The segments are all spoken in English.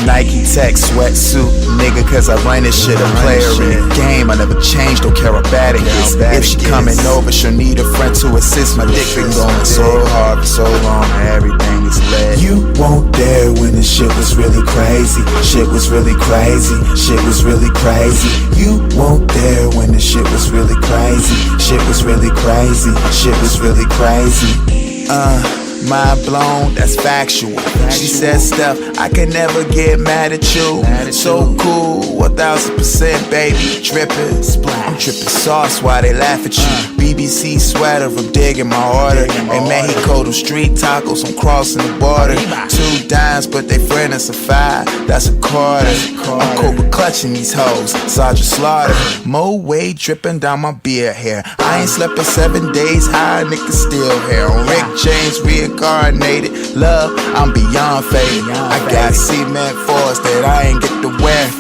Nike Tech sweatsuit, nigga, cause I run this shit. A player in the game, I never change, don't care how bad it gets. If she coming over, she'll need a friend to assist. My dick been going so hard for so long, everything is lit. You weren't there when the shit was really crazy. Shit was really crazy, shit was really crazy. You weren't there when the shit was really crazy. Shit was really crazy, shit was really crazy. Mind blown, that's factual. She said stuff, I can never get mad at you. So cool, 1000% baby, drippin'. I'm drippin' sauce while they laugh at you. BBC sweater, I'm digging my order. In Mexico, them street tacos, I'm crossing the border. 2 dimes, but they friend us a 5, that's a quarter. I'm cool with clutching these hoes, Sergeant Slaughter. Mo weight dripping down my beard hair. I ain't slept in 7 days, high nigga still here. On Rick James, reincarnated love, I'm beyond faded. I got cement fours that I ain't get to wear.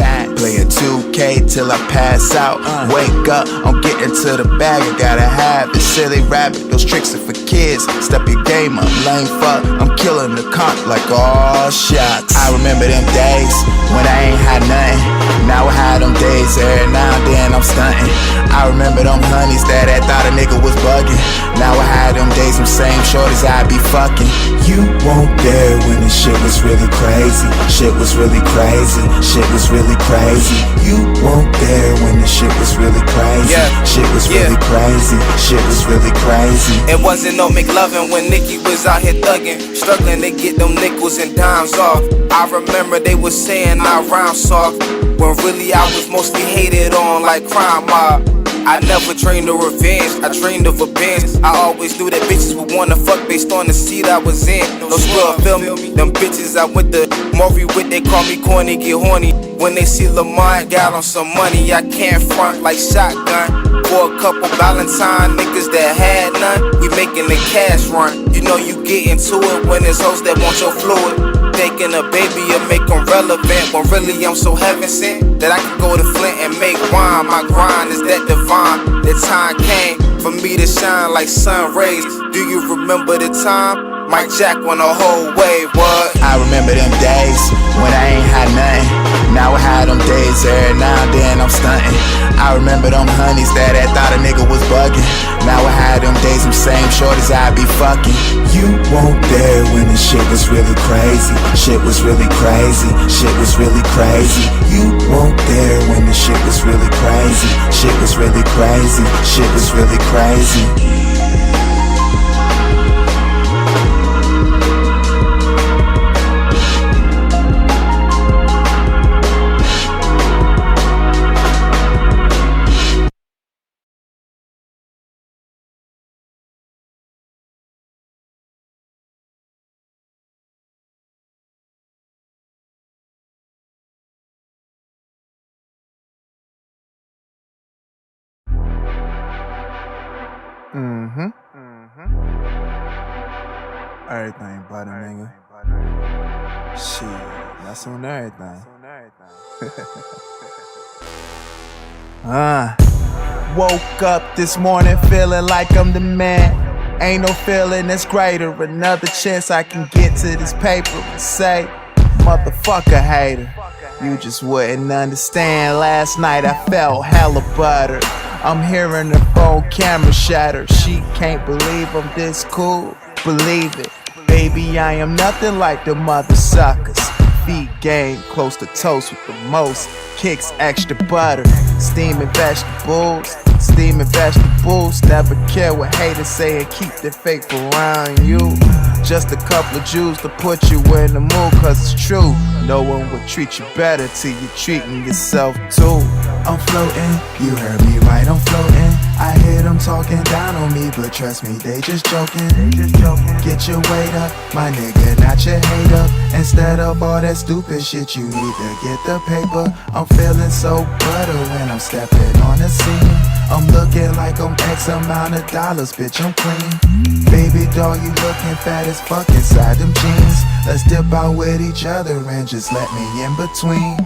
Playing 2K till I pass out. Wake up, I'm getting to the bag. I gotta have this silly rabbit. Those tricks are for kids. Step your game up, lame fuck. I'm killing the comp like all shots. I remember them days when I ain't had nothing. Now I had them days every now and then I'm stunting. I remember them honeys that I thought a nigga was bugging. Now I had them days, them same shorties I be fucking. You weren't there when the shit was really crazy. Shit was really crazy, shit was really crazy. You weren't there when the shit was really crazy. Shit was really crazy, shit was really crazy. It wasn't no McLovin' when Nicki was out here thuggin', struggling to get them nickels and dimes off. I remember they was saying I rhyme soft, when really I was mostly hated on like Crime Mob. I never trained to revenge, I trained to revenge. I always knew that bitches would wanna fuck based on the seat I was in. No scrub, feel me? Them bitches I went to Maury with, they call me corny, get horny. When they see Lamar got on some money, I can't front like shotgun. For a couple Valentine niggas that had none, we making the cash run. You know you get into it when it's hoes that want your fluid. Taking a baby and make them relevant, when really I'm so heaven sent that I can go to Flint and make wine. My grind is that divine. The time came for me to shine like sun rays. Do you remember the time? Mike Jack on the whole wave, what? I remember them days when I ain't had nothing. Now I had them days every now and then I'm stunting. I remember them honeys that I thought a nigga was bugging. Now I had them days, them same shorties I be fucking. You weren't there when the shit was really crazy. Shit was really crazy, shit was really crazy. You weren't there when the shit was really crazy. Shit was really crazy, shit was really crazy. Everything butter, nigga. Shit, that's on everything. Woke up this morning feeling like I'm the man. Ain't no feeling that's greater. Another chance I can get to this paper and say, motherfucker hater, you just wouldn't understand. Last night I felt hella buttered. I'm hearing the phone camera shatter. She can't believe I'm this cool. Believe it, baby, I am nothing like the mother suckers. Feet game close to toast with the most. Kicks extra butter. Steaming vegetables. Never care what haters say and keep their faith around you. Just a couple of Jews to put you in the mood, cause it's true. No one will treat you better till you're treating yourself too. I'm floating, you heard me right, I'm floating. I hear them talking down on me, but trust me, they just joking. Get your weight up, my nigga, not your hater. Instead of all that stupid shit, you need to get the paper. I'm feeling so butter when I'm stepping on the scene. I'm looking like I'm X amount of dollars, bitch, I'm clean. Baby doll, you looking fat as fuck inside them jeans. Let's dip out with each other and just let me in between.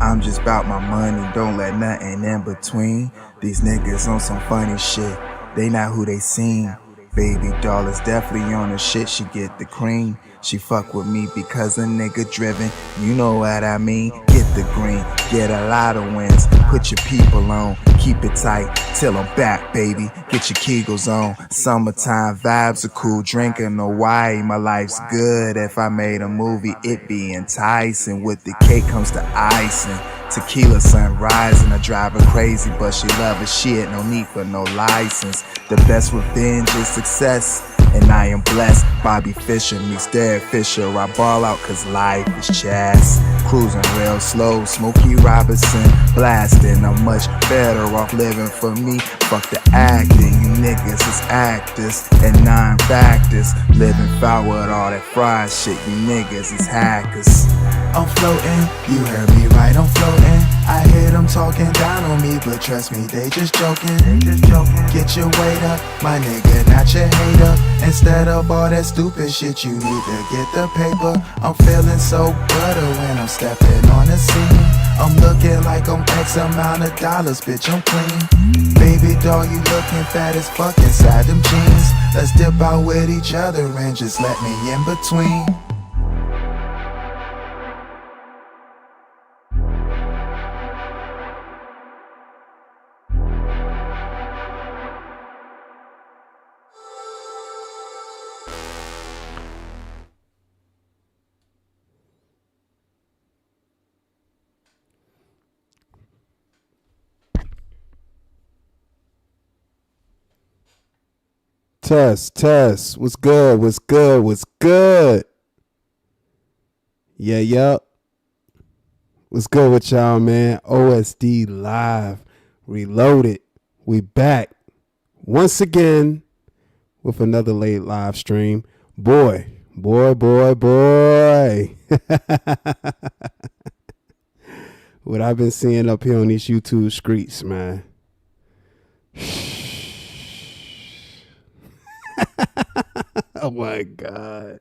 I'm just about my money, don't let nothing in between. These niggas on some funny shit, they not who they seem. Baby doll is definitely on her shit, she get the cream. She fuck with me because a nigga driven, you know what I mean. Get the green, get a lot of wins. Put your people on, keep it tight till I'm back, baby. Get your Kegels on. Summertime vibes are cool, drinking Hawaii. My life's good. If I made a movie, it'd be enticing. With the cake comes the icing. Tequila sunrise and I drive her crazy, but she love her shit, no need for no license. The best revenge is success, and I am blessed. Bobby Fischer meets Derek Fisher. I ball out cause life is chess. Cruising real slow, Smokey Robinson blasting. I'm much better off living for me. Fuck the acting, you niggas is actors and non-factors. Living foul with all that fried shit, you niggas is hackers. I'm floating, you heard me right, I'm floating. I hear them talking down on me, but trust me, they just joking. Get your weight up, my nigga, not your hater. Instead of all that stupid shit, you need to get the paper. I'm feeling so butter when I'm stepping on the scene. I'm looking like I'm X amount of dollars, bitch, I'm clean. Baby doll, you looking fat as fuck inside them jeans. Let's dip out with each other and just let me in between. Test. What's good? What's good? What's good? Yeah, yup. What's good with y'all, man? OSD Live Reloaded. We back once again with another late live stream. Boy. What I've been seeing up here on these YouTube streets, man. Oh my God.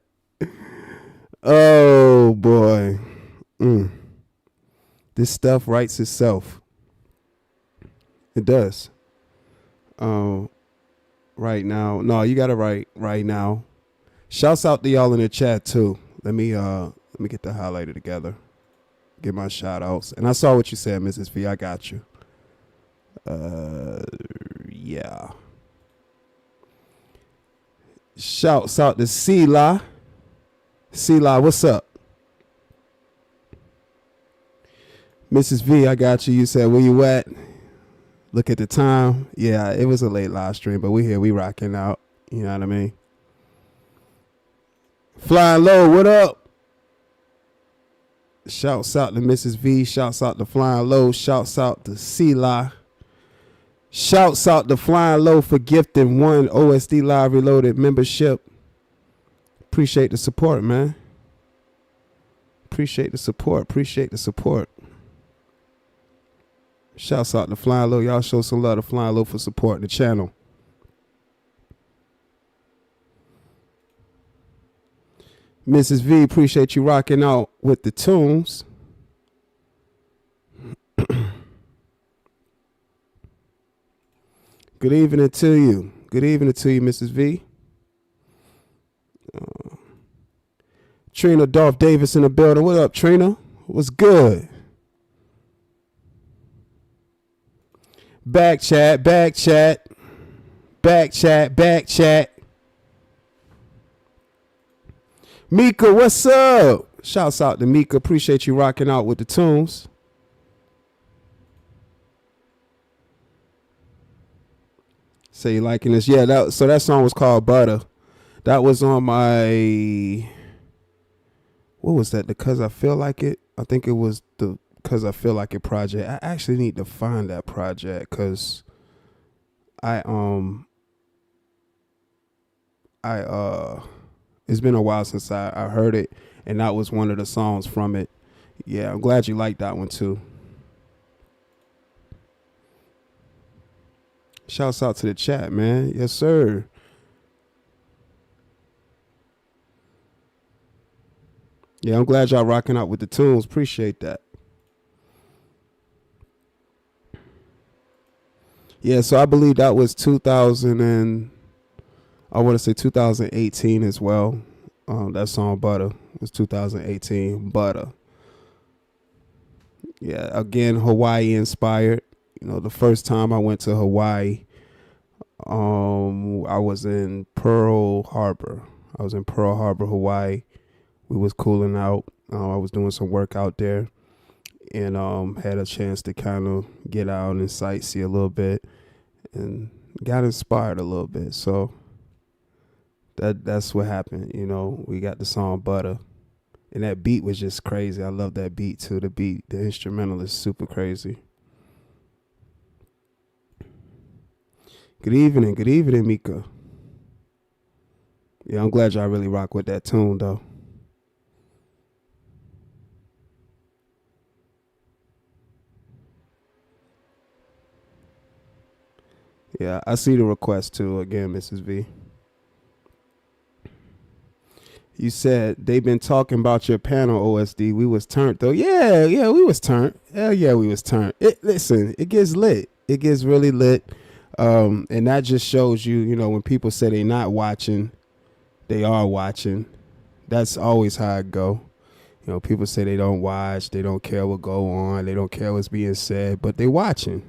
Oh boy. This stuff writes itself. It does. Right now. No, you gotta write right now. Shouts out to y'all in the chat too. Let me get the highlighter together. Get my shout outs. And I saw what you said, Mrs. V. I got you. Yeah. Shouts out to Sela. Sela, what's up? Mrs. V, I got you. You said, where you at? Look at the time. Yeah, it was a late live stream, but we here. We rocking out. You know what I mean? Flying Low, what up? Shouts out to Mrs. V. Shouts out to Flying Low. Shouts out to Sela. Shouts out to Flying Low for gifting one OSD Live Reloaded membership. Appreciate the support, man. Appreciate the support. Shouts out to Flying Low. Y'all show some love to Flying Low for supporting the channel. Mrs. V, appreciate you rocking out with the tunes. Good evening to you. Mrs. V. Trina Dolph Davis in the building. What up, Trina? What's good? Back chat. Mika, what's up? Shouts out to Mika. Appreciate you rocking out with the tunes. Say you liking this. Yeah, so that song was called Butter. That was on my, what was that? The Cause I Feel Like It? I think it was the Cause I Feel Like It project. I actually need to find that project because it's been a while since I heard it, and that was one of the songs from it. Yeah, I'm glad you liked that one too. Shouts out to the chat, man. Yes, sir. Yeah, I'm glad y'all rocking out with the tunes. Appreciate that. Yeah, so I believe that was 2000 and I want to say 2018 as well. That song Butter was 2018. Butter. Yeah, again, Hawaii inspired. You know, the first time I went to Hawaii, I was in Pearl Harbor. Hawaii. We was cooling out. I was doing some work out there, and had a chance to kind of get out and sightsee a little bit, and got inspired a little bit. So that's what happened. You know, we got the song Butter, and that beat was just crazy. I love that beat too. The instrumental is super crazy. Good evening, Mika. Yeah, I'm glad y'all really rock with that tune though. Yeah, I see the request too. Again, Mrs. V. You said they've been talking about your panel, OSD. We was turned though. Yeah, we was turned. Hell yeah, we was turned. Listen, it gets lit. It gets really lit. And that just shows you, you know, when people say they not watching, they are watching. That's always how it go. You know, people say they don't watch, they don't care what go on, they don't care what's being said, but they watching.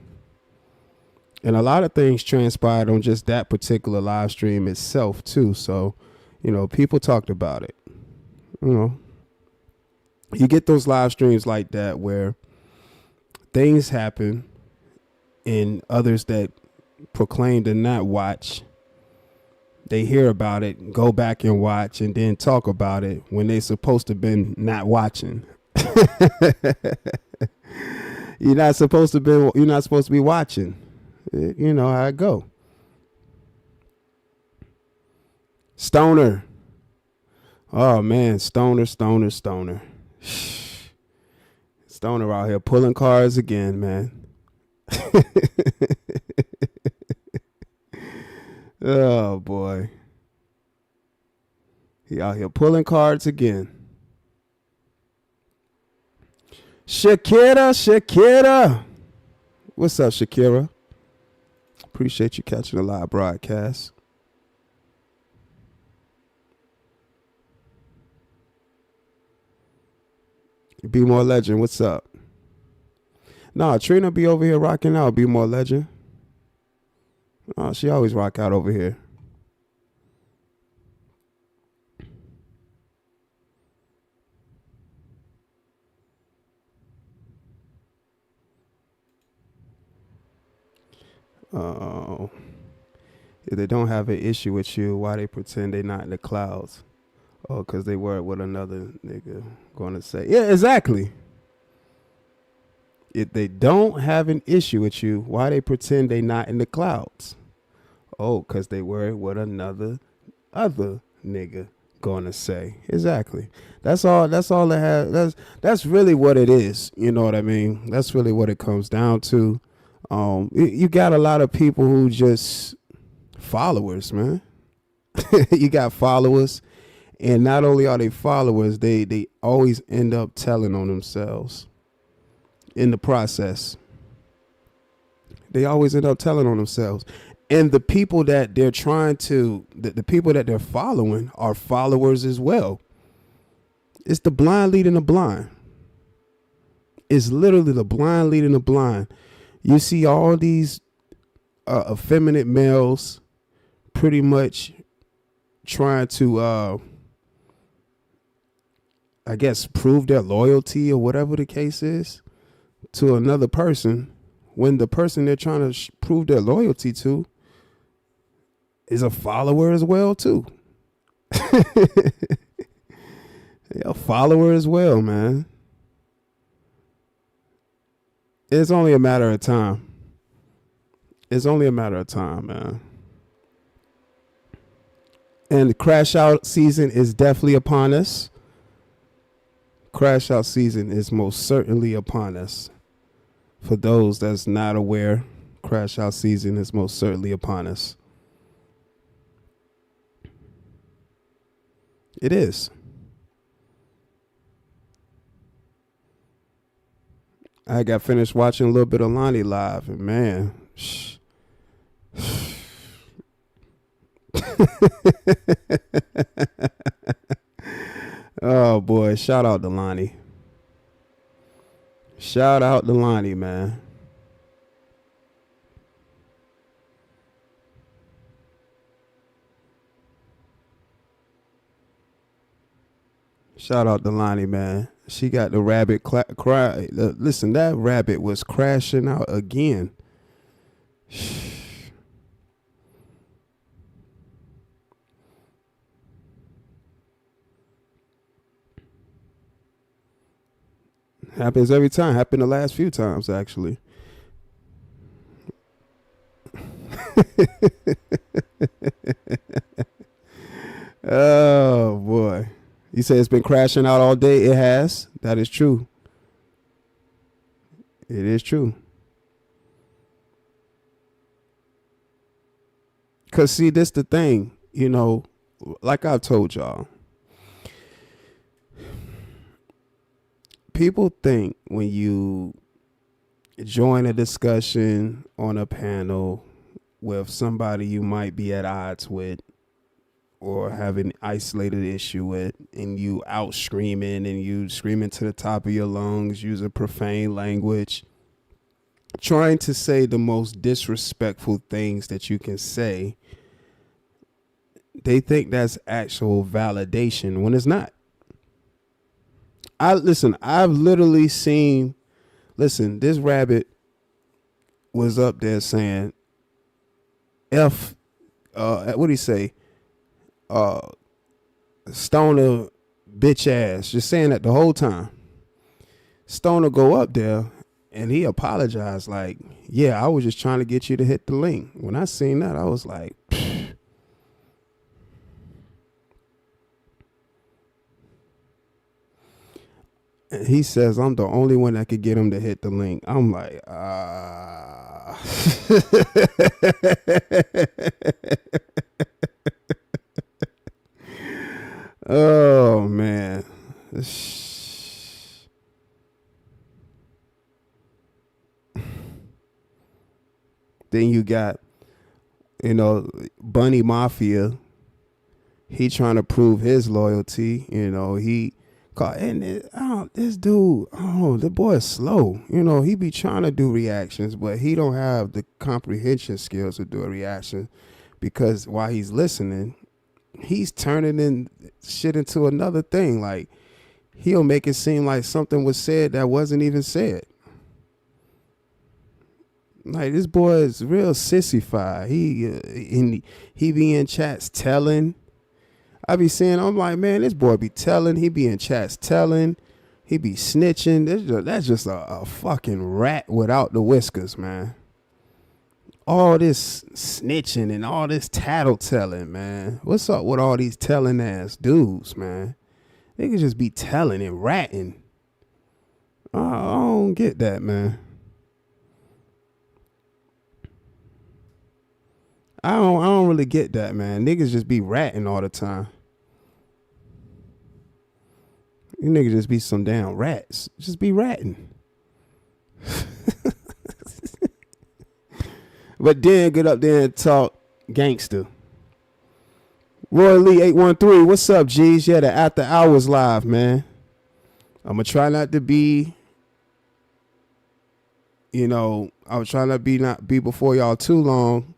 And a lot of things transpired on just that particular live stream itself too. So, you know, people talked about it. You know, you get those live streams like that where things happen and others that proclaim to not watch, they hear about it, go back and watch, and then talk about it when they're supposed to been not watching. You're not supposed to be watching. You know how it go. Stoner. Oh man, Stoner. Stoner out here pulling cards again, man. Oh boy. He out here pulling cards again. Shakira. What's up, Shakira? Appreciate you catching the live broadcast. Be More Legend, what's up? Nah, Trina be over here rocking out. Be More Legend. Oh, she always rock out over here. If they don't have an issue with you, why they pretend they not in the clouds? Oh, because they were with another nigga going to say. Yeah, exactly. If they don't have an issue with you, why they pretend they not in the clouds? Oh, because they were with other nigga going to say. Exactly. That's all it has. That's really what it is. You know what I mean? That's really what it comes down to. You got a lot of people who just followers, man. You got followers, and not only are they followers, they always end up telling on themselves in the process. They always end up telling on themselves. And the people that they're trying to, the people that they're following are followers as well. It's the blind leading the blind. It's literally the blind leading the blind. You see all these effeminate males pretty much trying to, I guess, prove their loyalty or whatever the case is to another person, when the person they're trying to prove their loyalty to is a follower as well too. A follower as well, man. It's only a matter of time. It's only a matter of time, man. And the crash out season is definitely upon us. Crash out season is most certainly upon us. For those that's not aware, crash out season is most certainly upon us. It is. I got finished watching a little bit of Lonnie live, and man, Oh boy, shout out to Lonnie. Shout out to Lonnie, man. Shout out to Lonnie, man. She got the rabbit cry. Listen, that rabbit was crashing out again. Happens every time. Happened the last few times, actually. Oh boy. You say it's been crashing out all day. It has. That is true. It is true. Cause see, this the thing, you know, like I told y'all. People think when you join a discussion on a panel with somebody you might be at odds with or have an isolated issue with, and you out screaming and you screaming to the top of your lungs, using profane language, trying to say the most disrespectful things that you can say, they think that's actual validation when it's not. I've literally seen, this rabbit was up there saying, what do you say? Stoner bitch ass, just saying that the whole time. Stoner go up there and he apologized like, yeah, I was just trying to get you to hit the link. When I seen that, I was like, pfft. And he says I'm the only one that could get him to hit the link. I'm like, oh man. Then you got, Bunny Mafia. He trying to prove his loyalty. He caught, and this dude, the boy is slow. He be trying to do reactions, but he don't have the comprehension skills to do a reaction, because while he's listening, he's turning in shit into another thing. Like, he'll make it seem like something was said that wasn't even said. Like, this boy is real sissified. He be in chats telling. I be seeing, I'm like, man, this boy be telling. He be in chats telling. He be snitching. That's just a fucking rat without the whiskers, man. All this snitching and all this tattletelling, man. What's up with all these telling ass dudes, man? They can just be telling and ratting. I don't get that, man. I don't really get that, man. Niggas just be ratting all the time. You niggas just be some damn rats. Just be ratting. But then get up there and talk gangster. Roy Lee 813, what's up, G's? Yeah, the After Hours live, man. I'm going to try not to be, I was trying to not be before y'all too long.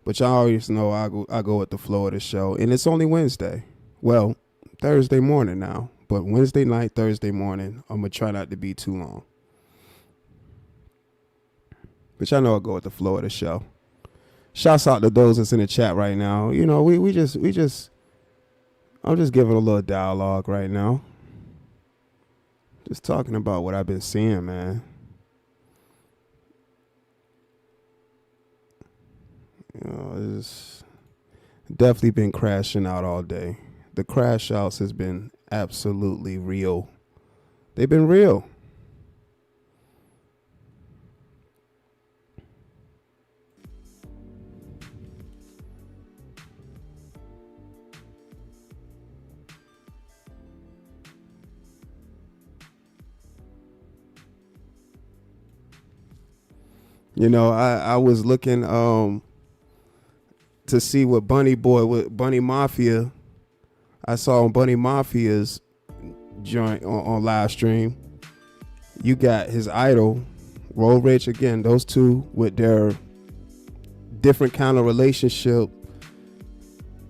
But y'all always know I go with the flow of the show. And it's only Wednesday. Well, Thursday morning now. But Wednesday night, Thursday morning, I'm going to try not to be too long. But y'all know I go with the flow of the show. Shouts out to those that's in the chat right now. I'm just giving a little dialogue right now. Just talking about what I've been seeing, man. It's definitely been crashing out all day. The crash outs has been absolutely real. They've been real. I was looking, to see what Bunny Mafia. I saw on Bunny Mafia's joint on live stream. You got his idol, Roll Rich again. Those two with their different kind of relationship,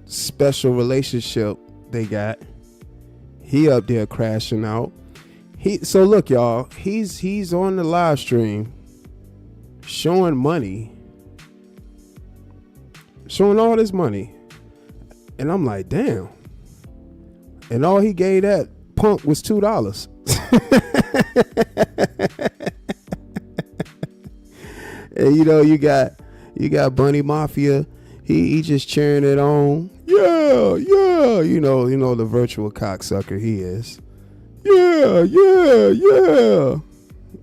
special relationship they got. He up there crashing out. So look, y'all. He's on the live stream, showing money, showing all this money, and I'm like, damn. And all he gave that punk was $2. And you got Bunny Mafia. He just cheering it on. Yeah. You know the virtual cocksucker he is. Yeah.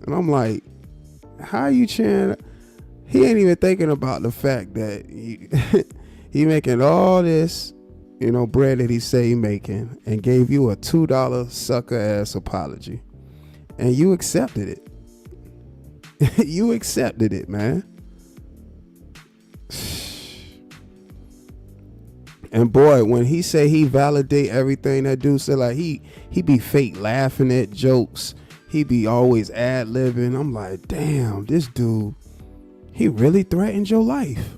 And I'm like, how you cheering? He ain't even thinking about the fact that he making all this, bread that he say he making, and gave you a $2 sucker ass apology, and you accepted it. You accepted it, man. And boy, when he say he validate everything that dude say, like he be fake laughing at jokes, he be always ad-libbing. I'm like, damn, this dude, he really threatened your life.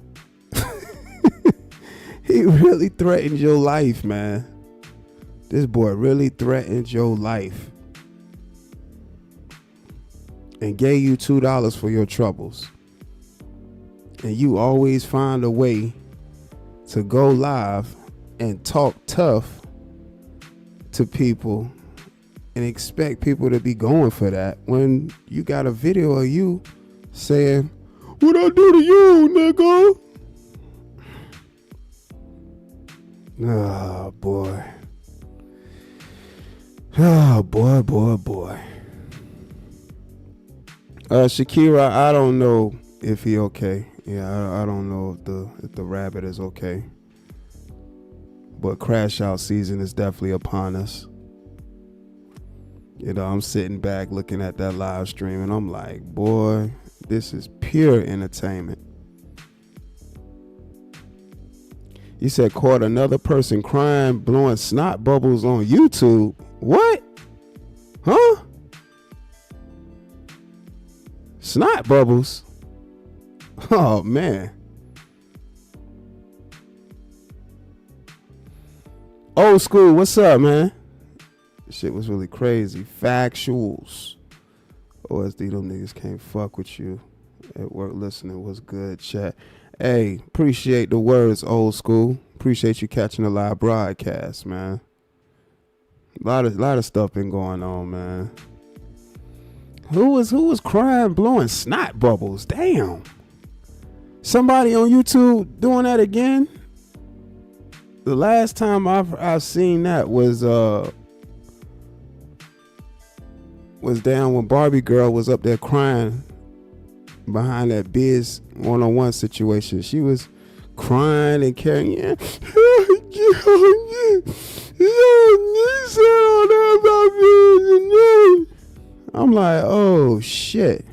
He really threatened your life, man. This boy really threatened your life and gave you $2 for your troubles. And you always find a way to go live and talk tough to people and expect people to be going for that when you got a video of you saying, "What I do to you, nigga?" Oh boy. Oh boy. Shakira, I don't know if he okay. Yeah, I don't know if the rabbit is okay. But crash out season is definitely upon us. I'm sitting back looking at that live stream and I'm like, boy, this is pure entertainment. You said caught another person crying, blowing snot bubbles on YouTube. What? Huh? Snot bubbles? Oh, man. Old school, what's up, man? Shit was really crazy. Factuals. OSD, them niggas can't fuck with you. At work listening was good, chat. Hey, appreciate the words, old school. Appreciate you catching the live broadcast, man. A lot of stuff been going on, man. Who was crying, blowing snot bubbles? Damn. Somebody on YouTube doing that again? The last time I've seen that was down when Barbie girl was up there crying behind that Biz 101 situation. She was crying and carrying. Yeah. I'm like, oh shit.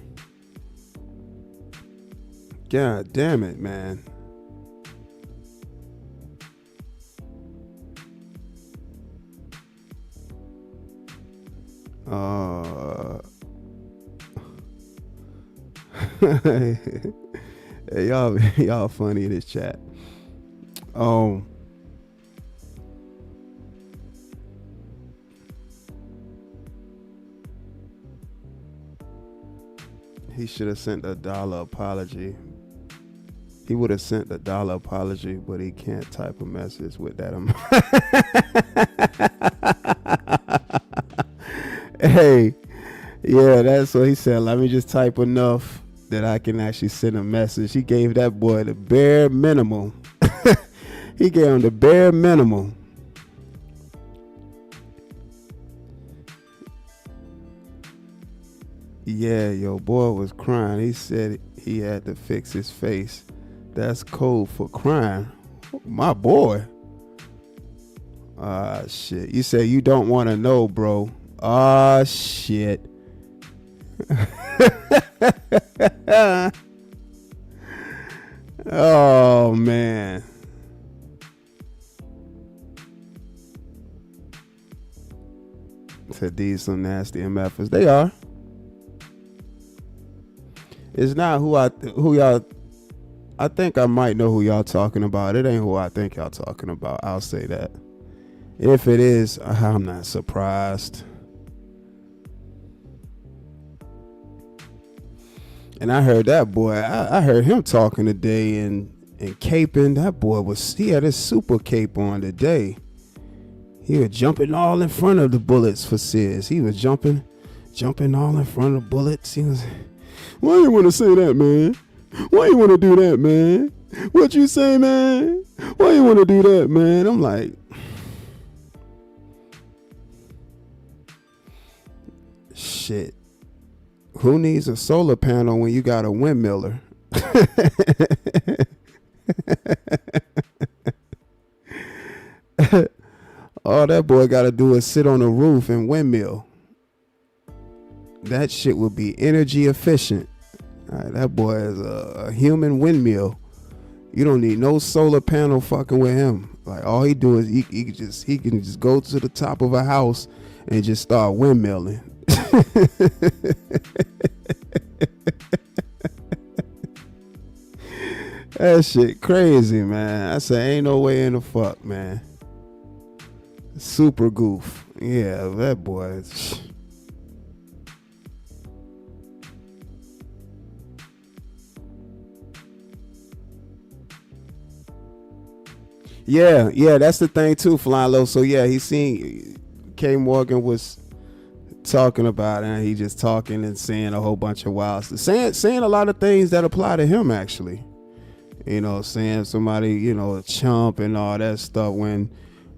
God damn it, man. Hey, y'all funny in this chat. He should have sent a $1 apology. He would have sent the $1 apology, but he can't type a message with that amount. Hey, yeah, that's what he said. Let me just type enough that I can actually send a message. He gave that boy the bare minimum. He gave him the bare minimum. Yeah, your boy was crying. He said he had to fix his face. That's code for crying. My boy. Shit. You say you don't want to know, bro. Shit. Oh, man. Said these some nasty MFers. They are. It's not who y'all. I think I might know who y'all talking about. It ain't who I think y'all talking about. I'll say that. If it is, I'm not surprised. And I heard that boy. I heard him talking today and caping. That boy he had his super cape on today. He was jumping all in front of the bullets for Sis. He was jumping all in front of the bullets. He was, why you want to say that, man? Why you want to do that, man? What you say, man? Why you want to do that, man? I'm like, shit. Who needs a solar panel when you got a windmiller? All that boy got to do is sit on the roof and windmill. That shit would be energy efficient. That boy is a human windmill. You don't need no solar panel fucking with him. Like, all he do is he can just go to the top of a house and just start windmilling. That shit crazy, man. I say ain't no way in the fuck, man. Super goof. Yeah, that boy. Yeah, that's the thing too, Flying Low. So yeah, he seen K Morgan was talking about it, and he just talking and saying a whole bunch of wild stuff. Saying a lot of things that apply to him, actually. You know, saying somebody, you know, a chump and all that stuff, when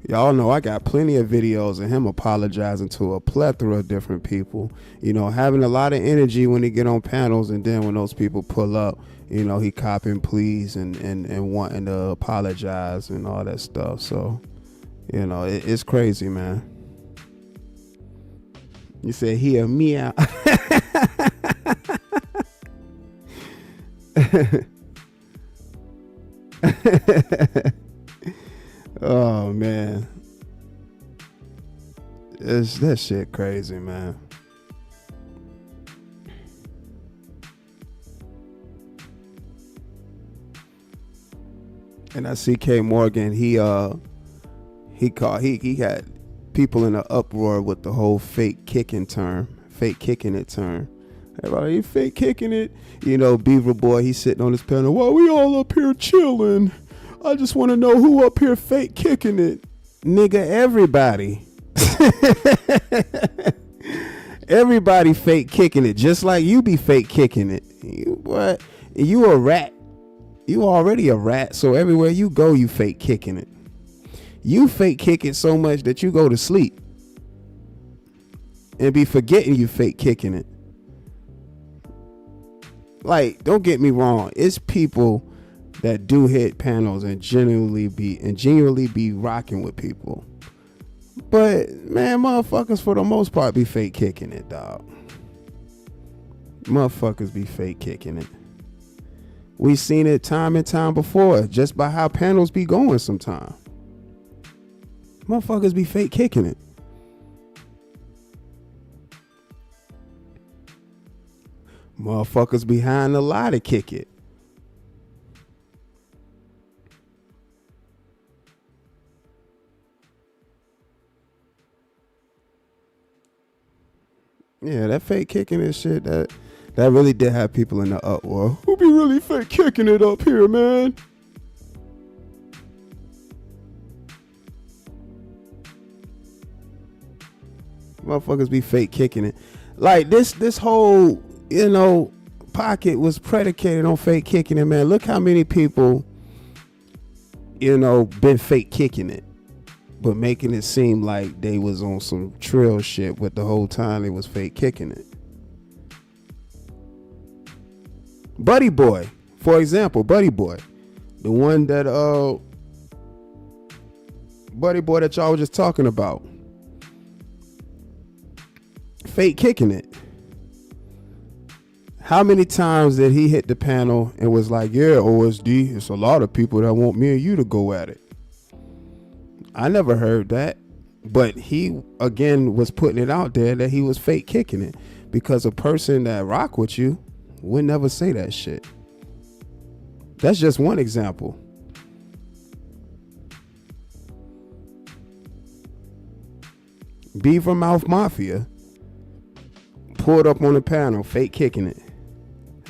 y'all know I got plenty of videos of him apologizing to a plethora of different people, you know, having a lot of energy when he get on panels, and then when those people pull up, you know, he copping pleas and wanting to apologize and all that stuff. So, you know, it's crazy, man. You said he a meow. Oh man, that shit crazy, man. And I see K Morgan. He had people in an uproar with the whole fake kicking it term. Everybody, you fake kicking it. You know, Beaver Boy, he's sitting on his panel. Well, we all up here chilling. I just want to know who up here fake kicking it. Nigga, everybody. Everybody fake kicking it, just like you be fake kicking it. You a rat. You already a rat, so everywhere you go, you fake kicking it. You fake kick it so much that you go to sleep and be forgetting you fake kicking it. Like, don't get me wrong, it's people that do hit panels and genuinely be rocking with people. But man, motherfuckers for the most part be fake kicking it, dog. Motherfuckers be fake kicking it. We seen it time and time before, just by how panels be going sometimes. Motherfuckers be fake kicking it. Motherfuckers behind the lie to kick it. Yeah, that fake kicking and shit, that really did have people in the uproar. Who be really fake kicking it up here, man? Motherfuckers be fake kicking it. Like this whole, you know, pocket was predicated on fake kicking it, man. Look how many people, you know, been fake kicking it, but making it seem like they was on some trill shit, but the whole time they was fake kicking it. Buddy Boy, for example, Buddy Boy, the one that Buddy Boy that y'all was just talking about, fake kicking it. How many times did he hit the panel and was like, yeah, OSD, it's a lot of people that want me and you to go at it? I never heard that. But he again was putting it out there that he was fake kicking it, because a person that rock with you would never say that shit. That's just one example. Beaver Mouth Mafia pulled up on the panel, fake kicking it,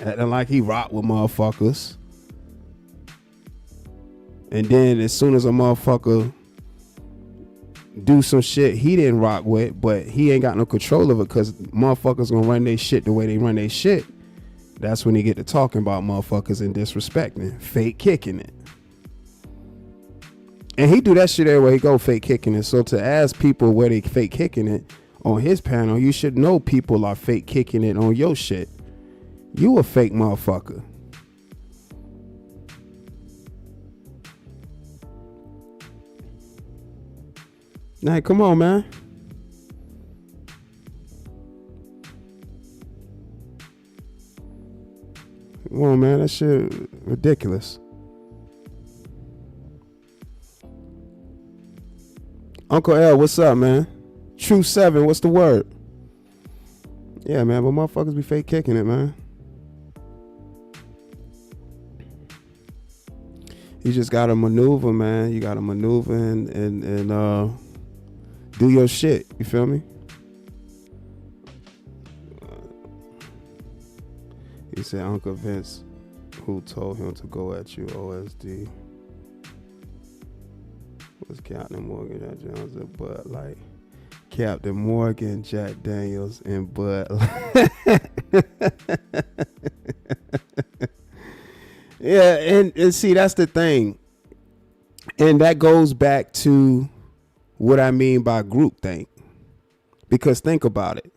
acting like he rocked with motherfuckers. And then as soon as a motherfucker do some shit he didn't rock with, but he ain't got no control of it because motherfuckers gonna run their shit the way they run their shit, that's when he get to talking about motherfuckers and disrespecting, fake kicking it. And he do that shit everywhere he go, fake kicking it. So to ask people where they fake kicking it on his panel, you should know people are fake kicking it on your shit. You a fake motherfucker. Nah, come on, man. Come on, man. That shit ridiculous. Uncle L, what's up, man? True 7, what's the word? Yeah, man, but motherfuckers be fake kicking it, man. You just gotta maneuver, man. You gotta maneuver and do your shit. You feel me? He said Uncle Vince, who told him to go at you, OSD. Was Captain Morgan, Jack Jones, and Bud Light. Captain Morgan, Jack Daniels, and Bud Light. Yeah, and see, that's the thing. And that goes back to what I mean by groupthink. Because think about it.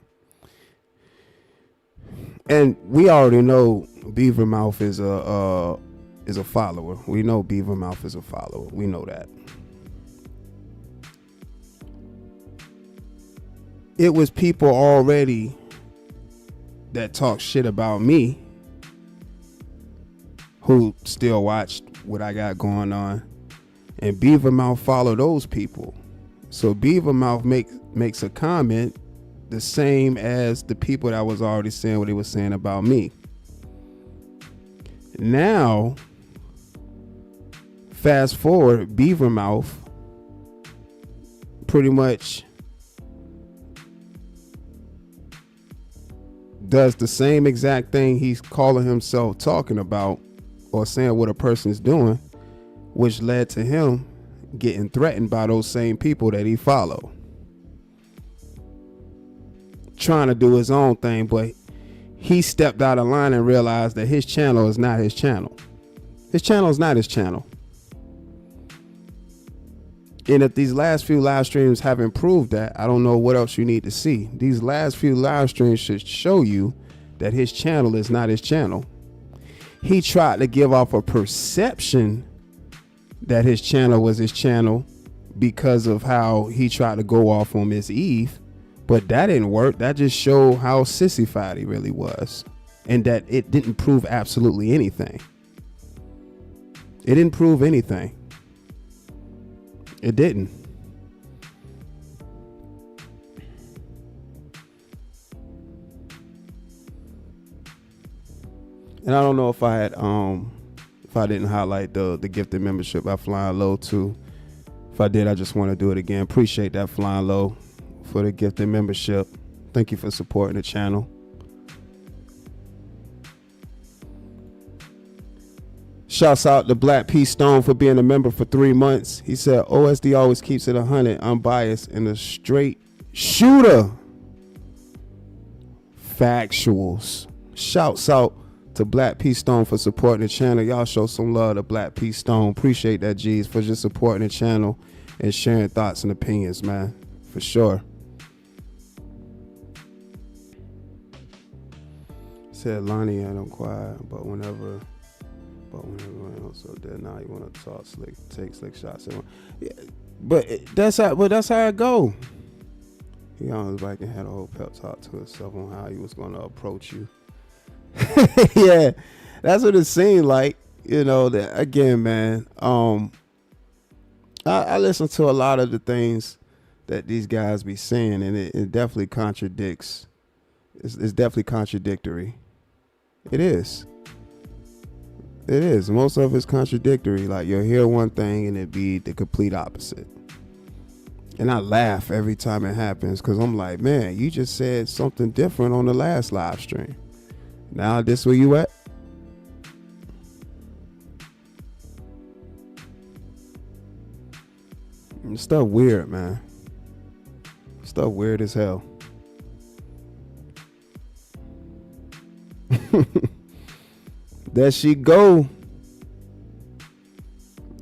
And we already know Beaver Mouth is a follower. We know Beaver Mouth is a follower. We know that. It was people already that talk shit about me who still watched what I got going on, and Beaver Mouth follow those people. So Beaver Mouth makes a comment the same as the people that was already saying what they were saying about me. Now, fast forward, Beaver Mouth pretty much does the same exact thing he's calling himself talking about or saying what a person is doing, which led to him getting threatened by those same people that he followed. Trying to do his own thing, but he stepped out of line and realized that his channel is not his channel. His channel is not his channel. And if these last few live streams haven't proved that, I don't know what else you need to see. These last few live streams should show you that his channel is not his channel. He tried to give off a perception that his channel was his channel because of how he tried to go off on Miss Eve, but that didn't work. That just showed how sissified he really was, and that it didn't prove absolutely anything. It didn't prove anything. It didn't. And I don't know if I didn't highlight the gifted membership by Flying Low too. If I did, I just want to do it again. Appreciate that, Flying Low, for the gifted membership. Thank you for supporting the channel. Shouts out to Black P Stone for being a member for 3 months. He said OSD always keeps it 100, unbiased, and a straight shooter. Factuals. Shouts out to Black P Stone for supporting the channel. Y'all show some love to Black P Stone. Appreciate that, G's, for just supporting the channel and sharing thoughts and opinions, man. For sure. Said Lonnie, I don't quiet, but whenever else so dead now you want to talk slick, take slick shots. Yeah, but that's how it go. He on his bike and had a whole pep talk to himself on how he was going to approach you. Yeah, that's what it seemed like. You know, that again, man. I listen to a lot of the things that these guys be saying, and it definitely contradicts. It's definitely contradictory. It is. It is. Most of it's contradictory. Like, you'll hear one thing and it be the complete opposite. And I laugh every time it happens because I'm like, man, you just said something different on the last live stream. Now this where you at? And stuff weird, man. Stuff weird as hell. There she go.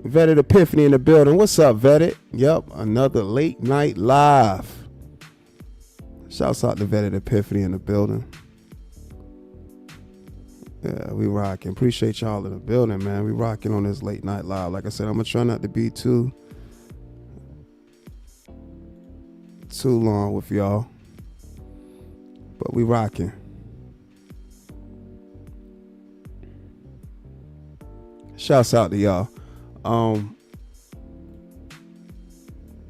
Vetted Epiphany in the building. What's up, Vetted? Yep, another late night live. Shouts out to Vetted Epiphany in the building. Yeah, we rocking. Appreciate y'all in the building, man. We rocking on this late night live. Like I said, I'm gonna try not to be too long with y'all, but we rocking. Shouts out to y'all.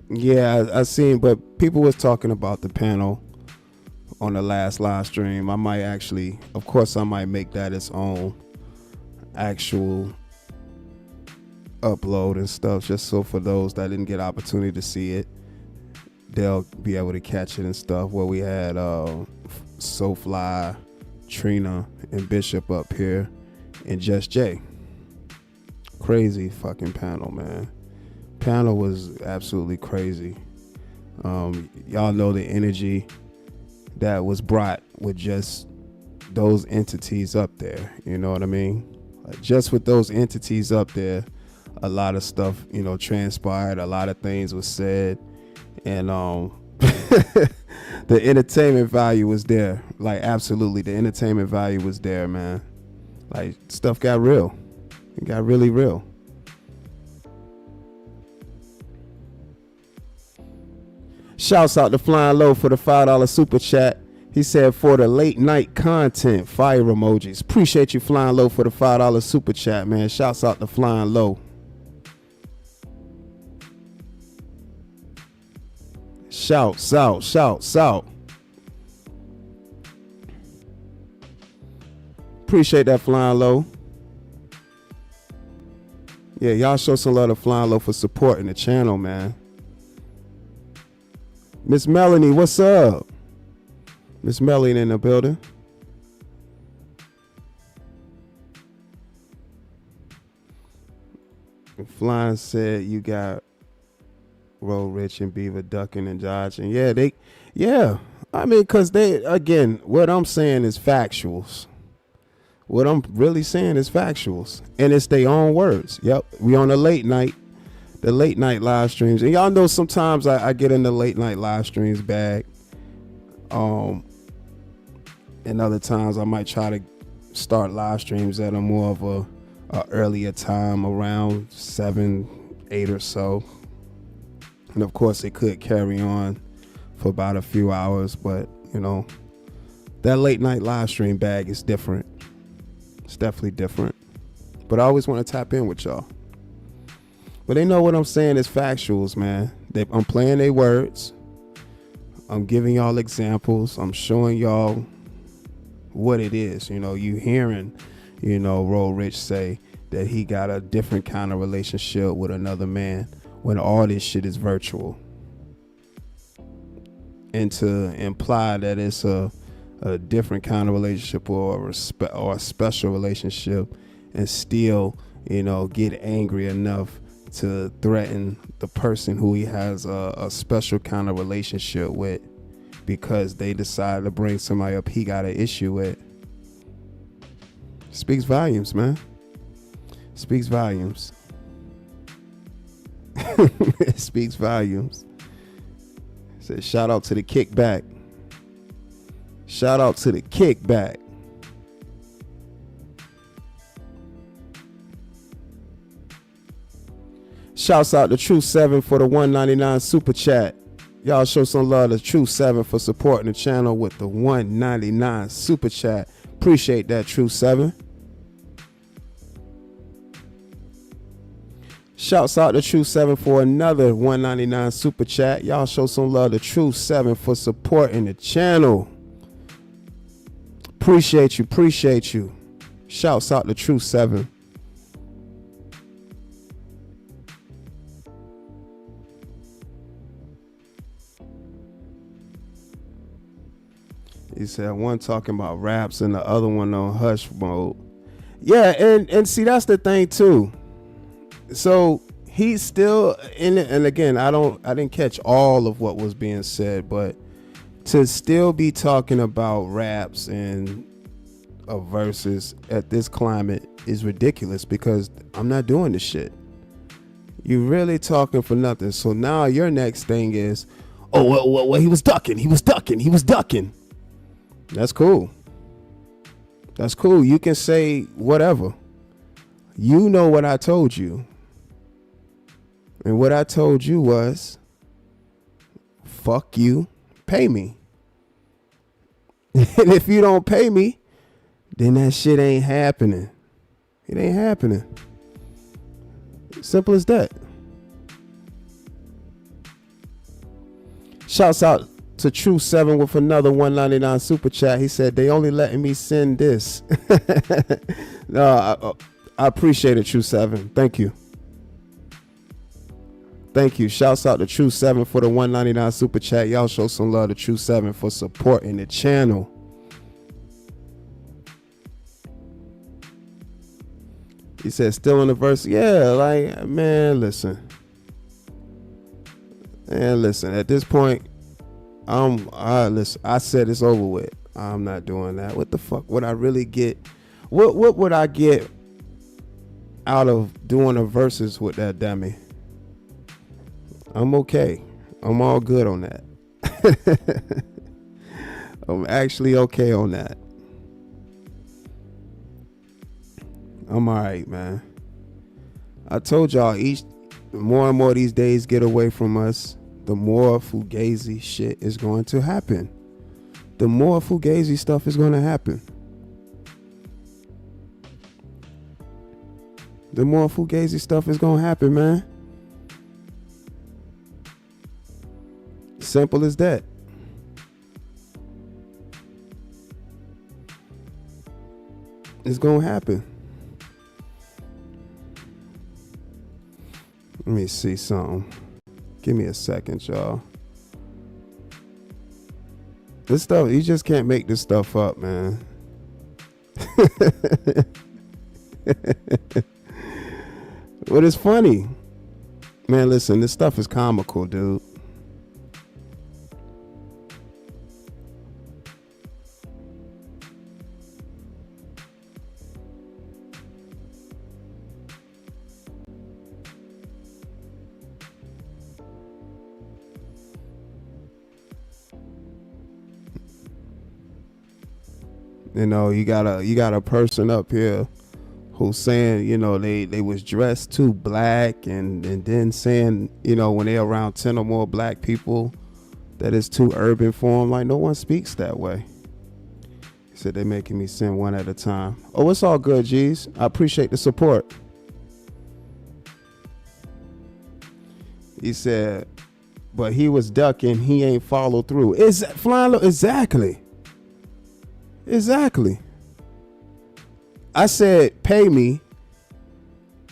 Yeah, I seen, but people was talking about the panel on the last live stream. I might actually, of course, I might make that its own actual upload and stuff, just so for those that didn't get opportunity to see it, they'll be able to catch it and stuff. Where we had SoFly, Trina, and Bishop up here, and Just Jay. Crazy fucking panel, man. Panel was absolutely crazy. Y'all know the energy that was brought with just those entities up there. You know what I mean? Like, just with those entities up there, a lot of stuff, you know, transpired. A lot of things was said, and the entertainment value was there. Like, absolutely, the entertainment value was there, man. Like, stuff got real. It got really real. Shouts out to Flying Low for the $5 super chat. He said, for the late night content, fire emojis. Appreciate you, Flying Low, for the $5 super chat, man. Shouts out to Flying Low. Shouts out, shouts out. Appreciate that, Flying Low. Yeah, y'all show some love to Flying Low for supporting the channel, man. Miss Melanie, what's up? Miss Melanie in the building. Flying said you got Roll Rich and Beaver ducking and dodging. Yeah, I mean, because they, again, what I'm saying is factuals. What I'm really saying is factuals, and it's their own words. Yep, we on the late night live streams, and y'all know sometimes I get in the late night live streams bag. And other times I might try to start live streams at a more of a earlier time, around 7, 8 or so. And of course it could carry on for about a few hours, but you know, that late night live stream bag is different. It's definitely different. But I always want to tap in with y'all. But they know what I'm saying is factuals, man. I'm playing their words. I'm giving y'all examples. I'm showing y'all what it is. You know, you hearing, you know, Roll Rich say that he got a different kind of relationship with another man when all this shit is virtual. And to imply that it's a different kind of relationship or a special relationship, and still, you know, get angry enough to threaten the person who he has a special kind of relationship with because they decided to bring somebody up he got an issue with. Speaks volumes, man. Speaks volumes. It speaks volumes. Says shout out to the kickback. Shout out to the kickback. Shouts out to True 7 for the $1.99 super chat. Y'all show some love to True 7 for supporting the channel with the $1.99 super chat. Appreciate that, True 7. Shouts out to True 7 for another 199 super chat. Y'all show some love to True 7 for supporting the channel. Appreciate you, appreciate you. Shouts out to True 7. He said one talking about raps and the other one on hush mode. Yeah, and see, that's the thing too. So he's still in it, and again, I didn't catch all of what was being said, but to still be talking about raps and verses at this climate is ridiculous, because I'm not doing this shit. You really talking for nothing. So now your next thing is, oh well, he was ducking. That's cool. That's cool. You can say whatever. You know what I told you. And what I told you was, fuck you, pay me. And if you don't pay me, then that shit ain't happening. It ain't happening. Simple as that. Shouts out to True 7 with another 199 super chat. He said they only letting me send this. No, I appreciate it, True 7. Thank you. Thank you. Shouts out to True 7 for the 199 super chat. Y'all show some love to True 7 for supporting the channel. He said still in the verse. Yeah, like, man, listen. And listen, at this point, listen, I said it's over with. I'm not doing that. What the fuck would I really get? What would I get out of doing a verses with that dummy? I'm okay. I'm all good on that. I'm actually okay on that. I'm all right, man. I told y'all, more and more these days get away from us, the more fugazi shit is going to happen. The more fugazi stuff is going to happen. The more fugazi stuff is going to happen, man. Simple as that. It's going to happen. Let me see something. Give me a second, y'all. This stuff, you just can't make this stuff up, man. But it's funny. Man, listen, this stuff is comical, dude. You know, you got a person up here who's saying, you know, they was dressed too black, and then saying, you know, when they're around 10 or more black people, that it's too urban for them. Like, no one speaks that way. He said they're making me send one at a time. Oh, it's all good, G's. I appreciate the support. He said, but he was ducking. He ain't followed through. Exactly. Exactly. I said, pay me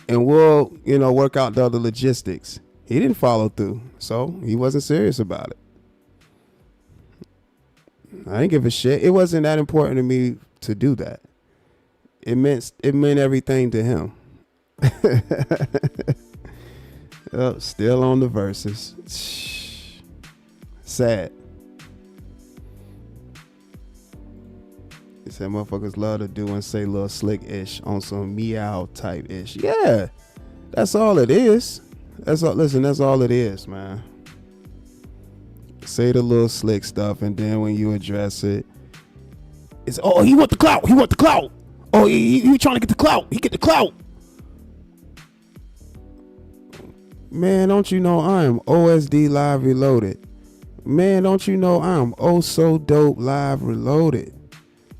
and we'll, you know, work out the other logistics. He didn't follow through, so he wasn't serious about it. I didn't give a shit. It wasn't that important to me to do that. It meant everything to him. Oh, still on the verses. Sad. He said motherfuckers love to do and say little slick-ish on some meow type ish. Yeah, that's all it is. That's all. Listen, that's all it is, man. Say the little slick stuff, and then when you address it, it's, oh, he want the clout. He want the clout. Oh, he trying to get the clout. He get the clout. Man, don't you know I am OSD Live Reloaded? Man, don't you know I'm oh so dope live reloaded?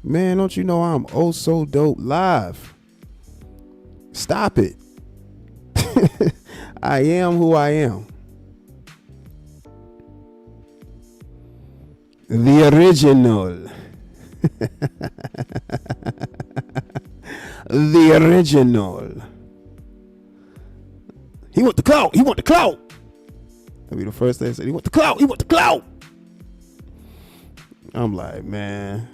Man, don't you know I'm oh so dope live? Stop it. I am who I am. The original. The original. He want the clout. He want the clout. That'd be the first thing I said. He want the clout. He want the clout. I'm like, man.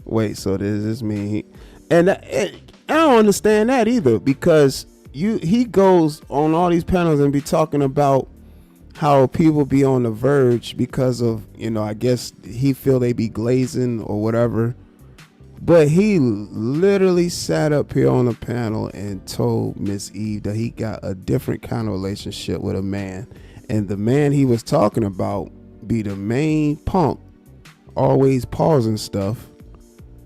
Wait, so does this mean and I don't understand that either, because he goes on all these panels and be talking about how people be on the verge because of, I guess he feel they be glazing or whatever. But he literally sat up here on the panel and told Miss Eve that he got a different kind of relationship with a man. And the man he was talking about be the main punk, always pausing stuff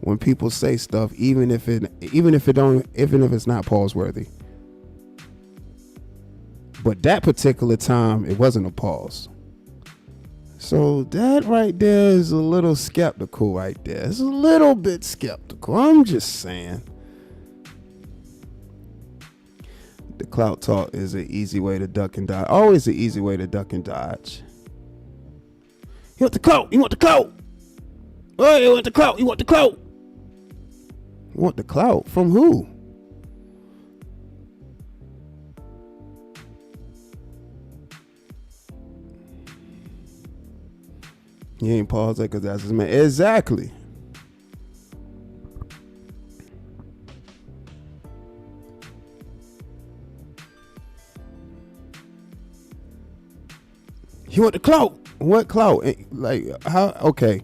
when people say stuff, even if it's not pause worthy. But that particular time, it wasn't a pause. So that right there is a little skeptical right there. It's a little bit skeptical. I'm just saying. The clout talk is an easy way to duck and dodge. Always an easy way to duck and dodge. You want the clout? You want the clout? Oh, you want the clout? You want the clout? You want the clout? From who? He ain't paused that because that's his man. Exactly. You want the clout? What clout? Like, how? Okay.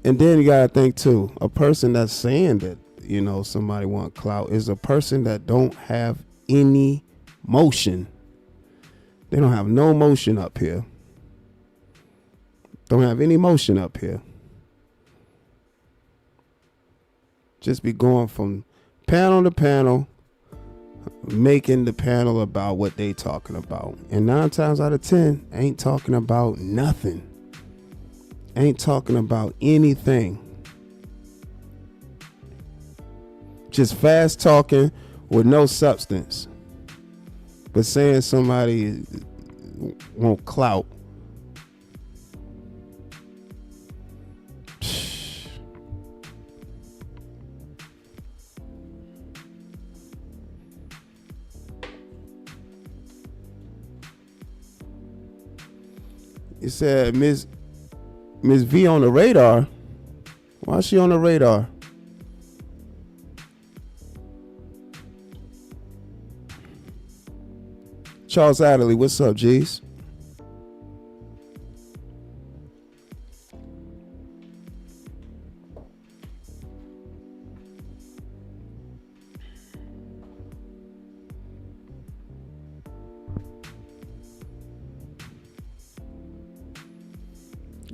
And then you gotta think too, a person that's saying that, somebody want clout is a person that don't have any motion. They don't have no motion up here. Don't have any motion up here. Just be going from panel to panel, making the panel about what they talking about. And 9 times out of 10, ain't talking about nothing. Ain't talking about anything. Just fast talking with no substance. But saying somebody want clout. It said Miss V on the radar. Why is she on the radar? Charles Adderley, what's up, G's?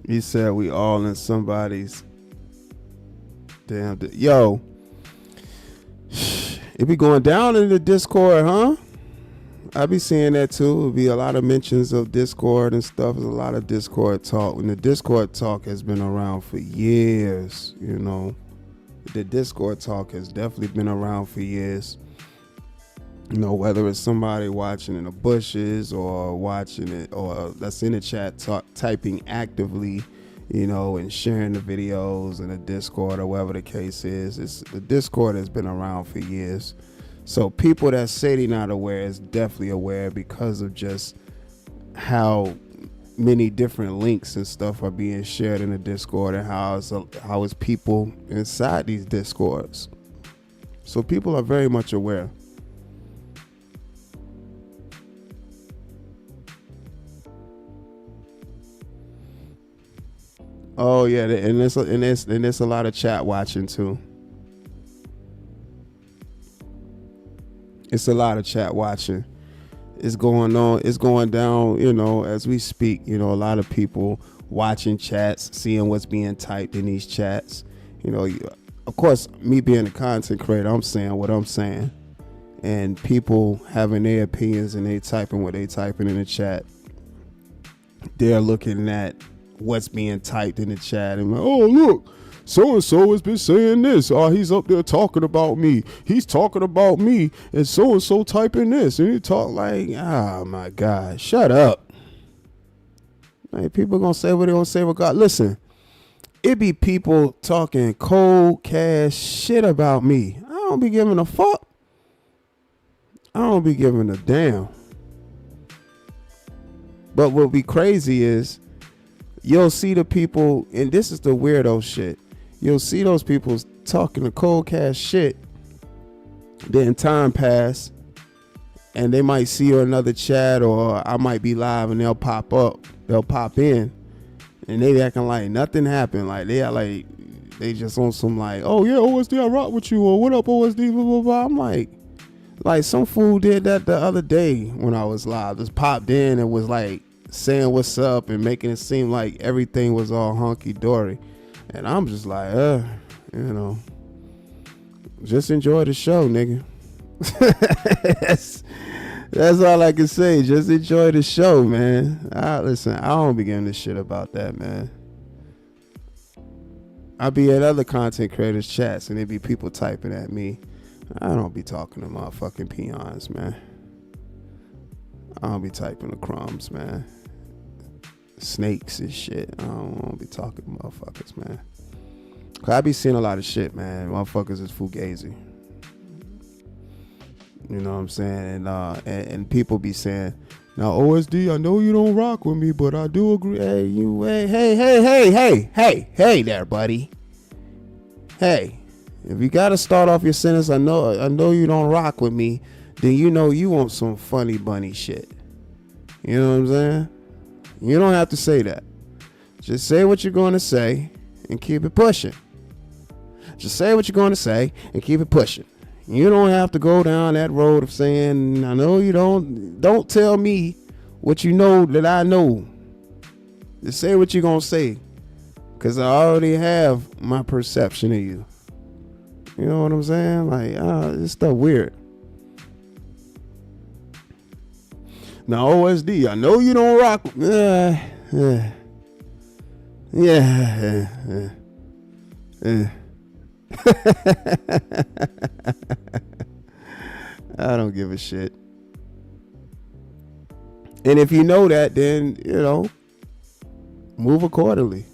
He said we all in somebody's damn. Yo, it be going down in the Discord, huh? I be seeing that too. It'll be a lot of mentions of Discord and stuff. There's a lot of Discord talk. And the Discord talk has been around for years, The Discord talk has definitely been around for years. Whether it's somebody watching in the bushes or watching it, or that's in the chat typing actively, and sharing the videos in the Discord or whatever the case is. The Discord has been around for years. So people that say they're not aware is definitely aware because of just how many different links and stuff are being shared in the Discord and how it's people inside these Discords. So people are very much aware. Oh yeah, and there's a lot of chat watching too. It's a lot of chat watching. It's going on. It's going down. As we speak. A lot of people watching chats, seeing what's being typed in these chats. Of course, me being a content creator, I'm saying what I'm saying, and people having their opinions and they typing what they typing in the chat. They're looking at what's being typed in the chat and like, oh look, so and so has been saying this. He's up there talking about me. He's talking about me, and so typing this, and he talk like, oh my God, shut up. Like, people gonna say what they gonna say. God, listen, it be people talking cold cash shit about me. I don't be giving a fuck. I don't be giving a damn. But what be crazy is you'll see the people, and this is the weirdo shit. You'll see those people talking the cold cash shit. Then time pass, and they might see you in another chat, or I might be live, and they'll pop up. They'll pop in, and they acting like nothing happened. Like they are like they just on some like, oh yeah, OSD, I rock with you, or what up, OSD, blah blah blah. I'm like some fool did that the other day when I was live. Just popped in and was like saying what's up and making it seem like everything was all hunky dory. And I'm just like, just enjoy the show, nigga. That's all I can say. Just enjoy the show, man. Listen, I don't be giving a shit about that, man. I be at other content creators' chats and there be people typing at me. I don't be talking to motherfucking peons, man. I don't be typing the crumbs, man. Snakes and shit. I don't want to be talking to motherfuckers, man. Cause I be seeing a lot of shit, man. Motherfuckers is fugazi. You know what I'm saying? And people be saying, now OSD, I know you don't rock with me, but I do agree. Hey there, buddy. Hey, if you gotta start off your sentence, I know you don't rock with me, then you know you want some funny bunny shit. You know what I'm saying? You don't have to say that. Just say what you're going to say and keep it pushing. Just say what you're going to say and keep it pushing. You don't have to go down that road of saying, I know you don't tell me what you know that I know. Just say what you're going to say, because I already have my perception of you. You know what I'm saying? Like, this stuff weird. Now, OSD, I know you don't rock. I don't give a shit. And if you know that, then, move accordingly.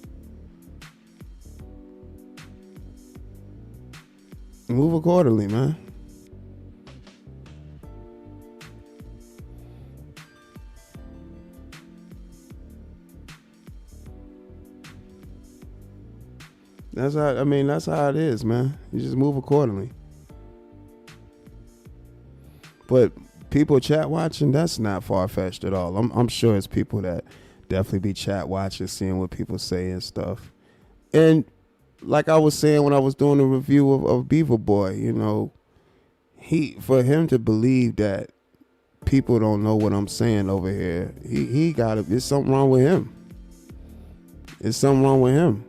Move accordingly, man. That's how it is, man. You just move accordingly. But people chat watching, that's not far-fetched at all. I'm sure it's people that definitely be chat watching, seeing what people say and stuff. And like I was saying when I was doing a review of Beaver Boy, for him to believe that people don't know what I'm saying over here, there's something wrong with him. There's something wrong with him.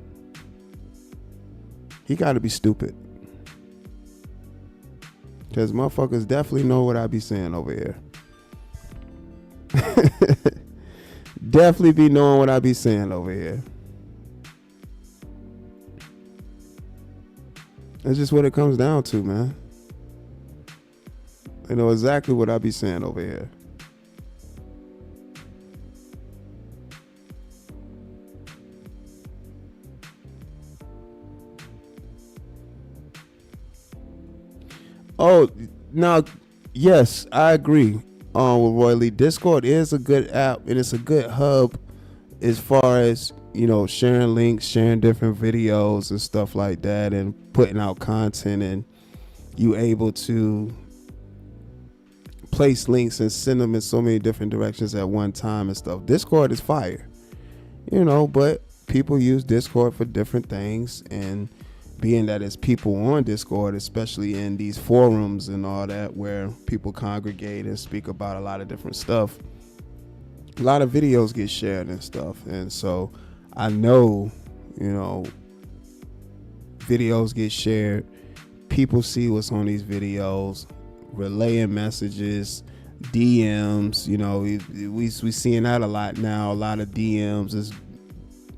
He got to be stupid. Because motherfuckers definitely know what I be saying over here. Definitely be knowing what I be saying over here. That's just what it comes down to, man. They know exactly what I be saying over here. Oh, now, yes, I agree with Roy Lee. Discord is a good app, and it's a good hub as far as, sharing links, sharing different videos and stuff like that, and putting out content, and you able to place links and send them in so many different directions at one time and stuff. Discord is fire, but people use Discord for different things, and being that it's people on Discord, especially in these forums and all that, where people congregate and speak about a lot of different stuff, a lot of videos get shared and stuff. And so I know, videos get shared, people see what's on these videos, relaying messages, DMs, we seeing that a lot now. A lot of DMs is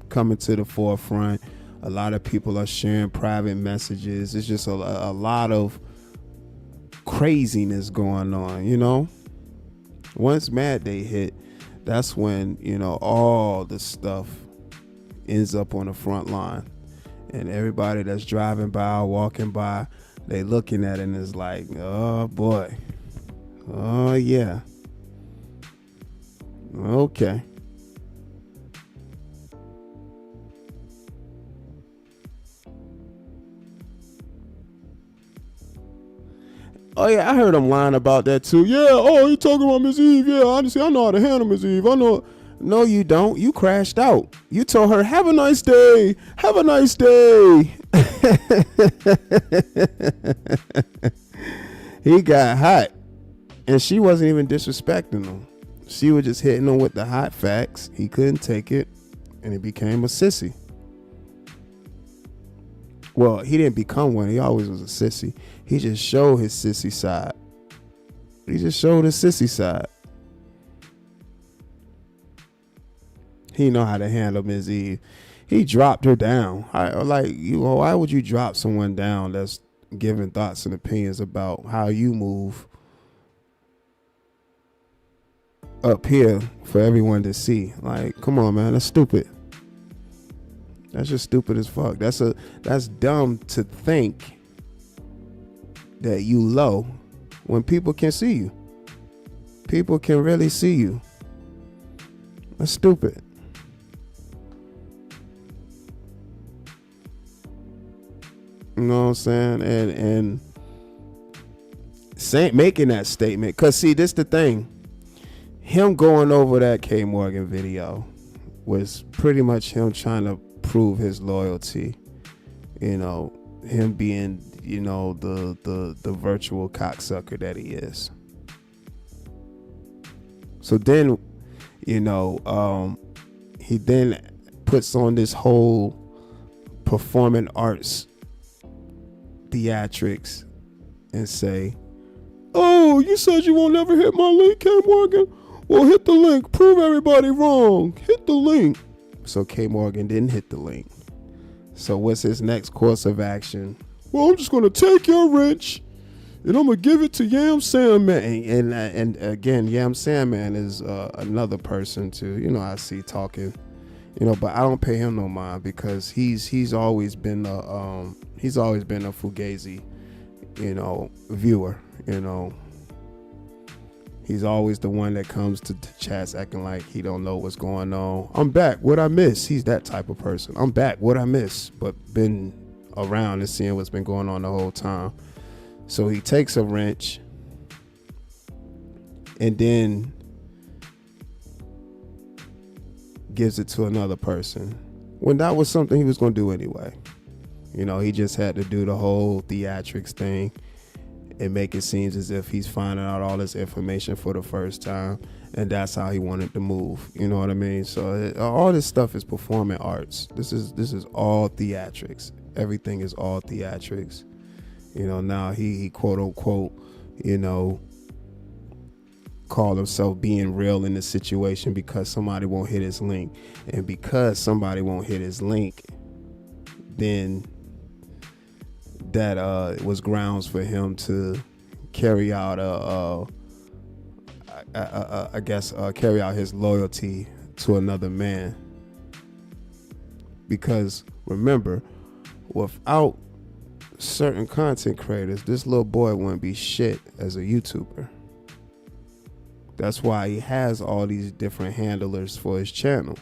coming to the forefront. A lot of people are sharing private messages. It's just a lot of craziness going on, you know. Once Mad Day hit, that's when, you know, all the stuff ends up on the front line. And everybody that's driving by or walking by, they looking at it and it's like, oh boy. Oh yeah. Okay. Oh yeah, I heard him lying about that too. Yeah, oh, you talking about Miss Eve? Yeah, honestly, I know how to handle Miss Eve. I know. No, you don't. You crashed out. You told her, "Have a nice day. Have a nice day." He got hot, and she wasn't even disrespecting him. She was just hitting him with the hot facts. He couldn't take it, and he became a sissy. Well, he didn't become one. He always was a sissy. He just showed his sissy side. He just showed his sissy side. He know how to handle Ms. Eve. He dropped her down. Why would you drop someone down that's giving thoughts and opinions about how you move up here for everyone to see? Like, come on, man. That's stupid. That's just stupid as fuck. That's dumb to think that you low when people can see you. People can really see you. That's stupid. You know what I'm saying? And making that statement, cause see, this the thing. Him going over that K Morgan video was pretty much him trying to prove his loyalty. You know, him being, you know, the virtual cocksucker that he is. So then, you know, he then puts on this whole performing arts theatrics and say, "Oh, you said you won't never hit my link, K Morgan? Well, hit the link. Prove everybody wrong. Hit the link." So K Morgan didn't hit the link. So what's his next course of action? Well, I'm just going to take your wrench and I'm going to give it to Yam Sandman. And again, Yam Sandman is another person too. You know, I see talking, you know, but I don't pay him no mind because he's always been a Fugazi, you know, viewer, you know. He's always the one that comes to chats acting like he don't know what's going on. I'm back. What I miss? He's that type of person. I'm back. What I miss? But been around and seeing what's been going on the whole time. So he takes a wrench and then gives it to another person when that was something he was going to do anyway. You know, he just had to do the whole theatrics thing and make it seem as if he's finding out all this information for the first time, and that's how he wanted to move. You know what I mean? So all this stuff is performing arts. This is all theatrics. Everything is all theatrics. You know, now he quote unquote, you know, call himself being real in the situation because somebody won't hit his link, and because somebody won't hit his link, then that was grounds for him to carry out carry out his loyalty to another man. Because remember, without certain content creators, this little boy wouldn't be shit as a YouTuber. That's why he has all these different handlers for his channel.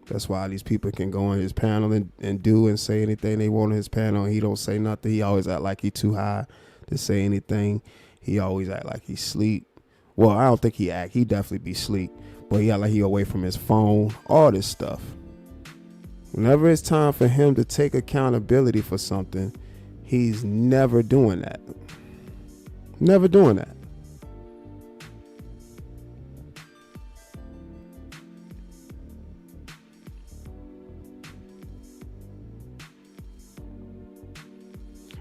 That's why these people can go on his panel and do and say anything they want on his panel. He don't say nothing. He always act like he too high to say anything. He always act like he sleep. Well, I don't think he act. He definitely be sleep. But he act like he away from his phone. All this stuff. Whenever it's time for him to take accountability for something, he's never doing that. Never doing that.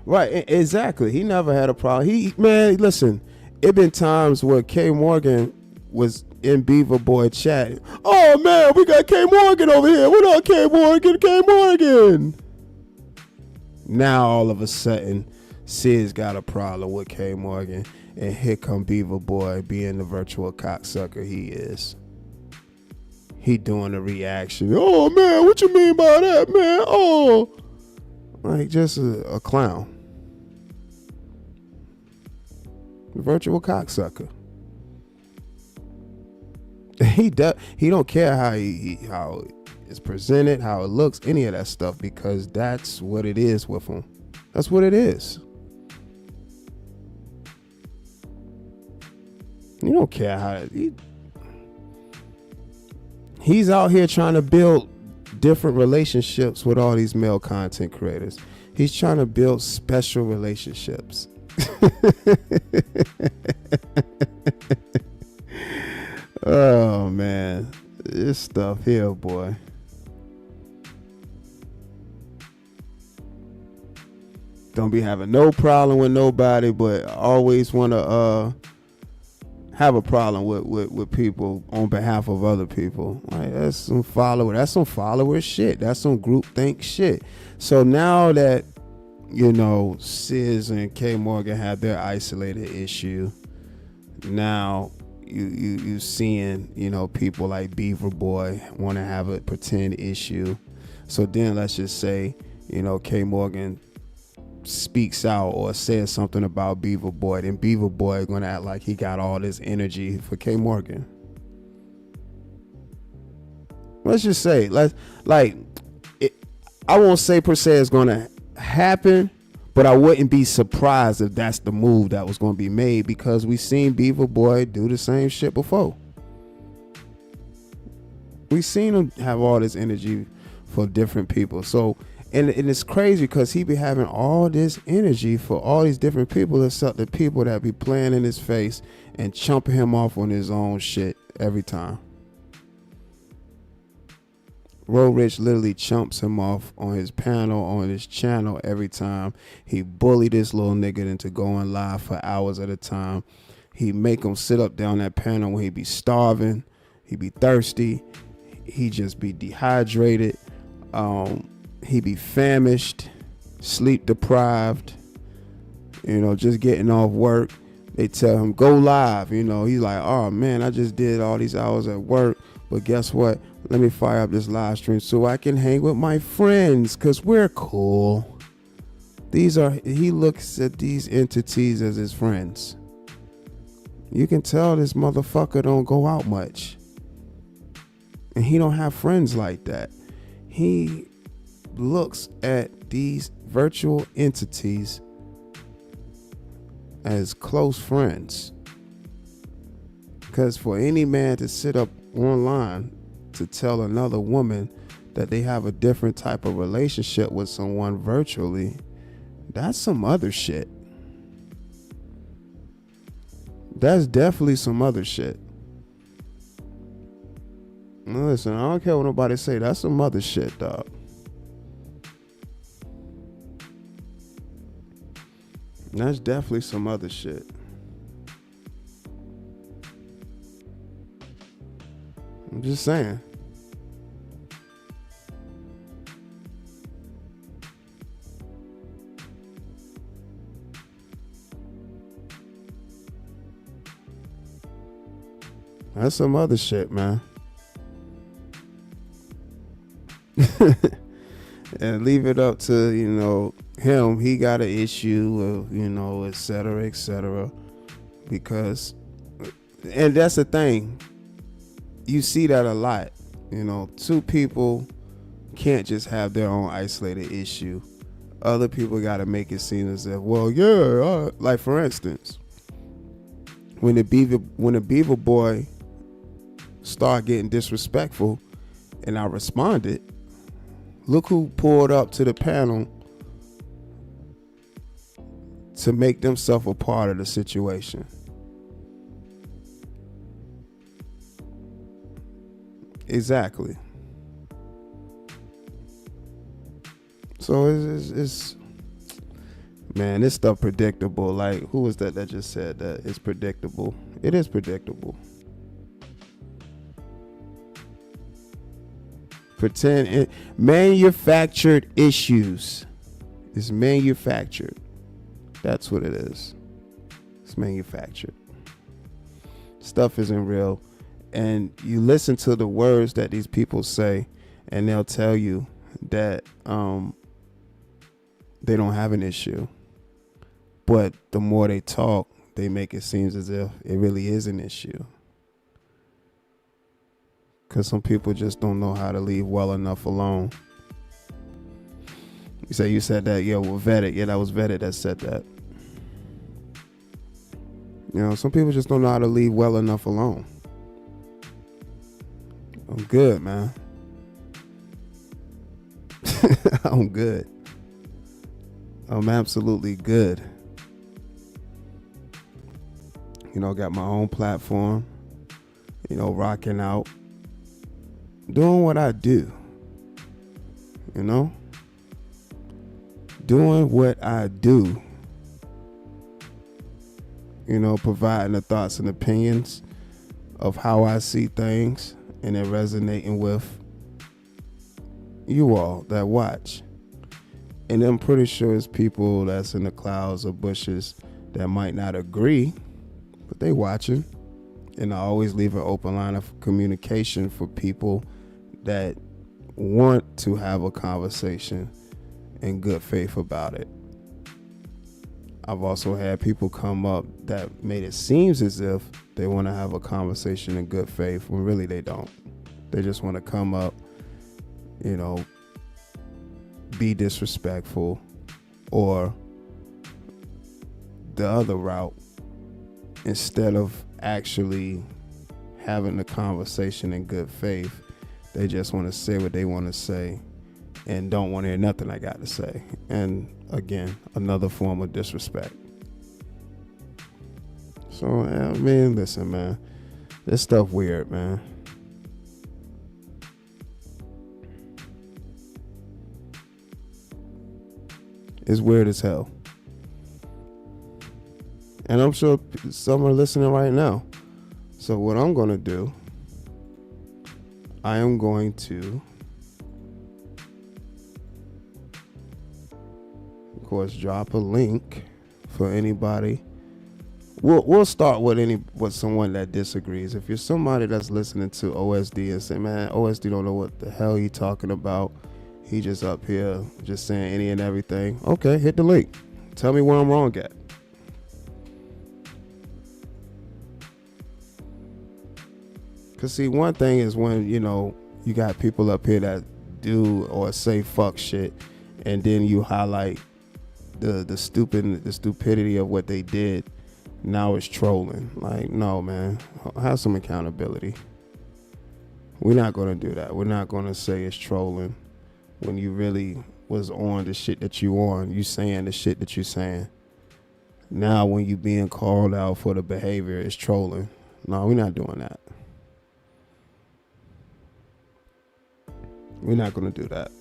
Right, exactly. He never had a problem. Man, listen, it been times where K Morgan was in Beaver Boy chat. Oh man, we got K Morgan over here. What up, K Morgan? K Morgan. Now all of a sudden, Sid's got a problem with K Morgan, and here come Beaver Boy being the virtual cocksucker he is. He doing the reaction. Oh man, what you mean by that, man? Oh, like just a clown. Virtual cocksucker. He don't care how it's presented, how it looks, any of that stuff, because that's what it is with him. That's what it is. You don't care how he's out here trying to build different relationships with all these male content creators. He's trying to build special relationships. Oh man, this stuff here, boy. Don't be having no problem with nobody, but always want to have a problem with people on behalf of other people. Like, that's some follower shit. That's some groupthink shit. So now that, you know, Sis and K Morgan have their isolated issue, now you seeing, you know, people like Beaver Boy want to have a pretend issue. So then let's just say, you know, K Morgan speaks out or says something about Beaver Boy, then Beaver Boy gonna act like he got all this energy for K Morgan. Let's just say, I won't say per se it's gonna happen, but I wouldn't be surprised if that's the move that was gonna be made, because we seen Beaver Boy do the same shit before. We seen him have all this energy for different people. So and it's crazy because he be having all this energy for all these different people, except the people that be playing in his face and chumping him off on his own shit every time. Ro Rich literally chumps him off on his panel, on his channel every time. He bullied this little nigga into going live for hours at a time. He make him sit up down that panel when he be starving. He be thirsty. He just be dehydrated. He be famished, sleep deprived, you know, just getting off work. They tell him, go live. You know, he's like, oh man, I just did all these hours at work, but guess what? Let me fire up this live stream so I can hang with my friends, because we're cool. He looks at these entities as his friends. You can tell this motherfucker don't go out much. And he don't have friends like that. He looks at these virtual entities as close friends. Because for any man to sit up online to tell another woman that they have a different type of relationship with someone virtually, that's some other shit. That's definitely some other shit. Now listen, I don't care what nobody say. That's some other shit, dog. That's definitely some other shit. I'm just saying. That's some other shit, man. And leave it up to, you know, him. He got an issue of, you know, et cetera, because, and that's the thing, you see that a lot. You know, two people can't just have their own isolated issue. Other people got to make it seem as if, well, yeah, like for instance, when the Beaver Boy started getting disrespectful and I responded, look who pulled up to the panel to make themselves a part of the situation. Exactly. So it's man, this stuff predictable. Like, who was that just said that it's predictable? It is predictable. Pretend it. Manufactured issues. It's manufactured. That's what it is. It's manufactured. Stuff isn't real. And you listen to the words that these people say, and they'll tell you that they don't have an issue. But the more they talk, they make it seem as if it really is an issue. Because some people just don't know how to leave well enough alone. You said that, yeah, well, vetted. Yeah, that was vetted that said that. You know, some people just don't know how to leave well enough alone. I'm good, man. I'm good. I'm absolutely good. You know, got my own platform. You know, rocking out. Doing what I do. You know? Doing what I do. You know, providing the thoughts and opinions of how I see things, and then resonating with you all that watch. And I'm pretty sure it's people that's in the clouds or bushes that might not agree, but they watching. And I always leave an open line of communication for people that want to have a conversation in good faith about it. I've also had people come up that made it seem as if they want to have a conversation in good faith when really they don't. They just want to come up, you know, be disrespectful, or the other route, instead of actually having the conversation in good faith. They just want to say what they want to say and don't want to hear nothing I got to say. And again, another form of disrespect. So, I mean, listen, man, this stuff weird, man. It's weird as hell. And I'm sure some are listening right now. So what I'm going to do, I am going to, of course, drop a link for anybody. We'll start with someone that disagrees. If you're somebody that's listening to OSD and say, man, OSD don't know what the hell he talking about, he just up here just saying any and everything. Okay, hit the link. Tell me where I'm wrong at. Cause see, one thing is when, you know, you got people up here that do or say fuck shit, and then you highlight the stupidity of what they did. Now it's trolling. Like, no, man, have some accountability. We're not gonna do that. We're not gonna say it's trolling when you really was on the shit that you on. You saying the shit that you saying. Now when you being called out for the behavior, it's trolling. No, we're not doing that. We're not gonna do that.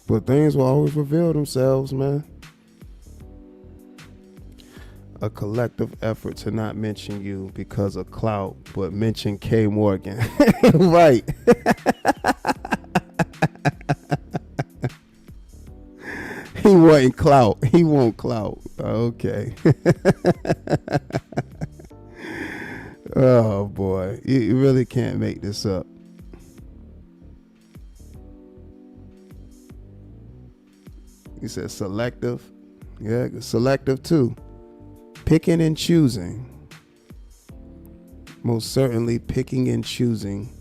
But things will always reveal themselves, man. A collective effort to not mention you because of clout, but mention K. Morgan. Right. He wasn't clout. He won't clout. Okay. Oh, boy. You really can't make this up. He said selective. Yeah, selective too. Picking and choosing. Most certainly picking and choosing,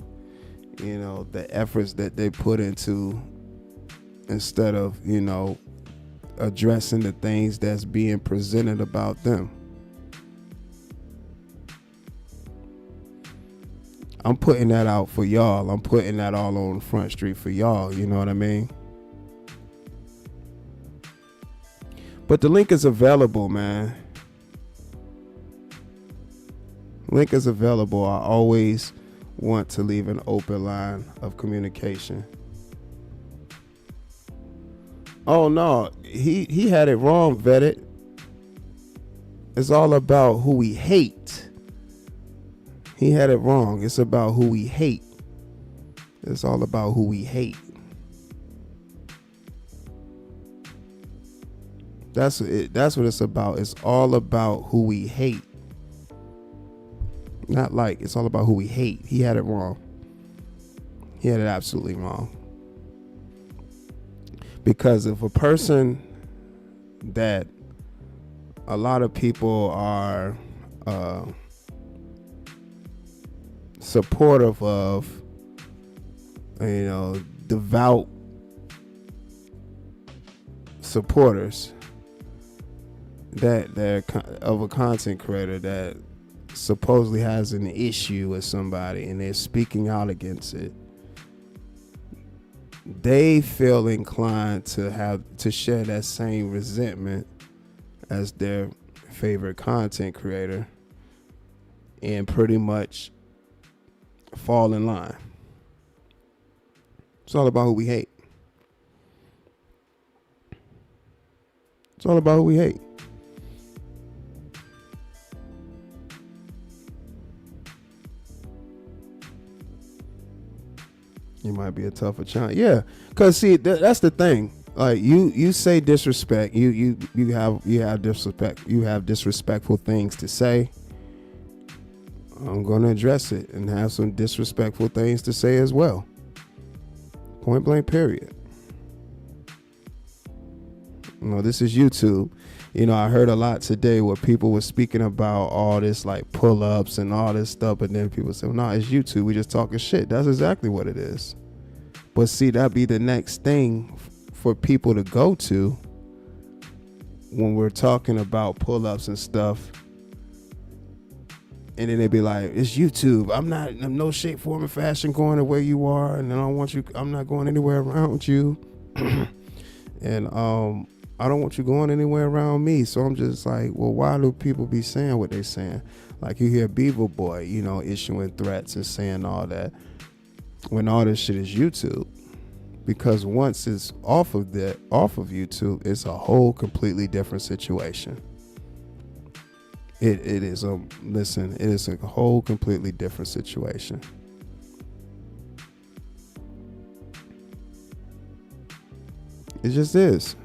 you know, the efforts that they put into, instead of, you know, addressing the things that's being presented about them. I'm putting that out for y'all. I'm putting that all on the front street for y'all. You know what I mean? But the link is available, man. Link is available. I always want to leave an open line of communication. Oh no, he had it wrong, Vetted. It's all about who we hate. He had it wrong. It's about who we hate. It's all about who we hate. That's it. That's what it's about. It's all about who we hate. Not like, it's all about who we hate. He had it wrong. He had it absolutely wrong. Because if a person that a lot of people are supportive of, you know, devout supporters that they're of a content creator that supposedly has an issue with somebody and they're speaking out against it, they feel inclined to share that same resentment as their favorite content creator and pretty much fall in line. It's all about who we hate. It's all about who we hate. You might be a tougher child. Yeah, because see, that's the thing. Like you say disrespect. You have disrespect. You have disrespectful things to say. I'm going to address it and have some disrespectful things to say as well. Point blank, period. You know, this is YouTube. You know, I heard a lot today where people were speaking about all this like pull-ups and all this stuff, and then people say, well, no, it's YouTube. We just talking shit. That's exactly what it is. But see, that'd be the next thing for people to go to when we're talking about pull-ups and stuff. And then they'd be like, it's YouTube. I'm in no shape, form, or fashion going the way you are, and I don't want you. I'm not going anywhere around you. And I don't want you going anywhere around me. So I'm just like, well, why do people be saying what they saying? Like you hear Beaver Boy, you know, issuing threats and saying all that when all this shit is YouTube. Because once it's off of YouTube, it's a whole completely different situation. It is a whole completely different situation. It just is.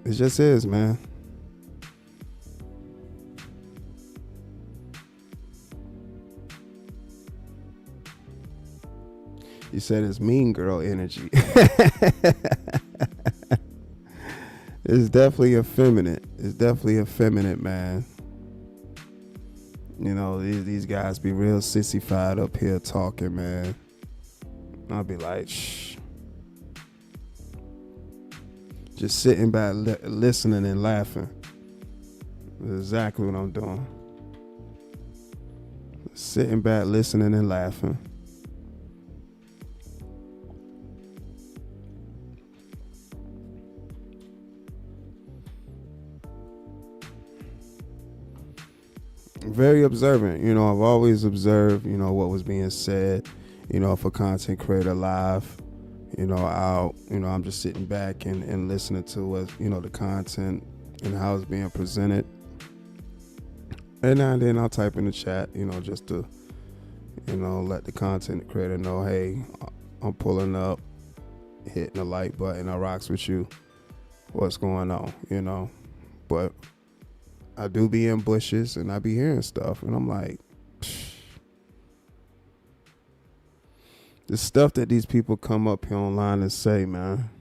It just is, man. You said it's mean girl energy. It's definitely effeminate. It's definitely effeminate, man. You know, these guys be real sissified up here talking, man. I'll be like, shh. Just sitting back, listening and laughing. That's exactly what I'm doing. Sitting back, listening and laughing. Very observant. You know, I've always observed, you know, what was being said, you know, for content creator live. You know, I'm just sitting back and listening to what, you know, the content and how it's being presented. And now and then I'll type in the chat, you know, just to, you know, let the content creator know, hey, I'm pulling up, hitting the like button, I rocks with you. What's going on, you know? But I do be in bushes and I be hearing stuff and I'm like, psh. The stuff that these people come up here online and say, man.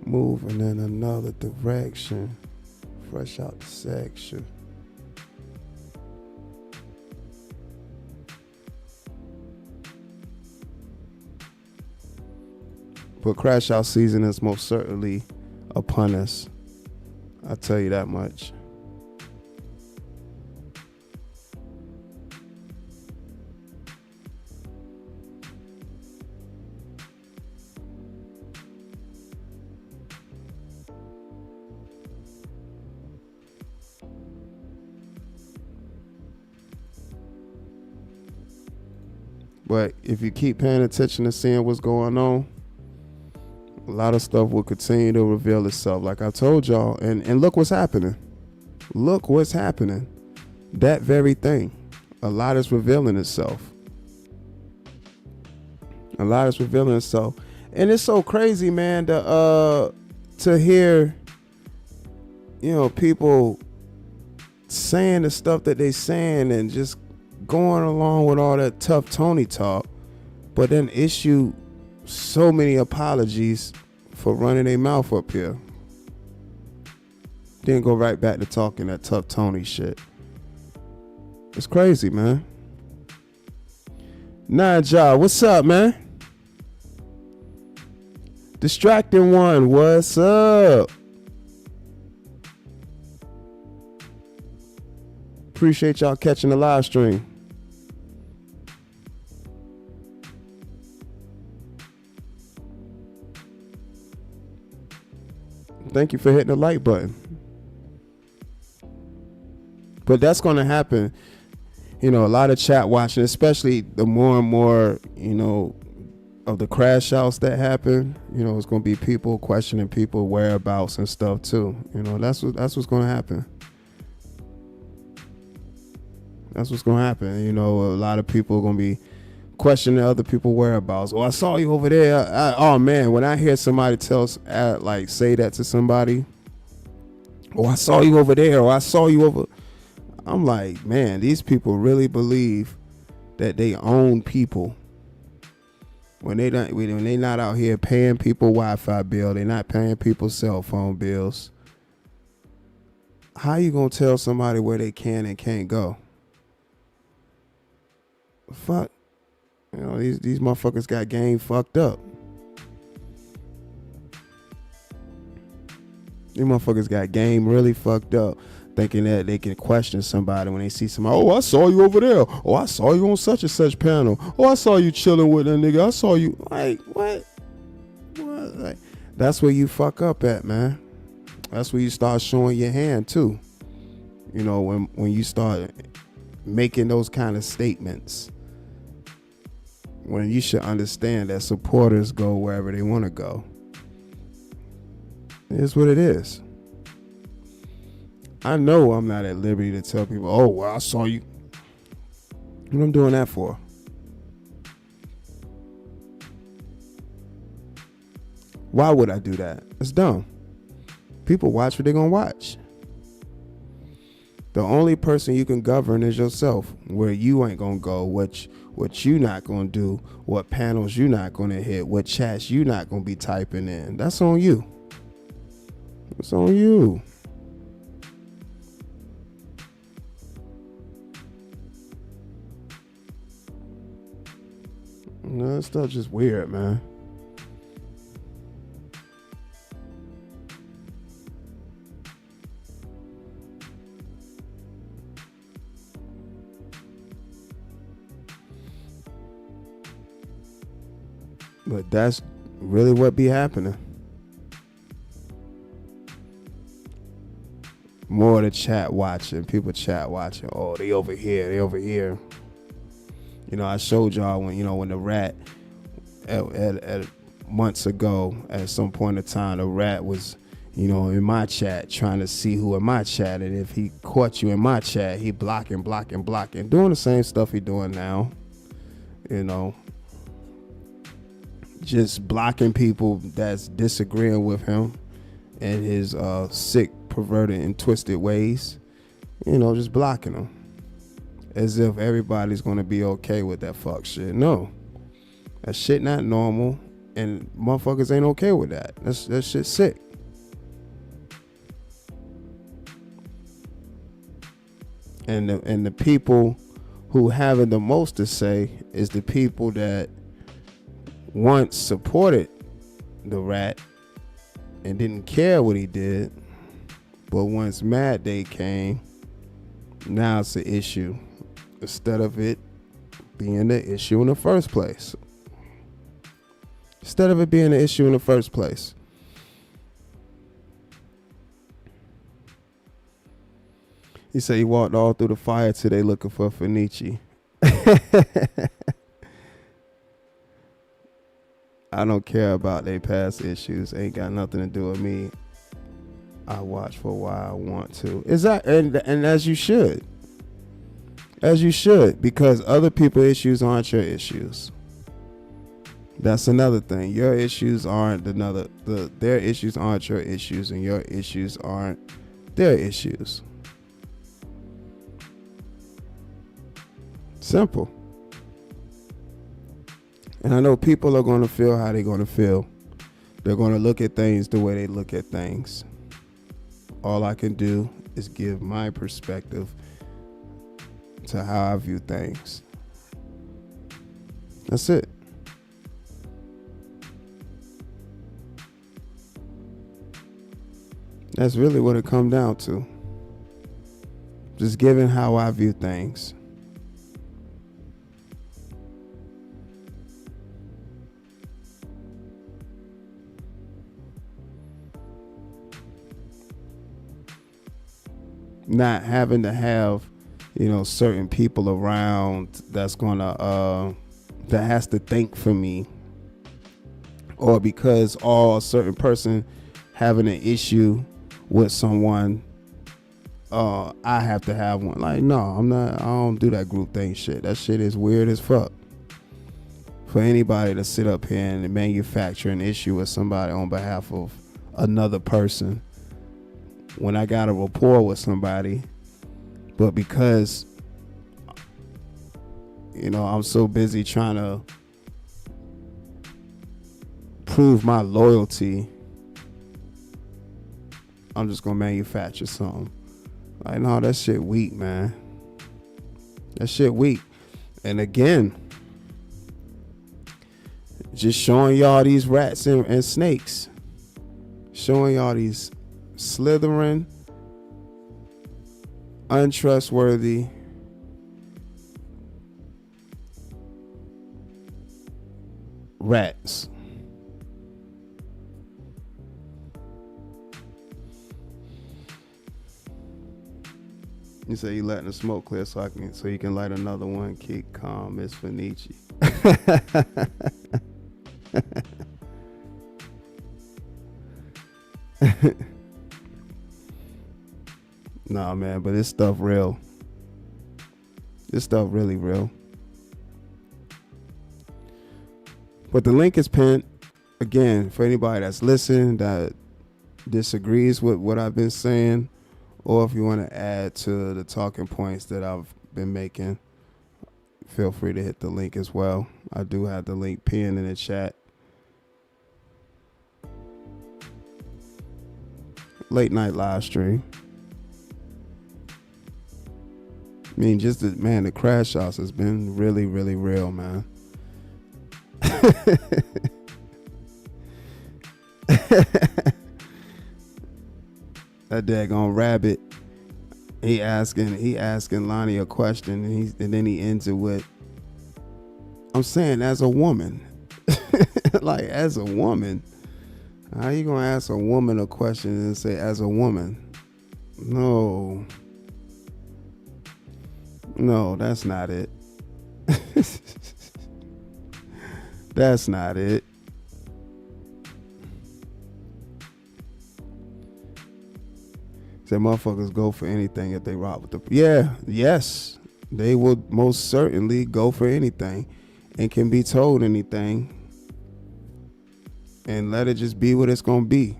Moving in another direction, fresh out the section. But crash out season is most certainly upon us. I'll tell you that much. But if you keep paying attention to seeing what's going on, a lot of stuff will continue to reveal itself. Like I told y'all, and look what's happening. Look what's happening. That very thing. A lot is revealing itself. A lot is revealing itself. And it's so crazy, man, to hear, people saying the stuff that they saying and just going along with all that tough Tony talk, but then issue so many apologies for running their mouth up here. Then go right back to talking that tough Tony shit. It's crazy, man. Naja, what's up, man? Distracting one, what's up? Appreciate y'all catching the live stream. Thank you for hitting the like button. But that's going to happen. A lot of chat watching, especially the more and more, of the crash outs that happen. It's going to be people questioning people whereabouts and stuff too. That's what's going to happen. That's what's going to happen. A lot of people are going to be questioning other people's whereabouts. Oh, I saw you over there. Oh man, when I hear somebody say that to somebody, oh, I saw you over there, or I saw you over, I'm like, man, these people really believe that they own people. When they not out here paying people Wi-Fi bill, they're not paying people cell phone bills. How you gonna tell somebody where they can and can't go? Fuck. These motherfuckers got game fucked up. These motherfuckers got game really fucked up, thinking that they can question somebody when they see somebody. Oh, I saw you over there. Oh, I saw you on such and such panel. Oh, I saw you chilling with that nigga. I saw you. Like, what? Like, that's where you fuck up at, man. That's where you start showing your hand too. When you start making those kind of statements. When you should understand that supporters go wherever they want to go. It is what it is. I know I'm not at liberty to tell people, oh, well, I saw you. What I'm doing that for? Why would I do that? It's dumb. People watch what they're going to watch. The only person you can govern is yourself. Where you ain't going to go, what you not going to do, what panels you not going to hit, what chats you not going to be typing in. That's on you. It's on you. That stuff just weird, man. But that's really what be happening. More of the chat watching, people chat watching. Oh, they over here, they over here. I showed y'all when the rat at months ago, at some point in time, the rat was, in my chat trying to see who in my chat, and if he caught you in my chat, he blocking, doing the same stuff he doing now. Just blocking people that's disagreeing with him and his sick, perverted, and twisted ways. Just blocking them. As if everybody's going to be okay with that fuck shit. No. That shit not normal, and motherfuckers ain't okay with that. That shit sick. And the people who having the most to say is the people that once supported the rat, and didn't care what he did. But once Mad Day came, now it's an issue instead of it being the issue in the first place. Instead of it being an issue in the first place. He said he walked all through the fire today looking for Fenici. I don't care about their past issues. Ain't got nothing to do with me. I watch for why I want to. Is that and as you should. As you should, because other people's issues aren't your issues. That's another thing. Your issues aren't their issues aren't your issues, and your issues aren't their issues. Simple. And I know people are going to feel how they're going to feel. They're going to look at things the way they look at things. All I can do is give my perspective to how I view things. That's it. That's really what it comes down to. Just giving how I view things. Not having to have, certain people around that's gonna that has to think for me, or because a certain person having an issue with someone, I have to have one. Like, no, I don't do that group thing shit. That shit is weird as fuck. For anybody to sit up here and manufacture an issue with somebody on behalf of another person, when I got a rapport with somebody, but because I'm so busy trying to prove my loyalty, I'm just gonna manufacture something. Like, no, that shit weak, man. That shit weak. And again, just showing y'all these rats and snakes, showing y'all these slithering, untrustworthy, rats. You say you letting the smoke clear so you can light another one. Keep calm, Miss Fenici. Nah, man, but this stuff real. This stuff really real. But the link is pinned. Again, for anybody that's listening that disagrees with what I've been saying, or if you want to add to the talking points that I've been making, feel free to hit the link as well. I do have the link pinned in the chat. Late night live stream. I mean, the crash house has been really, really real, man. That daggone rabbit, he asking Lonnie a question, and then he ends it with, I'm saying as a woman. Like, as a woman, how you gonna ask a woman a question and say as a woman? No, that's not it. That's not it. Say motherfuckers go for anything if they rock with the... Yes. They will most certainly go for anything and can be told anything and let it just be what it's gonna be.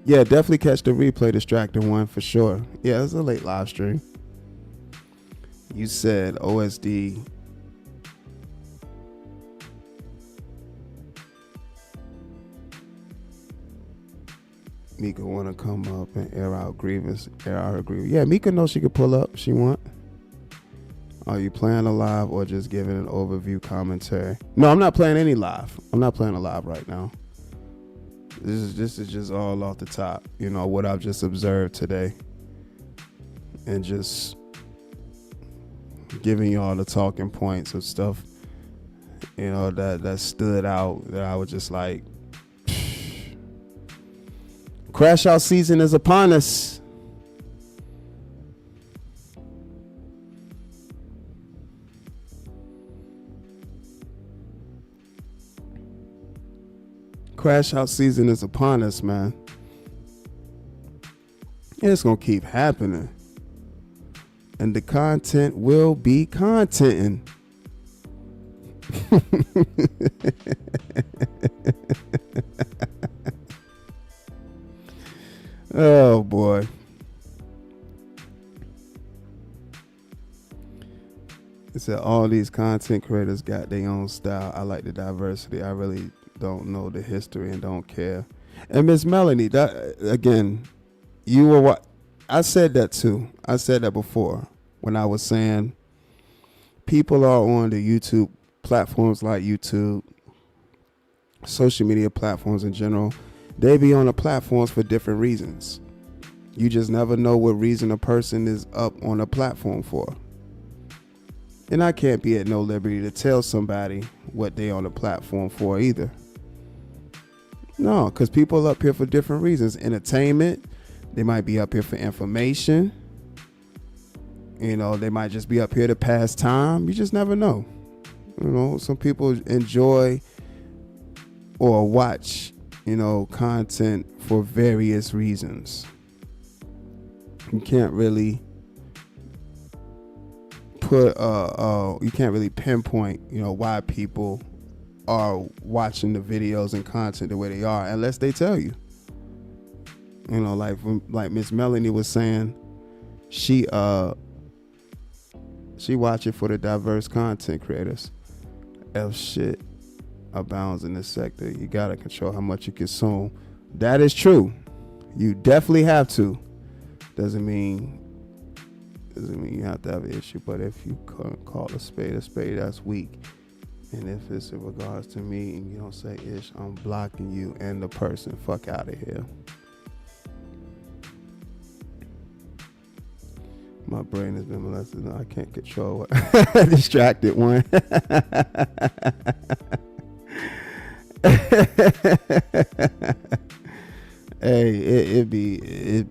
Yeah, definitely catch the replay, distracted one for sure. Yeah, it was a late live stream. You said OSD Mika want to come up and air out her grievance. Yeah, Mika knows she could pull up if she want. Are you playing a live or just giving an overview commentary? No, I'm not playing any live. I'm not playing a live right now. This is just all off the top. You know, what I've just observed today. And just giving y'all the talking points of stuff, you know, that stood out, that I was just like, crash out season is upon us. Crash out season is upon us, man. It's gonna keep happening. And the content will be contenting. Oh boy. It said all these content creators got their own style. I like the diversity. I really don't know the history and don't care. And Miss Melanie, that again, you were what I said that too. I said that before when I was saying people are on the YouTube platforms like YouTube, social media platforms in general. They be on the platforms for different reasons. You just never know what reason a person is up on a platform for. And I can't be at no liberty to tell somebody what they on the platform for either. No, because people are up here for different reasons. Entertainment. They might be up here for information. You know, they might just be up here to pass time. You just never know. You know, some people enjoy or watch, you know, content for various reasons. You can't really you can't really pinpoint, you know, why people are watching the videos and content the way they are unless they tell you. You know, like Miss Melanie was saying, she watch it for the diverse content creators. Else shit abounds in this sector. You gotta control how much you consume. That is true. You definitely have to. Doesn't mean you have to have an issue, but if you call a spade, that's weak. And if it's in regards to me and you don't say ish, I'm blocking you and the person. Fuck out of here. My brain has been molested. No, I can't control it. Distracted one. Hey,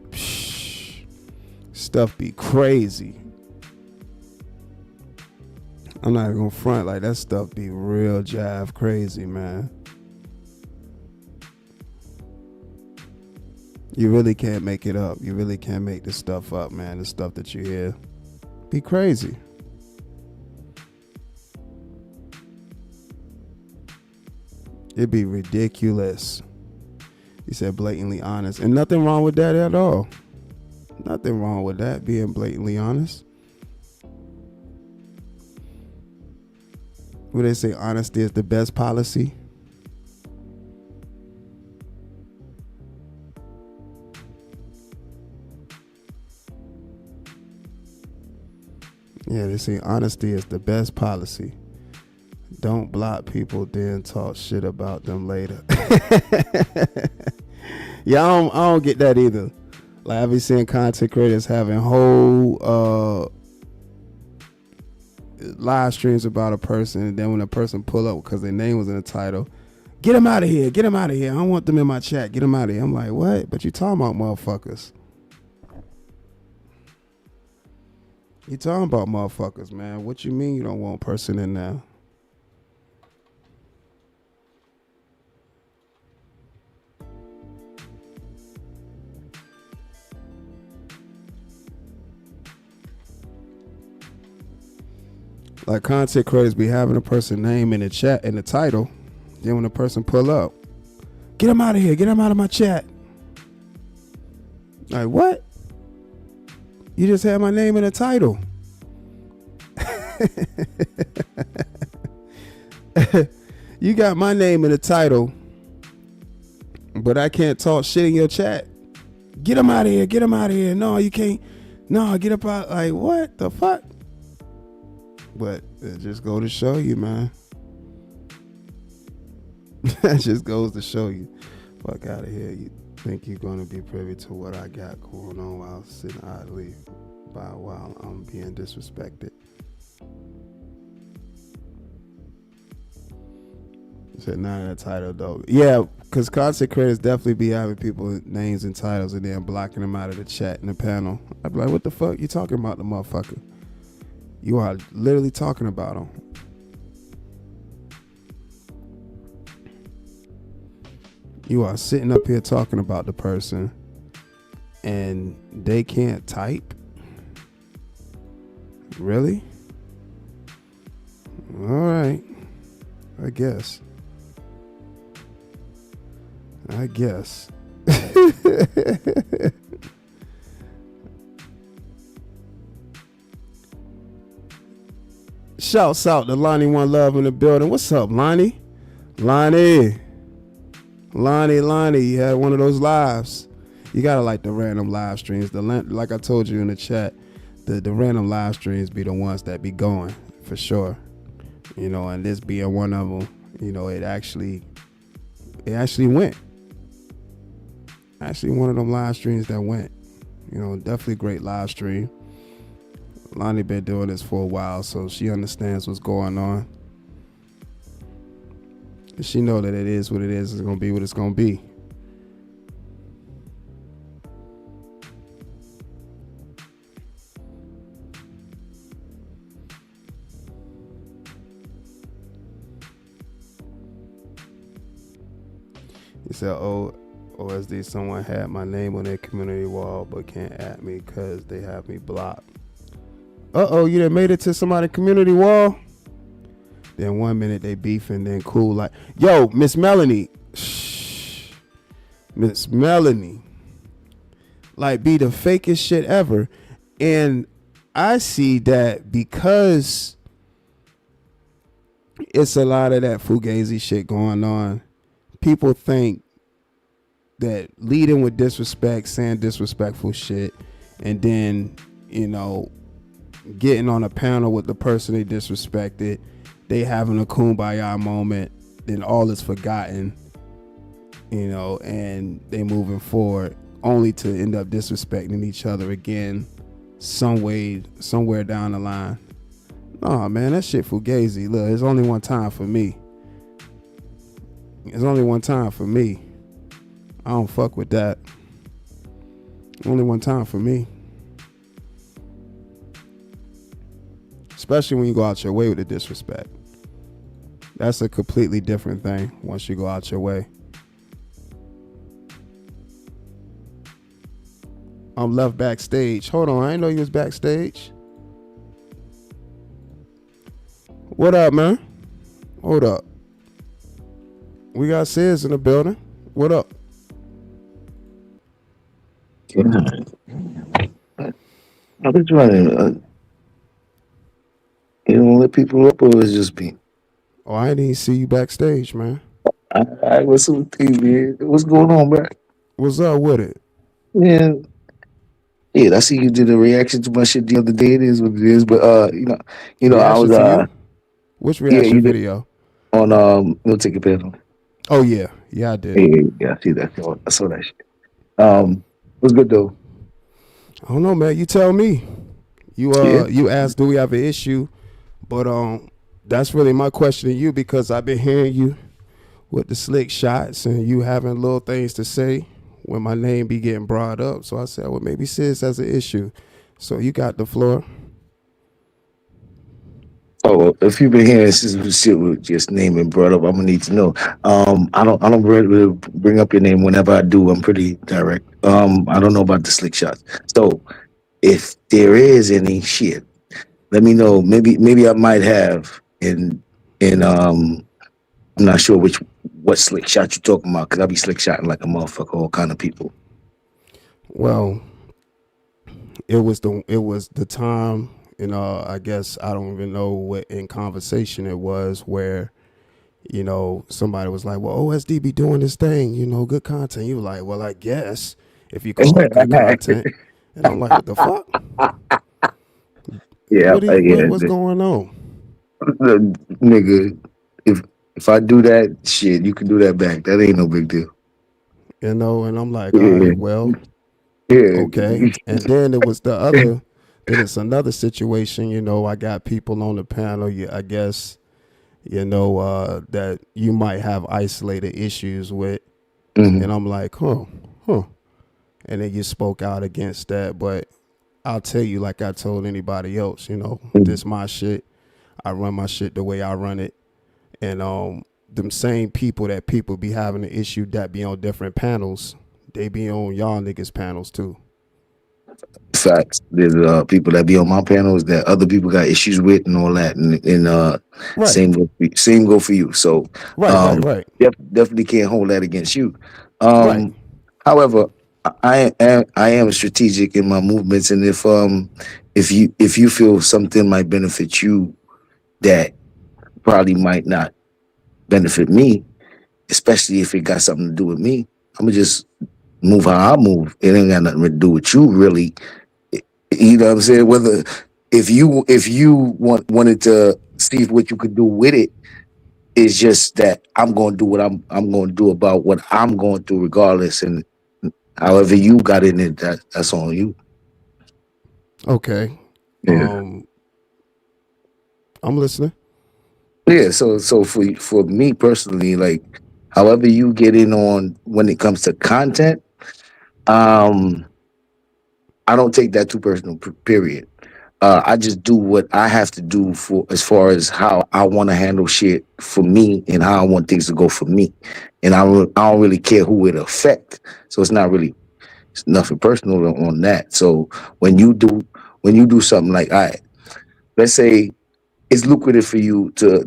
stuff be crazy. I'm not even gonna front, like that stuff be real jive crazy, man. You really can't make it up. You really can't make this stuff up, man. The stuff that you hear be crazy. It'd be ridiculous. He said blatantly honest. And nothing wrong with that at all. Nothing wrong with that, being blatantly honest. Would they say honesty is the best policy? Yeah, they say honesty is the best policy. Don't block people, then talk shit about them later. Yeah, I don't get that either. Like, I be seeing content creators having whole live streams about a person, and then when a person pull up because their name was in the title, get him out of here, get him out of here. I don't want them in my chat, get him out of here. I'm like, what? But you talking about motherfuckers. You talking about motherfuckers, man. What you mean you don't want a person in there? Like, content creators be having a person name in the chat, in the title. Then when the person pull up, get him out of here, get him out of my chat. Like, what? You just had my name in the title. You got my name in the title, but I can't talk shit in your chat. Get him out of here. Get him out of here. No, you can't. No, get up out. Like, what the fuck? But it just goes to show you, man. That just goes to show you. Fuck out of here. You think you're going to be privy to what I got going on while sitting idly by while I'm being disrespected. Said none of that title though. Yeah, because content creators definitely be having people names and titles and then blocking them out of the chat and the panel. I'd be like, what the fuck you talking about, the motherfucker? You are literally talking about them. You are sitting up here talking about the person and they can't type? Really? All right. I guess. Shouts out to Lonnie One Love in the building. What's up, Lonnie? Lonnie, you had one of those lives. You gotta like the random live streams. Like I told you in the chat, the random live streams be the ones that be going for sure. You know, and this being one of them, you know, it actually went. Actually, one of them live streams that went. You know, definitely great live stream. Lonnie been doing this for a while, so she understands what's going on. She know that it is what it is. It's gonna be what it's gonna be. He said, "Oh, OSD, someone had my name on their community wall, but can't add me because they have me blocked." Uh-oh, you done made it to somebody's community wall? Then 1 minute they beefing, then cool. Like, yo, Miss Melanie. Shh. Miss Melanie. Like, be the fakest shit ever. And I see that because it's a lot of that fugazi shit going on. People think that leading with disrespect, saying disrespectful shit, and then, you know, getting on a panel with the person they disrespected, they having a kumbaya moment, then all is forgotten, you know, and they moving forward only to end up disrespecting each other again somewhere down the line. Nah, man, that shit fugazi. Look, it's only one time for me. It's only one time for me. I don't fuck with that. Only one time for me. Especially when you go out your way with the disrespect. That's a completely different thing once you go out your way. I'm left backstage. Hold on, I didn't know you was backstage. What up, man? Hold up. We got Sis in the building. What up? God. I was trying you don't let people up, or it's just me? Oh, I didn't even see you backstage, man. I was so TV. What's going on, bro? What's up with it? Man, yeah, I see you did a reaction to my shit the other day. It is what it is, but I was Reaction to you? Which reaction video? On No Ticket Panel. Oh yeah, I did. Yeah, I see that. I saw that shit. What's good though? I don't know, man. You tell me. You asked, do we have an issue? But that's really my question to you, because I've been hearing you with the slick shots and you having little things to say when my name be getting brought up. So I said, well, maybe Sis has an issue. So you got the floor. Oh, if you've been hearing this shit with just name and brought up, I'm gonna need to know. I don't really bring up your name. Whenever I do, I'm pretty direct. I don't know about the slick shots. So if there is any shit, let me know. Maybe I might have I'm not sure what slick shot you're talking about, because I be slick shotting like a motherfucker, all kind of people. Well, it was the time, you know, I guess I don't even know what in conversation it was where, you know, somebody was like, well, OSD be doing this thing, you know, good content. You were like, well, I guess. if you call it good content. And I'm like, what the fuck? Yeah, What's going on? nigga. If if I do that shit, you can do that back. That ain't no big deal. And I'm like, all Yeah, right, well, yeah. okay. And then it was the other. Then it's another situation. I got people on the panel. I guess that you might have isolated issues with, Mhm. and I'm like, huh. And then you spoke out against that, but I'll tell you, like I told anybody else, this my shit. I run my shit the way I run it, and them same people that people be having an issue that be on different panels, they be on y'all niggas panels too. Facts. There's people that be on my panels that other people got issues with and all that, and Right, same go for you. So right, right, right, definitely can't hold that against you. right. However, I am strategic in my movements, and if you feel something might benefit you that probably might not benefit me, especially if it got something to do with me, I'm gonna just move how I move. It ain't got nothing to do with you, really. You know what I'm saying? Whether if you wanted to see what you could do with it, it's just that I'm going to do what I'm going to do about what I'm going through, regardless. And however you got in it, that's on you. Okay. Yeah. Um, I'm listening. Yeah. So for me personally, like however you get in on when it comes to content, um, I don't take that too personal. Period. I just do what I have to do for as far as how I want to handle shit for me and how I want things to go for me, and I don't really care who it affect. So it's nothing personal on that. So when you do when you do something like let's say it's lucrative for you to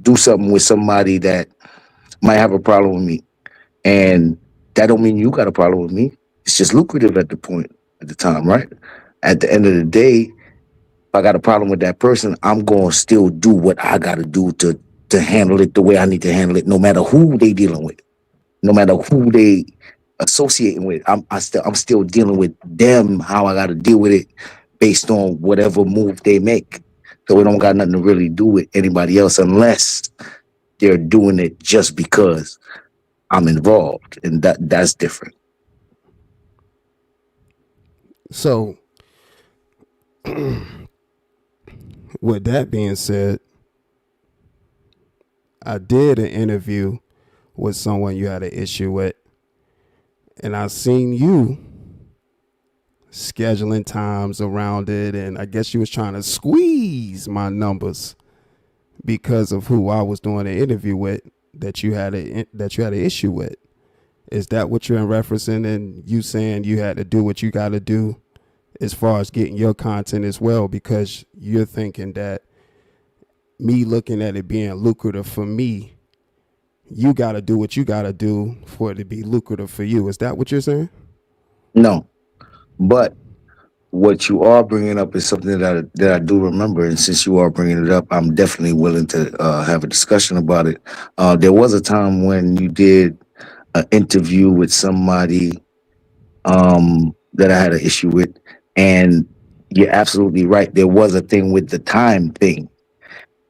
do something with somebody that might have a problem with me, and that don't mean you got a problem with me. It's just lucrative at the time, right? At the end of the day, if I got a problem with that person, I'm going to still do what I got to do to handle it the way I need to handle it, no matter who they dealing with, no matter who they associating with. I'm still dealing with them how I got to deal with it based on whatever move they make. So it don't got nothing to really do with anybody else unless they're doing it just because I'm involved, and that's different. So, with that being said, I did an interview with someone you had an issue with, and I seen you scheduling times around it, and I guess you was trying to squeeze my numbers because of who I was doing the interview with that you had an issue with. Is that what you're referencing, and you saying you had to do what you got to do as far as getting your content as well, because you're thinking that me looking at it being lucrative for me, you got to do what you got to do for it to be lucrative for you. Is that what you're saying? No, but what you are bringing up is something that I do remember, and since you are bringing it up, I'm definitely willing to have a discussion about it. There was a time when you did an interview with somebody that I had an issue with, and you're absolutely right. There was a thing with the time thing,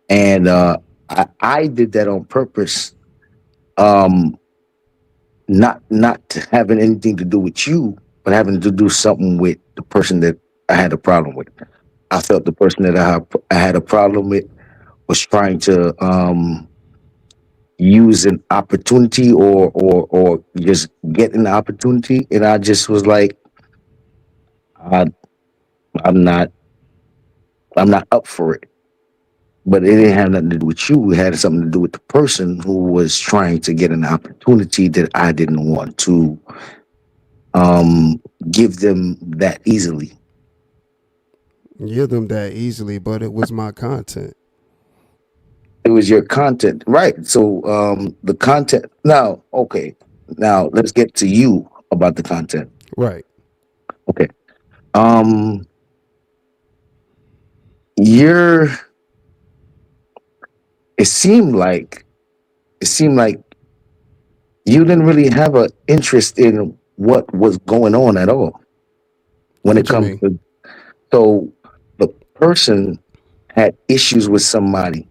and I did that on purpose, um, not having anything to do with you, but having to do something with the person that I had a problem with. I felt the person that I had a problem with was trying to use an opportunity or just get an opportunity, and I just was like, I, I'm not I'm not up for it. But it didn't have nothing to do with you. It had something to do with the person who was trying to get an opportunity that I didn't want to um, give them that easily. Give them that easily, but it was my content. It was your content, right? So the content. Now, okay. Now let's get to you about the content. Right. Okay. Um, you're. It seemed like it seemed like you didn't really have an interest in what was going on at all when it What you comes mean? to. So the person had issues with somebody,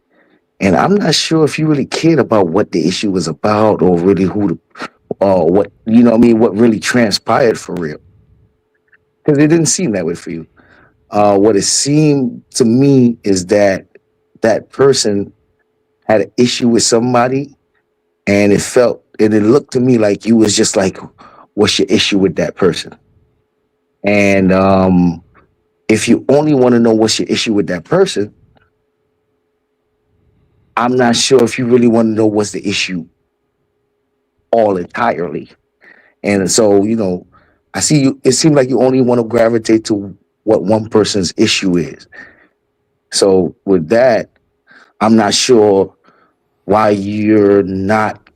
and I'm not sure if you really cared about what the issue was about, or really who the, or what, you know what I mean, what really transpired for real, because it didn't seem that way for you. What it seemed to me is that that person had an issue with somebody, and it looked to me like you was just like, what's your issue with that person? And if you only want to know what's your issue with that person, I'm not sure if you really want to know what's the issue all entirely. And so, I see you, it seemed like you only want to gravitate to what one person's issue is. So with that, I'm not sure why you're not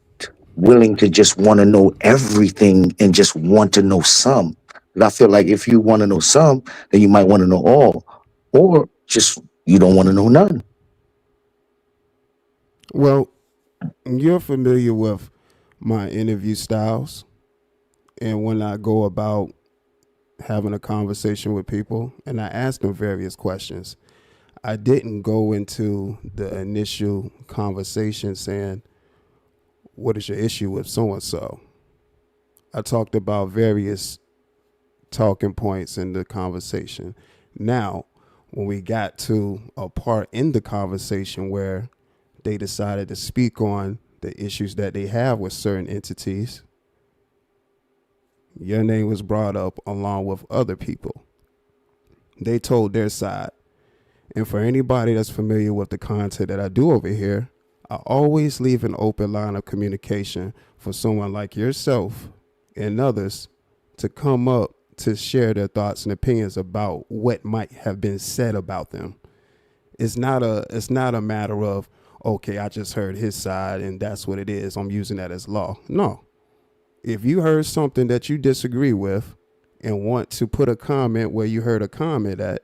willing to just want to know everything and just want to know some. And I feel like if you want to know some, then you might want to know all, or just you don't want to know none. Well, you're familiar with my interview styles and when I go about having a conversation with people and I ask them various questions. I didn't go into the initial conversation saying, what is your issue with so and so? I talked about various talking points in the conversation. Now, when we got to a part in the conversation where they decided to speak on the issues that they have with certain entities, your name was brought up along with other people. They told their side. And for anybody that's familiar with the content that I do over here, I always leave an open line of communication for someone like yourself and others to come up to share their thoughts and opinions about what might have been said about them. It's not a matter of, okay, I just heard his side and that's what it is. I'm using that as law. No. If you heard something that you disagree with and want to put a comment where you heard a comment at,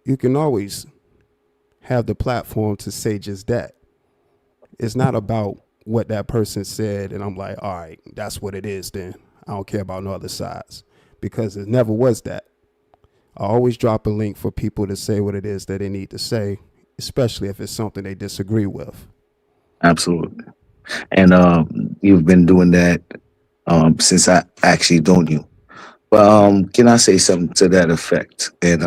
you can always have the platform to say just that. It's not about what that person said and I'm like, all right, that's what it is then. I don't care about no other sides, because it never was that. I always drop a link for people to say what it is that they need to say, especially if it's something they disagree with. Absolutely. And you've been doing that since I actually known you. But can I say something to that effect? And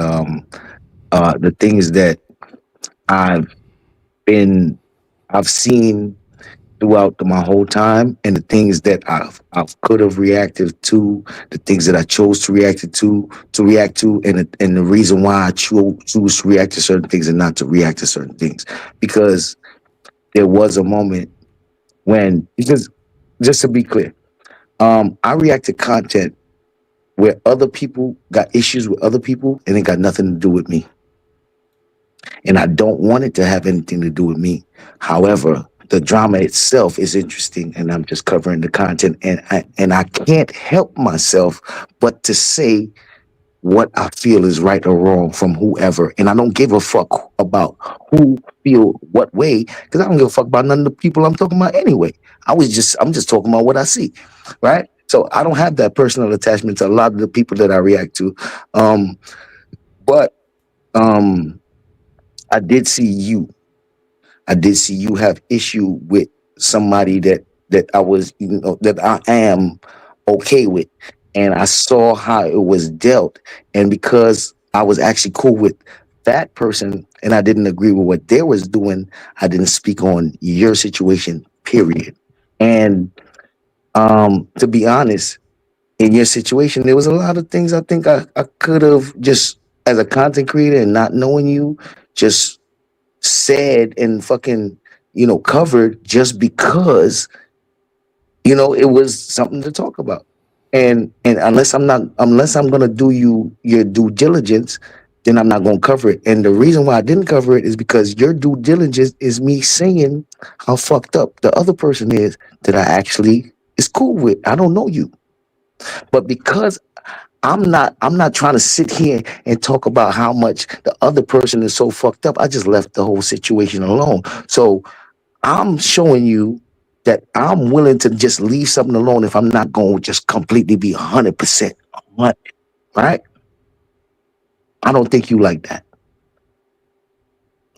the things that I've been, I've seen throughout my whole time, and the things that I could have reacted to, the things that I chose to react to, and the reason why I choose to react to certain things and not to react to certain things, because there was a moment when, because just to be clear, I react to content where other people got issues with other people and it got nothing to do with me. And I don't want it to have anything to do with me. However, the drama itself is interesting, and I'm just covering the content, and I can't help myself but to say what I feel is right or wrong from whoever, and I don't give a fuck about who feel what way, because I don't give a fuck about none of the people I'm talking about anyway. I'm just talking about what I see, right? So I don't have that personal attachment to a lot of the people that I react to, um, but um, I did see you. I did see you have issue with somebody that I was, that I am okay with, and I saw how it was dealt, and because I was actually cool with that person, and I didn't agree with what they was doing, I didn't speak on your situation. Period. And to be honest, in your situation, there was a lot of things I think I could have just, as a content creator and not knowing you, just said and fucking, covered, just because, it was something to talk about. And unless I'm gonna do you your due diligence, then I'm not gonna cover it. And the reason why I didn't cover it is because your due diligence is me saying how fucked up the other person is that I actually is cool with. I don't know you. But because I'm not trying to sit here and talk about how much the other person is so fucked up, I just left the whole situation alone. So I'm showing you that I'm willing to just leave something alone if I'm not going to just completely be 100%. Right? I don't think you like that.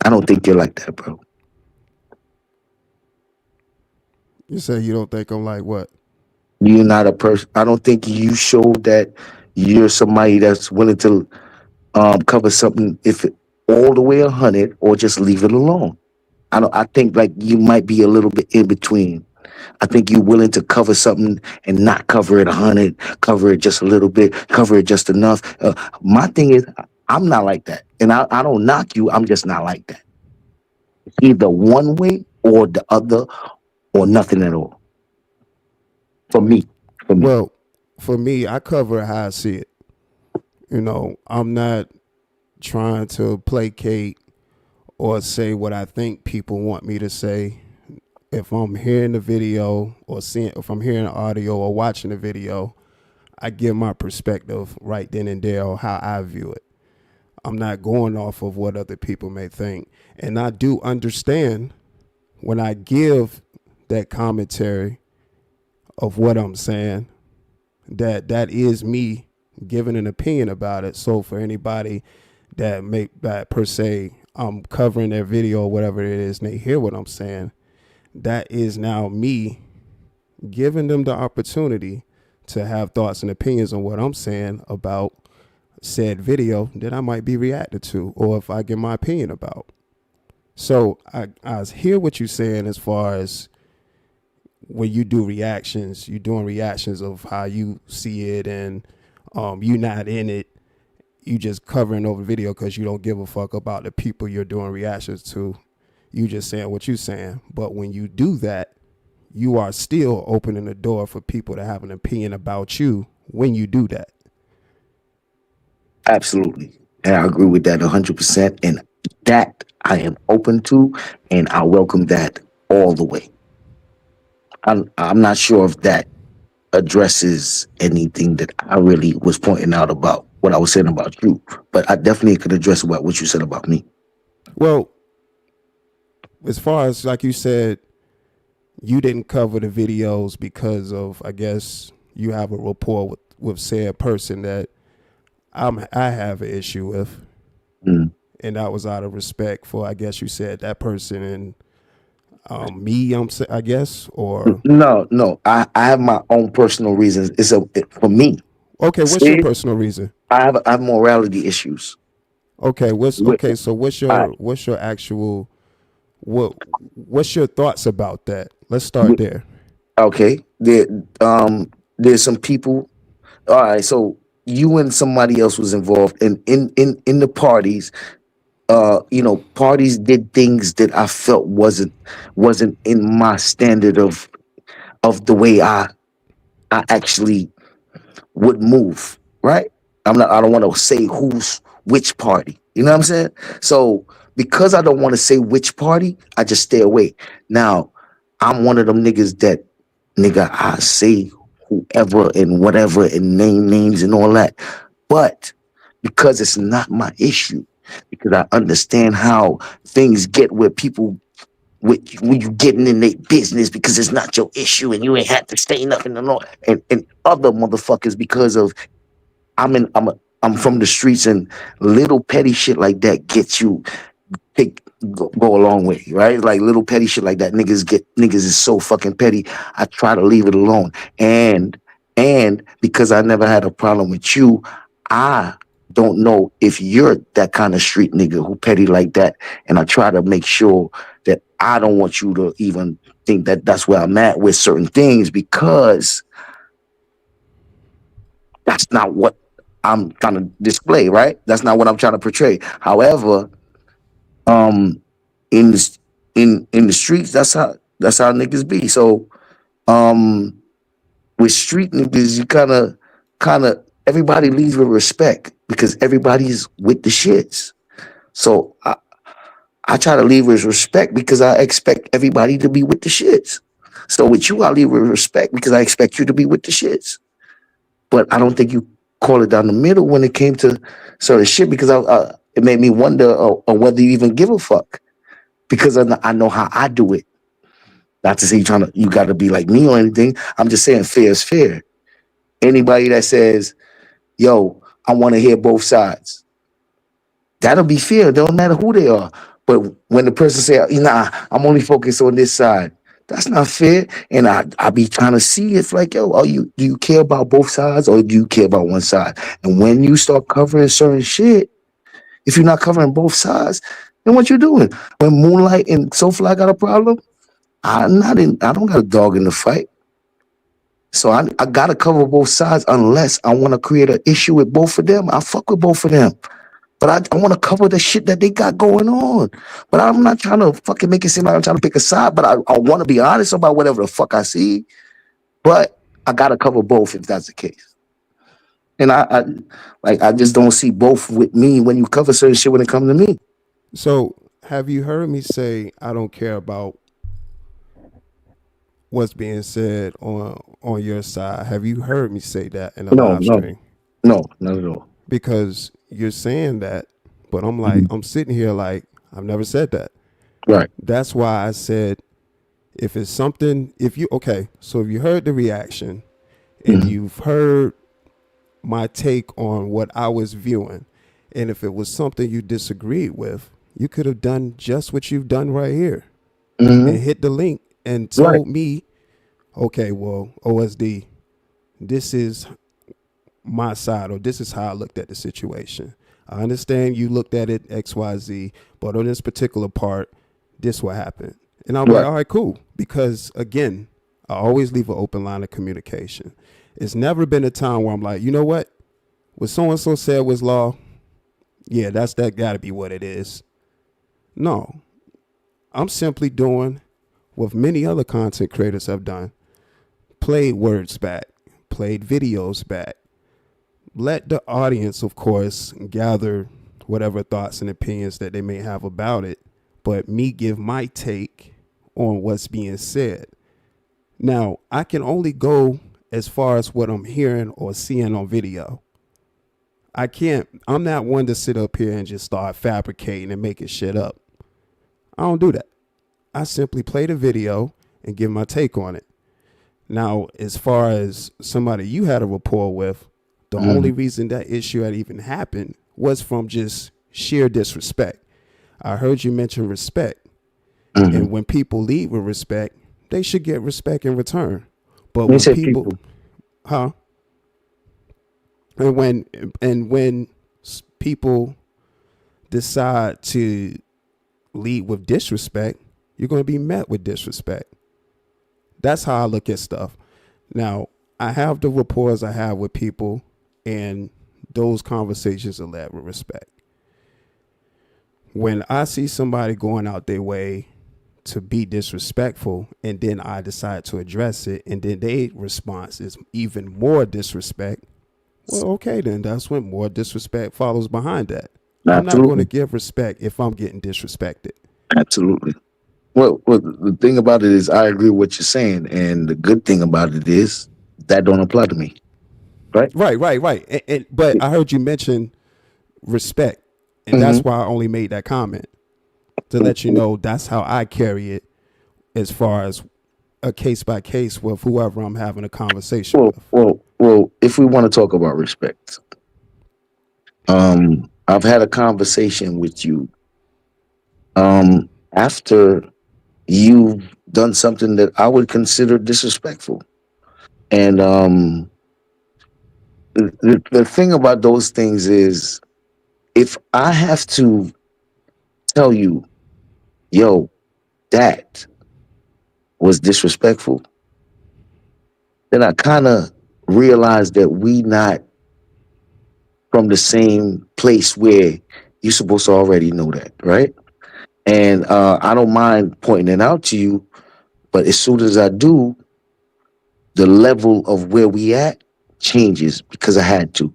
I don't think you're like that, bro. You say you don't think I'm like what? You're not a person. I don't think you show that you're somebody that's willing to cover something if it all the way 100 or just leave it alone. I don't. I think like you might be a little bit in between. I think you're willing to cover something and not cover it 100, cover it just a little bit, cover it just enough. My thing is, I'm not like that, and I don't knock you. I'm just not like that. Either one way or the other, or nothing at all. For me, for me. Well, for me, I cover it how I see it. You know, I'm not trying to placate or say what I think people want me to say. If I'm hearing the video or seeing, if I'm hearing the audio or watching the video, I give my perspective right then and there on how I view it. I'm not going off of what other people may think. And I do understand when I give that commentary of what I'm saying, that is me giving an opinion about it. So for anybody that per se I'm covering their video or whatever it is, and they hear what I'm saying, that is now me giving them the opportunity to have thoughts and opinions on what I'm saying about said video that I might be reacted to, or if I give my opinion about. So I hear what you're saying as far as when you do reactions, you're doing reactions of how you see it, and you're not in it. You just covering over video because you don't give a fuck about the people you're doing reactions to. You just saying what you're saying. But when you do that, you are still opening the door for people to have an opinion about you when you do that. Absolutely. And I agree with that 100%. And that I am open to, and I welcome that all the way. I'm not sure if that addresses anything that I really was pointing out about what I was saying about you, but I definitely could address what you said about me. Well, as far as like you said, you didn't cover the videos because of, I guess, you have a rapport with said person that I have an issue with. Mm. And that was out of respect for, I guess you said, that person and me, I guess, or No. I have my own personal reasons. For me. Okay, what's your personal reason? I have morality issues. Okay, so what's your actual what's your thoughts about that? Let's start there. Okay. There's some people. All right, so you and somebody else was involved in the parties. Parties did things that I felt wasn't in my standard of the way I actually would move, right? I don't want to say who's which party. You know what I'm saying? So because I don't want to say which party, I just stay away. Now, I'm one of them niggas that I say whoever and whatever and name names and all that. But because it's not my issue, because I understand how things get where people when you getting in their business because it's not your issue and you ain't had to say nothing and other motherfuckers because of I'm from the streets, and little petty shit like that gets you go a long way, right? Like little petty shit like that. Niggas is so fucking petty. I try to leave it alone. And because I never had a problem with you, I don't know if you're that kind of street nigga who petty like that. And I try to make sure that I don't want you to even think that that's where I'm at with certain things, because that's not what I'm trying to display, right? That's not what I'm trying to portray. However, in the streets, that's how niggas be. So, with street niggas, you kind of everybody leaves with respect because everybody's with the shits. So I try to leave with respect because I expect everybody to be with the shits. So with you, I leave with respect because I expect you to be with the shits. But I don't think you call it down the middle when it came to certain shit, because it made me wonder whether you even give a fuck, because I know how I do it. Not to say you got to be like me or anything. I'm just saying fair is fair. Anybody that says, "Yo, I want to hear both sides," that'll be fair. Don't matter who they are. But when the person say, "Nah, I'm only focused on this side," that's not fair. And I be trying to see if like, yo, do you care about both sides or do you care about one side? And when you start covering certain shit, if you're not covering both sides, then what you doing? When Moonlight and Soulfly got a problem, I don't got a dog in the fight. So I gotta cover both sides unless I want to create an issue with both of them. I fuck with both of them. But I want to cover the shit that they got going on. But I'm not trying to fucking make it seem like I'm trying to pick a side, but I want to be honest about whatever the fuck I see. But I gotta cover both if that's the case. And I just don't see both with me when you cover certain shit when it comes to me. So, have you heard me say I don't care about what's being said on your side? Have you heard me say that in the No, live no, stream? no, not at all. Because you're saying that, but I'm like, I'm sitting here like I've never said that. Right. That's why I said if it's something, so if you heard the reaction and you've heard my take on what I was viewing, and if it was something you disagreed with, you could have done just what you've done right here and hit the link and Right. told me, okay, well, OSD, this is my side, or this is how I looked at the situation. I understand you looked at it XYZ, but on this particular part, this what happened. And I'm like, Right. all right, cool. Because again, I always leave an open line of communication. It's never been a time where I'm like, you know what so-and-so said was law. Yeah, that gotta be what it is. No, I'm simply doing what many other content creators have done. Played words back, played videos back. Let the audience, of course, gather whatever thoughts and opinions that they may have about it, but me give my take on what's being said. Now, I can only go as far as what I'm hearing or seeing on video. I'm not one to sit up here and just start fabricating and making shit up. I don't do that. I simply play the video and give my take on it. Now, as far as somebody you had a rapport with, the only reason that issue had even happened was from just sheer disrespect. I heard you mention respect. And when people lead with respect, they should get respect in return. But When you when say people, people. huh? And when people decide to lead with disrespect, you're going to be met with disrespect. That's how I look at stuff. Now, I have the rapports I have with people, and those conversations are led with respect. When I see somebody going out their way to be disrespectful, and then I decide to address it, and then their response is even more disrespect, well, okay, then that's when more disrespect follows behind that. I'm not going to Absolutely. give respect if I'm getting disrespected. Absolutely. Well, the thing about it is, I agree with what you're saying, and the good thing about it is that don't apply to me, right? Right. But I heard you mention respect, and Mm-hmm. that's why I only made that comment to let you know that's how I carry it as far as a case by case with whoever I'm having a conversation with. Well. If we want to talk about respect, I've had a conversation with you, after you've done something that I would consider disrespectful, and the thing about those things is, if I have to tell you, yo, that was disrespectful, then I kind of realize that we not from the same place where you're supposed to already know that, right? And I don't mind pointing it out to you, but as soon as I do, the level of where we at changes because I had to.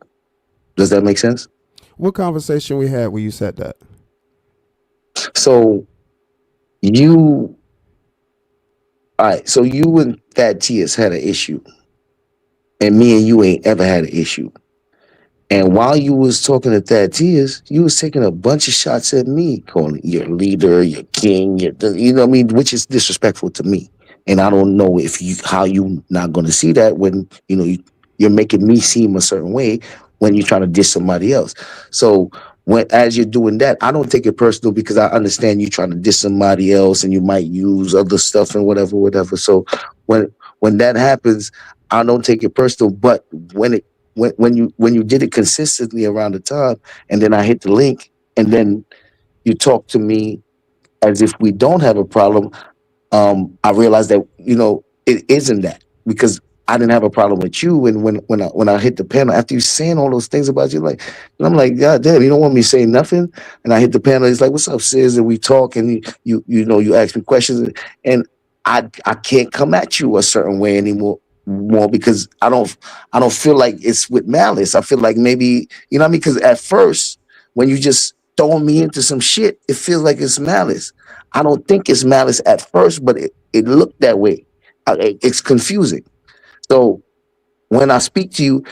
Does that make sense? What conversation we had where you said that? So you, all right. So you and Fat Tias had an issue, and me and you ain't ever had an issue. And while you was talking to Thad Tears, you was taking a bunch of shots at me, calling your leader, your king, you know what I mean, which is disrespectful to me. And I don't know if you how you not going to see that when you're making me seem a certain way when you're trying to diss somebody else. So when as you're doing that, I don't take it personal because I understand you trying to diss somebody else and you might use other stuff and whatever, whatever. So when when that happens, I don't take it personal. But when you did it consistently around the time, and then I hit the link, and then you talk to me as if we don't have a problem, I realized that it isn't that because I didn't have a problem with you. And when I hit the panel after you saying all those things about you, like, and I'm like, God damn, you don't want me saying nothing. And I hit the panel. He's like, "What's up, sis?" And we talk, and you ask me questions, and I can't come at you a certain way anymore. More because I don't feel like it's with malice. I feel like maybe what I mean. Because at first, when you just throwing me into some shit, it feels like it's malice. I don't think it's malice at first, but it looked that way. It's confusing. So when I speak to you,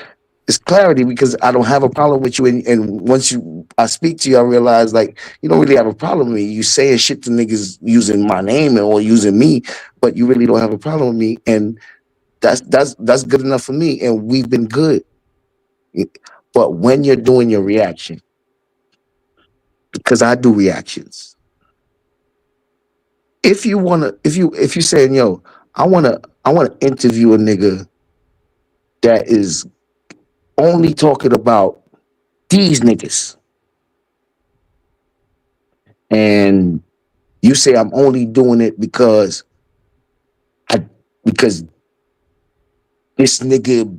it's clarity because I don't have a problem with you. And once I speak to you, I realize like you don't really have a problem with me. You saying shit to niggas using my name or using me, but you really don't have a problem with me. And that's good enough for me. And we've been good. But when you're doing your reaction, because I do reactions, if you saying, yo, I wanna interview a nigga that is only talking about these niggas, and you say I'm only doing it I because this nigga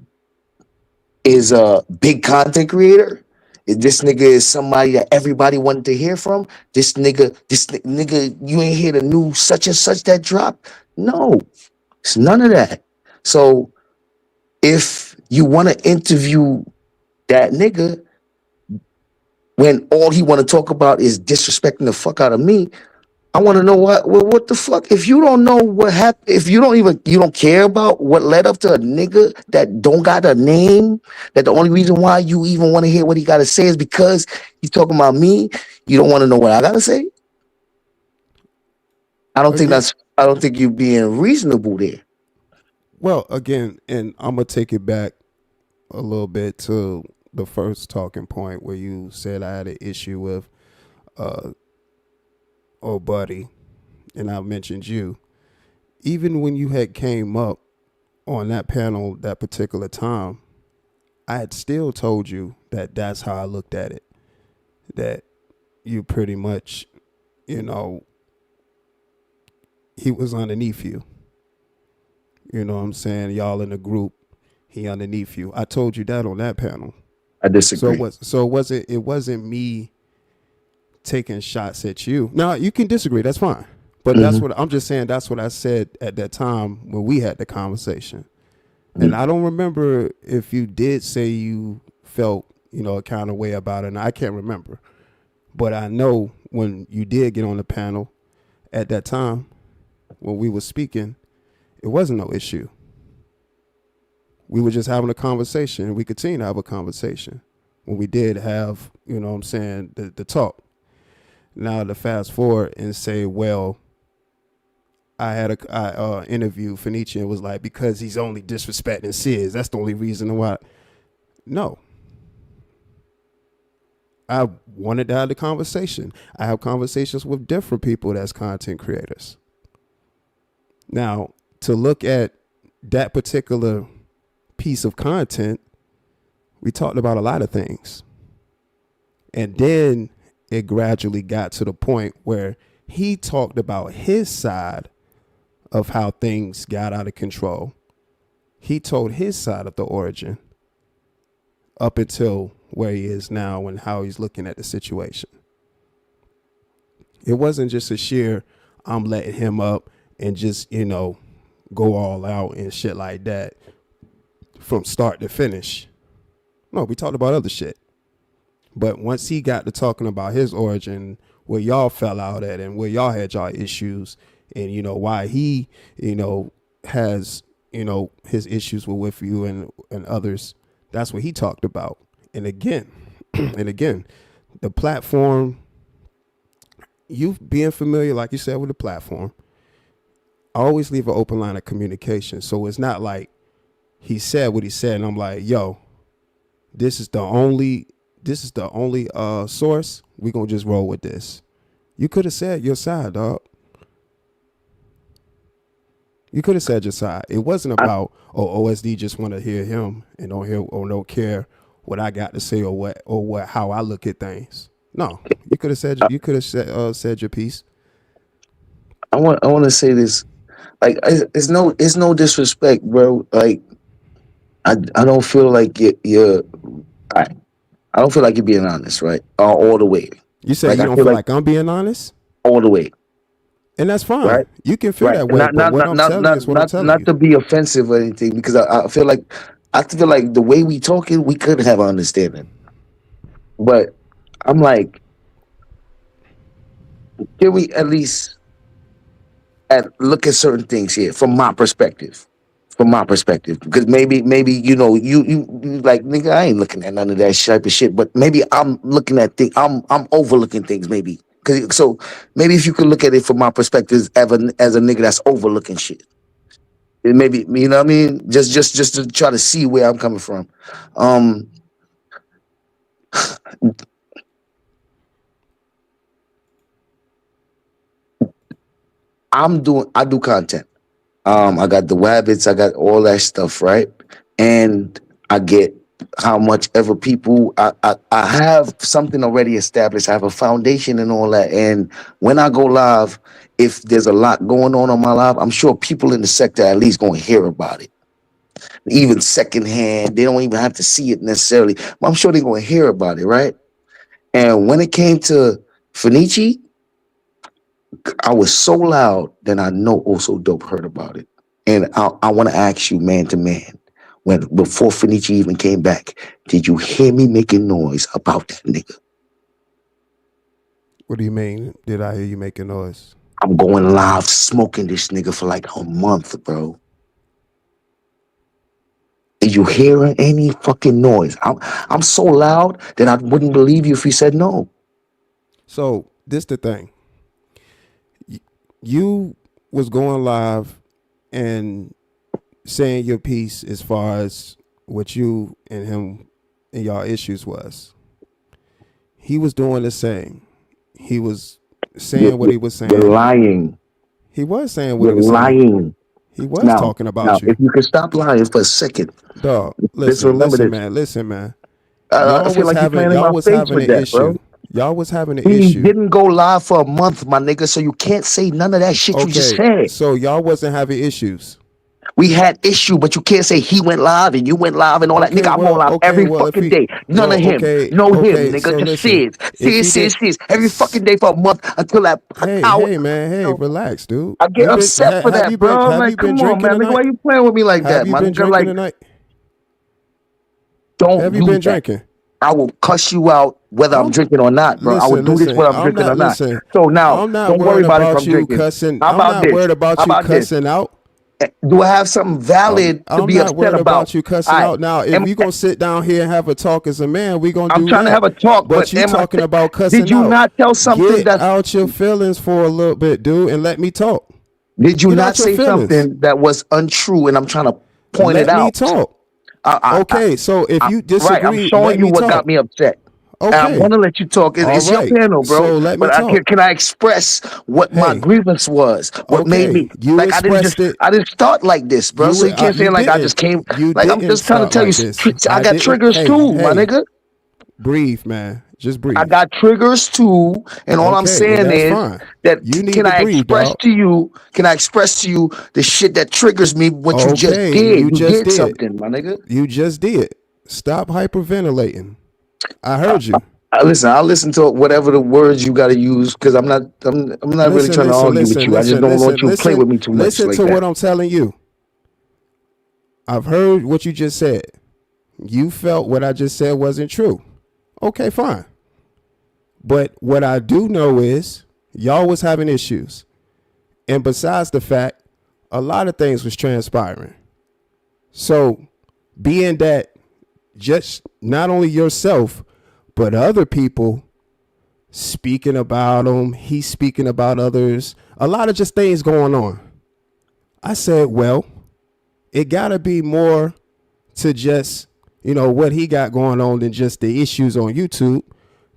is a big content creator. If this nigga is somebody that everybody wanted to hear from. This nigga, you ain't hear the new such and such that dropped. No, it's none of that. So if you want to interview that nigga when all he want to talk about is disrespecting the fuck out of me, I want to know what the fuck. If you don't know what happened, if you don't care about what led up to a nigga that don't got a name, that the only reason why you even want to hear what he got to say is because he's talking about me. You don't want to know what I got to say. Again, I don't think you're being reasonable there. well, again, and I'm gonna take it back a little bit to the first talking point where you said I had an issue with oh buddy, and I mentioned you. Even when you had came up on that panel that particular time, I had still told you that that's how I looked at it. That you pretty much, you know, he was underneath you. You know what I'm saying? Y'all in the group, he underneath you. I told you that on that panel. I disagree. It wasn't me taking shots at you. Now you can disagree, that's fine. But that's what I'm just saying, that's what I said at that time when we had the conversation. And I don't remember if you did say you felt, a kind of way about it. And I can't remember. But I know when you did get on the panel at that time when we were speaking, it wasn't no issue. We were just having a conversation, and we continue to have a conversation when we did have, the talk. Now to fast forward and say, well, I interviewed Fenicia and was like, because he's only disrespecting Sis, that's the only reason why. No. I wanted to have the conversation. I have conversations with different people that's content creators. Now, to look at that particular piece of content, we talked about a lot of things. And then it gradually got to the point where he talked about his side of how things got out of control. He told his side of the origin up until where he is now and how he's looking at the situation. It wasn't just a sheer, I'm letting him up and just, go all out and shit like that from start to finish. No, we talked about other shit. But once he got to talking about his origin, where y'all fell out at and where y'all had y'all issues and, why he, has, his issues were with you and others, that's what he talked about. And again, the platform, you being familiar, like you said, with the platform, I always leave an open line of communication. So it's not like he said what he said, and I'm like, yo, this is the only source. We gonna just roll with this. You could have said your side, dog. You could have said your side. It wasn't about OSD just want to hear him and don't care what I got to say or how I look at things. No, you could have said your piece. I want to say this. Like, it's no disrespect, bro. Like, I don't feel like you're I don't feel like you're being honest, right? All the way. You say Like, you I don't feel feel like like I'm being honest, all the way, and that's fine. right? You can feel Right. that way, but what I'm telling you is what I'm telling Not you. to be offensive or anything, because I feel like the way we talking, we could have an understanding. But I'm like, can we at least look at certain things here from my perspective? From my perspective, because maybe you know you like, nigga, I ain't looking at none of that type of shit, but maybe I'm looking at things, I'm overlooking things, maybe. So maybe if you could look at it from my perspective as a nigga that's overlooking shit, it maybe, you know what I mean, just to try to see where I'm coming from. um I do content. I got the Wabbits, I got all that stuff, right? And I get how much ever people, I have something already established. I have a foundation and all that. And when I go live, if there's a lot going on my live, I'm sure people in the sector at least gonna hear about it. Even secondhand, they don't even have to see it necessarily, but I'm sure they're gonna hear about it, right? And when it came to Fenici, I was so loud that I know also Dope heard about it. And I want to ask you, man to man, when before Fenici even came back, did you hear me making noise about that nigga? What do you mean? Did I hear you making noise? I'm going live smoking this nigga for like a month, bro. Did you hear any fucking noise? I'm so loud that I wouldn't believe you if you said no. So this the thing. You was going live and saying your piece as far as what you and him and y'all issues was. He was doing the same. He was saying what he was saying. You're lying. He was saying what You're he was saying. lying. He was Now, talking about you. if you could stop lying for a second, Dog, just remember this. listen, man. I feel like you're playing in my face with that, bro. Y'all was having an He issue. didn't go live for a month, my nigga, so you can't say none of that shit you just said. So y'all wasn't having issues. We had issue, but you can't say he went live and you went live and all that. Nigga, I'm on live every fucking day. None of him. No him, nigga. So just listen, Sid. Every fucking day for a month until that hour. Hey, man. Hey, relax, dude. I get upset for that, bro. I'm like, come on, man. Nigga, why you playing with me like that, man? Have you been drinking tonight? Don't Have you do been that. drinking? I will cuss you out whether I'm drinking or not, bro. I will do this whether I'm drinking or not. So now, I'm not don't worry worried about about if I'm you drinking. cussing. How I'm about not this? worried about How you about this? cussing out. Do I have something valid to be I'm not upset worried about? about you cussing out. Now, if we gonna sit down here and have a talk as a man, we gonna do that. I'm trying to have a talk, but you talking about cussing out. Did you not tell something Get out your feelings for a little bit, dude, and let me talk. Did you not say something that was untrue? And I'm trying to point it out. Let me talk. Okay, so if you disagree, right, I'm showing you what got me upset. Okay. I want to let you talk. It's your panel, bro. So let me talk. Can I express what my grievance was? What made me like I didn't start like this, bro. So you can't say like I just came. Like I'm just trying to tell you, I got triggers too, my nigga. Breathe, man. Just breathe. I got triggers too, and all I'm saying is that can I express to you? Can I express to you the shit that triggers me? What you just did? You did something, my nigga. You just did. Stop hyperventilating. I heard you. Listen, I'll listen to whatever the words you got to use because I'm not really trying to argue with you. I just don't want you to play with me too much. Listen to what I'm telling you. I've heard what you just said. You felt what I just said wasn't true. Okay, fine. But what I do know is y'all was having issues. And besides the fact, a lot of things was transpiring. So being that just not only yourself, but other people speaking about him, he's speaking about others, a lot of just things going on. I said, well, it gotta be more to just, what he got going on than just the issues on YouTube,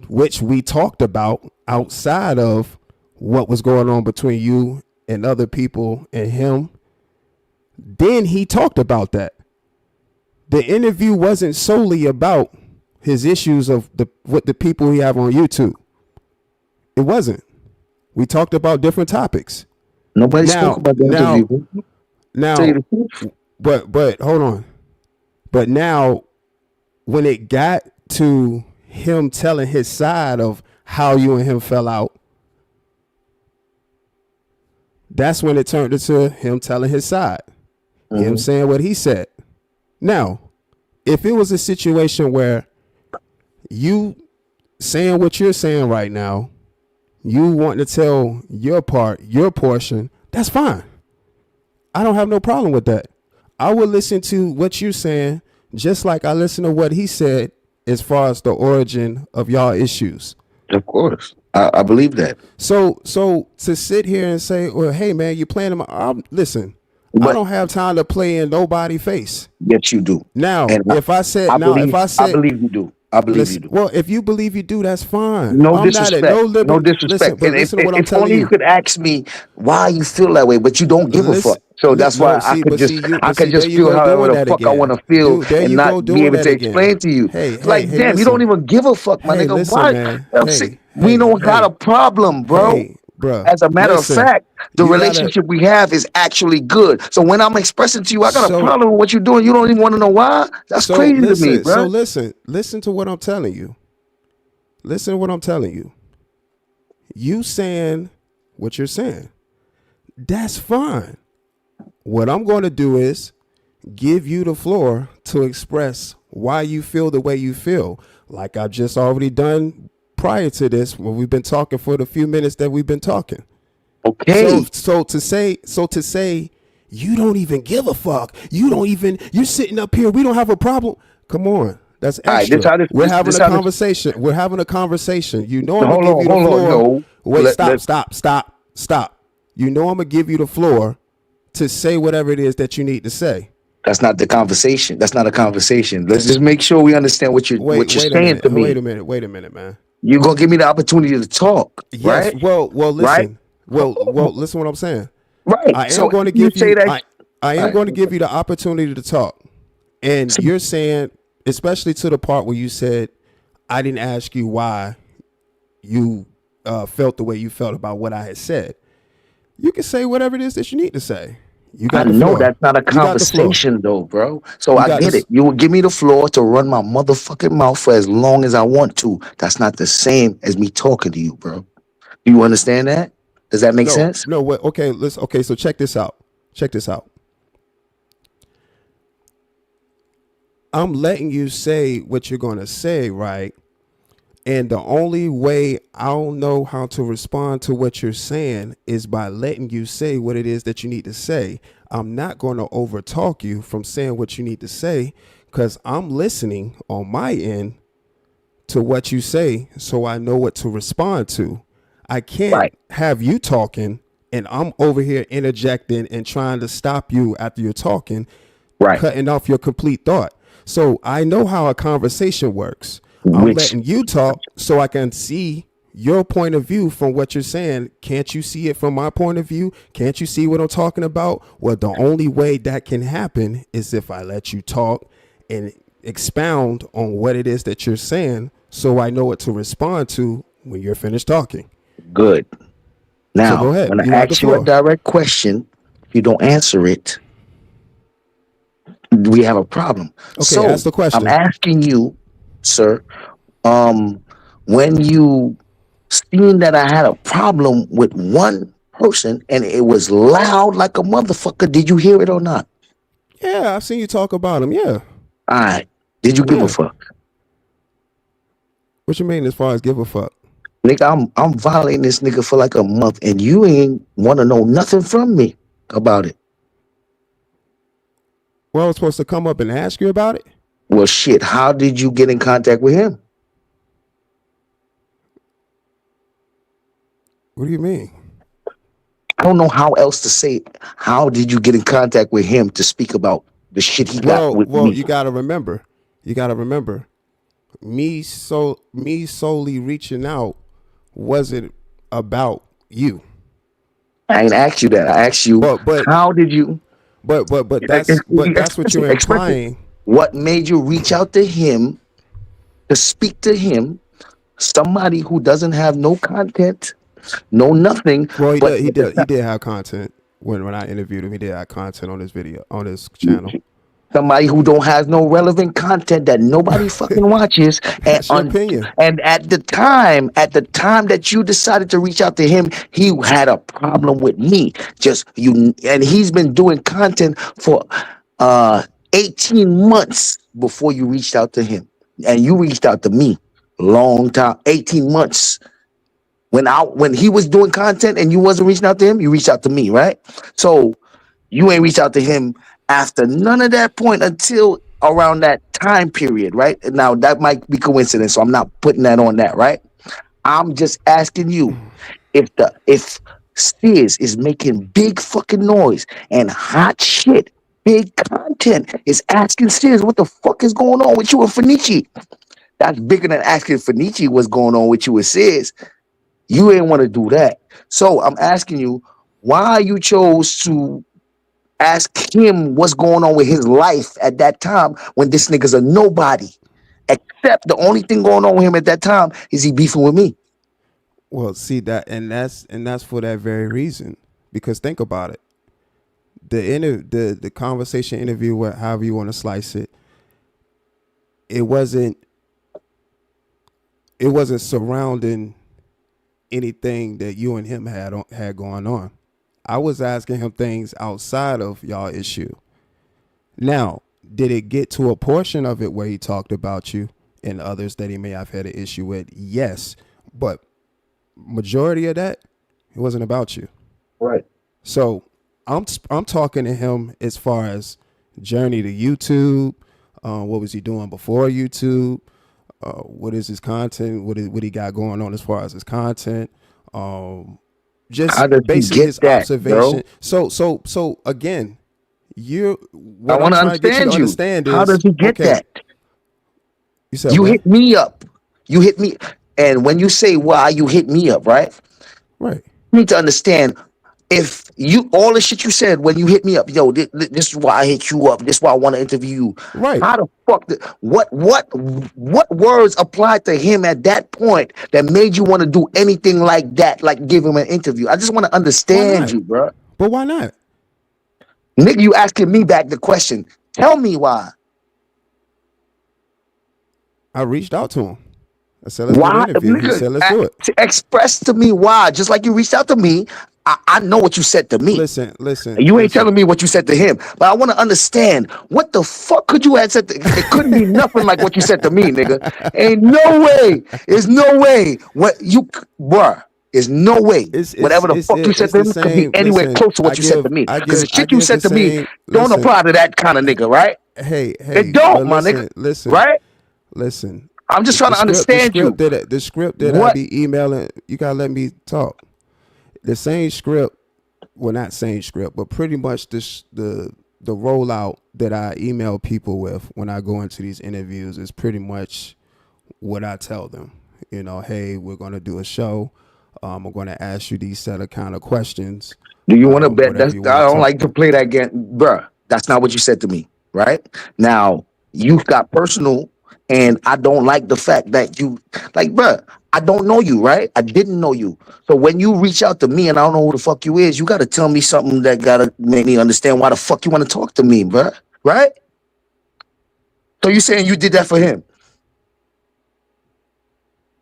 which we talked about outside of what was going on between you and other people and him. Then he talked about that. The interview wasn't solely about his issues of what the people he have on YouTube. It wasn't. We talked about different topics. Nobody spoke about the interview. Now, but hold on. But now, when it got to him telling his side of how you and him fell out, that's when it turned into him telling his side. Him saying what he said. Now, if it was a situation where you saying what you're saying right now, you want to tell your part, your portion, that's fine. I don't have no problem with that. I will listen to what you're saying just like I listen to what he said as far as the origin of y'all issues. Of course. I believe that. So to sit here and say, well, hey, man, you're playing him. Listen, I don't have time to play in nobody's face. Yes, you do. Now, and I believe you do. I believe you do. Well, if you believe you do, that's fine. No disrespect. No disrespect. Listen to what I'm if telling only you could ask me why you feel that way, but you don't give a fuck. So that's why I could just feel however the fuck I want to feel and not be able to explain to you. Like, damn, you don't even give a fuck, my nigga. Why? We don't got a problem, bro. Bruh, as a matter of fact, the relationship we have is actually good. So when I'm expressing to you, I got a problem with what you're doing. You don't even want to know why? That's crazy to me, bro. So listen to what I'm telling you. Listen to what I'm telling you. You saying what you're saying. That's fine. What I'm going to do is give you the floor to express why you feel the way you feel. Like I've just already done prior to this, when we've been talking for the few minutes that we've been talking. Okay. So to say you don't even give a fuck. You're sitting up here. We don't have a problem. Come on. That's extra. We're having a conversation. We're having a conversation. You know I'm gonna give you the floor. No. Wait, stop. You know I'm gonna give you the floor to say whatever it is that you need to say. That's not the conversation. That's not a conversation. Let's just make sure we understand what you're saying to me. Wait a minute, man. You're gonna give me the opportunity to talk, yes, right? Well, listen. Right? Well, listen what I'm saying. Right. I am going to give you going to give you the opportunity to talk. And you're saying, especially to the part where you said, I didn't ask you why you felt the way you felt about what I had said. You can say whatever it is that you need to say. I know that's not a conversation though, bro. So I get it. You will give me the floor to run my motherfucking mouth for as long as I want to. That's not the same as me talking to you, bro. You understand that? Does that make sense? No. Okay. So check this out. I'm letting you say what you're going to say, right? And the only way I'll know how to respond to what you're saying is by letting you say what it is that you need to say. I'm not going to overtalk you from saying what you need to say because I'm listening on my end to what you say so I know what to respond to. I can't have you talking and I'm over here interjecting and trying to stop you after you're talking, cutting off your complete thought. So I know how a conversation works. I'm letting you talk so I can see your point of view from what you're saying. Can't you see it from my point of view? Can't you see what I'm talking about? Well, the only way that can happen is if I let you talk and expound on what it is that you're saying so I know what to respond to when you're finished talking. Good. Now, so go ahead. When I ask you a direct question, if you don't answer it, we have a problem. Okay, so ask the question. I'm asking you, sir, when you seen that I had a problem with one person and it was loud like a motherfucker, did you hear it or not? Yeah, I've seen you talk about him. Yeah. All right. Did you give a fuck? What you mean as far as give a fuck? Nigga, I'm violating this nigga for like a month and you ain't want to know nothing from me about it. Well, I was supposed to come up and ask you about it? Well, shit, how did you get in contact with him? What do you mean? don't know how else to say it. How did you get in contact with him to speak about the shit he got with Well, me? you gotta remember. Me solely reaching out wasn't about you. I ain't asked you that. I asked you, But how did you that's what you're express it? implying. What made you reach out to him to speak to him? Somebody who doesn't have no content, no nothing, Well, but he did have content when I interviewed him. He did have content on his video on his channel. somebody who don't has no relevant content that nobody fucking watches. And That's your opinion. and at the time that you decided to reach out to him, he had a problem with me. Just you, and he's been doing content for 18 months before you reached out to him, and you reached out to me long time, 18 months. When he was doing content and you wasn't reaching out to him, you reached out to me, right? So you ain't reached out to him after none of that point until around that time period, right? Now that might be coincidence, so I'm not putting that on that, right? I'm just asking you if Stiz is making big fucking noise and hot shit, big content is asking Stiz what the fuck is going on with you and Fenici. That's bigger than asking Fenici what's going on with you and Stiz. You ain't want to do that. So I'm asking you why you chose to ask him what's going on with his life at that time when this nigga's a nobody. Except the only thing going on with him at that time is he beefing with me. Well, see that, and that's for that very reason. Because think about it, the conversation interview, however you want to slice it, it wasn't surrounding anything that you and him had going on. I was asking him things outside of y'all issue. Now, did it get to a portion of it where he talked about you and others that he may have had an issue with? Yes, but majority of that, it wasn't about you. Right. So I'm talking to him as far as journey to YouTube. What was he doing before YouTube? What is his content? What he got going on as far as his content? Just basically his observation. Bro? So again, I want to understand you. How does he get that? You said you what? hit me up. You hit me, and when you say why you hit me up, right? Right. You need to understand. If you all the shit you said when you hit me up, yo, this is why I hit you up. This is why I want to interview you. Right. How the fuck? What words applied to him at that point that made you want to do anything like that? Like give him an interview. I just want to understand you, bro. But why not? Nigga, you asking me back the question. Tell me why. I reached out to him. I said, let's do Why? an interview. He said, let's do it. Express to me why. Just like you reached out to me. I know what you said to me. Listen. You ain't telling me what you said to him, but I want to understand what the fuck could you have said. It couldn't be nothing like what you said to me, nigga. Ain't no way. There's no way. Bruh. There's no way. Whatever the fuck you said to him could be anywhere close to what you said to me. Because the shit you said to me don't apply to that kind of nigga, right? Hey. It don't, my nigga. Listen. Right? Listen. I'm just trying to understand you. The script that I be emailing, you gotta let me talk. The same script, well, not same script, but pretty much the rollout that I email people with when I go into these interviews is pretty much what I tell them. You know, hey, we're gonna do a show. I'm gonna ask you these set of kind of questions. Do you want to bet? I don't like to play that game, bruh. That's not what you said to me, right? Now you got personal. And I don't like the fact that you, like, bruh, I don't know you, right? I didn't know you. So when you reach out to me and I don't know who the fuck you is, you got to tell me something that got to make me understand why the fuck you want to talk to me, bruh, right? So you saying you did that for him?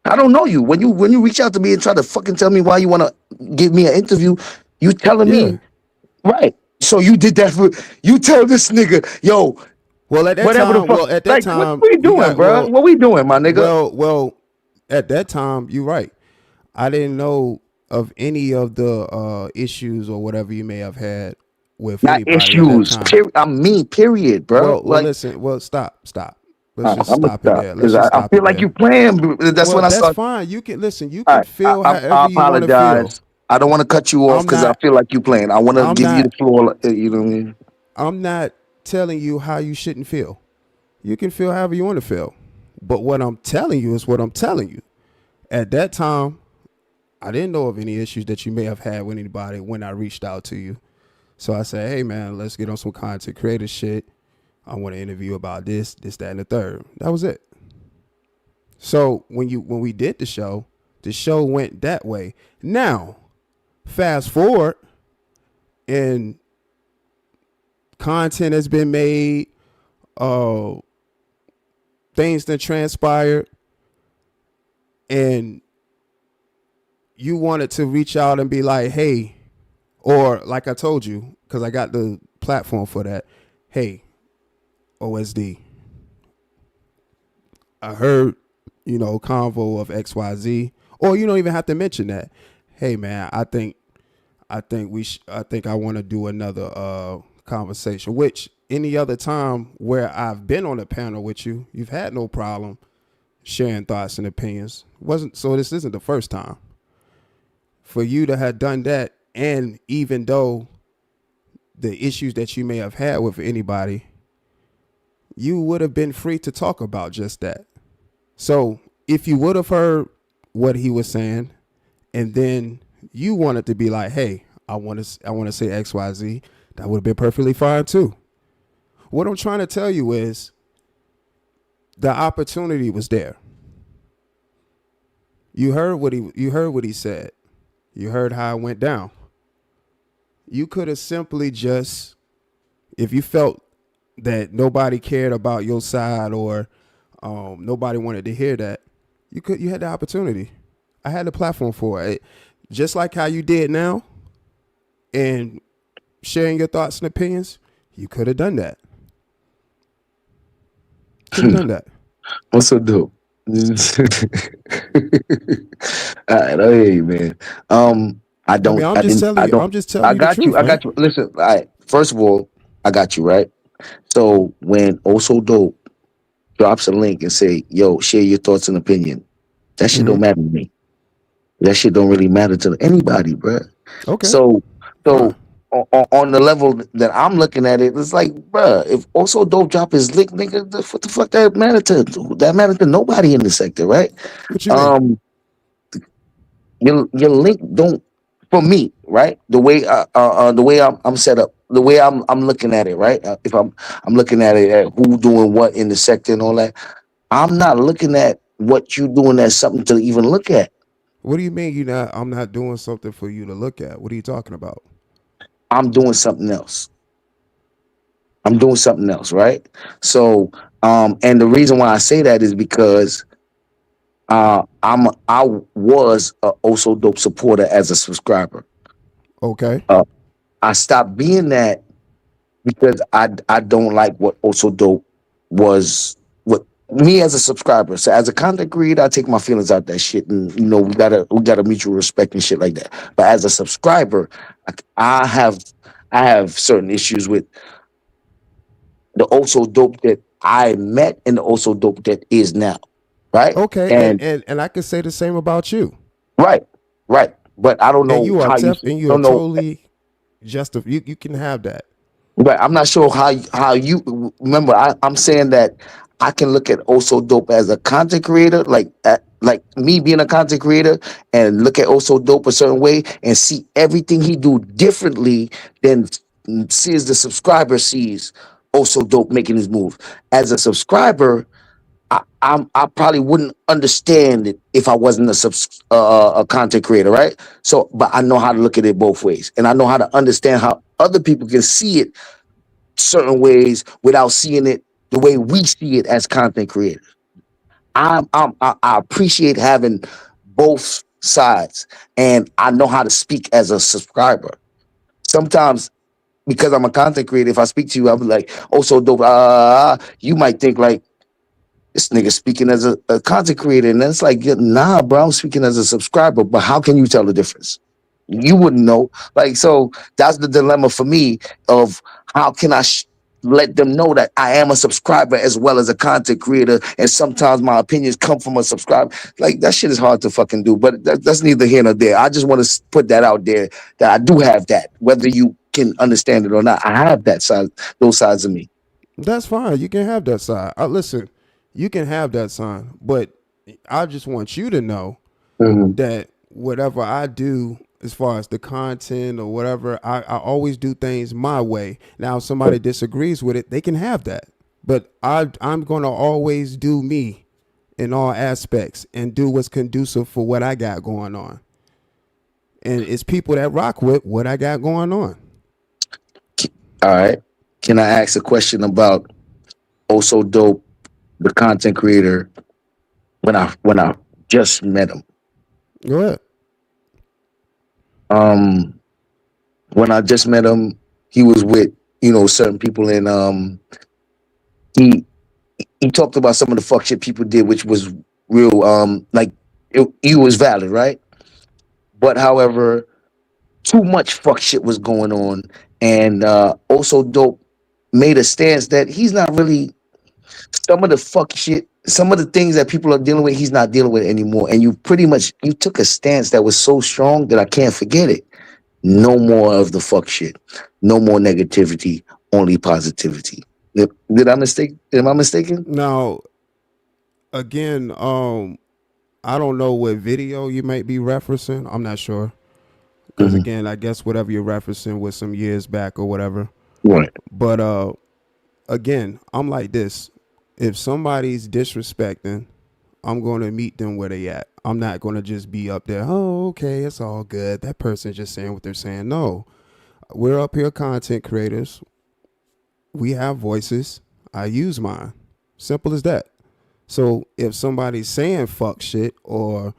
I don't know you. When you reach out to me and try to fucking tell me why you want to give me an interview, you telling me, right? So you did that for, you tell this nigga, yo, well, at that time, what we doing, bro? What we doing, my nigga? Well, at that time, you're right. I didn't know of any of the issues or whatever you may have had with not anybody issues. Period, bro. Well, listen. Well, stop. Let's just stop it there. Because I feel like you playing. That's when I saw. That's fine. You can listen. You can feel however you want to feel. I don't want to cut you off I'm because I not. feel like you playing. I want to I'm give you the not. floor. You know what I mean? I'm not telling you how you shouldn't feel. You can feel however you want to feel. But what I'm telling you is what I'm telling you. At that time, I didn't know of any issues that you may have had with anybody when I reached out to you. So I said, hey man, let's get on some content creator shit. I want to interview about this, that, and the third. That was it. So when we did the show went that way. Now, fast forward and content has been made, uh things that transpired, and you wanted to reach out and be like, hey, or like I told you, because I got the platform for that. Hey, OSD, I heard, convo of XYZ, or you don't even have to mention that. Hey man, I think I want to do another conversation, which any other time where I've been on a panel with you, you've had no problem sharing thoughts and opinions. Wasn't so this isn't the first time. For you to have done that, and even though the issues that you may have had with anybody, you would have been free to talk about just that. So if you would have heard what he was saying, and then you wanted to be like, hey, I want to say XYZ, that would have been perfectly fine too. What I'm trying to tell you is the opportunity was there. You heard what he said. You heard how it went down. You could have simply just, if you felt that nobody cared about your side, or nobody wanted to hear that, you had the opportunity. I had the platform for it. Just like how you did now, and sharing your thoughts and opinions, you could have done that. Could have done that. What's so dope? All right, I hear you, man. I I mean, don't, I didn't, I don't, I'm just telling I you the got you, truth, I man. got you. Listen, all right. First of all, I got you right. So when Also Dope drops a link and say, "Yo, share your thoughts and opinion," that shit Mm-hmm. don't matter to me. That shit don't really matter to anybody, bro. Okay, So, fine. so on the level that I'm looking at it, it's like, bruh, if Also Dope drop his link, nigga, what the fuck that matter to? That matter to nobody in the sector, right? What you mean? Um, your link don't, for me, right, the way I'm set up, the way I'm looking at it, right, if I'm looking at it at who doing what in the sector and all that, I'm not looking at what you doing as something to even look at. What do you mean I'm not doing something for you to look at? What are you talking about? I'm doing something else. I'm doing something else, right? So and the reason why I say that is because I was a Also Dope supporter as a subscriber. Okay. uh, I stopped being that because I don't like what Also Dope was, what me as a subscriber. So as a content creator, I take my feelings out that shit, and we gotta mutual respect and shit like that. But as a subscriber, I, I have I have certain issues with the Also Dope that I met and the Also Dope that is now, right? Okay, and And and I could say the same about you. right, right. But I don't And know how you. you I are don't know. totally you can have that. But I'm not sure how you remember. I'm saying that I can look at Also Dope as a content creator, like me being a content creator, and look at Also Dope a certain way and see everything he do differently than sees the subscriber sees Also Dope making his move. As a subscriber, I probably wouldn't understand it if I wasn't a content creator, right? So, but I know how to look at it both ways, and I know how to understand how other people can see it certain ways without seeing it the way we see it as content creators. I appreciate having both sides, and I know how to speak as a subscriber. Sometimes because I'm a content creator, if I speak to you, I'll be like, "Oh, so dope." You might think like this nigga speaking as a content creator, and then it's like, yeah, nah, bro, I'm speaking as a subscriber. But how can you tell the difference? You wouldn't know. Like, so that's the dilemma for me of how can I let them know that I am a subscriber as well as a content creator, and sometimes my opinions come from a subscriber. Like that shit is hard to fucking do, but that's neither here nor there. I just want to put that out there that I do have that, whether you can understand it or not. I have that side, those sides of me. That's fine. You can have that side. Listen, you can have that side, but I just want you to know that whatever I do as far as the content or whatever, I always do things my way. Now, if somebody disagrees with it, they can have that. But I'm going to always do me in all aspects and do what's conducive for what I got going on. And it's people that rock with what I got going on. All right. Can I ask a question about Also Dope, the content creator, when I just met him? Go ahead. When I just met him, he was with, certain people, and he talked about some of the fuck shit people did, which was real, like it was valid, right? But however, too much fuck shit was going on, and Also Dope made a stance that he's not really, some of the fuck shit, some of the things that people are dealing with, he's not dealing with anymore. And you took a stance that was so strong that I can't forget it. No more of the fuck shit. No more negativity, only positivity. Am I mistaken? Now, again, I don't know what video you might be referencing. I'm not sure. Because again, I guess whatever you're referencing was some years back or whatever. Right. But again, I'm like this. If somebody's disrespecting, I'm going to meet them where they at. I'm not going to just be up there, oh, okay, it's all good. That person's just saying what they're saying. No, we're up here content creators. We have voices. I use mine. Simple as that. So if somebody's saying fuck shit or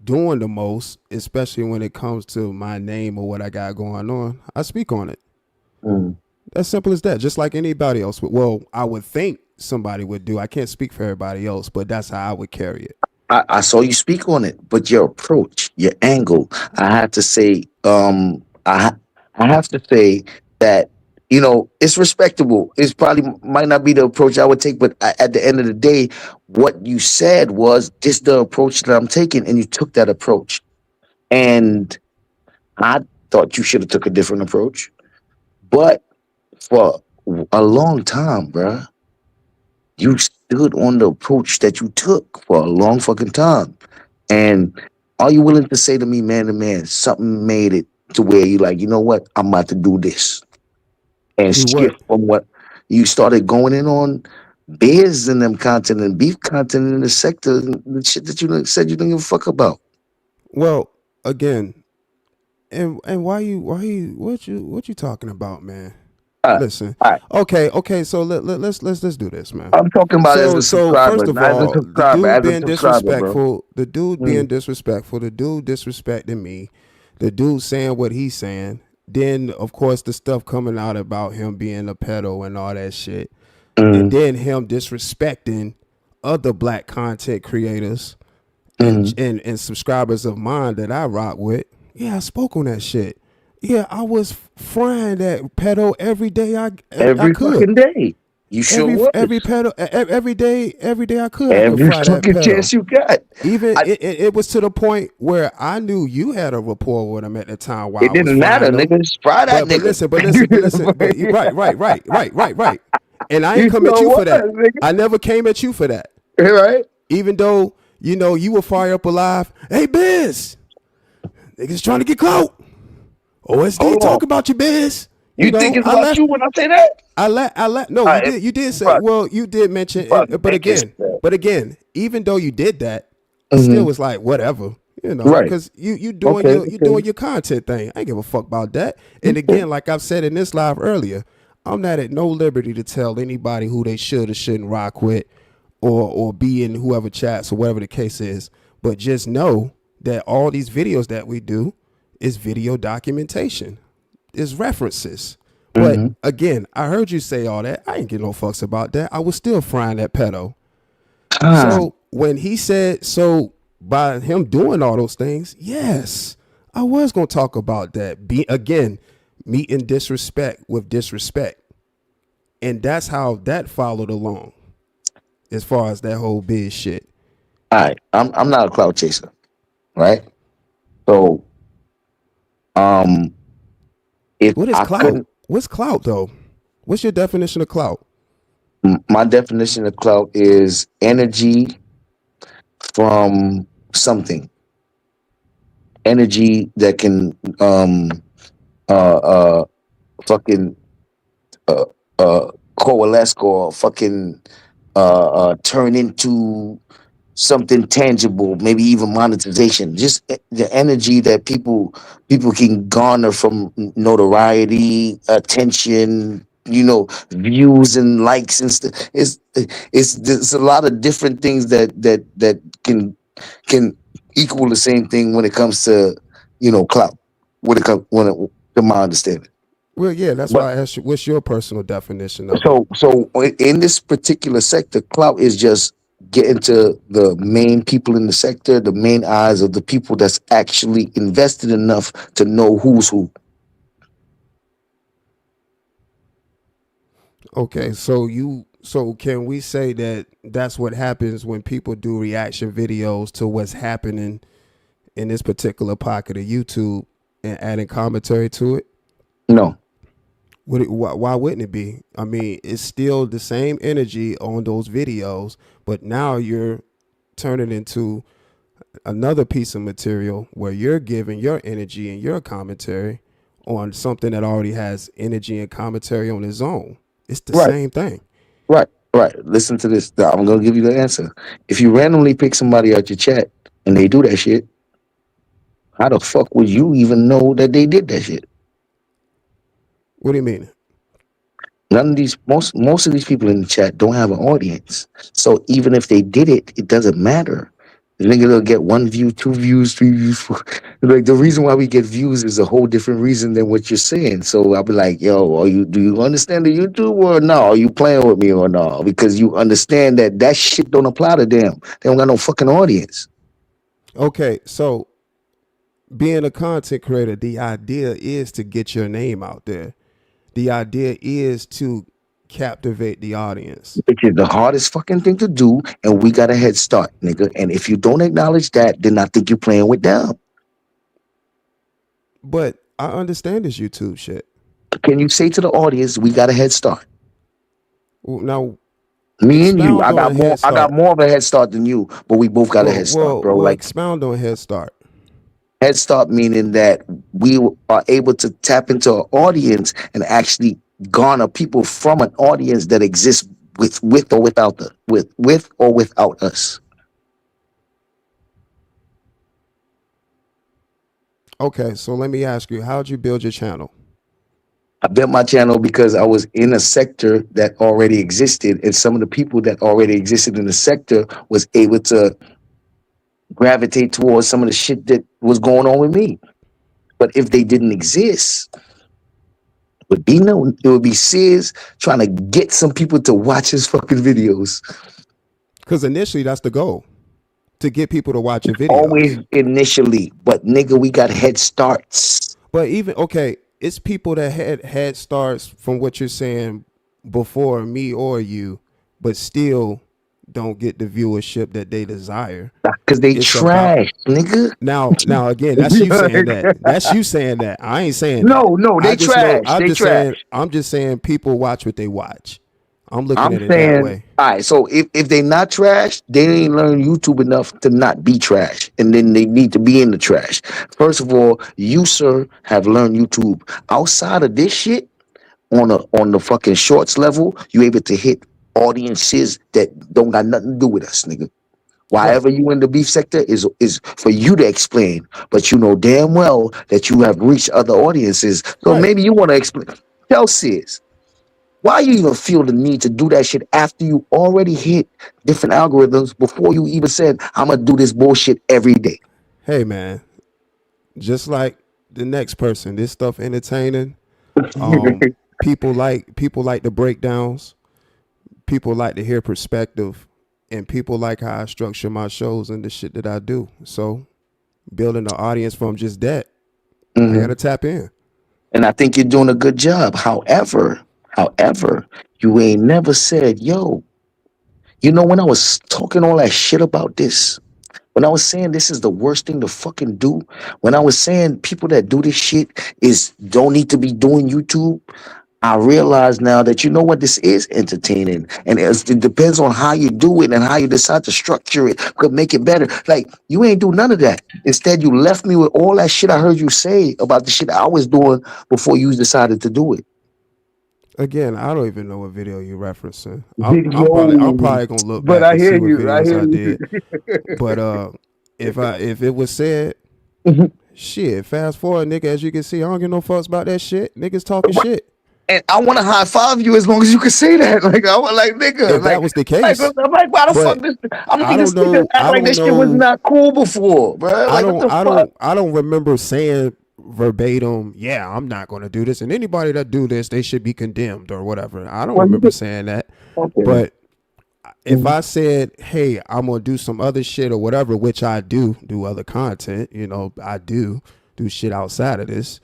doing the most, especially when it comes to my name or what I got going on, I speak on it. As simple as that. Just like anybody else would. Well, I would think somebody would do. I can't speak for everybody else, but that's how I would carry it. I saw you speak on it, but your approach, your angle, I have to say, I have to say that it's respectable. It's probably might not be the approach I would take, but at the end of the day, what you said was this the approach that I'm taking, and you took that approach, and I thought you should have took a different approach, but for a long time, bruh, you stood on the approach that you took for a long fucking time. And are you willing to say to me, man to man, something made it to where you like, you know what, I'm about to do this, and Do shift what? from what you started going in on beers and them content and beef content in the sector, and the shit that you said you didn't give a fuck about. Well, again, and what you talking about, man? All right, Listen, all right. okay. So let's do this, man. I'm talking about as a So subscriber, first of as a all, subscriber, as a subscriber, bro. the dude being disrespectful, the dude disrespecting me, the dude saying what he's saying. Then of course the stuff coming out about him being a pedo and all that shit, and then him disrespecting other black content creators and subscribers of mine that I rock with. Yeah, I spoke on that shit. Yeah, I was frying that pedo every day I Every could. fucking day. You sure was. Every pedo every day I could Every fry that fucking pedo. chance you got. Even it was to the point where I knew you had a rapport with him at the time while It I was didn't matter, frying them. nigga. Fry that nigga. But listen. Right. And I ain't come at sure you for that. was, nigga. I never came at you for that. Right? Even though, you were fire up alive. Hey, Biz, niggas trying to get clout. OSD Hold talk on. about you, Biz. You think it's about you when I say that? No, right, you did say, fuck. well, you did mention, Fuck, but make it again, sad. even though you did that, it still was like, whatever, Right. because you doing Okay, doing your content thing. I ain't give a fuck about that. And again, like I've said in this live earlier, I'm not at no liberty to tell anybody who they should or shouldn't rock with or be in whoever chats or whatever the case is. But just know that all these videos that we do is video documentation, is references. But again, I heard you say all that. I ain't get no fucks about that. I was still frying that pedo. So when he said, so by him doing all those things, yes, I was going to talk about that. Again, meeting disrespect with disrespect. And that's how that followed along as far as that whole biz shit. All right, I'm not a cloud chaser, right? So um, if What is I clout? couldn't, What's clout though? What's your definition of clout? my definition of cloud is energy from something, energy that can uh uh fucking uh coalesce or fucking turn into something tangible, maybe even monetization. Just the energy that people can garner from notoriety, attention, views and likes and stuff. It's there's a lot of different things that can equal the same thing when it comes to clout. When it comes when it, to my understanding. Well, yeah, that's But why I asked you. What's your personal definition of it? so in this particular sector, clout is just getting to the main people in the sector, the main eyes of the people that's actually invested enough to know who's who. Okay, so can we say that that's what happens when people do reaction videos to what's happening in this particular pocket of YouTube and adding commentary to it? No, Why wouldn't it be? I mean, it's still the same energy on those videos, but now you're turning into another piece of material where you're giving your energy and your commentary on something that already has energy and commentary on its own. It's the right, same thing. right. Listen to this. Now, I'm gonna give you the answer. If you randomly pick somebody out your chat and they do that shit, how the fuck would you even know that they did that shit? What do you mean? None of these most of these people in the chat don't have an audience. So even if they did it, it doesn't matter. The nigga will get 1 view, 2 views, 3 views. Like the reason why we get views is a whole different reason than what you're saying. So I'll be like, yo, do you understand the YouTube or no? Are you playing with me or no? Because you understand that shit don't apply to them. They don't got no fucking audience. Okay, so being a content creator, the idea is to get your name out there. The idea is to captivate the audience. Which is the hardest fucking thing to do, and we got a head start, nigga. And if you don't acknowledge that, then I think you're playing with them. But I understand this YouTube shit. Can you say to the audience, we got a head start? Now, Me and you, expound on a head I got start. more of a head start than you, but we both got a head start, bro. Like Expound on head start. head start meaning that we are able to tap into an audience and actually garner people from an audience that exists with or without with or without us. Okay, so let me ask you, how'd you build your channel? I built my channel because I was in a sector that already existed, and some of the people that already existed in the sector was able to gravitate towards some of the shit that was going on with me. But if they didn't exist, it would be Sears trying to get some people to watch his fucking videos. Because initially that's the goal, to get people to watch your Always videos. initially, but nigga, we got head starts. But even, okay, it's people that had head starts from what you're saying before me or you, but still don't get the viewership that they desire. Because they It's about trash, nigga. now again, that's you saying that. That's you saying that. I ain't saying that. No, they I just know trash. They trash. I'm just saying people watch what they watch. I'm looking I'm at it that saying, way. all right, so if they not trash, they ain't learn YouTube enough to not be trash. And then they need to be in the trash. First of all, you, sir, have learned YouTube. Outside of this shit, on the fucking shorts level, you able to hit audiences that don't got nothing to do with us, nigga. Why Right. ever you in the beef sector is for you to explain, but you know damn well that you have reached other audiences. So Right. maybe you want to explain. Tell Sis, why you even feel the need to do that shit after you already hit different algorithms before you even said, I'm gonna do this bullshit every day? Hey man, just like the next person, this stuff entertaining. People like the breakdowns. People like to hear perspective, and people like how I structure my shows and the shit that I do. So building an audience from just that, I Mhm. gotta tap in. And I think you're doing a good job. However, you ain't never said, yo, you know, when I was talking all that shit about this, when I was saying this is the worst thing to fucking do, when I was saying people that do this shit is don't need to be doing YouTube, I realize now that you know what, this is entertaining, and it depends on how you do it and how you decide to structure it, could make it better. Like you ain't do none of that. Instead, you left me with all that shit I heard you say about the shit I was doing before you decided to do it. Again, I don't even know what video you're referencing. I'm Yo, probably gonna look but back I and see hear what you. I videos hear I you. did. But if it was said, shit, fast forward, nigga, as you can see, I don't give no fucks about that shit. Niggas talking shit. And I want to high five you as long as you can say that. Like I want, like nigga, If that was the case, I'm like, why the fuck but this? I'm like, I this don't nigga know. act like this shit was not cool before, bro. Like what the fuck? I don't remember saying verbatim, yeah, I'm not going to do this, and anybody that do this, they should be condemned or whatever. I don't Well, you remember could, saying that. okay. But if I said, hey, I'm going to do some other shit or whatever, which I do other content, you know, I do shit outside of this,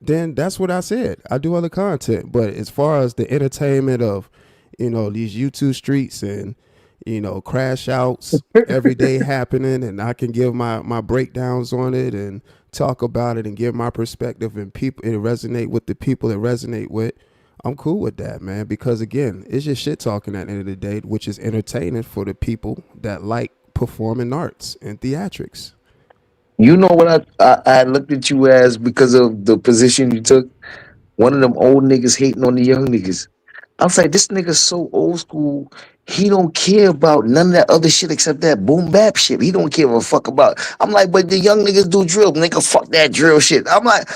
then that's what I said. I do other content. But as far as the entertainment of, you know, these YouTube streets and, you know, crash outs every day happening, and I can give my breakdowns on it and talk about it and give my perspective, and people it resonate with the people it resonate with, I'm cool with that, man, because again, it's just shit talking at the end of the day, which is entertaining for the people that like performing arts and theatrics. You know what I looked at you as because of the position you took? One of them old niggas hating on the young niggas. I was like, this nigga's so old school. He don't care about none of that other shit except that boom bap shit. He don't give a fuck about. I'm like, but the young niggas do drill, nigga. Fuck that drill shit. I'm like,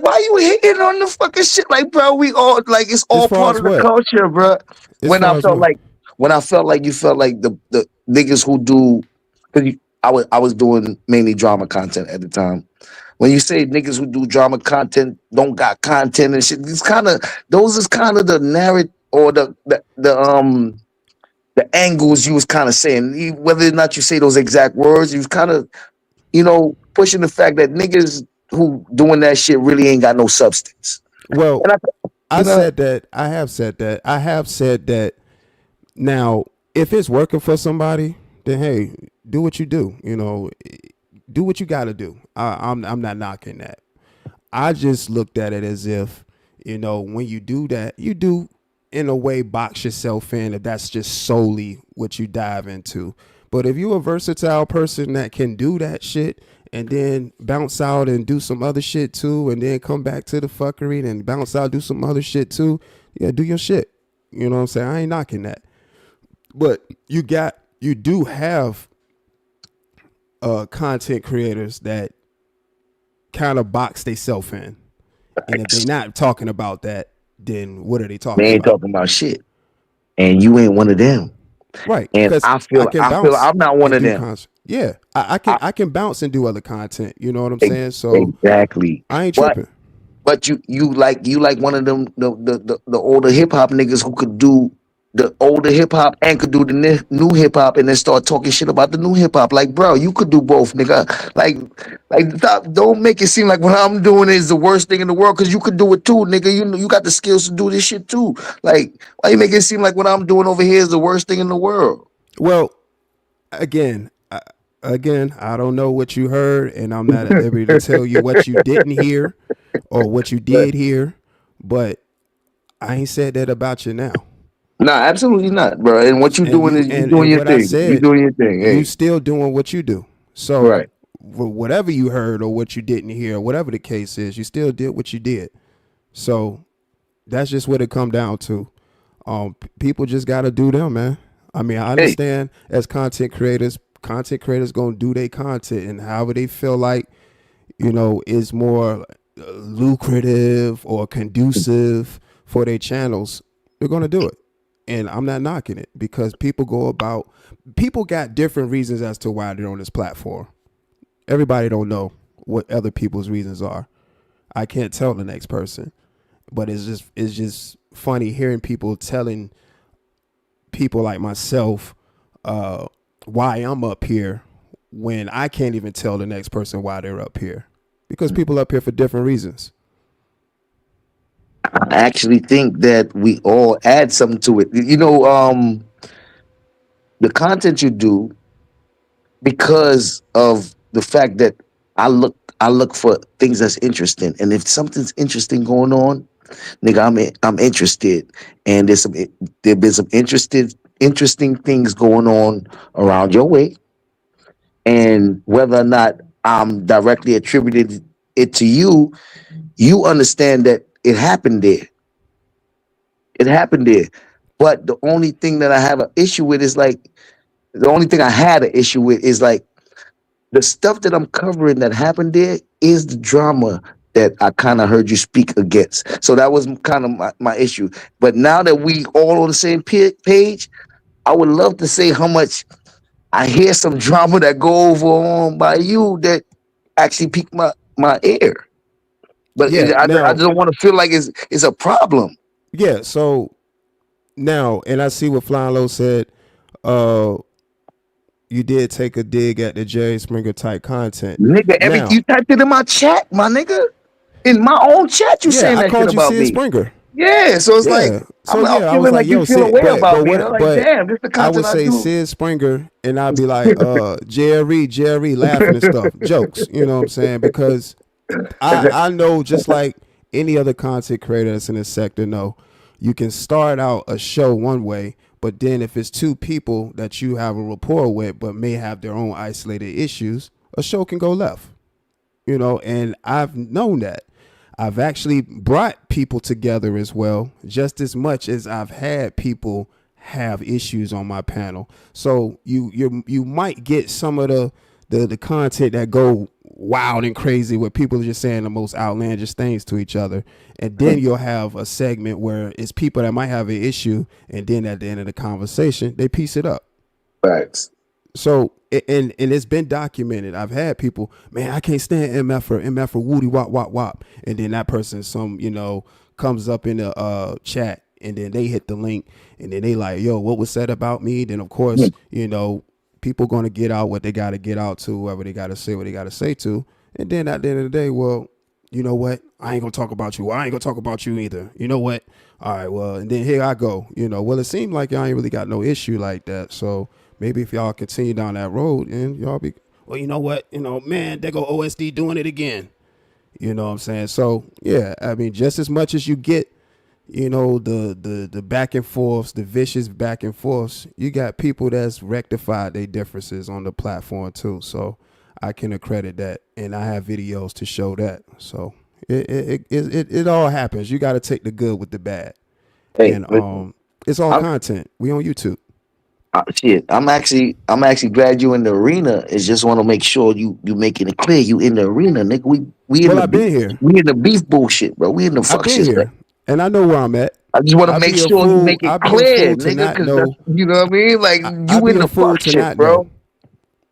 why you hating on the fucking shit? Like, bro, we all like it's As all far part as of the what? culture, bro. As When I far as felt what? like, when I felt like you felt like the niggas who do, because I was doing mainly drama content at the time. When you say niggas who do drama content don't got content and shit, those is kind of the narrative or the angles you was kind of saying. Whether or not you say those exact words, you was kind of, pushing the fact that niggas who doing that shit really ain't got no substance. Well, And I you know, said that. I have said that. I have said that. Now, if it's working for somebody, then hey, do what you do. You know, do what you got to do. I'm not knocking that. I just looked at it as if, you know, when you do that, you do in a way box yourself in if that's just solely what you dive into. But if you're a versatile person that can do that shit and then bounce out and do some other shit too, and then come back to the fuckery and bounce out, do some other shit too, yeah, do your shit. You know what I'm saying? I ain't knocking that. But you do have content creators that kind of box themselves in. And if they not talking about that, then what are they they talking ain't about? talking about shit, and you ain't one of them. Right. And Because I I feel can I feel bounce I'm not one and of do them. content. Yeah. I, I can bounce and do other content. You know what I'm saying? So exactly. I ain't But tripping. But you like one of them the older hip hop niggas who could do the older hip hop and could do the new hip hop and then start talking shit about the new hip hop. Like, bro, you could do both, nigga. Like stop, don't make it seem like what I'm doing is the worst thing in the world because you could do it too, nigga. You know you got the skills to do this shit too. Like, why you make it seem like what I'm doing over here is the worst thing in the world? Well, again, I don't know what you heard, and I'm not at liberty to tell you what you didn't hear or what you But did hear, but I ain't said that about you now. nah, absolutely not, bro. And what you And doing you is you doing and your what I thing. You said, doing your thing. you Hey, still doing what you do. So right. whatever you heard or what you didn't hear, whatever the case is, you still did what you did. So that's just what it come down to. People just gotta do them, man. I mean, I Hey, understand as content creators gonna do their content and however they feel like, you know, is more lucrative or conducive for their channels, they're gonna do it. And I'm not knocking it because people got different reasons as to why they're on this platform. Everybody don't know what other people's reasons are. I can't tell the next person, but it's just funny hearing people telling people like myself why I'm up here when I can't even tell the next person why they're up here because people up here for different reasons. I actually think that we all add something to it. The content you do, because of the fact that I look for things that's interesting, and if something's interesting going on, nigga, I'm interested, and there been some interesting things going on around your way, and whether or not I'm directly attributed it to you, you understand that it happened there. It happened there. But the only thing that I have an issue with is like the only thing I had an issue with is like the stuff that I'm covering that happened there is the drama that I kind of heard you speak against. So that was kind of my issue. But now that we all on the same page, I would love to say how much I hear some drama that go over on by you that actually piqued my ear. But Yeah. I Now, just don't want to feel like it's a problem. yeah. So now, and I see what Flying Low said. Uh, you did take a dig at the Jerry Springer type content. Nigga, you Now, typed it in my chat, my nigga. In my own chat, you yeah, saying I that shit called you about Sid me. Springer. Yeah, so it's like Yeah. So I'm yeah, I was feeling like, like you yo, feel a Sid, way about but me. And I'm what? like, But damn, this the I would content I say do. Sid Springer, and I'd be like, Jerry, laughing and stuff, jokes. You know what I'm saying? Because I know, just like any other content creator that's in this sector, know you can start out a show one way, but then if it's two people that you have a rapport with, but may have their own isolated issues, a show can go left. And I've known that. I've actually brought people together as well, just as much as I've had people have issues on my panel. So you might get some of the content that go wild and crazy where people are just saying the most outlandish things to each other. And then you'll have a segment where it's people that might have an issue, and then at the end of the conversation, they piece it up. Facts. So and it's been documented. I've had people, man, I can't stand MF or Woody Wop Wop Wop, and then that person comes up in the chat, and then they hit the link, and then they like, yo, what was said about me? Then of course, people gonna get out what they gotta get out to, whoever they gotta say what they gotta say to, and then at the end of the day, well, you know what? I ain't gonna talk about you. I ain't gonna talk about you either. You know what? All right, well, and then here I go. Well, it seemed like y'all ain't really got no issue like that. So maybe if y'all continue down that road, and y'all be, well, you know what? Man, they go OSD doing it again. You know what I'm saying? So yeah, I mean, just as much as you get, the back and forths, the vicious back and forths, you got people that's rectified their differences on the platform too. So I can accredit that, and I have videos to show that. So it all happens. You got to take the good with the bad, Hey, and listen, it's all I'm, content. We on YouTube. shit. I'm actually glad you in the arena. Is just want to make sure you making it clear you in the arena, nigga. We in Well, the I've beef. been here. We in the beef bullshit, bro. We in the I've fuck been shit. here, and I know where I'm at. I just want to I'd make be a sure you fool. make it I'd be a clear, fool to nigga, not because that's know. you know what I mean. Like I'd you be in a the fool fuck to shit, not bro. know.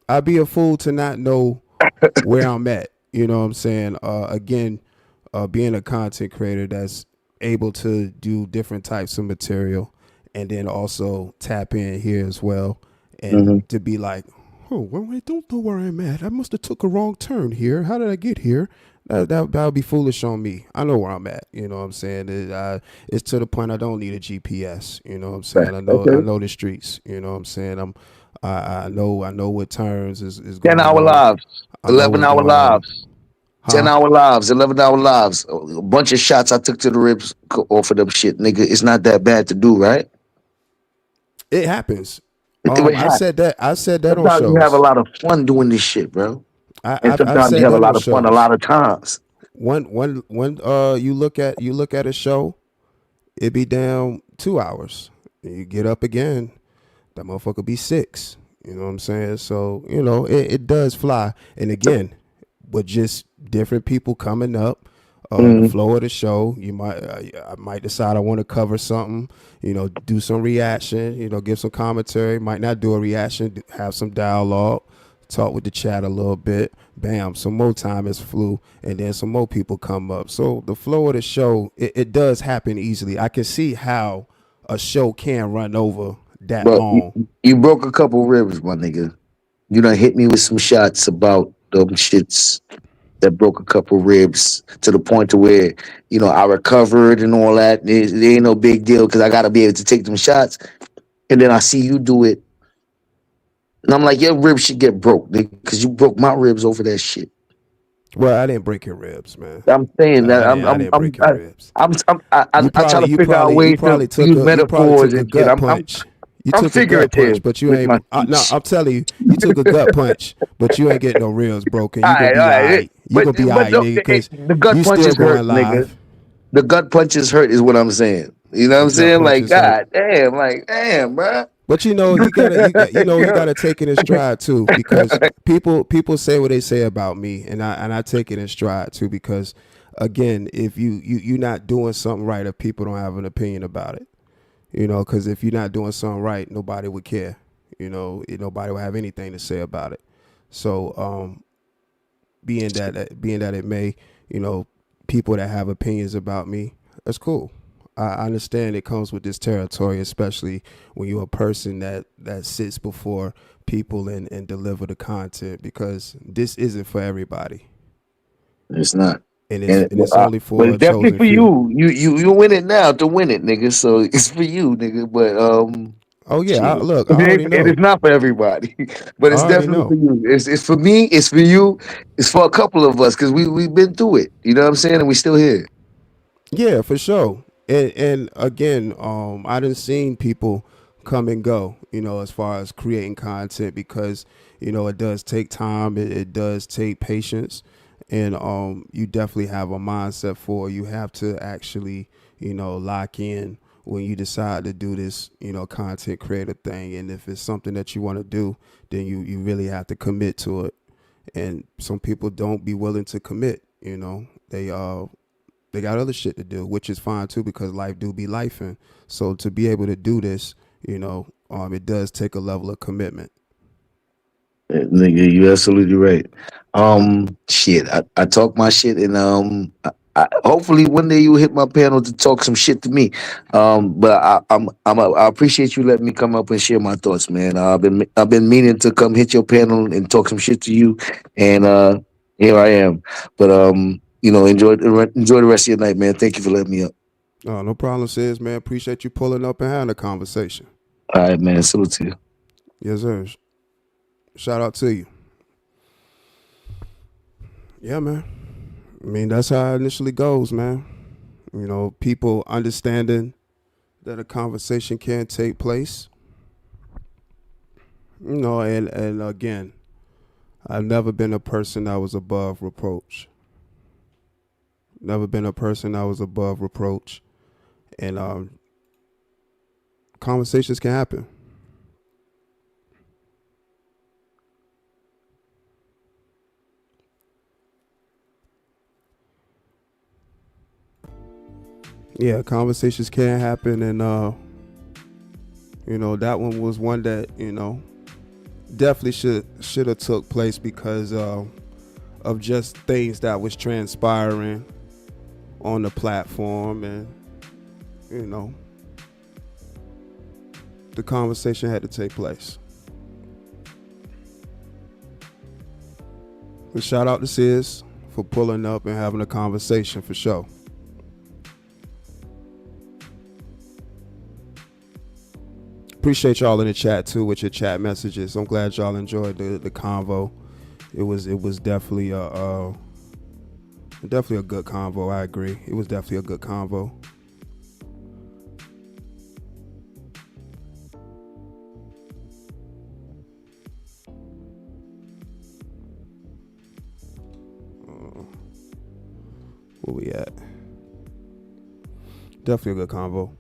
I'd be a fool to not know where I'm at. You know what I'm saying? Again, being a content creator that's able to do different types of material, and then also tap in here as well, and Hmm. to be like, oh, well, I don't know where I'm at. I must have took a wrong turn here. How did I get here? That would be foolish on me. I know where I'm at. You know what I'm saying? It's to the point I don't need a GPS. You know what I'm saying? I Okay. know the streets. You know what I'm saying? I know what turns is 10 going hour on. lives, I know what's 11 hour going on. lives, ten Huh? hour lives, 11 hour lives. A bunch of shots I took to the ribs off of them shit, nigga. It's not that bad to do, right? It happens. It I happens. said that. I said that on Sometimes you have a shows. lot of fun doing this shit, bro. And I've sometimes you said have a that on lot of fun a shows. lot of times. When you look at a show, it be down 2 hours. You get up again, that motherfucker be 6. You know what I'm saying? So, it does fly. And again, with just different people coming up, the Mm-hmm. flow of the show, I might decide I want to cover something, do some reaction, give some commentary, might not do a reaction, have some dialogue, talk with the chat a little bit, bam, some more time is flew, and then some more people come up. So the flow of the show, it does happen easily. I can see how a show can run over that But long. you broke a couple ribs, my nigga. You done hit me with some shots about them shits that broke a couple ribs to the point to where, you know, I recovered and all that. It ain't no big deal because I got to be able to take them shots. And then I see you do it. And I'm like, your ribs should get broke because you broke my ribs over that shit. Well, I didn't break your ribs, man. I'm saying that I didn't break your ribs. I try to figure out You ways to probably use metaphors took a and shit. gut punch. You I'm took a gut punch, figurative but you with my ain't. No, speech. I'm telling you, you took a gut punch, but you ain't getting no ribs broken. You gonna be All all right. right. You gonna be all But right, nigga, because the gut you still punches hurt, going nigga. live. The gut punches hurt is what I'm saying. You know what The I'm gut saying? Like, punches hurt. damn, bro. But you gotta take it in stride too, because people say what they say about me, and I take it in stride too, because again, if you're not doing something right, if people don't have an opinion about it, because if you're not doing something right, nobody would care, nobody would have anything to say about it. So being that it may, people that have opinions about me, that's cool. I understand it comes with this territory, especially when you're a person that sits before people and deliver the content, because this isn't for everybody, It's not. and And it's only but for a it's definitely chosen for few. you. You win it now to win it, nigga. So it's for you, nigga. But Oh yeah, shit. look, I already It is know. not for everybody. But I it's already definitely for know. you. It's for me, it's for you, it's for a couple of us because we've been through it. You know what I'm saying? And we still here. Yeah, for sure. And again, I done seen people come and go, as far as creating content, because, it does take time. It does take patience. And you definitely have a mindset for it. You have to actually, lock in when you decide to do this, content creator thing. And if it's something that you want to do, then you really have to commit to it. And some people don't be willing to commit, they got other shit to do, which is fine too, because life do be life. And so to be able to do this, it does take a level of commitment. Nigga, you absolutely right. Shit, I talk my shit, and hopefully one day you hit my panel to talk some shit to me. But I appreciate you letting me come up and share my thoughts, man. I've been meaning to come hit your panel and talk some shit to you, and here I am. But enjoy the rest of your night, man. Thank you for letting me up. Oh, no problem, sis, man. Appreciate you pulling up and having a conversation. All right, man. Salute to you. Yes, sir. Shout out to you. Yeah, man. I mean, that's how it initially goes, man. People understanding that a conversation can take place. And again, I've never been a person that was above reproach. Never been a person that was above reproach. And conversations can happen. Yeah, conversations can happen, and that one was one that definitely should have took place, because of just things that was transpiring on the platform, and the conversation had to take place. But shout out to Sis for pulling up and having a conversation, for sure. Appreciate y'all in the chat too with your chat messages. I'm glad y'all enjoyed the convo. It was definitely a good convo. I agree. It was definitely a good convo. Where we at? Definitely a good convo.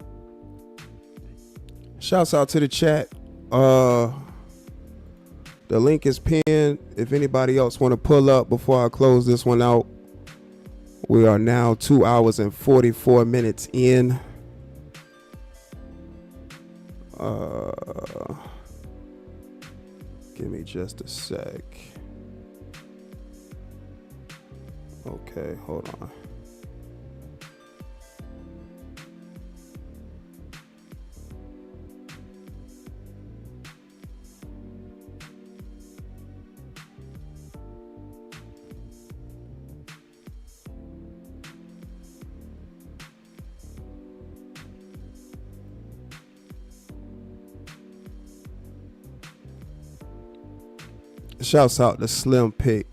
Shouts out to the chat. The link is pinned. If anybody else want to pull up before I close this one out. We are now 2 hours and 44 minutes in. Give me just a sec. Okay, hold on. Shouts out to Slim Pick.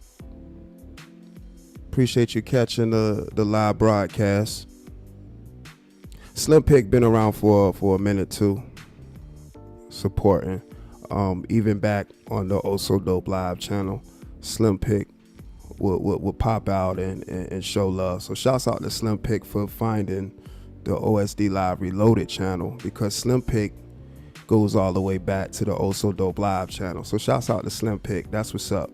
Appreciate you catching the live broadcast. Slim Pick been around for a minute too, supporting. Even back on the Also Dope Live channel, Slim Pick would pop out and show love. So shouts out to Slim Pick for finding the OSD Live Reloaded channel, because Slim Pick goes all the way back to the Also Dope Live channel. So shouts out to Slim Pick. That's what's up.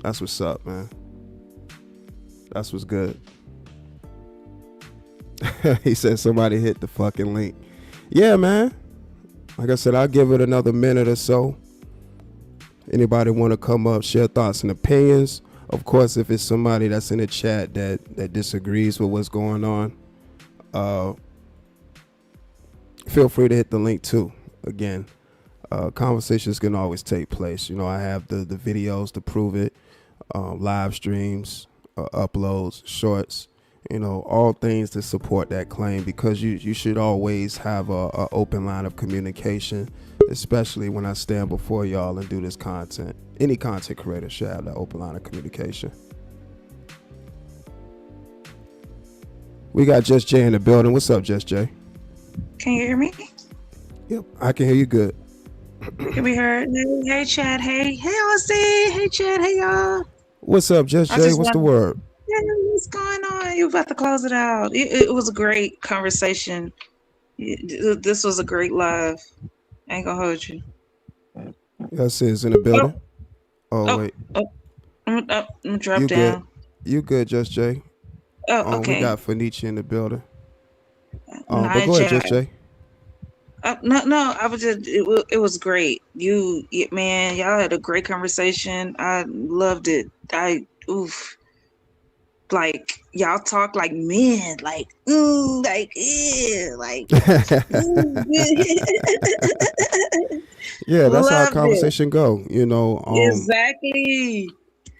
That's what's up, man. That's what's good. He said somebody hit the fucking link. Yeah, man. Like I said, I'll give it another minute or so. Anybody want to come up, share thoughts and opinions? Of course, if it's somebody that's in the chat that disagrees with what's going on, feel free to hit the link too. Again, conversations can always take place. You know, I have the videos to prove it, live streams, uploads, shorts, you know, all things to support that claim, because you should always have a open line of communication, especially when I stand before y'all and do this content. Any content creator should have that open line of communication. We got Just Jay in the building. What's up, Just Jay? Can you hear me? Yep, I can hear you good. Can we hear? Hey, Chad. Hey, OC. Hey, Chad. Hey, y'all. What's up, Just Jay? What's the word? Yeah, what's going on? You about to close it out? It was a great conversation. This was a great live. I ain't gonna hold you. Yes, is in the building. Wait. I'm gonna drop you down. Good. You good, Just Jay? Oh, okay. We got Fenici in the building. Nah, but go ahead, Just Jay. No, I was just, it was great. Man, y'all had a great conversation. I loved it. Like y'all talk like men, like yeah, that's how Loved conversation go. You know, exactly.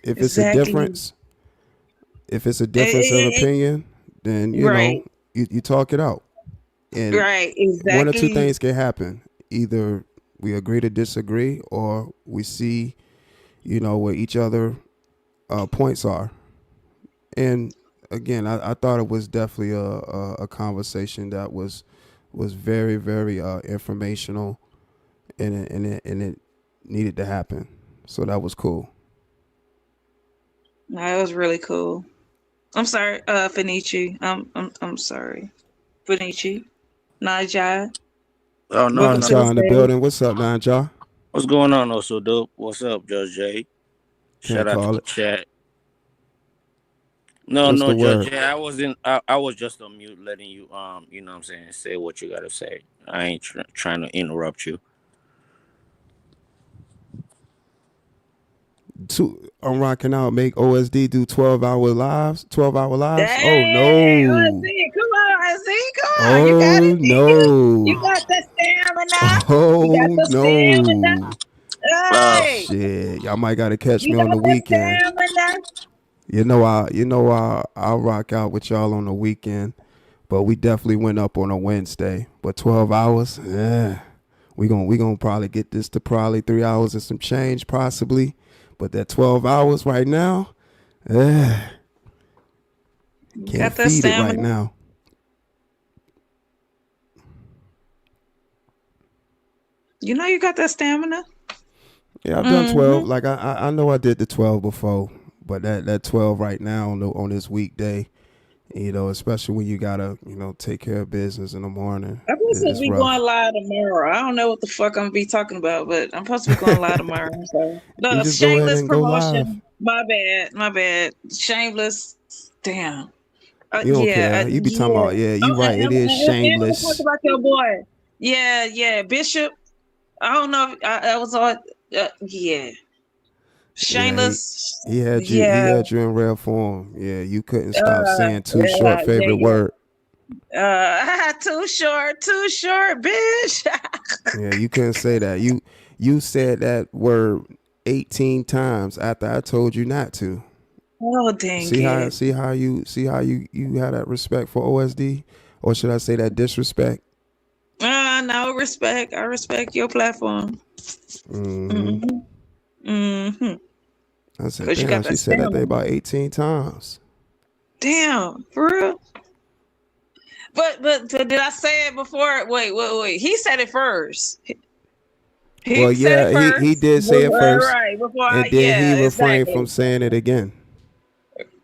If it's a difference, of opinion, then you know you talk it out. And right, exactly. One or two things can happen. Either we agree to disagree, or we see, you know, where each other points are. And again, I thought it was definitely a conversation that was very, very informational, and it needed to happen. So that was cool. No, it was really cool. I'm sorry, Fenici. I'm sorry, Fenici. Naja. Oh no, Welcome no. to the in the building. What's up, Naja? What's going on, Also Dope? What's up, Judge Jay? Shout out to the chat. No, Judge Jay. I wasn't. I was just on mute, letting you you know what I'm saying, say what you gotta say. I ain't trying to interrupt you. I'm rocking out. Make OSD do 12-hour lives. 12-hour lives. Dang, Oh no! OSD, come on, OSD, come on. You got it. No! You got the stamina. Oh you got the no! Stamina. Hey, shit! Y'all might gotta catch you me on got the weekend. Stamina. I'll rock out with y'all on the weekend, but we definitely went up on a Wednesday. But 12 hours, we gonna probably get this to probably 3 hours and some change, possibly. But that 12 hours right now, can't feed it right now. You know you got that stamina. Yeah, I've done 12. Like I know I did the 12 before, but that 12 right now on this weekday, you know, especially when you gotta, you know, take care of business in the morning. I'm supposed to be going live tomorrow. I don't know what the fuck I'm gonna be talking about, but I'm supposed to be going live tomorrow. So no, shameless promotion. My bad. Shameless. Damn. You don't care. You be talking about, you right. It is shameless. Talk about your boy. Yeah. Bishop. I don't know if I was on. Shameless. He had you in rare form. Yeah, you couldn't stop saying too short favorite word. Too short, bitch. Yeah, you couldn't say that. You said that word 18 times after I told you not to. Oh dang! See how you had that respect for OSD, or should I say that disrespect? No respect. I respect your platform. Mm-hmm. Mm-hmm. I said, Because you damn, got she that said that thing stamina. about 18 times. Damn, for real. But did I say it before? Wait. He said it first. Well, He said it yeah, he first. did say it first, Right before I. and then he Yeah, refrained exactly. from saying it again.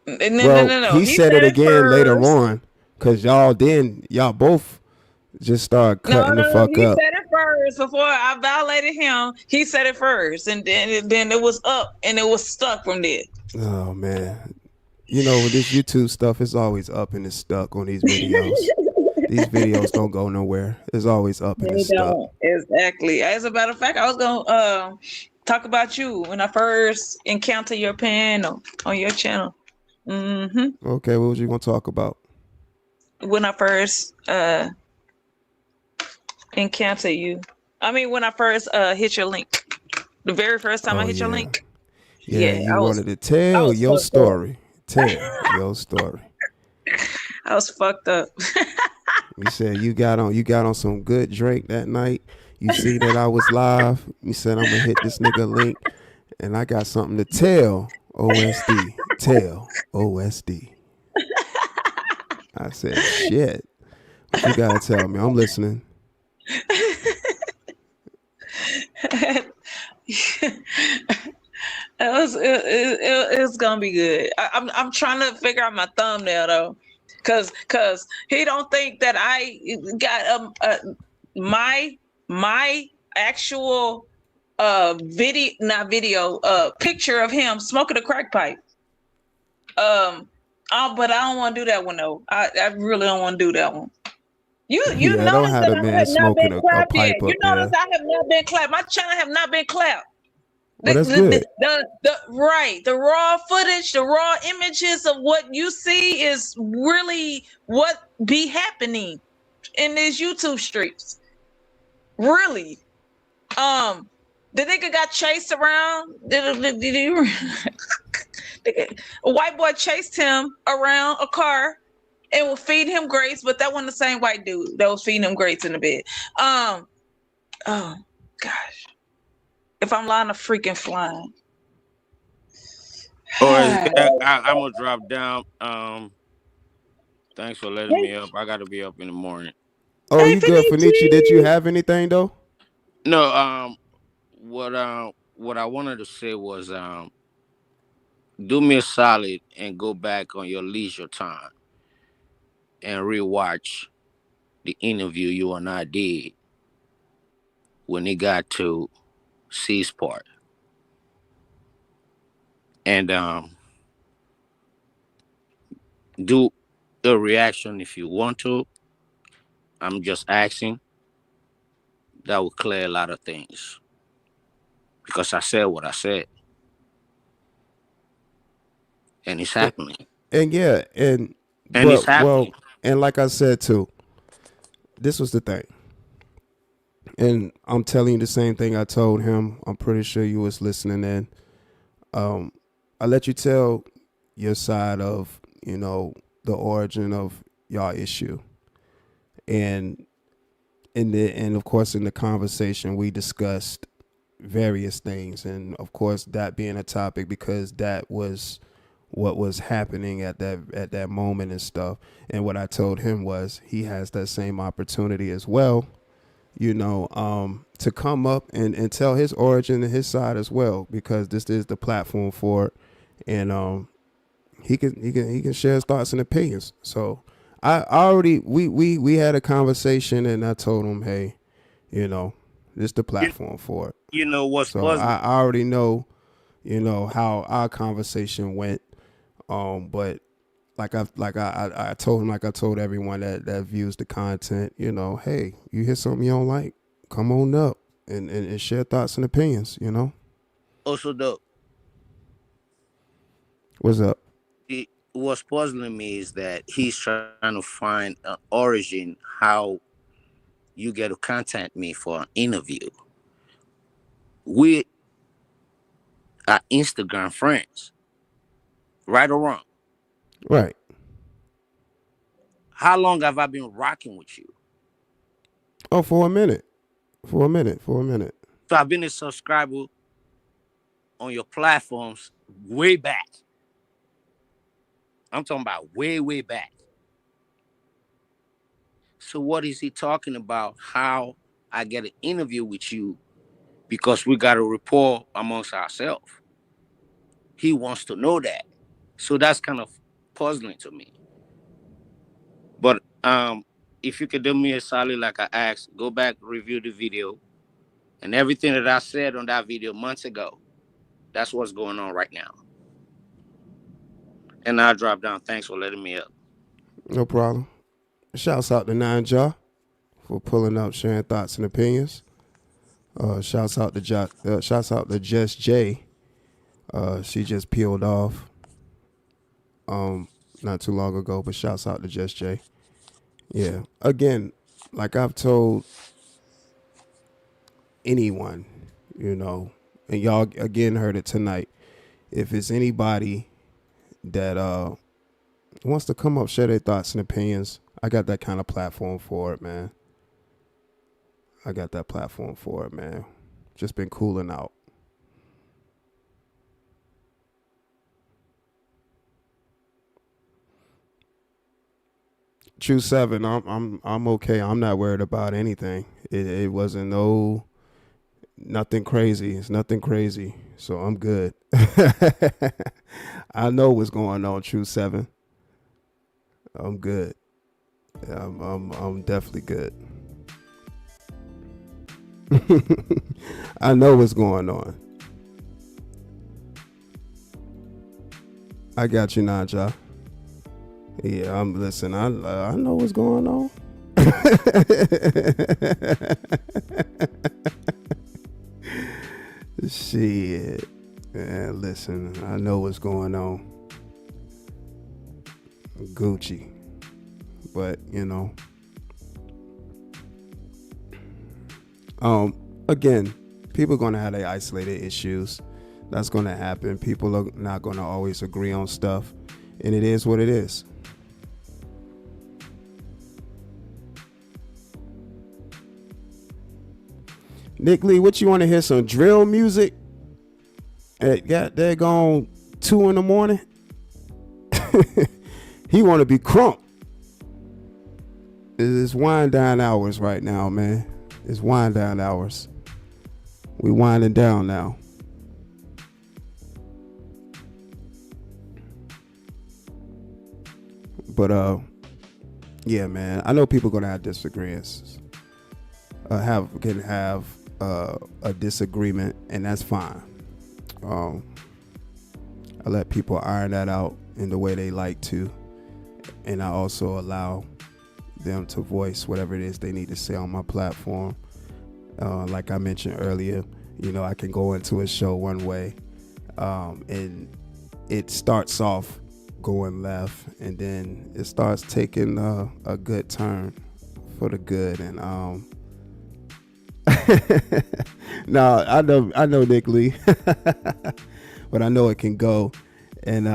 Well, No. he He said said it it again later first. on, cause y'all both just started No, cutting the fuck he up. said it first before I violated him. He said it first, and then it was up and it was stuck from there. Oh man, you know with this YouTube stuff, it's always up and it's stuck on these videos. These videos don't go nowhere. It's always up and They it's stuck. don't exactly. As a matter of fact, I was gonna talk about you when I first encountered your panel on your channel. Mm-hmm. Okay, what was you gonna talk about? When I first encountered you, I mean when I first hit your link, the very first time I Oh hit your yeah, link. yeah. Yeah, You wanted to I tell was your fucked up. story. Tell your story. I was fucked up. You said you got on some good drink that night. You see that I was live. You said I'm gonna hit this nigga link, and I got something to tell OSD. Tell OSD. I said shit. What you gotta tell me? I'm listening. It's gonna be good. I'm trying to figure out my thumbnail though, cause he don't think that I got my actual video, not video, picture of him smoking a crack pipe. But I don't want to do that one though. I really don't want to do that one. You Yeah, I don't notice have that a I man have not smoking been a clapped yet. pipe You up notice there. I have not been clapped. My channel have not been clapped. Well, that's good. The raw footage, the raw images of what you see is really what be happening in these YouTube streets. Really. The nigga got chased around. A white boy chased him around a car and was feeding him grapes, but that wasn't the same white dude that was feeding him grapes in the bed. Oh gosh. If I'm lying, I'm freaking flying. Or I'm gonna drop down. Thanks for letting me up. I gotta be up in the morning. Oh, Hey, you good, Fenichi? Did you Felici. have anything though? No, what I wanted to say was do me a solid and go back on your leisure time and rewatch the interview you and I did when it got to C's part. And do a reaction if you want to. I'm just asking. That will clear a lot of things. Because I said what I said. And it's happening. And yeah, and And it's but well, happening. and like I said too, this was the thing. And I'm telling you the same thing I told him. I'm pretty sure you was listening in. I let you tell your side of, the origin of y'all issue. And and of course in the conversation we discussed various things, and of course that being a topic because that was what was happening at that moment and stuff. And what I told him was he has that same opportunity as well, to come up and tell his origin and his side as well, because this is the platform for it. And he can share his thoughts and opinions. So I already we had a conversation, and I told him, hey, this is the You, platform for it. you know what's So puzzling? I already know, how our conversation went. But I told him, like I told everyone that views the content, hey, you hear something you don't like, come on up and share thoughts and opinions. Also, What's up? what's puzzling me is that he's trying to find an origin how you get to contact me for an interview. We are Instagram friends, right or wrong. Right. How long have I been rocking with you? Oh, for a minute. For a minute. So I've been a subscriber on your platforms way back. I'm talking about way, way back. So what is he talking about? How I get an interview with you because we got a rapport amongst ourselves. He wants to know that. So that's kind of puzzling to me. But if you could do me a solid like I asked, go back, review the video, and everything that I said on that video months ago, that's what's going on right now. And I'll drop down. Thanks for letting me up. No problem. Shouts out to Nine Jaw for pulling up, sharing thoughts and opinions. Shouts out to Just J. She just peeled off not too long ago, but shouts out to Just J. Yeah. Again, like I've told anyone, and y'all again heard it tonight. If it's anybody that wants to come up, share their thoughts and opinions, I got that kind of platform for it, man. Just been cooling out. True 7, I'm okay. I'm not worried about anything. It wasn't nothing crazy. It's nothing crazy. So I'm good. I know what's going on, True 7. I'm good. I'm definitely good. I know what's going on. I got you, Naja. Yeah, listen. I know what's going on. Shit. Man, listen. I know what's going on. Gucci. But, again, people are going to have their isolated issues. That's going to happen. People are not going to always agree on stuff. And it is what it is. Nick Lee, what you want to hear? Some drill music? They're gone 2 a.m. He want to be crunk. It's wind down hours right now, man. It's wind down hours. We winding down now. But yeah, man. I know people gonna have disagreements. Can have a disagreement, and that's fine. I let people iron that out in the way they like to, and I also allow them to voice whatever it is they need to say on my platform. Like I mentioned earlier, I can go into a show one way, and it starts off going left, and then it starts taking a good turn for the good. And no, I know Nick Lee, but I know it can go, and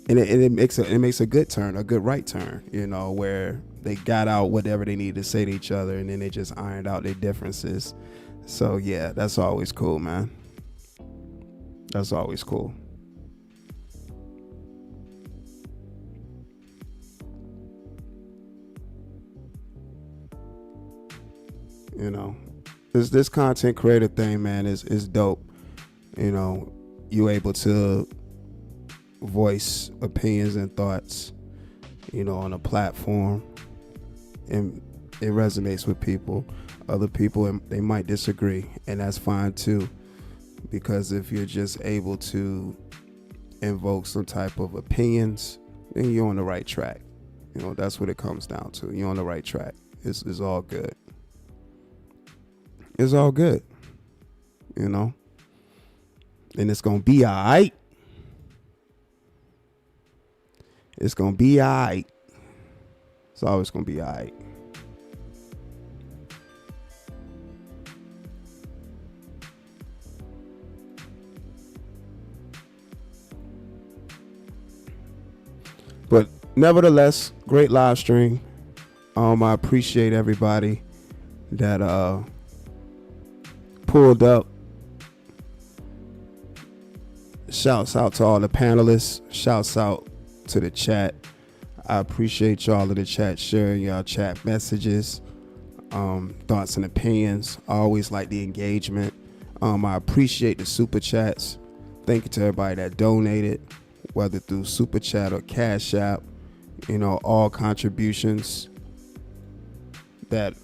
it makes a good turn, a good right turn, where they got out whatever they need to say to each other, and then they just ironed out their differences. So yeah, that's always cool, man. That's always cool. This content creator thing, man, is dope. You able to voice opinions and thoughts, on a platform, and it resonates with people. Other people, they might disagree, and that's fine too, because if you're just able to invoke some type of opinions, then you're on the right track. That's what it comes down to. You're on the right track. It's all good. It's all good, and it's gonna be all right. It's gonna be all right. It's always gonna be all right. But nevertheless, great live stream. I appreciate everybody that pulled up Shouts out to all the panelists. Shouts out to the chat. I appreciate y'all in the chat sharing y'all chat messages, thoughts and opinions. I always like the engagement. I appreciate the super chats. Thank you to everybody that donated, whether through super chat or Cash App. You know, all contributions that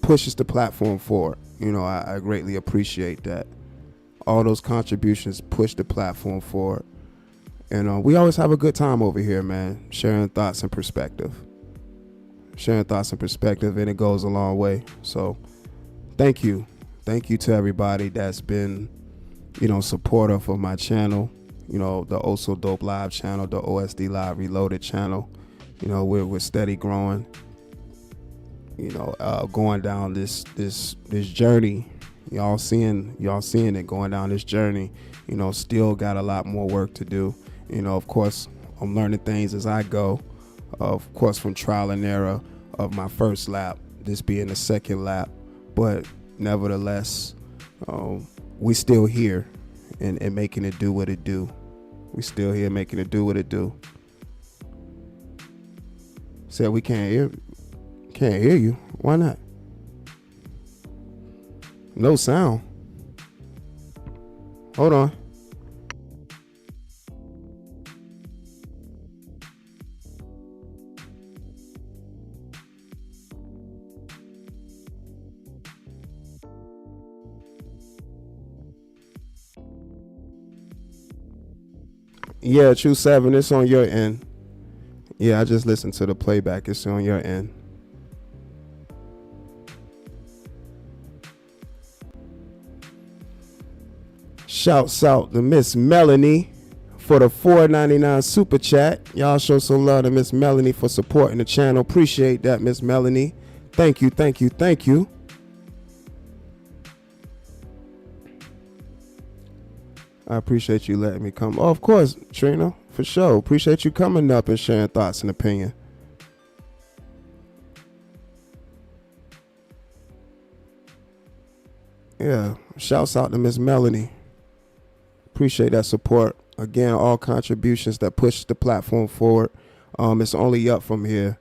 pushes the platform forward. You know, I greatly appreciate that. All those contributions push the platform forward. And we always have a good time over here, man, sharing thoughts and perspective. And it goes a long way. So thank you. Thank you to everybody that's been, you know, supportive of my channel. You know, the Also Dope Live channel, the OSD Live Reloaded channel. You know, we're steady growing. You know, going down this journey. Y'all seeing it going down this journey. You know, still got a lot more work to do. You know, of course, I'm learning things as I go. Of course, from trial and error of my first lap, this being the second lap. But nevertheless, we still here and making it do what it do. We still here making it do what it do. Said we can't hear you. Why not? No sound. Hold on. Yeah, True 7, it's on your end. Yeah, I just listened to the playback. It's on your end. Shouts out to Miss Melanie for the $4.99 super chat. Y'all show some love to Miss Melanie for supporting the channel. Appreciate that, Miss Melanie. Thank you, thank you, thank you. I appreciate you letting me come. Oh, of course, Trina, for sure. Appreciate you coming up and sharing thoughts and opinion. Yeah, shouts out to Miss Melanie. Appreciate that support. Again, all contributions that push the platform forward. It's only up from here.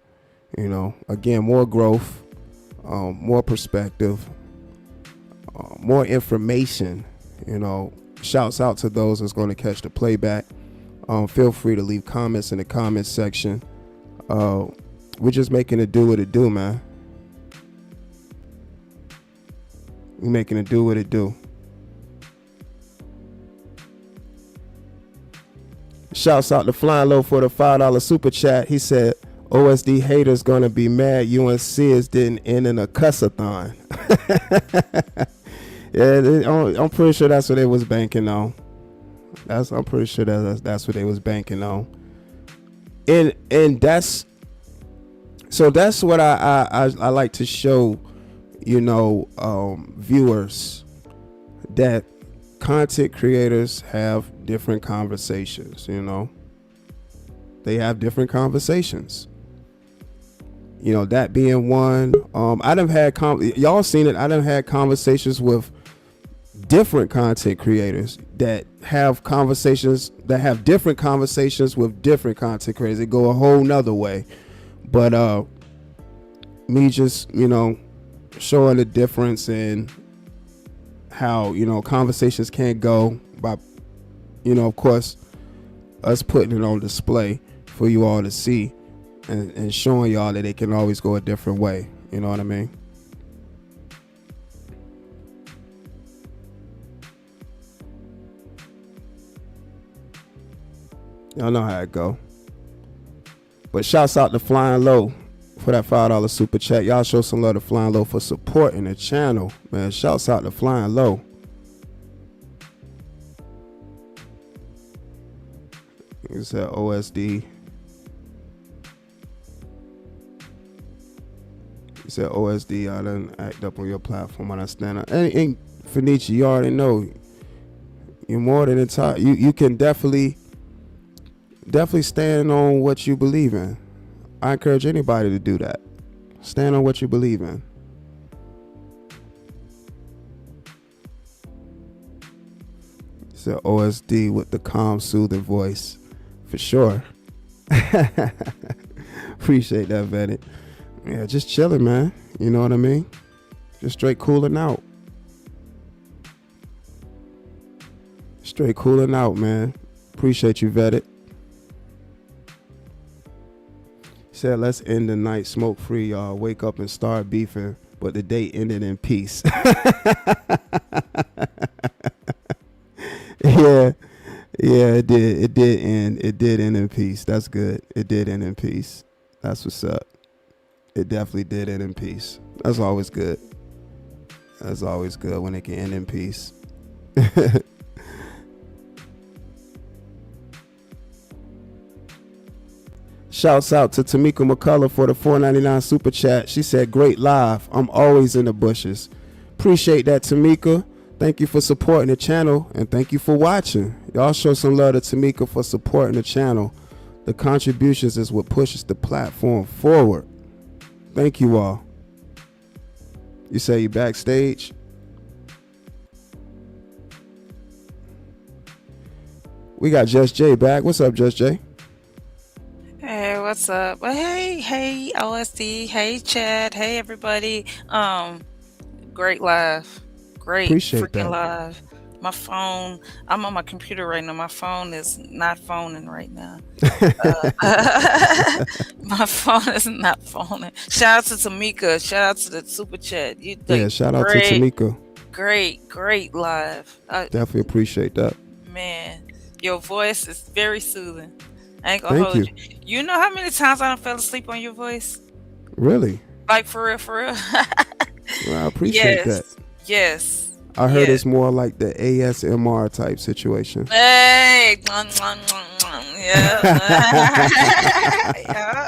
You know, again, more growth, more perspective, more information. You know, shouts out to those that's going to catch the playback. Feel free to leave comments in the comments section. We're just making it do what it do, man. We're making it do what it do. Shouts out to Flying Low for the $5 super chat. He said, OSD haters gonna be mad UNC didn't end in a cussathon. Yeah, I'm pretty sure that's what they was banking on. I'm pretty sure that's what they was banking on. And that's what I like to show, you know, viewers, that content creators have different conversations. You know, they have different conversations. You know, that being one. I done had y'all seen it. I done had conversations with different content creators that have conversations that have different conversations with different content creators. They go a whole nother way. But me just, you know, showing the difference in how, you know, conversations can go by, you know, of course, us putting it on display for you all to see, and showing y'all that it can always go a different way. You know what I mean? Y'all know how it go. But shouts out to Flying Low for that $5 super chat. Y'all show some love to Flying Low for supporting the channel, man. Shouts out to Flying Low. He said OSD. He said OSD, I done act up on your platform. I understand. And Fenici, you already know. You're more than entitled. You can definitely stand on what you believe in. I encourage anybody to do that. Stand on what you believe in. So OSD with the calm, soothing voice. For sure. Appreciate that, Vetted. Yeah, just chilling, man. You know what I mean? Just straight cooling out. Straight cooling out, man. Appreciate you, Vetted. Said, let's end the night smoke free, y'all. Wake up and start beefing, but the day ended in peace. Yeah, it did. It did end. It did end in peace. That's good. It did end in peace. That's what's up. It definitely did end in peace. That's always good. That's always good when it can end in peace. Shouts out to Tamika McCullough for the $4.99 super chat. She said, great live. I'm always in the bushes. Appreciate that, Tamika. Thank you for supporting the channel, and thank you for watching. Y'all show some love to Tamika for supporting the channel. The contributions is what pushes the platform forward. Thank you all. You say you backstage? We got Just Jay back. What's up, Just Jay? Hey, what's up? Well, hey, OSD. Hey, Chad. Hey, everybody. Great live. Great Appreciate freaking that. live. My phone, I'm on my computer right now. My phone is not phoning right now. My phone is not phoning. Shout out to Tamika. Shout out to the super chat. Yeah, shout out to Tamika. Great live. Definitely appreciate that. Man, your voice is very soothing. I ain't gonna Thank hold you. You know how many times I done fell asleep on your voice? Really? Like for real. Well, I appreciate that. Yes. I heard it's more like the ASMR type situation. Hey, yeah. Yeah.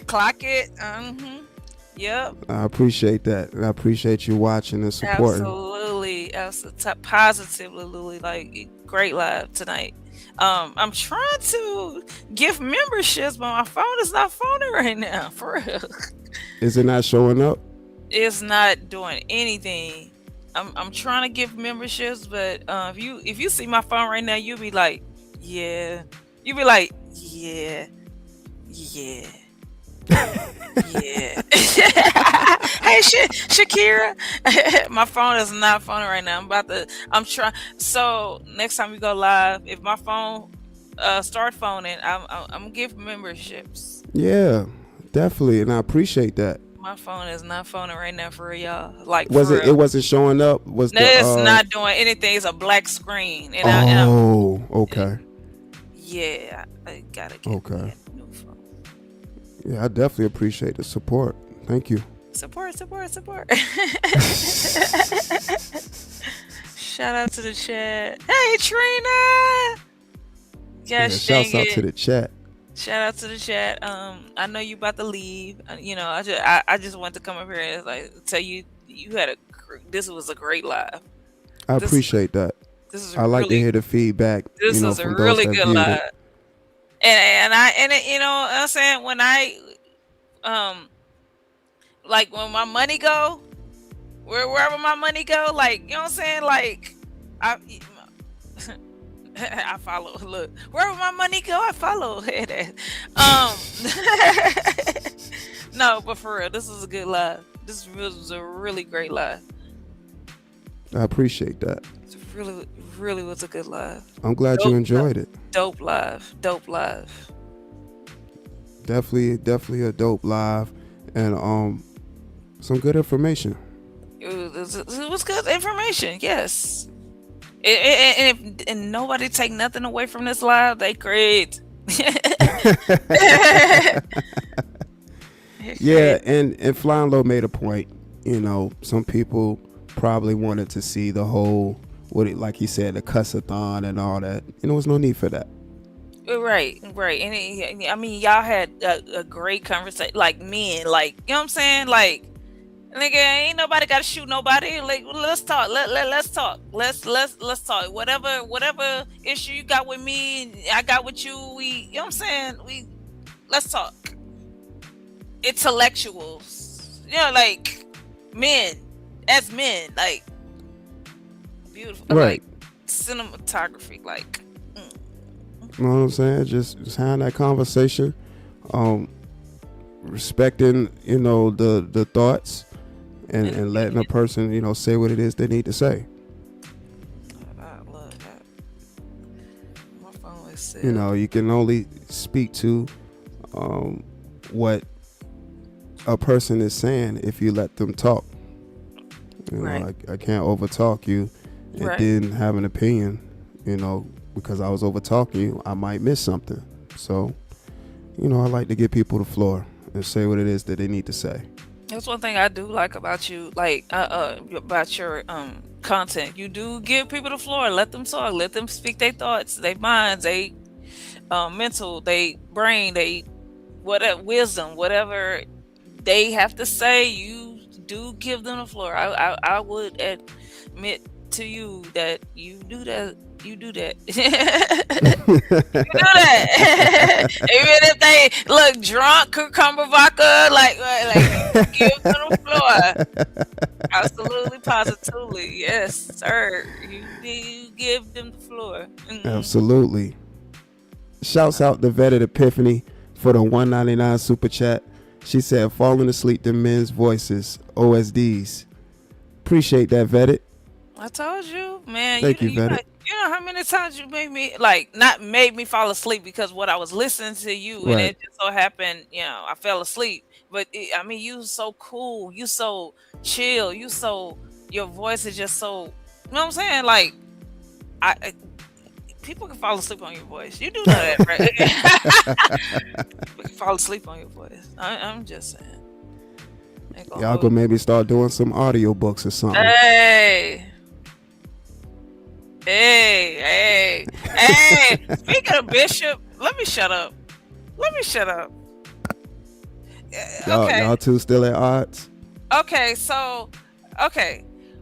Clock it. Yep. I appreciate that. And I appreciate you watching and supporting. Absolutely. Positively. Like, great live tonight. I'm trying to give memberships, but my phone is not phoning right now. For real. Is it not showing up? It's not doing anything. I'm trying to give memberships, but if you see my phone right now, you'll be like, yeah. You'll be like, yeah. Yeah. Hey, Shakira. My phone is not phoning right now. I'm trying. So next time we go live, if my phone start phoning, I'm gonna give memberships. Yeah, definitely, and I appreciate that. My phone is not phoning right now for y'all. Like, was it? It wasn't showing up. Was it's not doing anything? It's a black screen. Okay. Yeah, I gotta get a new phone. Yeah, I definitely appreciate the support. Thank you. Support. Shout out to the chat. Hey, Trina. Shouts out to the chat. Shout out to the chat. I know you about to leave. I just want to come up here and like tell you had this was a great live. I appreciate that. I like to hear the feedback. This is a really good live. And you know what I'm saying, when I like when my money go, wherever my money go, like, you know what I'm saying, like I follow. Look, wherever my money go, I follow. No, but for real, this was a good live. This was a really great live. I appreciate that. It really was a good live. I'm glad you enjoyed it. Dope live. Definitely a dope live, and some good information. It was good information. Yes. And nobody take nothing away from this live, they great. Yeah, and Flying Low made a point. You know, some people probably wanted to see the whole, like he said, the cussathon and all that. You know, there's no need for that. Right. And I mean, y'all had a great conversation, like men, like, you know what I'm saying, like, nigga, ain't nobody gotta shoot nobody. Like, let's talk. Let's talk. Let's talk. Whatever issue you got with me, I got with you. You know what I'm saying? Let's talk. Intellectuals, you know, like men, as men, like beautiful, right? cinematography, like. You know what I'm saying? Just having that conversation, respecting, the thoughts, and letting a person, say what it is they need to say. I love that. My phone is set. You can only speak to what a person is saying if you let them talk. Right. I can't overtalk you and Right. then have an opinion, because I was overtalking you, I might miss something. So, I like to give people the floor and say what it is that they need to say. That's one thing I do like about you, like about your content. You do give people the floor, let them talk, let them speak their thoughts, their minds, they mental, they brain, they whatever wisdom, whatever they have to say. You do give them the floor. I would admit to you that you do that. You do that. You do that. Even if they look drunk, cucumber vodka, like give them the floor. Absolutely, positively, yes, sir. You give them the floor. Absolutely. Shouts out to Vetted Epiphany for the $1.99 super chat. She said, "Falling asleep to men's voices, OSDs." Appreciate that, Vetted. I told you, man. Thank you, Vetted. You know how many times you made me not made me fall asleep because what I was listening to you, and Right. it just so happened, I fell asleep. But you so cool, you so chill, your voice is just so, you know what I'm saying? Like, I people can fall asleep on your voice. You do know that, right? People can fall asleep on your voice. I'm just saying. Y'all gonna maybe start doing some audiobooks or something. Hey. Speaking of Bishop, let me shut up. Okay. Y'all two still at odds? Okay, so,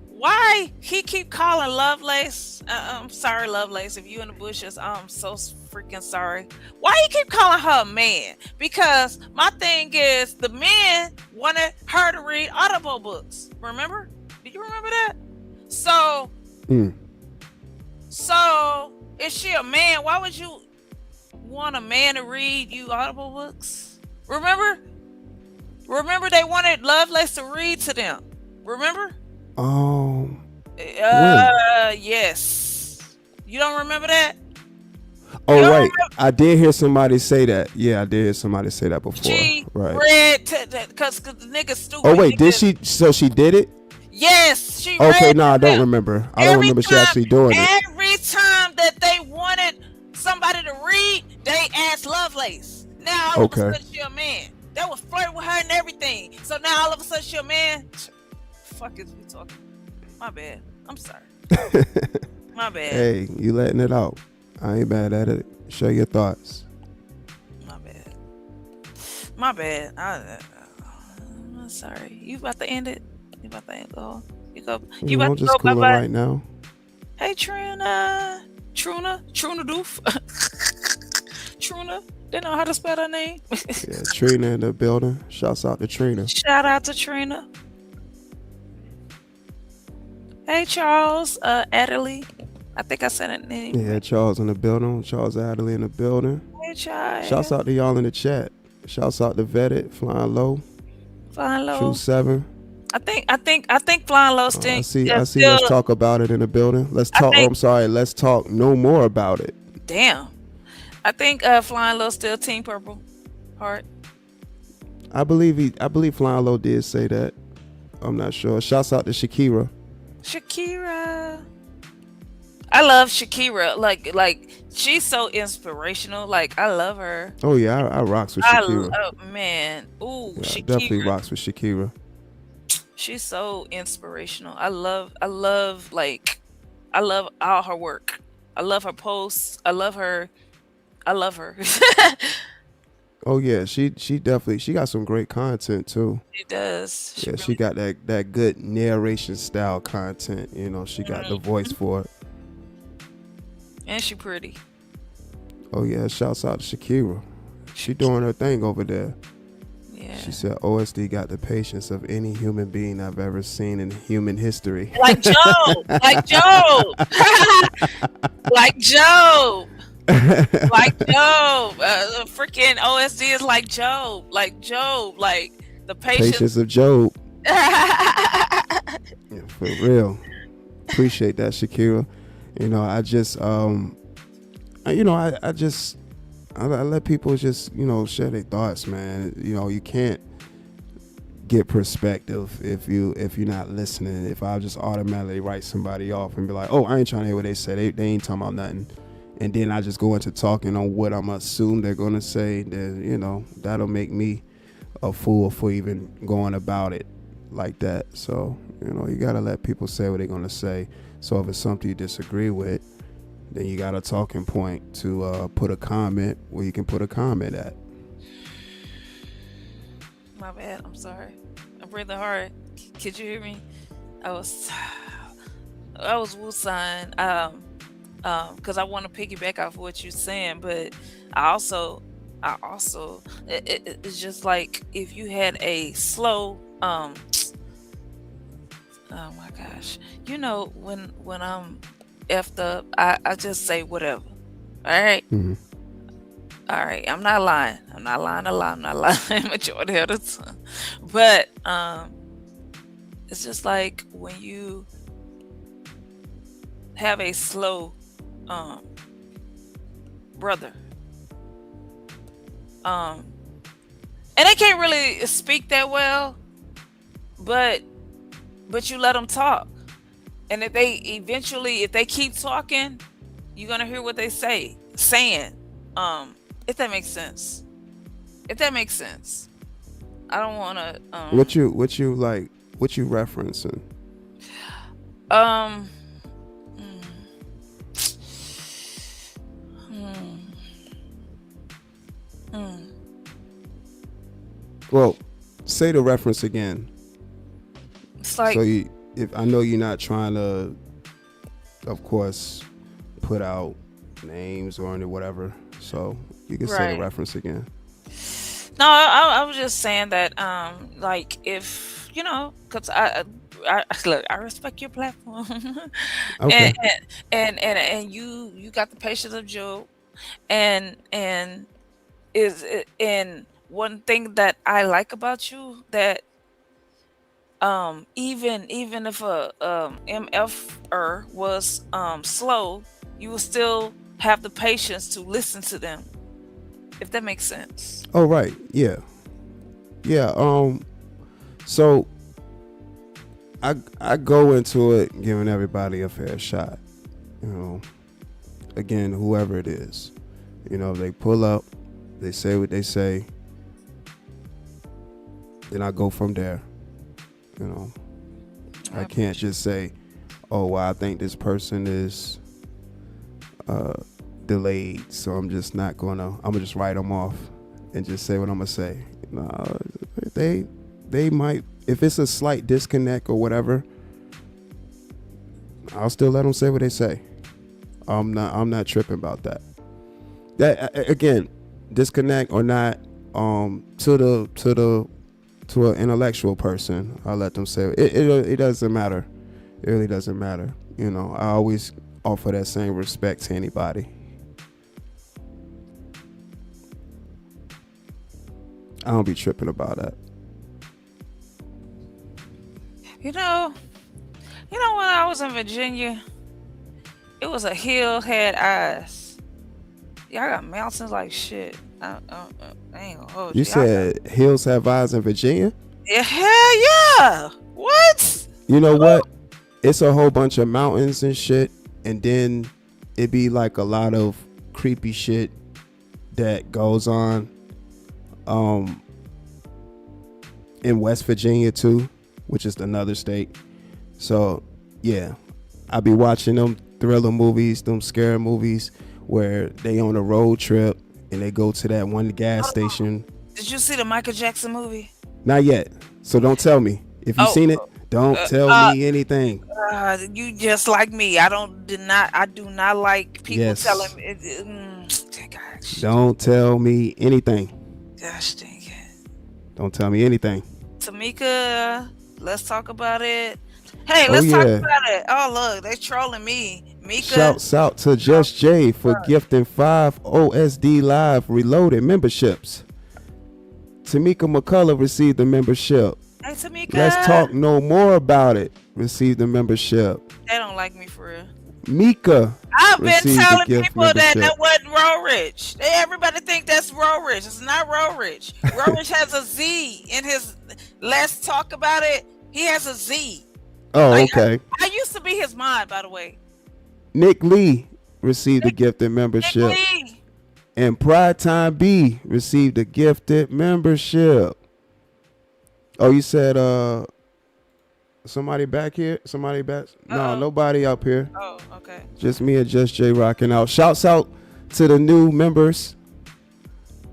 why he keep calling Lovelace? I'm sorry, Lovelace, if you in the bushes, I'm so freaking sorry. Why he keep calling her a man? Because my thing is, the men wanted her to read audible books. Remember? Do you remember that? So, is she a man? Why would you want a man to read you audible books? Remember they wanted Lovelace to read to them. Remember? Yes. You don't remember that? Oh, right. Remember? I did hear somebody say that. Yeah, I did hear somebody say that before. She right. read because the nigga's stupid. Oh, wait, did she? So she did it? Yes, she okay, read. No, I don't remember. I don't remember she actually doing it. Every time that they wanted somebody to read, they asked Lovelace. Now all of a sudden she a man. They was flirting with her and everything. So now all of a sudden she a man. Fuck is we talking? My bad. I'm sorry. My bad. Hey, you letting it out. I ain't mad at it. Share your thoughts. My bad. I'm sorry. You about to end it? You about to end it all? You about to just go cooling bye-bye? right now. Hey, Truna Doof. Truna. They know how to spell her name. Yeah, Trina in the building. Shouts out to Trina. Shout out to Trina. Hey, Charles Adderley. I think I said it name. Yeah, Charles in the building. Charles Adderley in the building. Hey, Charles. Shouts out to y'all in the chat. Shouts out to Vetted, Flying Low. True 7. I think Flying Low still. I see. Let's talk about it in the building. Let's talk. Let's talk no more about it. Damn. I think Flying Low still Team Purple Heart. I believe Flying Low did say that. I'm not sure. Shouts out to Shakira. I love Shakira. Like she's so inspirational. Like I love her. Oh yeah, I rocks with Shakira. Man. Ooh, yeah, Shakira. Definitely rocks with Shakira. She's so inspirational. I love all her work. I love her posts. I love her. Oh yeah, she got some great content too. She does. She got that good narration style content. She got the voice for it. And she pretty. Oh yeah, shouts out to Shakira. She doing her thing over there. Yeah. She said OSD got the patience of any human being I've ever seen in human history. Like Job. Like Job. Like Job. Like Job. Freaking OSD is like Job. Like Job. Like the Patience of Job. Yeah, for real. Appreciate that, Shakira. You know, I just I let people just, you know, share their thoughts, man. You know, you can't get perspective if you're not listening. If I just automatically write somebody off and be like, oh, I ain't trying to hear what they say. They ain't talking about nothing. And then I just go into talking on what I'm assume they're gonna say, then, you know, that'll make me a fool for even going about it like that. So, you know, you gotta let people say what they're gonna say. So if it's something you disagree with, then you got a talking point to put a comment where you can put a comment at. My bad. I'm sorry. I'm breathing hard. Could you hear me? I was woosine. Because I want to piggyback off what you're saying, but I also, it's just like if you had a slow, oh my gosh, you know, when I'm effed up, I just say whatever. All right. Mm-hmm. All right. I'm not lying a lot. I'm not lying majority of the time. But it's just like when you have a slow brother, and they can't really speak that well, but you let them talk. And if they keep talking, you're gonna hear what they saying. If that makes sense. I don't wanna What you referencing? Well, say the reference again. It's like, so if I know you're not trying to, of course, put out names or whatever, so you can say the reference again. No, I was just saying that, like, if you know, because I look, I respect your platform. Okay. and you got the patience of Job, and one thing that I like about you, that even if a MFer was slow, you will still have the patience to listen to them, if that makes sense. Oh, right. Yeah. So I go into it giving everybody a fair shot. You know, again, whoever it is, you know, they pull up, they say what they say, then I go from there. You know, I can't just say, oh, well, I think this person is delayed, so I'm just gonna just write them off and just say what I'm gonna say. No, they might, if it's a slight disconnect or whatever, I'll still let them say what they say. I'm not tripping about that. That again, disconnect or not, to an intellectual person, I'll let them say it. It doesn't matter. It really doesn't matter. You know, I always offer that same respect to anybody. I don't be tripping about that. You know, when I was in Virginia, it was a hill had eyes. Y'all got mountains like shit. I ain't gonna hold you. You said hills have eyes in Virginia? Yeah, hell yeah. What? You know what? It's a whole bunch of mountains and shit, and then it be like a lot of creepy shit that goes on in West Virginia too, which is another state. So yeah, I be watching them thriller movies, them scary movies where they on a road trip and they go to that one gas station. Did you see the Michael Jackson movie? Not yet. So don't tell me. If you've seen it, don't tell me anything. You just like me. I do not like people telling me. Don't tell me anything. Gosh dang it. Don't tell me anything. Tamika, let's talk about it. Hey, Oh let's talk yeah. about it. Oh look, they trolling me. Mika. Shouts out to Just Jay for gifting 5 OSD Live Reloaded memberships. Tamika McCullough received the membership. Hey Tamika. Let's talk no more about it. Received the membership. They don't like me for real. Mika. I've been telling people membership. that wasn't Rorich. Everybody think that's Rorich. It's not Rorich. Rorich has a Z in his. Let's talk about it. He has a Z. Oh, like, okay. I used to be his mod, by the way. Nick Lee received a gifted membership. Nick Lee. And Pride Time B received a gifted membership. Oh, you said somebody back here? Somebody back? No, nobody up here. Oh, okay. Just me and Just Jay rocking out. Shouts out to the new members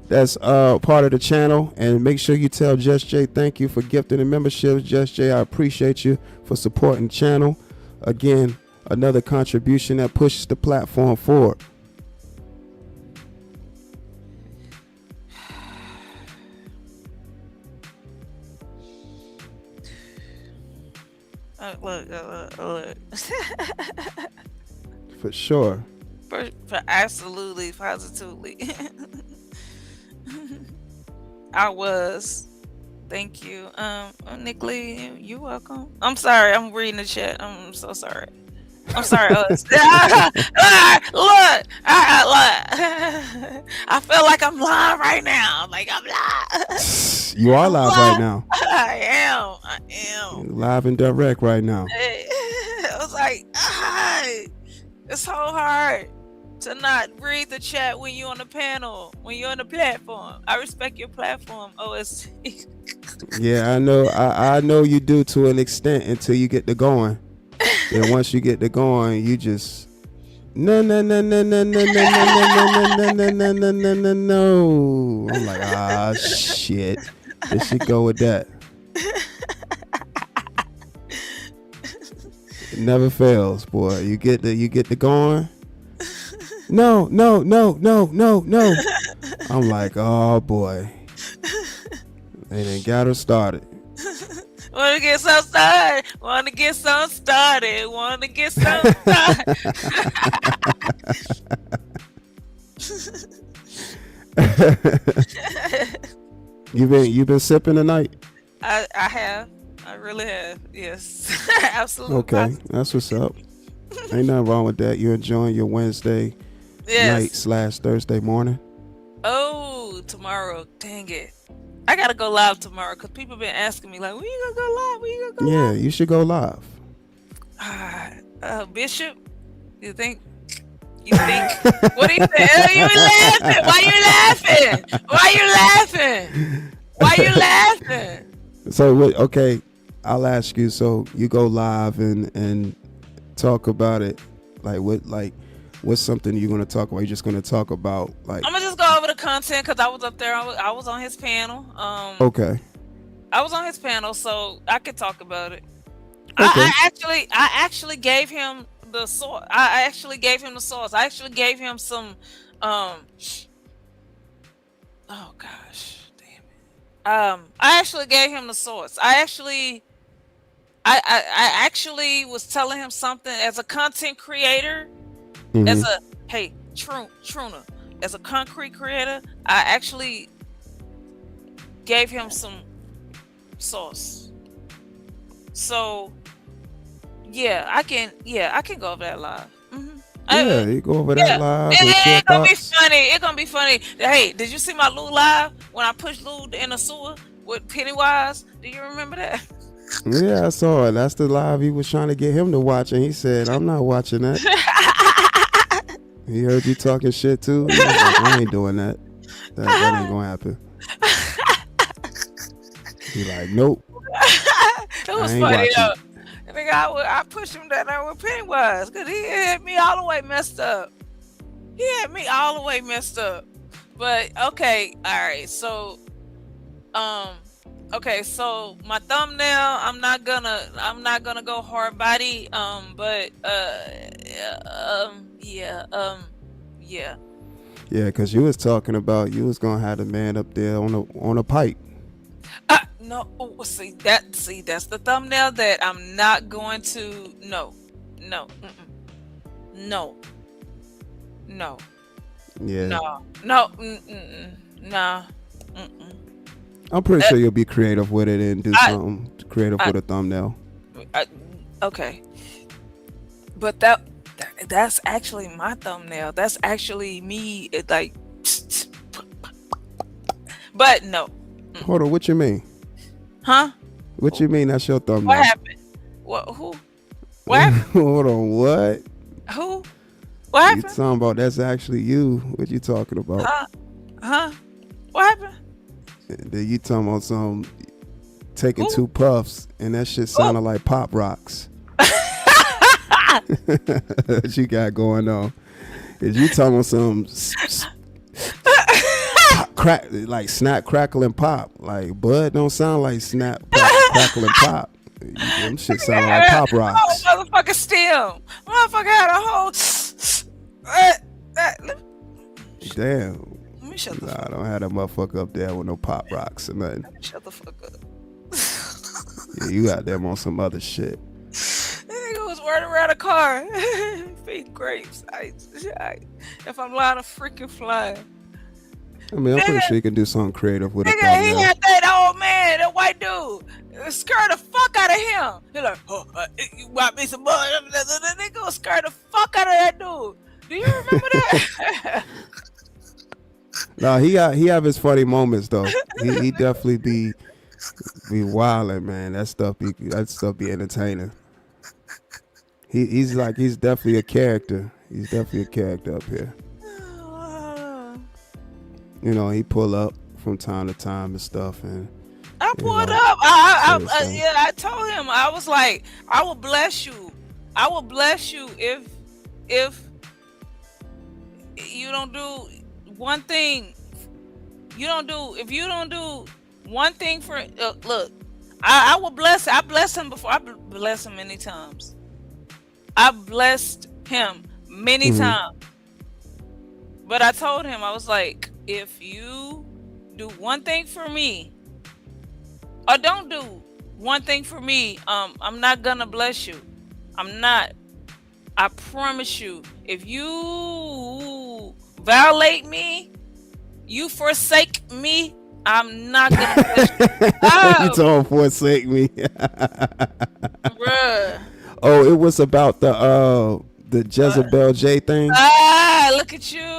that's part of the channel. And make sure you tell Just Jay thank you for gifting the memberships. Just Jay, I appreciate you for supporting the channel. Again, another contribution that pushes the platform forward. Look. For sure. For absolutely, positively. I was. Thank you. Nick Lee, you're welcome. I'm sorry, I'm reading the chat. I'm so sorry. I'm sorry. Look, I feel like I'm live right now. Like I'm live. You are live right now. I am. You're live and direct right now. I was like, it's so hard to not read the chat when you're on the panel, when you're on the platform. I respect your platform, OST. Yeah, I know. I know you do to an extent until you get to going. And once you get to going, you just no. I'm like, shit. It should go with that. It never fails, boy. You get the going. No. I'm like, oh boy. They done got her started. Want to get some started. You been sipping tonight? I have. I really have. Yes. Absolutely. Okay, that's what's up. Ain't nothing wrong with that. You're enjoying your Wednesday night/Thursday morning. Oh, tomorrow. Dang it. I gotta go live tomorrow because people been asking me like, when you gonna go live? Yeah, you should go live. Bishop, you think? What do you think? You laughing? Why you laughing? So okay, I'll ask you. So you go live and talk about it. What's something you're gonna talk about? You're just gonna talk about like. I'm gonna just go over the content because I was up there. I was on his panel. Okay. I was on his panel, so I could talk about it. Okay. I actually gave him the source. I actually gave him some. Oh gosh, damn it. I actually gave him the source. I actually was telling him something as a content creator. Mm-hmm. As a Truna, as a concrete creator, I actually gave him some sauce. So I can go over that live. Mm-hmm. You go over that live. It's gonna be funny. It's gonna be funny. Hey, did you see my Lou live when I pushed Lou in the sewer with Pennywise? Do you remember that? Yeah, I saw it. That's the live he was trying to get him to watch, and he said, "I'm not watching that." He heard you talking shit too. He was like, I ain't doing that. That ain't gonna happen. He like, nope. It was funny though. I pushed him down there with Pennywise because he had me all the way messed up. But okay, all right. So, okay. So my thumbnail, I'm not gonna go hard body. Yeah, because you was talking about you was gonna have the man up there on a pipe. No, see that's the thumbnail that I'm not going to. No, no, no, no, Yeah. no, nah. I'm pretty sure you'll be creative with it and do I, something creative with a thumbnail. Okay, but that's actually my thumbnail. That's actually me. Like, but no. Hold on, what you mean? Huh? What you mean that's your thumbnail? What happened? What? Who? What happened? Hold on, what? Who? What happened? You talking about that's actually you? What you talking about? Huh? What happened? Then you talking about some taking 2 puffs and that shit sounded like pop rocks. What you got going on? Is you talking about some crack, like snap, crackle, and pop? Like Bud don't sound like snap, crackle, and pop. Them shit sound like pop rocks. Oh, motherfucker stem. Motherfucker had a whole. Damn. Let me shut the fuck I don't have that motherfucker up there with no pop rocks or nothing. Shut the fuck up. Yeah, you got them on some other shit. That nigga was running around a car. Feed grapes. If I'm lying, I'm freaking flying. I mean, I'm pretty sure you can do something creative with a Nigga, thumbnail. he had that old man, that white dude, scare the fuck out of him. He like, you want me some money? The nigga was scare the fuck out of that dude. Do you remember that? No, he have his funny moments though. He definitely be wildin', man. That stuff be entertaining. He's definitely a character. He's definitely a character up here. You know, he pull up from time to time and stuff, and I pulled up. I told him, I was like, I will bless you. I will bless you if you don't do one thing. If you don't do one thing for look, I will bless. I blessed him before. I blessed him many times. I blessed him many times. But I told him, I was like, if you do one thing for me, or don't do one thing for me, I'm not gonna bless you. I'm not. I promise you. If you violate me, you forsake me, I'm not gonna bless you. You told him forsake me. Bruh. Oh, it was about the Jezebel J thing. Look at you.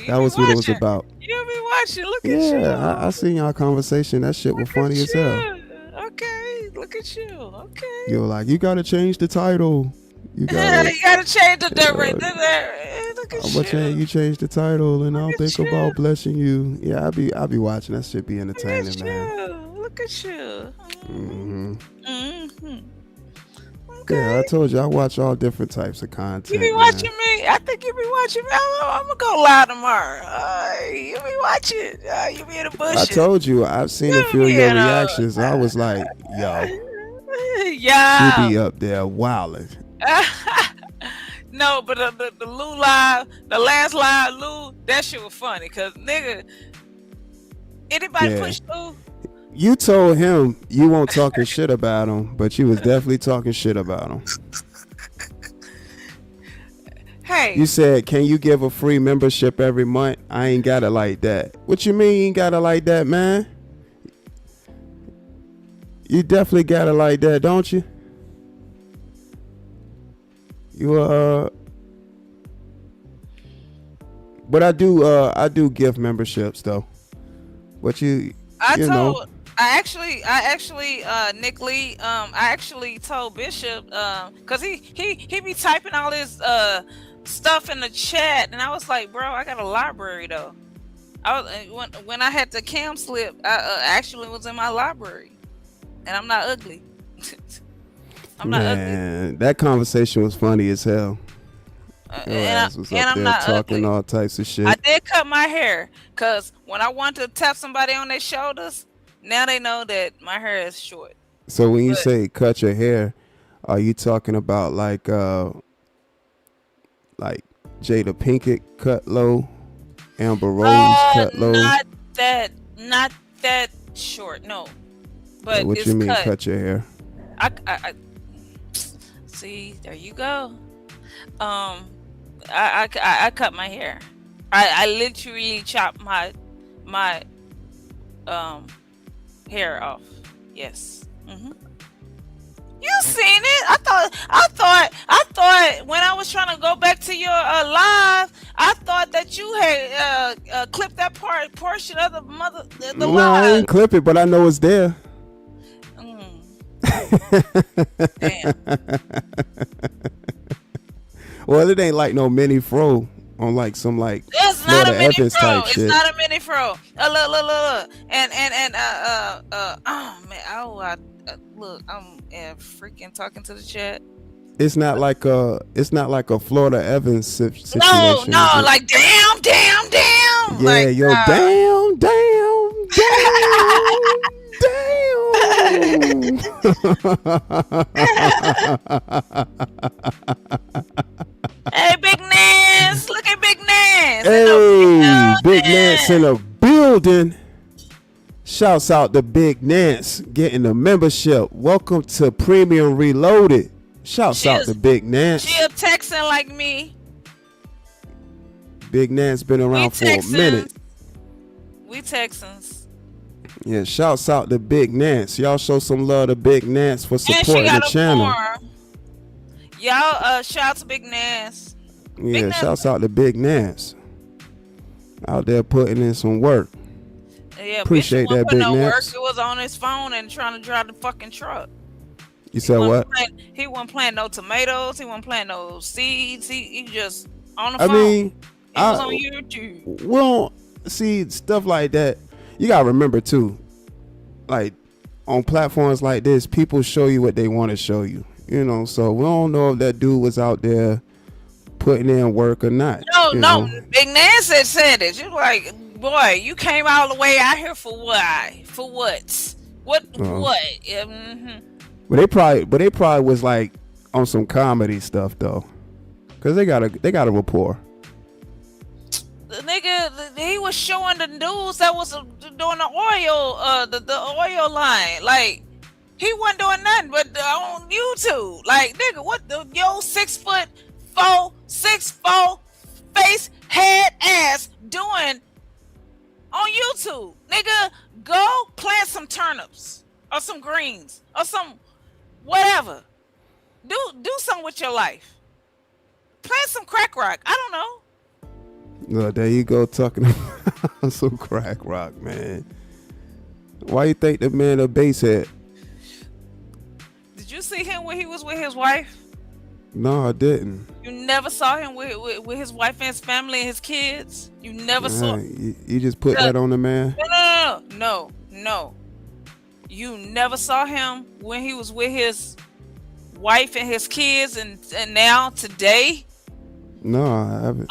That was what it was about. You be watching. Look at you. Yeah, I seen y'all conversation. That shit was funny as hell. Okay, look at you. Okay. You were like, you gotta change the title. You gotta change the direct. Look at you. You change the title, and I'll think about blessing you. Yeah, I be watching. That shit be entertaining, man. Look at you. Okay. Yeah, I told you I watch all different types of content. You be watching me? I think you be watching me. I'm gonna go live tomorrow. You be watching. You be in the bushes. I told you. I've seen a few of your reactions. I was like, yo, yeah, you be up there wilding. No, but the Lou live, the last live Lou, that shit was funny. Cause nigga, anybody push Lou? You told him you won't talking shit about him, but you was definitely talking shit about him. Hey. You said, can you give a free membership every month? I ain't got it like that. What you mean you ain't got it like that, man? You definitely got it like that, don't you? But I do gift memberships though. But I actually, Nick Lee, I actually told Bishop, cause he be typing all his stuff in the chat, and I was like, bro, I got a library though. When I had the cam slip, I actually was in my library, and I'm not ugly. I'm not ugly. That conversation was funny as hell. I'm not talking ugly. All types of shit. I did cut my hair, cause when I want to tap somebody on their shoulders, now they know that my hair is short. So when you say cut your hair, are you talking about like Jada Pinkett cut low, Amber Rose cut low? Not that short. No, but What it's you mean cut. cut your hair? I see. There you go. I cut my hair. I literally chopped my hair off. Yes. You seen it? I thought when I was trying to go back to your live, I thought that you had clipped that portion of the No, I live. ain't clip it, but I know it's there. Damn. Well, it ain't like no mini fro on like some like It's not a Florida mini Evans fro. type It's shit. not a mini fro. Look. And oh man, look, I'm freaking talking to the chat. It's not like a Florida Evans situation. No, is it? like damn. Yeah, Like, yo, damn. Hey, Big Nance! Look at Big Nance! Hey, Big Nance in a building. Shouts out to Big Nance getting the membership. Welcome to Premium Reloaded. Shouts out to Big Nance. She a Texan like me. Big Nance been around for a minute. We Texans. Yeah, shouts out to Big Nance. Y'all show some love to Big Nance for supporting the channel. Y'all, shout out to Big Nance. Yeah, shouts out to Big Nance. Out there putting in some work. Yeah, appreciate that, Big Nance. It was on his phone and trying to drive the fucking truck. You said what? He wasn't planting no tomatoes. He wasn't planting no seeds. He just on the phone. I mean, he was on YouTube. Well, see, stuff like that. You gotta remember too, like on platforms like this, people show you what they want to show you. You know, so we don't know if that dude was out there putting in work or not. No. Big Nance said it. You like, boy, you came all the way out here for what? For what? What? Yeah, But they probably was like on some comedy stuff though, cause they got a rapport. The nigga, he was showing the dudes that was doing the oil, the oil line. Like, he wasn't doing nothing but on YouTube. Like, nigga, what the 6'4", 6'4" face, head, ass doing on YouTube? Nigga, go plant some turnips or some greens or some whatever. Do something with your life. Plant some crack rock. I don't know. No, there you go talking about some crack rock, man. Why you think the man a bass head? Did you see him when he was with his wife? No, I didn't. You never saw him with his wife and his family and his kids? You never saw. You just put that on the man? No. You never saw him when he was with his wife and his kids and now today? No, I haven't.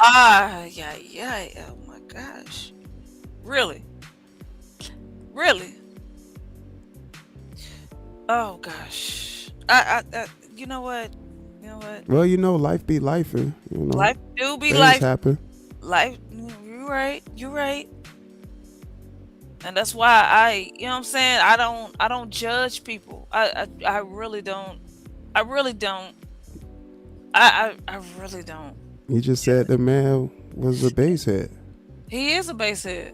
Yeah. Oh my gosh. Really? Oh gosh. I you know what? Well, life be life, Life do be things life. happen. Life, you're right. And that's why you know what I'm saying? I don't judge people. I really don't. I really don't. You just said the man was a bass head. He is a bass head.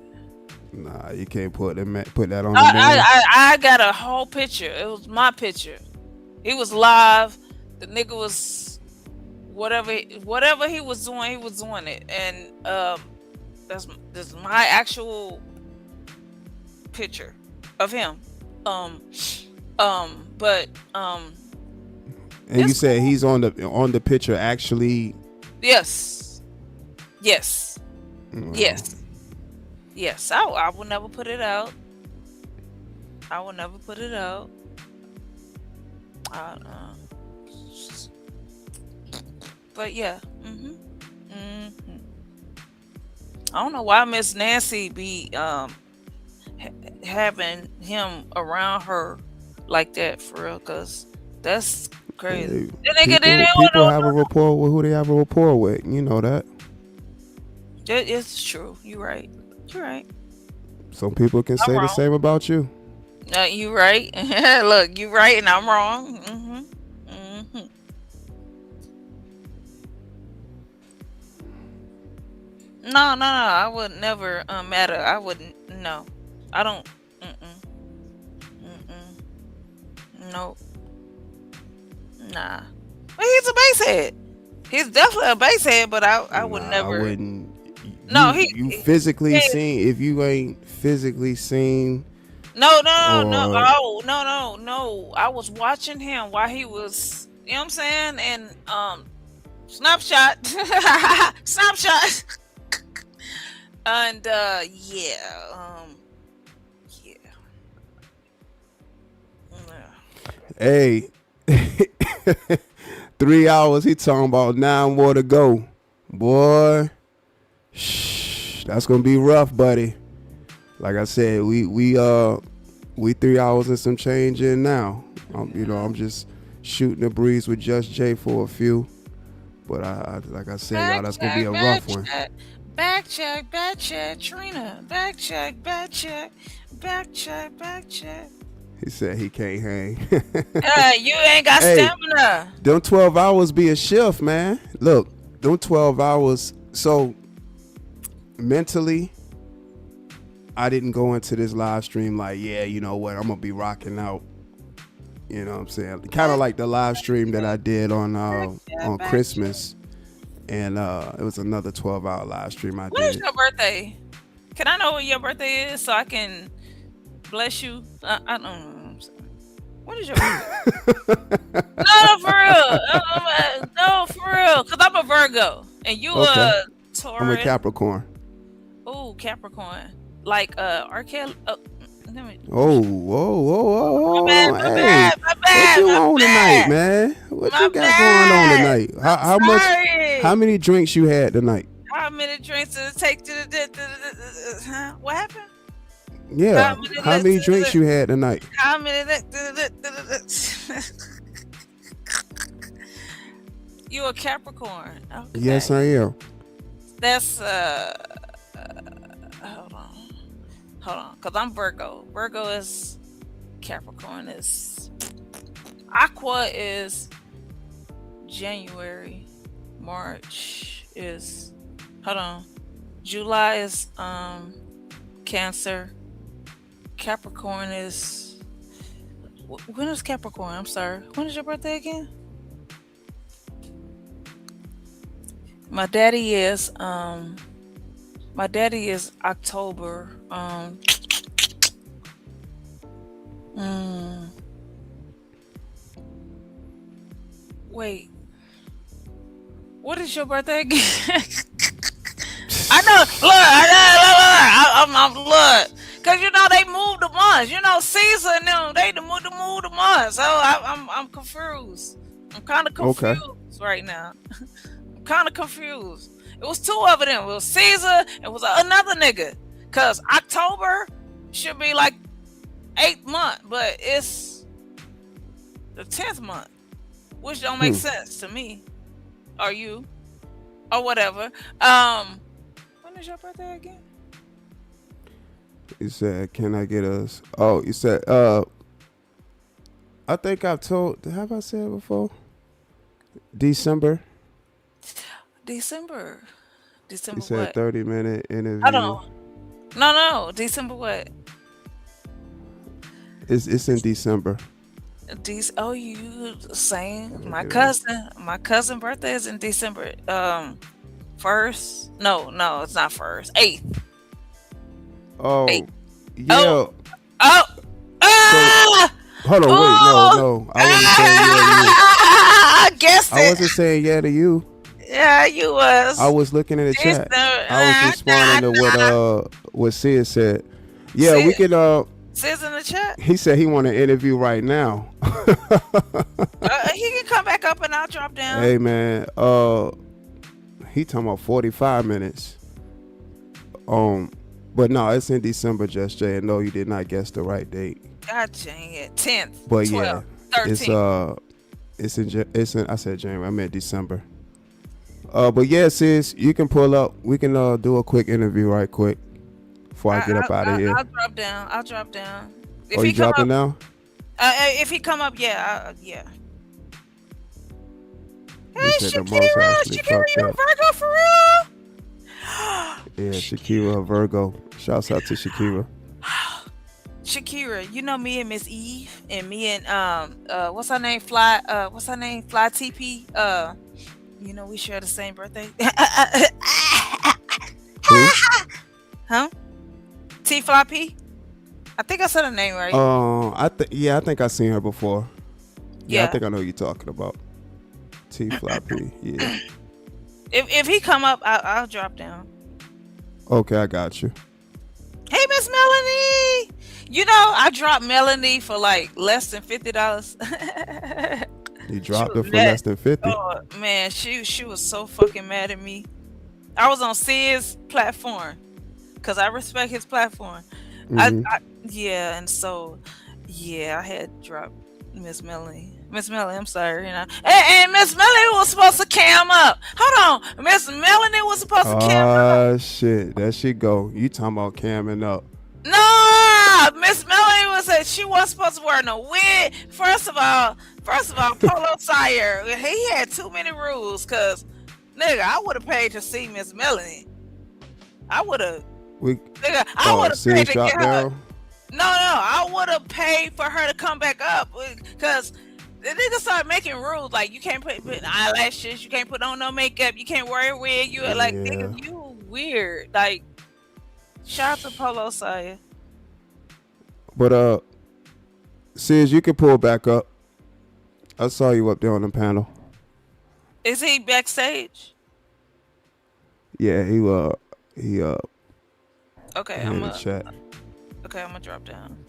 Nah, you can't put that on the man. I got a whole picture. It was my picture. He was live. The nigga was whatever he was doing it. And that's my actual picture of him. But and you said he's on the picture actually. Yes. I will never put it out. But yeah. I don't know why Miss Nancy be having him around her like that for real, cause that's crazy. People have a rapport with who they have a rapport with. You know that. It's true. You're right. Some people can say the same about you. You right. Look, you right, and I'm wrong. No, no, no. I would never matter. I wouldn't. No, I don't. Mm-mm, mm-mm, no, nah. But he's a basehead. He's definitely a basehead. But I would Nah, I never. wouldn't. No, You physically he seen, if you ain't physically seen, no, no, no, no. or Oh, no, no, no. I was watching him while he was. You know what I'm saying? And snapshot, snapshot. And yeah. hey, 3 hours. He talking about 9 more to go, boy. Shh, that's gonna be rough, buddy. Like I said, we 3 hours and some change in now. I'm just shooting the breeze with Just Jay for a few, but I like I said, y'all, that's gonna be a rough one. Back check, Trina. Back check. He said he can't hang. You ain't got Hey, stamina. them 12 hours be a shift, man. Look, them 12 hours. So mentally, I didn't go into this live stream like, yeah, you know what, I'm gonna be rocking out. You know what I'm saying? Kind of like the live stream that I did on Christmas, and it was another 12-hour live stream I When is did. your birthday? Can I know what your birthday is so I can bless you? I don't know. When is your birthday? No, for real. No, for real. Cause I'm a Virgo and you Okay. a I'm a Taurus. Capricorn. Ooh, Capricorn. Like R. Kelly. Let me. Oh, whoa. My bad. Hey, what you on tonight, man? What you got going on tonight? How much? Sorry. How many drinks you had tonight? How many drinks does it take to huh? What happened? Yeah. How many drinks you had tonight? How many? You a Capricorn? Okay. Yes, I am. That's hold on, cause I'm Virgo. Virgo is Capricorn is Aqua is January. March is hold on. July is Cancer. Capricorn is when is Capricorn? I'm sorry. When is your birthday again? My daddy is October. Wait. What is your birthday again? I know. Look. I'm look. Cause you know they moved the months. You know Caesar and them they moved the months. So I'm confused. I'm kind of confused right now. I'm kind of confused. It was two of them. It was Caesar. It was another nigga. Cause October should be like 8th month, but it's the 10th month, which don't make sense to me, or you, or whatever. When is your birthday again? You said, "Can I get us?" Oh, you said, I think I've told. Have I said it before? December. December You said what? 30-minute interview. I don't. No. December what? It's in December. You same. My cousin birthday is in December. First. No, it's not first. 8th. Oh, 8th. yeah. Oh. Hold on, wait, no. I wasn't saying yeah to you. I guessed it. I wasn't saying yeah to you. Yeah, you was. I was looking in the chat. I was responding to what Sid said. Yeah, Sid, we can. Sid's in the chat. He said he want an interview right now. He can come back up and I'll drop down. Hey man, he talking about 45 minutes. But no, it's in December, Just Jay. And no, you did not guess the right date. God dang it, 10th. But 12th, yeah, 13th. it's in. I said January. I meant December. But yeah, sis, you can pull up. We can do a quick interview right quick before I get up out of here. I'll drop down. If you he come dropping up, now? if he come up, yeah, yeah. They Hey, said the most actually Shakira, fucked you a up. Virgo for real? Yeah, Shakira Virgo. Shouts out to Shakira. Shakira, you know me and Miss Eve and me and what's her name? What's her name? Fly TP. You know we share the same birthday. Who? Huh? T Fly P? I think I said her name right. I think I seen her before. Yeah, I Yeah. think I know who you're talking about. T Floppy. Yeah. If he come up, I'll drop down. Okay, I got you. Hey, Miss Melanie. You know I dropped Melanie for like less than $50. You dropped She her was for mad. less than 50. Oh man, she was so fucking mad at me. I was on Sid's platform because I respect his platform. Mhm. Yeah, and so yeah, I had dropped Miss Melanie. Miss Melanie, I'm sorry, you know. And Miss Melanie was supposed to cam up. Hold on, Miss Melanie was supposed to cam up. Ah, shit. There she go. You talking about camming up. No, Miss Melanie she wasn't supposed to wear no wig. First of all, Polo Sire, he had too many rules. Cause nigga, I would have paid to see Miss Melanie. I would have. Nigga, I would have paid to shot get her. down? No, I would have paid for her to come back up. Cause the nigga started making rules like you can't put eyelashes, you can't put on no makeup, you can't wear a wig. You like nigga, you weird. Like, shout out to Polo Sire. But Sis, you can pull back up. I saw you up there on the panel. Is he backstage? Yeah, he Okay, in the chat. Okay, I'm gonna drop down.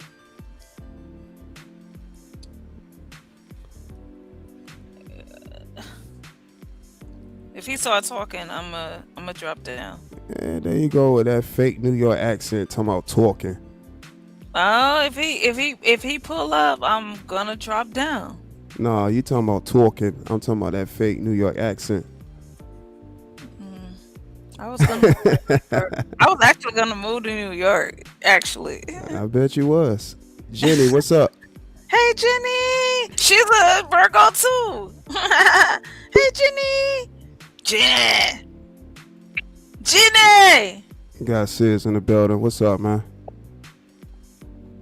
If he start talking, I'm gonna drop down. Yeah, there you go with that fake New York accent talking about talking. Oh, if he pull up, I'm gonna drop down. Nah, you talking about talking. I'm talking about that fake New York accent. I was actually gonna move to New York, actually. I bet you was. Jenny, what's up? Hey, Jenny. She's a Virgo too. Hey, Jenny. Jenny. Got Sis in the building. What's up, man?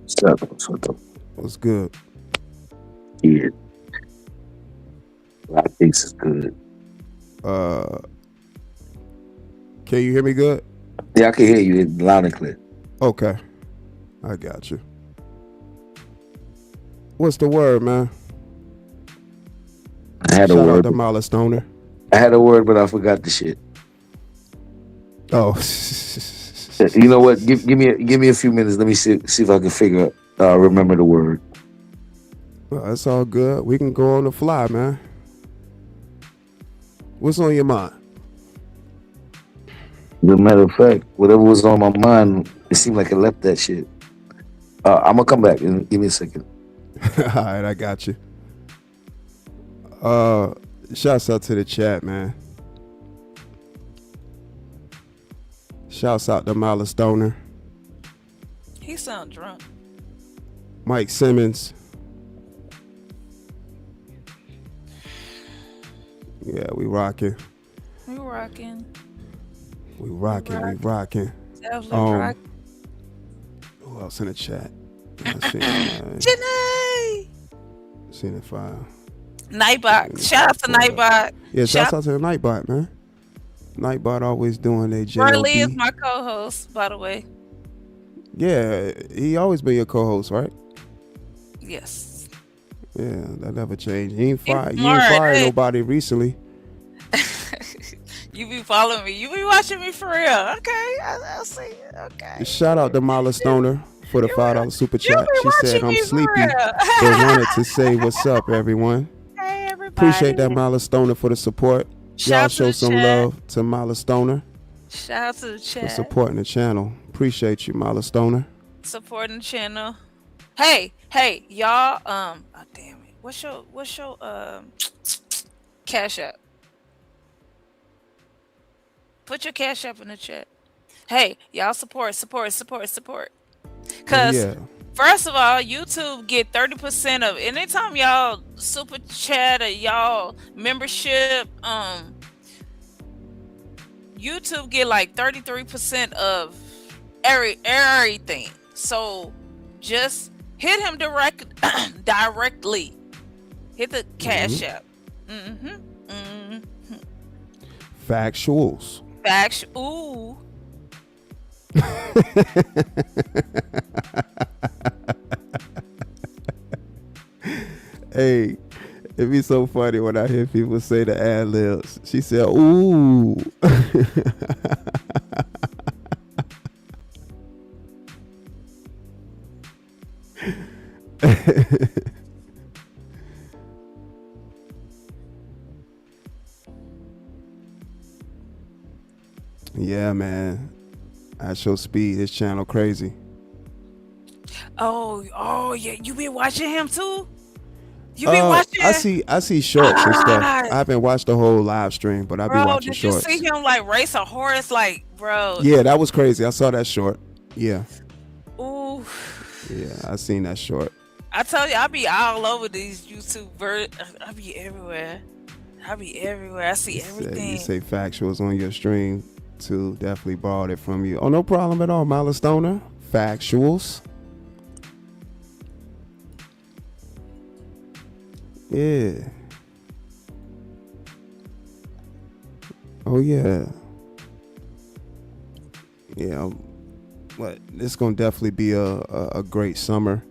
What's up? What's good? Yeah. I think it's good. Can you hear me good? Yeah, I can hear you loud and clear. Okay. I got you. What's the word, man? I had Shout a word. out to Milestoner. I had a word, but I forgot the shit. Oh. You know what? Give me a few minutes. Let me see if I can remember the word. Well, that's all good. We can go on the fly, man. What's on your mind? As a matter of fact, whatever was on my mind, it seemed like I left that shit. I'm gonna come back. Give me a second. All right, I got you. Shouts out to the chat, man. Shouts out to Milestoner. He sound drunk. Mike Simmons. Yeah, we rocking. We rocking. We rocking. Definitely rocking. Who else in the chat? Jenny. Seen it file. Nightbot. Shout out to Nightbot. Yeah, shout out to the Nightbot, man. Nightbot always doing their job. Burley is my co-host, by the way. Yeah, he always been your co-host, right? Yes. Yeah, that never changed. You ain't fired nobody recently. You be following me. You be watching me for real. Okay, I'll see it. Okay. Shout out to Milestoner for the $5 super chat. She said I'm sleepy, but wanted to say what's up, everyone. Hey, everybody. Appreciate that, Milestoner, for the support. Y'all show some love to Milestoner. Shout out to the chat for supporting the channel. Appreciate you, Milestoner. Supporting the channel. Hey, y'all. Oh, damn it. What's your Cash App? Put your Cash App in the chat. Hey, y'all support. Cause First of all, YouTube get 30% of anytime y'all super chat or y'all membership. YouTube get like 33% of everything. So just hit him directly. Hit the Cash App. Factuals. Ooh. Hey, it'd be so funny when I hear people say the ad libs. She said, "Ooh." Yeah, man. At your speed, his channel crazy. Oh yeah, you been watching him too? You been watching? I see shorts and stuff. I haven't watched the whole live stream, but I'll be watching shorts. Did you see him like race a horse? Like, bro. Yeah, that was crazy. I saw that short. Yeah. Ooh. Yeah, I seen that short. I tell you, I be all over these YouTube I be everywhere. I see everything. You say factuals on your stream too. Definitely borrowed it from you. Oh, no problem at all, Milestoner. Factuals. Yeah. Oh yeah. Yeah. But it's gonna definitely be a great summer.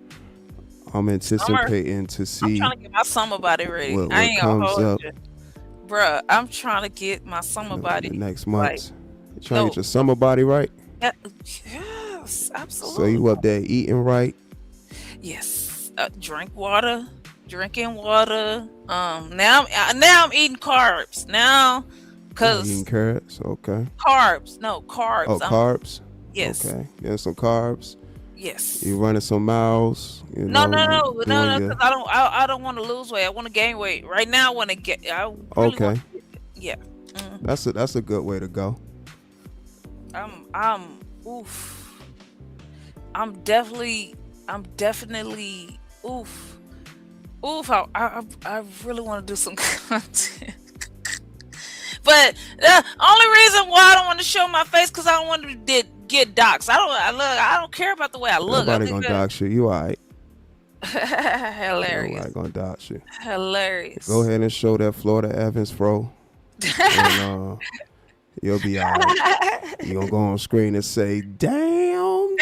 I'm anticipating to see. I'm trying to get my summer body ready. What I ain't gonna hold up. you. Bruh, I'm trying to get my summer body next month. Like, trying to get your summer body right? Yes, absolutely. So you up there eating right? Yes. Drinking water. Now I'm eating carbs. Now, cause eating carbs. Okay. Carbs. No, carbs. Oh, carbs. Yes. Okay. Getting some carbs. Yes. You running some miles? No. Because I don't want to lose weight. I want to gain weight. Right now, I want to get. Okay. Yeah. That's a good way to go. I'm definitely. I really want to do some content. But the only reason why I don't want to show my face because I don't want to get doxxed. I don't care about the way I look. Nobody gonna dox you. You alright? Hilarious. Nobody gonna dox you. Hilarious. Go ahead and show that Florida Evans fro. And, you'll be alright. You gonna go on screen and say, "Damn."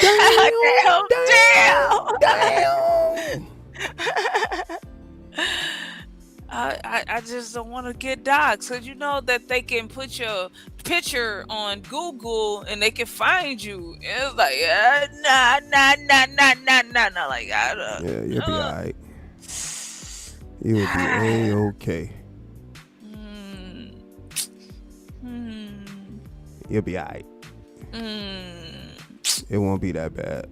I just don't want to get doxxed because you know that they can put your picture on Google and they can find you. It's like nah. Like yeah, you'll be alright. You'll be A-okay. You'll be alright. It won't be that bad.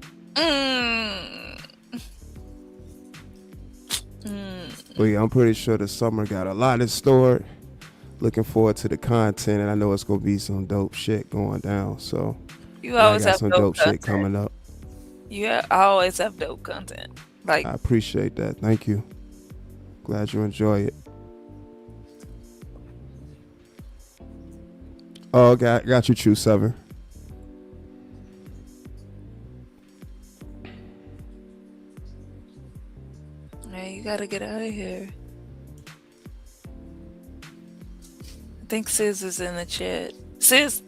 But yeah, I'm pretty sure the summer got a lot in store. Looking forward to the content, and I know it's gonna be some dope shit going down. So you always have some dope shit coming up. Yeah, I always have dope content. Like, I appreciate that. Thank you. Glad you enjoy it. Oh, got you, True 7. Man, you gotta get out of here. I think Sis is in the chat. Sis,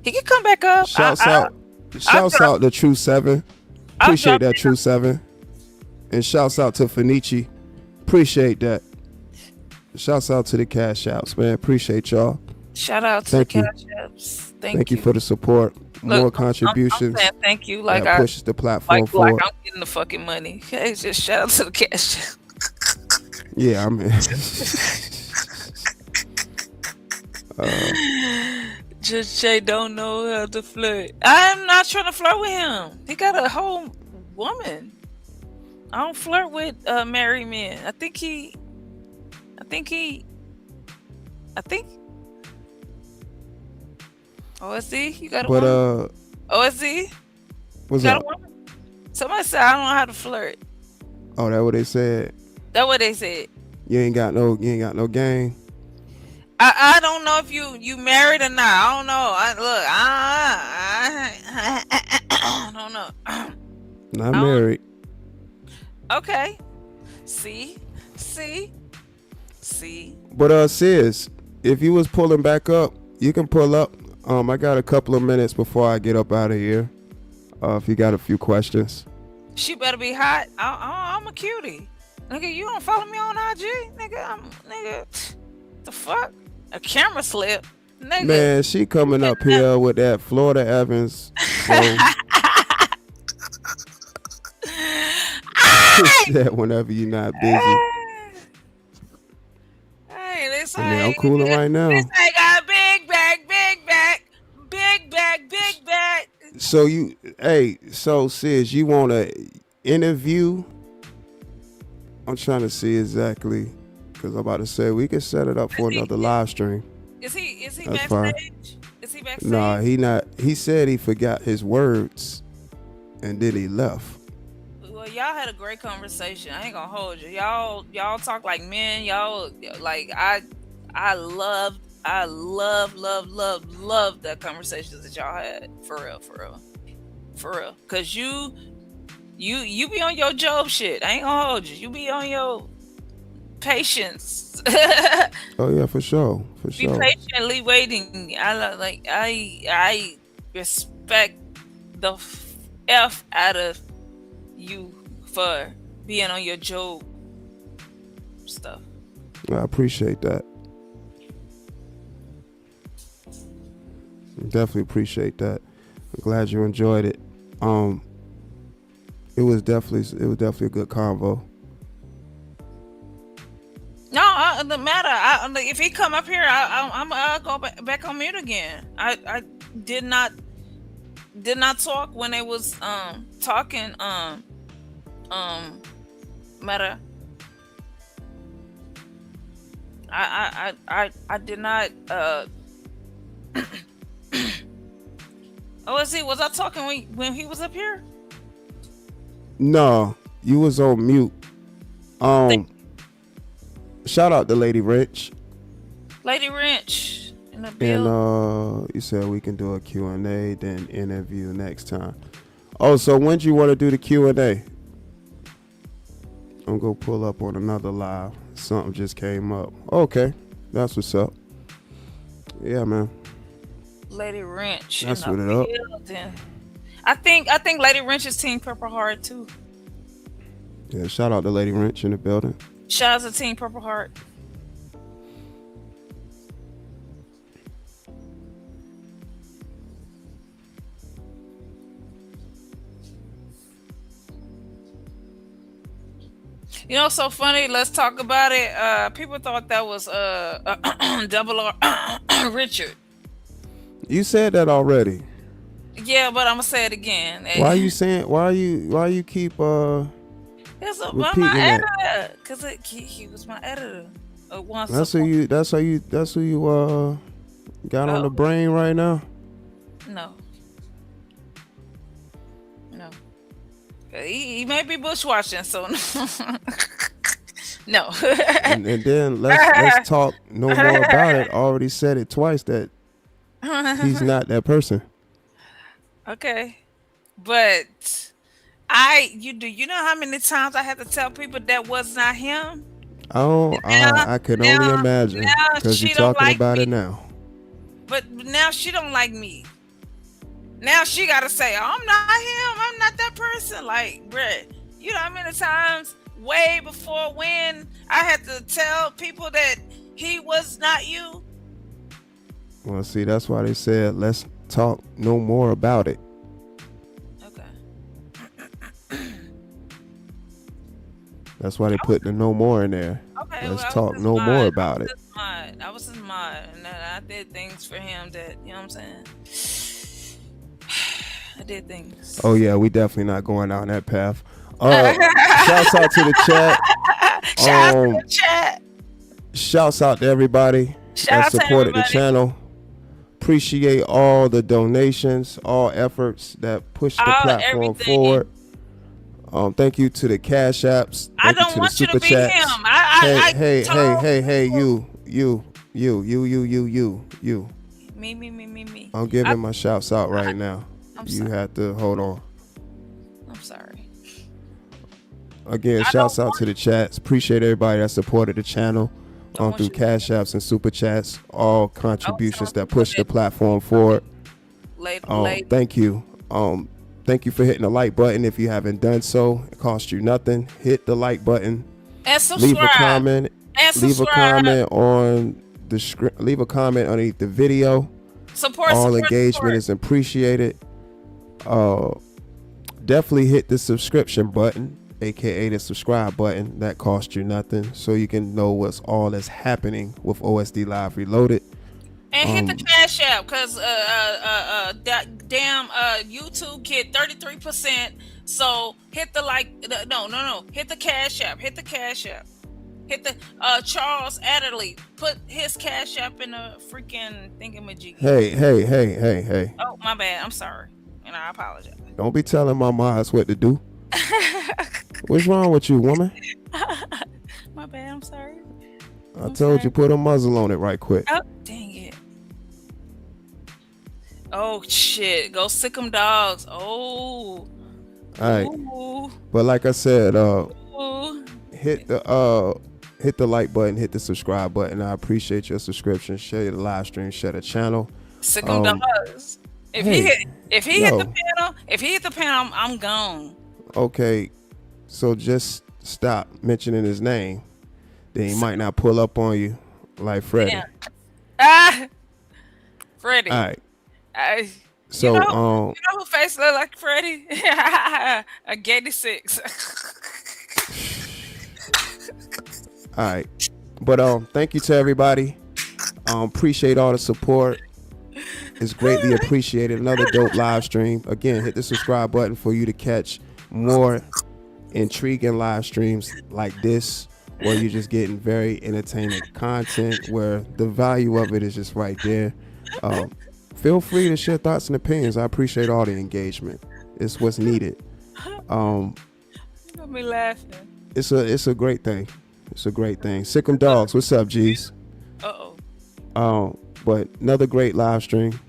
he can come back up. Shouts out to True 7. Appreciate that, True 7. And shouts out to Fenici. Appreciate that. Shouts out to the Cash Apps, man. Appreciate y'all. Shout out to the Cash Apps. Thank you for the support. More contributions. I'm saying thank you. Like that pushes the platform forward. Like I'm getting the fucking money. Okay, just shout out to the Cash App. Yeah, I'm in. Just Jay don't know how to flirt. I'm not trying to flirt with him. He got a whole woman. I don't flirt with married men. I think OSD, you got a woman? OSD? What's got up? a woman? Somebody said I don't know how to flirt. Oh, that what they said. That's what they said. You ain't got no game. I don't know if you married or not. I don't know. I don't know. Not married. Okay. See. But sis, if you was pulling back up, you can pull up. I got a couple of minutes before I get up out of here. If you got a few questions. She better be hot. I'm a cutie. Nigga, you don't follow me on IG? Nigga, the fuck? A camera slip? Nigga. Man, she coming up here with that Florida Evans. So that whenever you're not busy. Hey, this I mean, I'm cooling right now. This ain't got a big bag. So so sis, you want to interview? I'm trying to see exactly, because I'm about to say we can set it up for another live stream. Is he That's backstage? fine. Is he backstage? Nah, he not. He said he forgot his words, and then he left. Well, y'all had a great conversation. I ain't gonna hold you. Y'all talk like men. Y'all like I love the conversations that y'all had. For real. Cause you be on your Job shit. I ain't gonna hold you. You be on your patience. Oh yeah, for sure. Be patiently waiting. I respect the F out of you for being on your Job stuff. I appreciate that. Definitely appreciate that. I'm glad you enjoyed it. It was definitely a good convo. No, it doesn't matter. If he come up here, I'll go back on mute again. I did not talk when they was talking. Matter. I did not. Was I talking when he was up here? No, you was on mute. Shout out to Lady Rich. Lady Wrench in the building. And you said we can do a Q&A, then interview next time. Oh, so when do you want to do the Q&A? I'm gonna pull up on another live. Something just came up. Okay, that's what's up. Yeah, man. Lady Wrench. That's in what the it up. building. I think Lady Wrench is Team Purple Heart too. Yeah, shout out to Lady Wrench in the building. Shout out to Team Purple Heart. You know, so funny. Let's talk about it. People thought that was Double R Richard. You said that already. Yeah, but I'm gonna say it again. Why are you saying? Why you keep It's about repeating my that? editor, cause he was my editor. That's who you got on the brain right now. No. He may be bushwashing, so no. and then let's talk no more about it. I already said it twice that he's not that person. Okay, but you know how many times I had to tell people that was not him? I can only imagine because you're talking about it now. But now she don't like me. Now she gotta say, oh, I'm not him. I'm not that person. Like, bruh, you know how many times way before when I had to tell people that he was not you? Well, see, that's why they said let's talk no more about it. Okay. That's why they put the no more in there. Okay, let's talk no more about it. I was his mod, and I did things for him that, you know what I'm saying? I did things. Oh yeah, we definitely not going down that path. Shouts out to the chat. Shouts out to the chat. Shouts out to everybody that supported the channel. Appreciate all the donations, all efforts that push the platform forward. Thank you to the Cash Apps. I Thank you don't to the want you to Super be him. Chats. I Hey, told you. me. I'm giving my shouts out right now. I'm You sorry. have to hold on. I'm sorry. Again, I shouts don't out to the chats. Appreciate everybody that supported the channel want through you to Cash Apps and Super Chats. All contributions that push the platform want forward. late. Thank you. Thank you for hitting the like button. If you haven't done so, it costs you nothing. Hit the like button. And subscribe. Leave a comment. And Leave a subscribe. comment on the script. Leave a comment underneath the video. All engagement is appreciated. Definitely hit the subscription button, aka the subscribe button. That costs you nothing, so you can know what's all that's happening with OSD Live Reloaded. And hit the Cash App, because that damn YouTube kid 33%. So hit the no. Hit the Cash App. Hit the Cash App. Hit the Charles Adderley. Put his Cash App in the freaking thingamajiggy. Hey. Oh, my bad. I'm sorry. And I apologize. Don't be telling my moms what to do. What's wrong with you, woman? My bad. I'm sorry. I told you, put a muzzle on it right quick. Oh, dang it. Oh, shit. Go sick 'em dogs. Oh. All right. Ooh. But like I said, Ooh. hit the like button, hit the subscribe button. I appreciate your subscription. Share the live stream, share the channel. Sick 'em dogs. If he hit the panel, I'm gone. Okay, so just stop mentioning his name. Then he might not pull up on you like Freddie. Yeah. Freddie. All right. So you know who face look like Freddie? A Getty 6. All right, but thank you to everybody. Appreciate all the support. It's greatly appreciated. Another dope live stream. Again, hit the subscribe button for you to catch more intriguing live streams like this, where you're just getting very entertaining content, where the value of it is just right there. Feel free to share thoughts and opinions. I appreciate all the engagement. It's what's needed. Got me laughing. It's a great thing. It's a great thing. Sick 'em dogs. What's up, G's? But another great live stream.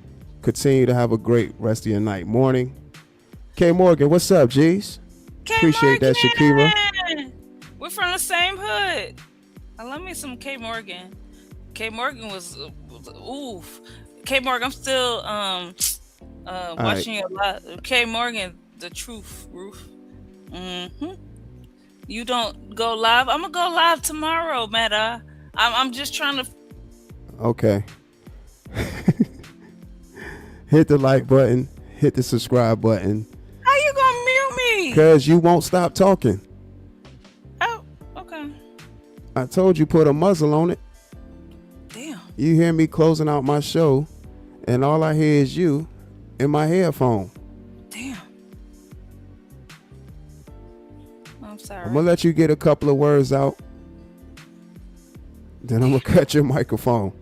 Continue to have a great rest of your night, morning. K Morgan, what's up, G's? Appreciate that, Shakira. We're from the same hood. I love me some K Morgan. K Morgan was oof. K Morgan, I'm still watching you a lot. K Morgan, the truth, Roof. You don't go live. I'm gonna go live tomorrow, Meta. I'm just trying to. Okay. Hit the like button. Hit the subscribe button. How you gonna mute me? Because you won't stop talking. Oh, okay. I told you put a muzzle on it. Damn. You hear me closing out my show, and all I hear is you in my headphone. Damn. I'm sorry. I'm gonna let you get a couple of words out. Then I'm gonna cut your microphone.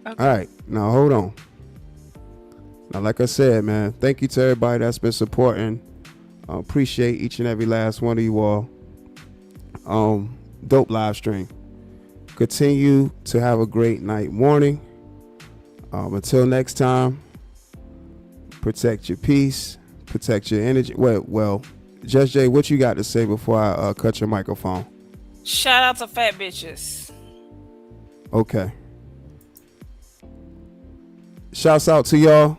Okay. All right, now hold on. Now, like I said, man, thank you to everybody that's been supporting. Appreciate each and every last one of you all. Dope live stream. Continue to have a great night, morning. Until next time, protect your peace, protect your energy. Well, Just Jay, what you got to say before I cut your microphone? Shout out to fat bitches. Okay. Shouts out to y'all.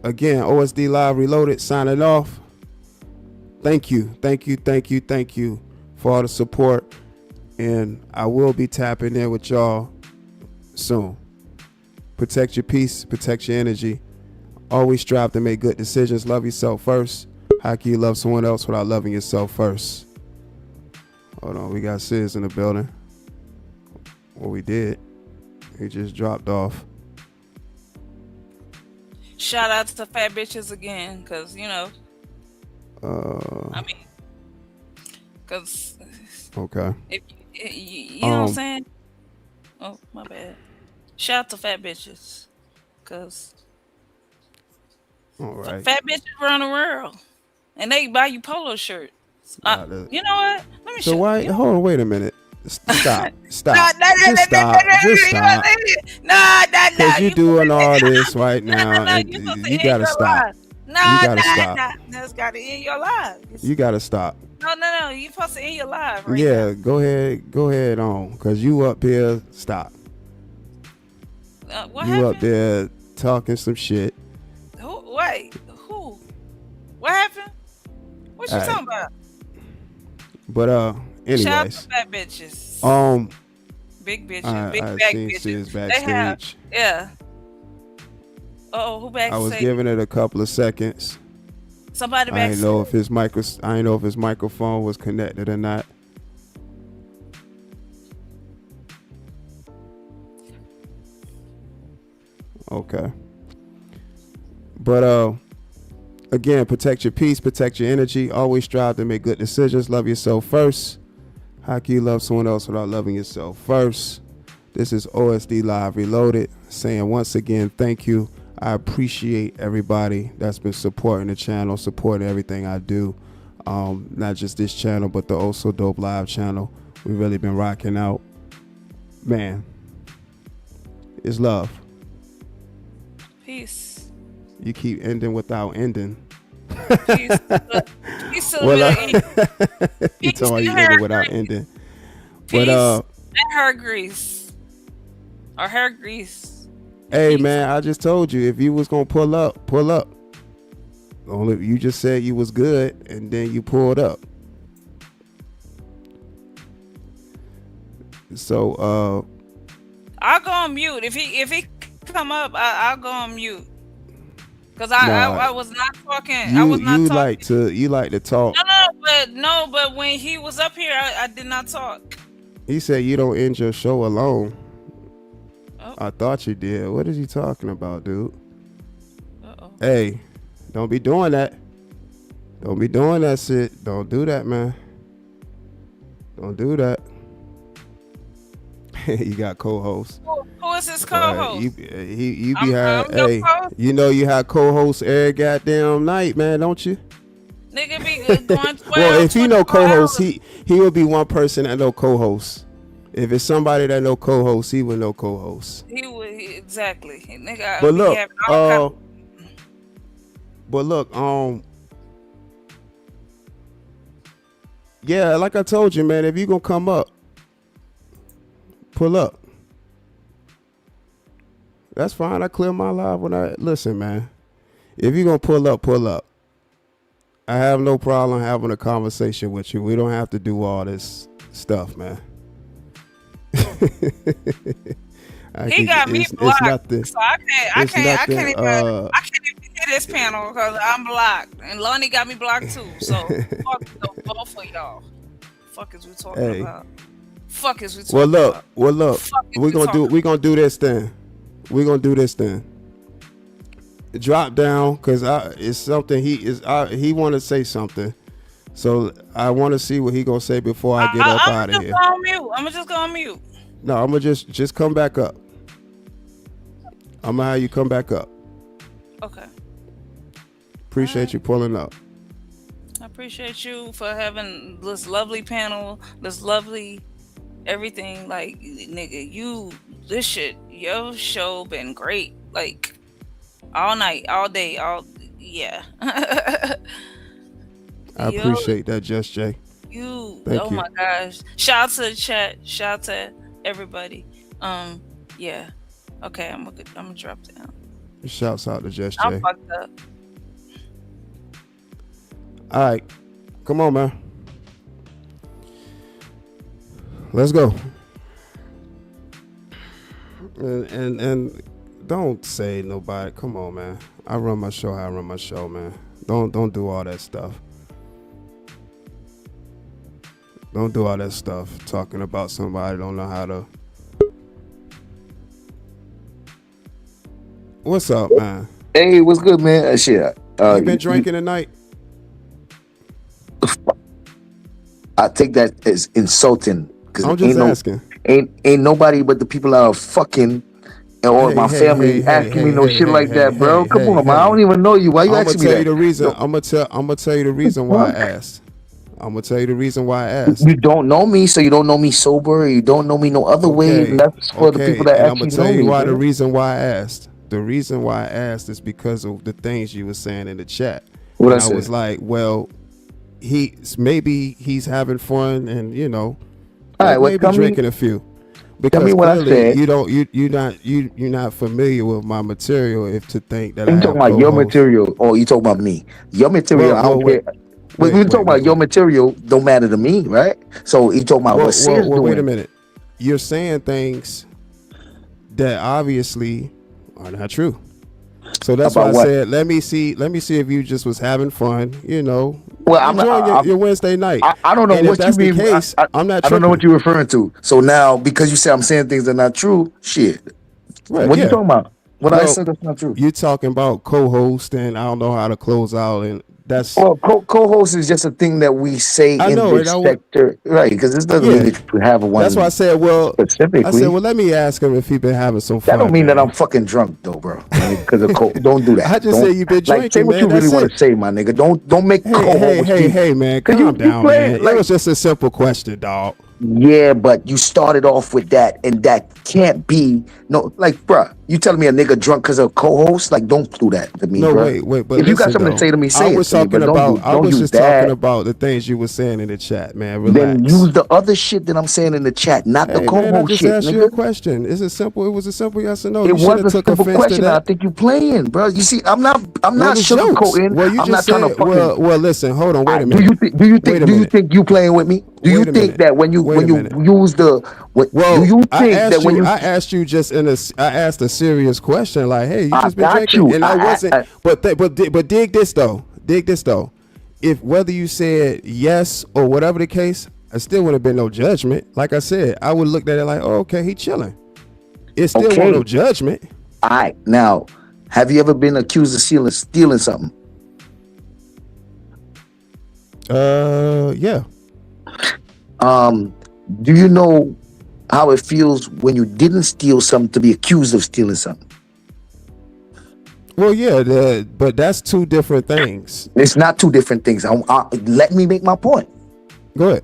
Again, OSD Live Reloaded signing off. Thank you for all the support. And I will be tapping in with y'all soon. Protect your peace, protect your energy. Always strive to make good decisions. Love yourself first. How can you love someone else without loving yourself first? Hold on, we got Sis in the building. Well, we did. He just dropped off. Shout out to fat bitches again, cause you know. Cause. Okay. If you know what I'm saying. Oh, my bad. Shout out to fat bitches, cause. All right. Fat bitches run the world, and they buy you polo shirts. You know what? Let me So show why? you. Hold on. Wait a minute. Stop. No, Stop. no, no, no, Just no, stop. no, Just no, stop. no, no, no. Cause you doing all this right No, no, now, no. and You supposed to you end gotta your stop. life. You No, gotta no, stop. no. That's got to end your life. You gotta stop. No, no, no. You supposed to end your life right Yeah, now. go ahead. Go ahead on. Cause you up here. Stop. What You happened? up there talking some shit. Who? Wait. Who? What happened? What you All right. talking about? But Shout out anyways. to fat bitches. Big bitches. Big I back seen bitches. his They have. backstage. Yeah. Oh, who backstage? I was giving it a couple of seconds. Somebody I backstage. didn't know if his microphone was connected or not. Okay. But again, protect your peace, protect your energy. Always strive to make good decisions. Love yourself first. How can you love someone else without loving yourself first? This is OSD Live Reloaded, saying once again, thank you. I appreciate everybody that's been supporting the channel, supporting everything I do. Not just this channel, but the Also Dope Live channel. We've really been rocking out. Man, it's love. Peace. You keep ending without ending. Peace. Peace to Well, the you told me you ended without ending. Peace But and hair grease. Or hair grease. hey Peace. man, I just told you if you was gonna pull up, pull up. Only you just said you was good and then you pulled up. So I'll go on mute. If he come up, I'll go on mute. Cause I was not talking. I was not talking. You like to talk. But when he was up here, I did not talk. He said you don't end your show alone. Oh. I thought you did. What is he talking about, dude? Uh-oh. Hey, don't be doing that. Don't be doing that shit. Don't do that, man. Don't do that. You got co-hosts. Who is his co-host? You be having. Hey, you know you have co-hosts every goddamn night, man, don't you? Nigga be going 12, Well, if he know 24 co-hosts, hours. he would be one person that know co-hosts. If it's somebody that know co-hosts, he would know co-hosts. He would exactly. Nigga, But be look, having all kind yeah, like I told you, man, if you gonna come up, pull up. That's fine. I clear my live when I listen, man. If you gonna pull up, pull up. I have no problem having a conversation with you. We don't have to do all this stuff, man. He got me blocked, it's nothing, so I can't even hear this panel because I'm blocked, and Lonnie got me blocked too. So fuck both of y'all. Fuck is we talking about? Fuck is we talking about? Well, look. We're gonna do this then. We're gonna do this then. Drop down, cause it's something he want to say something, so I want to see what he gonna say before I get up out of here. I'm gonna just go on mute. No, I'm gonna just come back up. I'm gonna have you come back up. Okay. Appreciate you pulling up. I appreciate you for having this lovely panel, this lovely everything. Like, nigga, this shit, your show been great. Like, all night, all day, yeah. I appreciate that, Just Jay. Thank you. My gosh. Shout out to the chat. Shout out to everybody. Yeah. Okay, I'm gonna drop down. Shouts out to Just Jay. I'm fucked up. All right, come on, man. Let's go. And don't say nobody. Come on, man. I run my show how I run my show, man. Don't do all that stuff. Don't do all that stuff talking about somebody don't know how to. What's up, man? Hey, what's good, man? Shit. You been drinking tonight? I take that as insulting. I'm just asking. Ain't nobody but the people that are fucking or my family asking me no shit like that, bro. Come on, man. I don't even know you. Why you asking me that? I'm gonna tell you the reason why I asked. I'm gonna tell you the reason why I asked. You don't know me, so you don't know me sober. You don't know me no other way. That's for the people that actually know me. I'm gonna tell you why. The reason why I asked. The reason why I asked is because of the things you were saying in the chat. What I was like, well, maybe he's having fun, and you know, all right, maybe drinking a few. Because tell me what I said. You're not familiar with my material if to think that you talking about your material or you talking about me? Your material, I don't care. When you talking about your material, don't matter to me, right? So you talking about what Sid's doing. Wait a minute. You're saying things that obviously are not true. So that's why I said, let me see if you just was having fun, you know. Well, enjoying your Wednesday night. I don't know what you mean. Case, I'm not. I don't know what you're referring to. So now, because you say I'm saying things that are not true, shit. Right, what you talking about? What I said that's not true. You're talking about co-host, and I don't know how to close out, and that's co-host is just a thing that we say in this sector, right? Because this doesn't mean that you have one. That's why I said, specifically. I said, let me ask him if he been having some fun. That don't mean that I'm fucking drunk though, bro. Because of don't do that. I just say you've been drinking. Like, say what you really want to say, my nigga. Don't make hey, man, calm down, man. It was just a simple question, dog. Yeah, but you started off with that, and that can't be like, bruh. You telling me a nigga drunk because of co-host? Like, don't do that to me, no, bro. Wait, but if you got something to say to me, say it. I was just talking about the things you were saying in the chat, man. Relax. Then use the other shit that I'm saying in the chat, not the co-host shit. I just asked you a question. It was a simple yes or no. It was a simple question. I think you playing, bro. You see, I'm not sugarcoating. Well, you just said. Well, listen. Hold on. Wait a minute. Do you think you playing with me? Do you think that when you use the I asked you just I asked a serious question like, hey, you just been drinking, and I wasn't. But dig this though. If whether you said yes or whatever the case, I still wouldn't have been no judgment. Like I said, I would look at it like, oh, okay, he chilling. It's still no judgment. All right, now, have you ever been accused of stealing something? Yeah. Do you know how it feels when you didn't steal something to be accused of stealing something? Well, yeah, but that's two different things. It's not two different things. Let me make my point. Go ahead.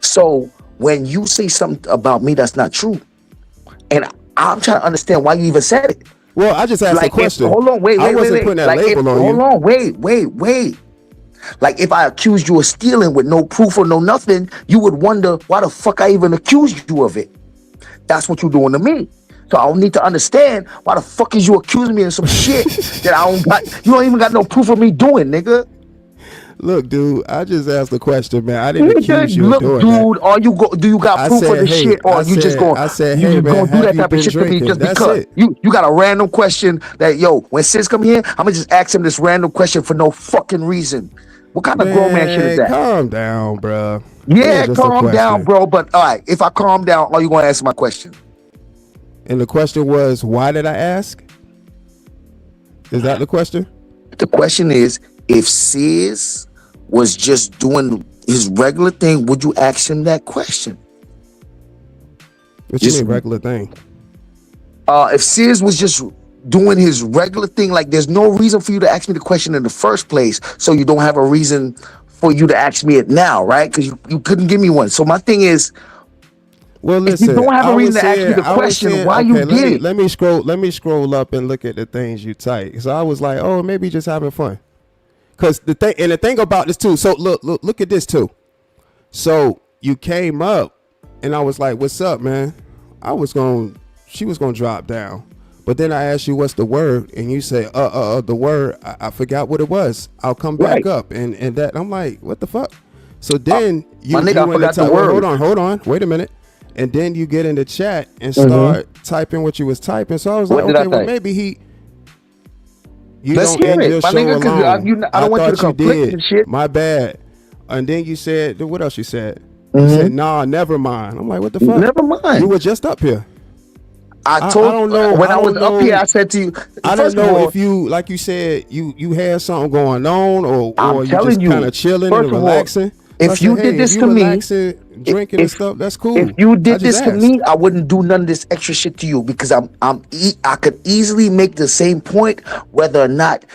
So when you say something about me that's not true, and I'm trying to understand why you even said it. Well, I just asked a question. Hold on, wait. I wasn't putting that label on you. Hold on, wait. Like, if I accused you of stealing with no proof or no nothing, you would wonder why the fuck I even accused you of it. That's what you're doing to me. So I don't need to understand why the fuck is you accusing me of some shit that I don't got. You don't even got no proof of me doing, nigga. Look, dude, I just asked the question, man. I didn't accuse you of doing dude, that. Do you got proof of the shit, or you just going? I said, hey, man, gonna do that type of shit to me just because you got a random question that when Sis come here, I'm gonna just ask him this random question for no fucking reason. What kind of grown man shit is that? Calm down, bro. Yeah, calm down, bro. But all right, if I calm down, are you gonna answer my question? And the question was, why did I ask? Is that the question? The question is, if Sis was just doing his regular thing, would you ask him that question? What you mean regular thing? If Sis was just doing his regular thing, like, there's no reason for you to ask me the question in the first place, so you don't have a reason for you to ask me it now, right? Because you couldn't give me one. So my thing is, well, listen, if you don't have a reason to ask me the question, why you did it? Let me scroll up and look at the things you type. So I was like, oh, maybe just having fun. Because the thing about this too. So look at this too. So you came up, and I was like, what's up, man? She was gonna drop down. But then I asked you what's the word, and you say, the word, I forgot what it was. I'll come back up, and that I'm like, what the fuck? So then I forgot the word. Hold on, wait a minute. And then you get in the chat and start typing what you was typing. So I was like, okay, well, maybe he. Let's hear it, my nigga, because I don't want you to conflict and shit. My bad. And then you said, what else you said? You said, nah, never mind. I'm like, what the fuck? Never mind. You were just up here. I don't know. When I was up here, I said to you, I don't know if you, like you said, you had something going on, or you just kind of chilling and relaxing. If you did this to me, relaxing, drinking and stuff, that's cool. If you did this to me, I wouldn't do none of this extra shit to you because I could easily make the same point whether or not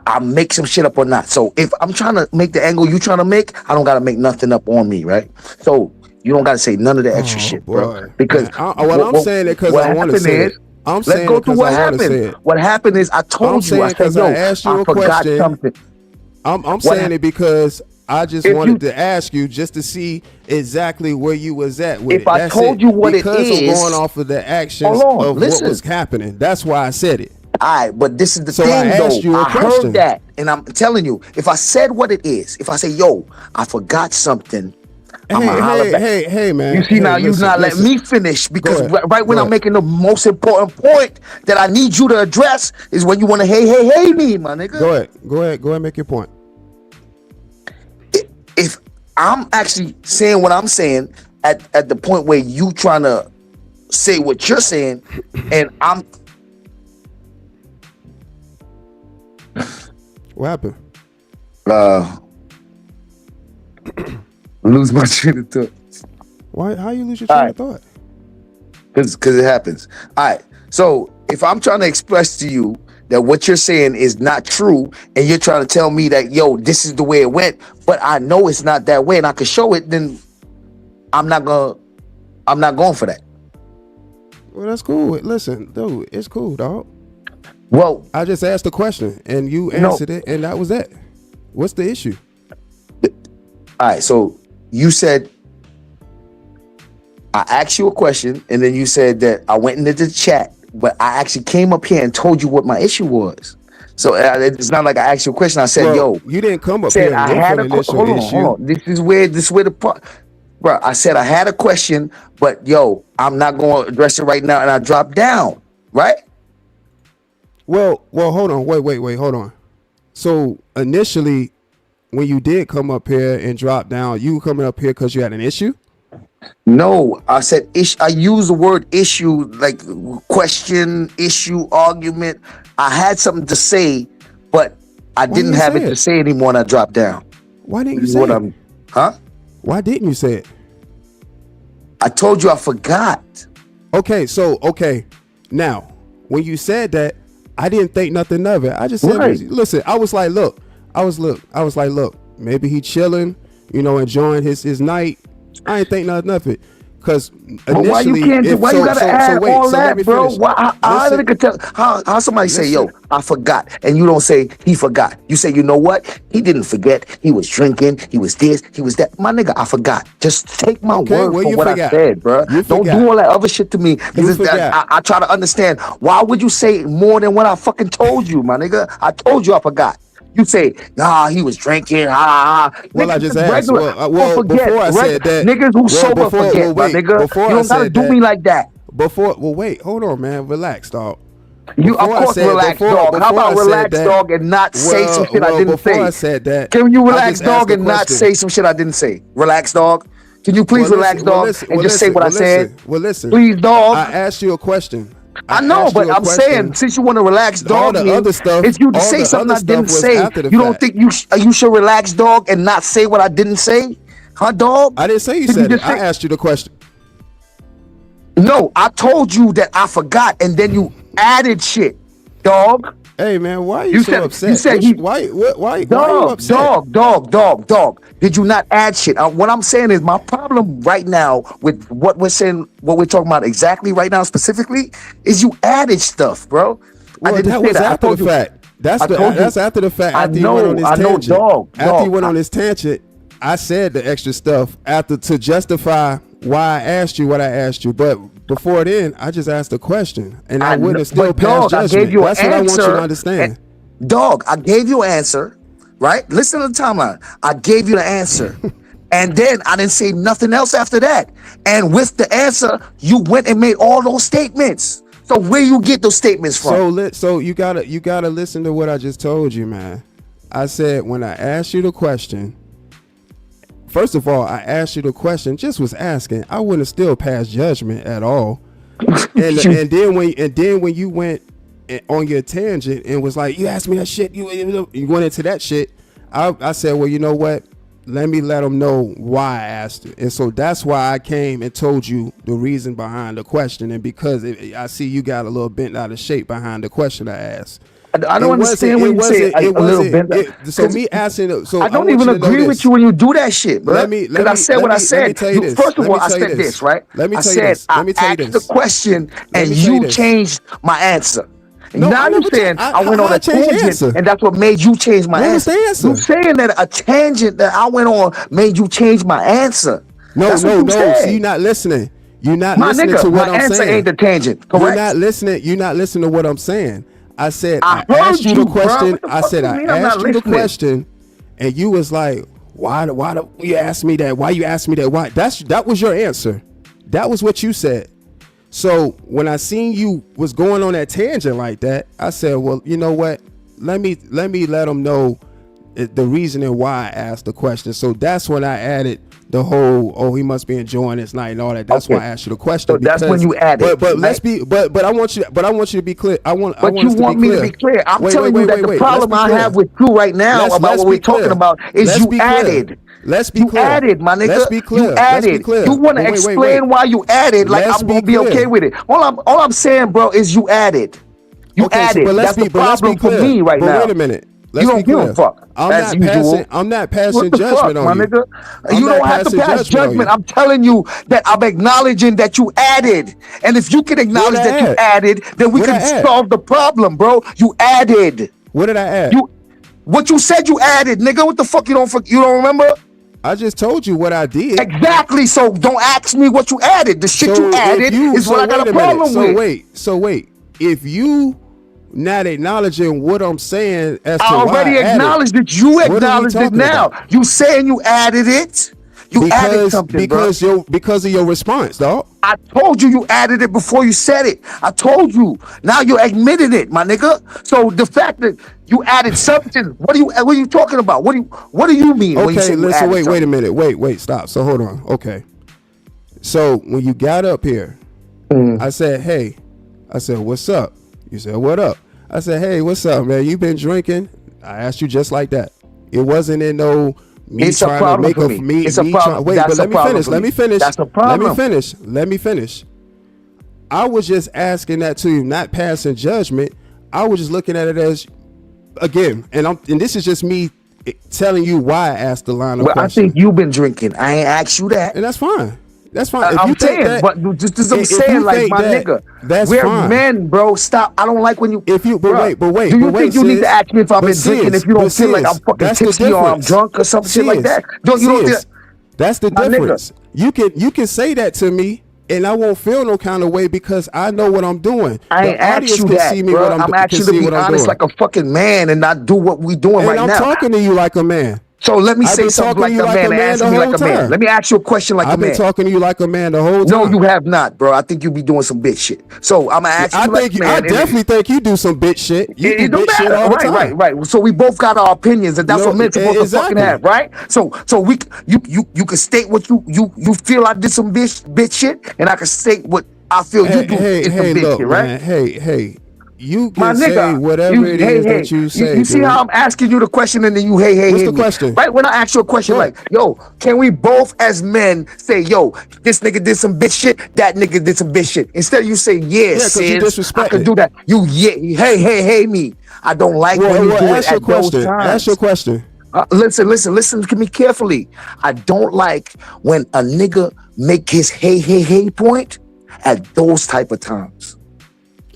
I make some shit up or not. So if I'm trying to make the angle you trying to make, I don't gotta make nothing up on me, right? So you don't gotta say none of the extra shit, bro. Because I'm saying it because I want to say it. Let's go through what happened. What happened is I told you. I said, yo, I forgot something. I'm saying it because I just wanted to ask you just to see exactly where you was at with it. I told you what it is. Because I'm going off of the actions of what was happening. That's why I said it. All right, but this is the thing, though. I heard that, and I'm telling you, if I said what it is, if I say, yo, I forgot something, Hey, man. You see, now you're not letting me finish because right when I'm making the most important point that I need you to address is when you want to hey me, my nigga. Go ahead, make your point. If I'm actually saying what I'm saying at the point where you trying to say what you're saying, and I'm what happened? Lose my train of thought. Why? How you lose your train of thought? Because it happens. All right. So if I'm trying to express to you that what you're saying is not true, and you're trying to tell me that, yo, this is the way it went, but I know it's not that way, and I can show it, then I'm not going for that. Well, that's cool. Listen, dude, it's cool, dog. Well, I just asked a question, and you answered it, and that was that. What's the issue? All right. So you said I asked you a question, and then you said that I went into the chat, but I actually came up here and told you what my issue was. So it's not like I asked you a question. I said, yo, you didn't come up here and I had a hold on. This is where the part, bro. I said I had a question, but yo, I'm not going to address it right now, and I dropped down, right? Well, hold on. Wait, hold on. So initially, when you did come up here and drop down, you were coming up here because you had an issue? No, I said I used the word issue, like question, issue, argument. I had something to say, but I didn't have it to say anymore, and I dropped down. Why didn't you say it? Huh? Why didn't you say it? I told you I forgot. Okay, now, when you said that, I didn't think nothing of it. I just said, listen, I was like, look, maybe he chilling, enjoying his night. I ain't think nothing of it. Because initially, why you gotta add all that, bro? How somebody say, yo, I forgot, and you don't say he forgot. You say, you know what? He didn't forget. He was drinking. He was this. He was that. My nigga, I forgot. Just take my word for what I said, bro. Don't do all that other shit to me. I try to understand. Why would you say more than what I fucking told you, my nigga? I told you I forgot. You say, nah, he was drinking. Well, I just asked. Before I said that, niggas who sober forget, my nigga. Before you don't gotta do me like that. Wait, hold on, man. Relax, dog. You, of course, relax, dog. How about relax, dog, and not say some shit I didn't say? Before I said that, can you relax, dog, and not say some shit I didn't say? Relax, dog. Can you please relax, dog, and just say what I said? Well, listen. Please, dog. I asked you a question. I know, but I'm saying, since you want to relax, dog, if you say something I didn't say, you don't think you should relax, dog, and not say what I didn't say? Huh, dog? I didn't say you said it. I asked you the question. No, I told you that I forgot, and then you added shit, dog. Hey, man, why are you so upset? You said why are you upset? Dog. Did you not add shit? What I'm saying is my problem right now with what we're saying, what we're talking about exactly right now specifically, is you added stuff, bro. Well, that was after the fact. That's after the fact. After you went on this tangent. After you went on this tangent, I said the extra stuff to justify why I asked you what I asked you, but before then, I just asked a question, and I wouldn't have still passed judgment. I gave you That's an what answer, I want you to understand. Dog, I gave you an answer, right? Listen to the timeline. I gave you the answer, and then I didn't say nothing else after that. And with the answer, you went and made all those statements. So where you get those statements from? So you gotta listen to what I just told you, man. I said when I asked you the question. First of all, I asked you the question, just was asking. I wouldn't have still passed judgment at all. And then when you went on your tangent and was like, you asked me that shit, you went into that shit. I said, well, you know what? let them know why I asked it. And so that's why I came and told you the reason behind the question. And because I see you got a little bent out of shape behind the question I asked. I don't understand when you say a little bit. So me asking, so I don't even agree with you when you do that shit, bro. Because I said what I said. First of all, I said this, right? I said I asked the question and you changed my answer. No, now you're saying I went on a tangent, and that's what made you change my answer. You're saying that a tangent that I went on made you change my answer. No. So you're not listening. You're not listening to what I'm saying. My answer ain't the tangent. Correct? You're not listening to what I'm saying. I said I asked you the question. I said I asked you the question, and you was like, "Why do you ask me that? Why you ask me that? Why?" That was your answer. That was what you said. So when I seen you was going on that tangent like that, I said, "Well, you know what? Let me let them know the reasoning why I asked the question." So that's when I added the whole, he must be enjoying his night and all that. That's why I asked you the question. So that's when you added. But let's be. But I want you to be clear. I want me to be clear. I'm telling you that the problem I have with you right now about what we're talking about is you added. Let's be clear. You added, my nigga. Let's be clear. You added. You want to explain why you added? Like I'm gonna be okay with it. All I'm saying, bro, is you added. You added. That's the problem for me right now. Wait a minute. You don't give a fuck. I'm not passing judgment on you, nigga. You don't have to pass judgment. I'm telling you that I'm acknowledging that you added. And if you can acknowledge that you added, then we can solve the problem, bro. You added. What did I add? What you said you added, nigga. What the fuck you don't remember? I just told you what I did. Exactly. So don't ask me what you added. The shit you added is what I got a problem with. So wait. If you not acknowledging what I'm saying as to I already acknowledged it. You acknowledged it now. About? You saying you added it? You added something, because of your response, dog. I told you added it before you said it. I told you. Now you're admitting it, my nigga. So the fact that you added something, what are you talking about? What do you mean? Okay, when you say listen, wait a minute. Wait, stop. So hold on. Okay. So when you got up here, I said, hey. I said, what's up? You said, what up? I said, hey, what's up, man? You been drinking? I asked you just like that. It wasn't in no me it's trying to make a me. It's a problem. Wait, but let me finish. That's a problem. Let me finish. I was just asking that to you, not passing judgment. I was just looking at it as, again, and this is just me telling you why I asked the line of question. I think you've been drinking. I ain't asked you that. And that's fine. That's fine. I'm saying, but just as I'm saying, like my nigga, we're men, bro. Stop. I don't like when you. But wait. Do you think you need to ask me if I've been drinking if you don't feel like I'm fucking tipsy or I'm drunk or some shit like that? That's the difference. You can say that to me, and I won't feel no kind of way because I know what I'm doing. I ain't asked you that, bro. I'm asking you to be honest like a fucking man and not do what we doing right now. And I'm talking to you like a man. So let me say something like a man and answer me like a man. Let me ask you a question like a man. I've been talking to you like a man the whole time. No, you have not, bro. I think you be doing some bitch shit. So I'm gonna ask you like a man. I definitely think you do some bitch shit. You do bitch shit all the time. Right. So we both got our opinions, and that's what men supposed to fucking have, right? So you can state what you feel I did some bitch shit, and I can state what I feel you do is some bitch shit, right? Man, hey. You can say whatever it is that you say. You see how I'm asking you the question and then you hey. What's the question? Right when I ask you a question like, yo, can we both as men say, yo, this nigga did some bitch shit, that nigga did some bitch shit. Instead of you say, yes, I can do that. Hey me. I don't like when you do it at those times. Ask your question. Listen to me carefully. I don't like when a nigga make his hey point at those type of times.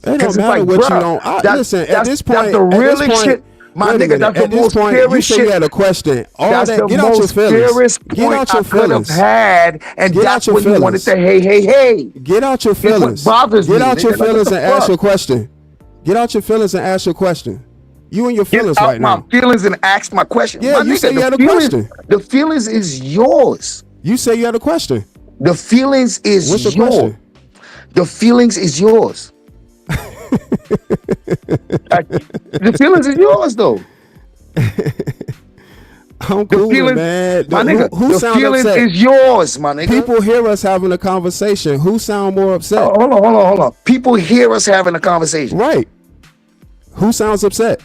It don't matter what you don't. Listen, at this point, the realest shit. My nigga, that's the most serious shit. You had a question. That's the most serious point I could have had, and that's when you wanted to hey. Get out your feelings. Get out your feelings and ask your question. Get out your feelings and ask your question. You and your feelings right now. Get out my feelings and ask my question. Yeah, you say you had a question. The feelings is yours. You say you had a question. The feelings is yours. What's your question? The feelings is yours. The feelings is yours though. I'm cool, man. My nigga, the feeling is yours, my nigga. People hear us having a conversation. Who sound more upset? Hold on. People hear us having a conversation. Right. Who sounds upset?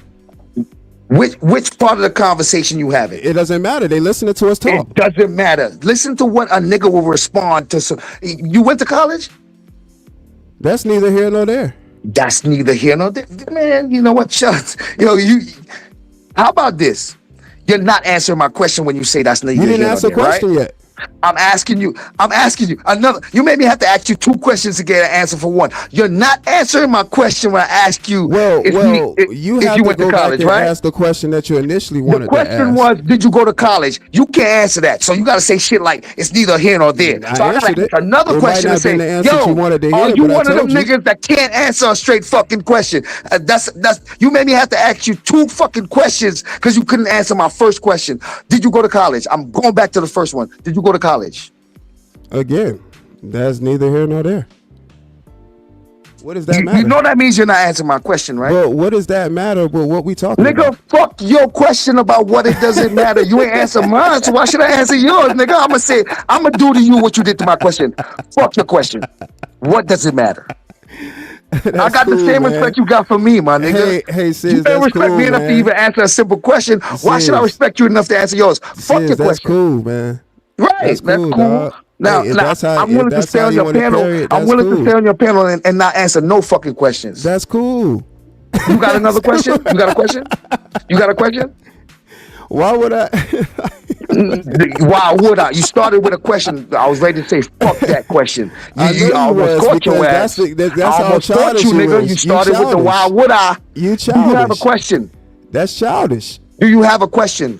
Which part of the conversation you having? It doesn't matter. They listening to us talk. It doesn't matter. Listen to what a nigga will respond to. You went to college? That's neither here nor there. That's neither here nor there. Man, you know what? Shut. How about this? You're not answering my question when you say that's neither here nor there. You didn't answer the question yet. I'm asking you another. You made me have to ask you 2 questions to get an answer for one. You're not answering my question when I ask you. You have to go back and ask the question that you initially wanted to ask. The question was, did you go to college? You can't answer that, so you got to say shit like it's neither here nor there. So I got to ask another question and say, yo, are you one of them niggas that can't answer a straight fucking question? That's you made me have to ask you 2 fucking questions because you couldn't answer my first question. Did you go to college? I'm going back to the first one. Did you go to college? Again, that's neither here nor there. What does that matter? You know that means you're not answering my question, right? But what does that matter? But what we talking about? Nigga, fuck your question about what it doesn't matter. You ain't answer mine, so why should I answer yours, nigga? I'm gonna do to you what you did to my question. Fuck your question. What does it matter? I got the same respect you got for me, my nigga. Hey, sis, you don't respect me enough to even answer a simple question. Why should I respect you enough to answer yours? Fuck your question. That's cool, man. Right, that's cool. Now, I'm willing to stay on your panel. I'm willing to stay on your panel and not answer no fucking questions. That's cool. You got another question? You got a question? You got a question? Why would I? Why would I? You started with a question. I was ready to say, fuck that question. You almost caught your ass. That's how childish you, nigga. You started with the why would I? You childish. Do you have a question? That's childish. Do you have a question?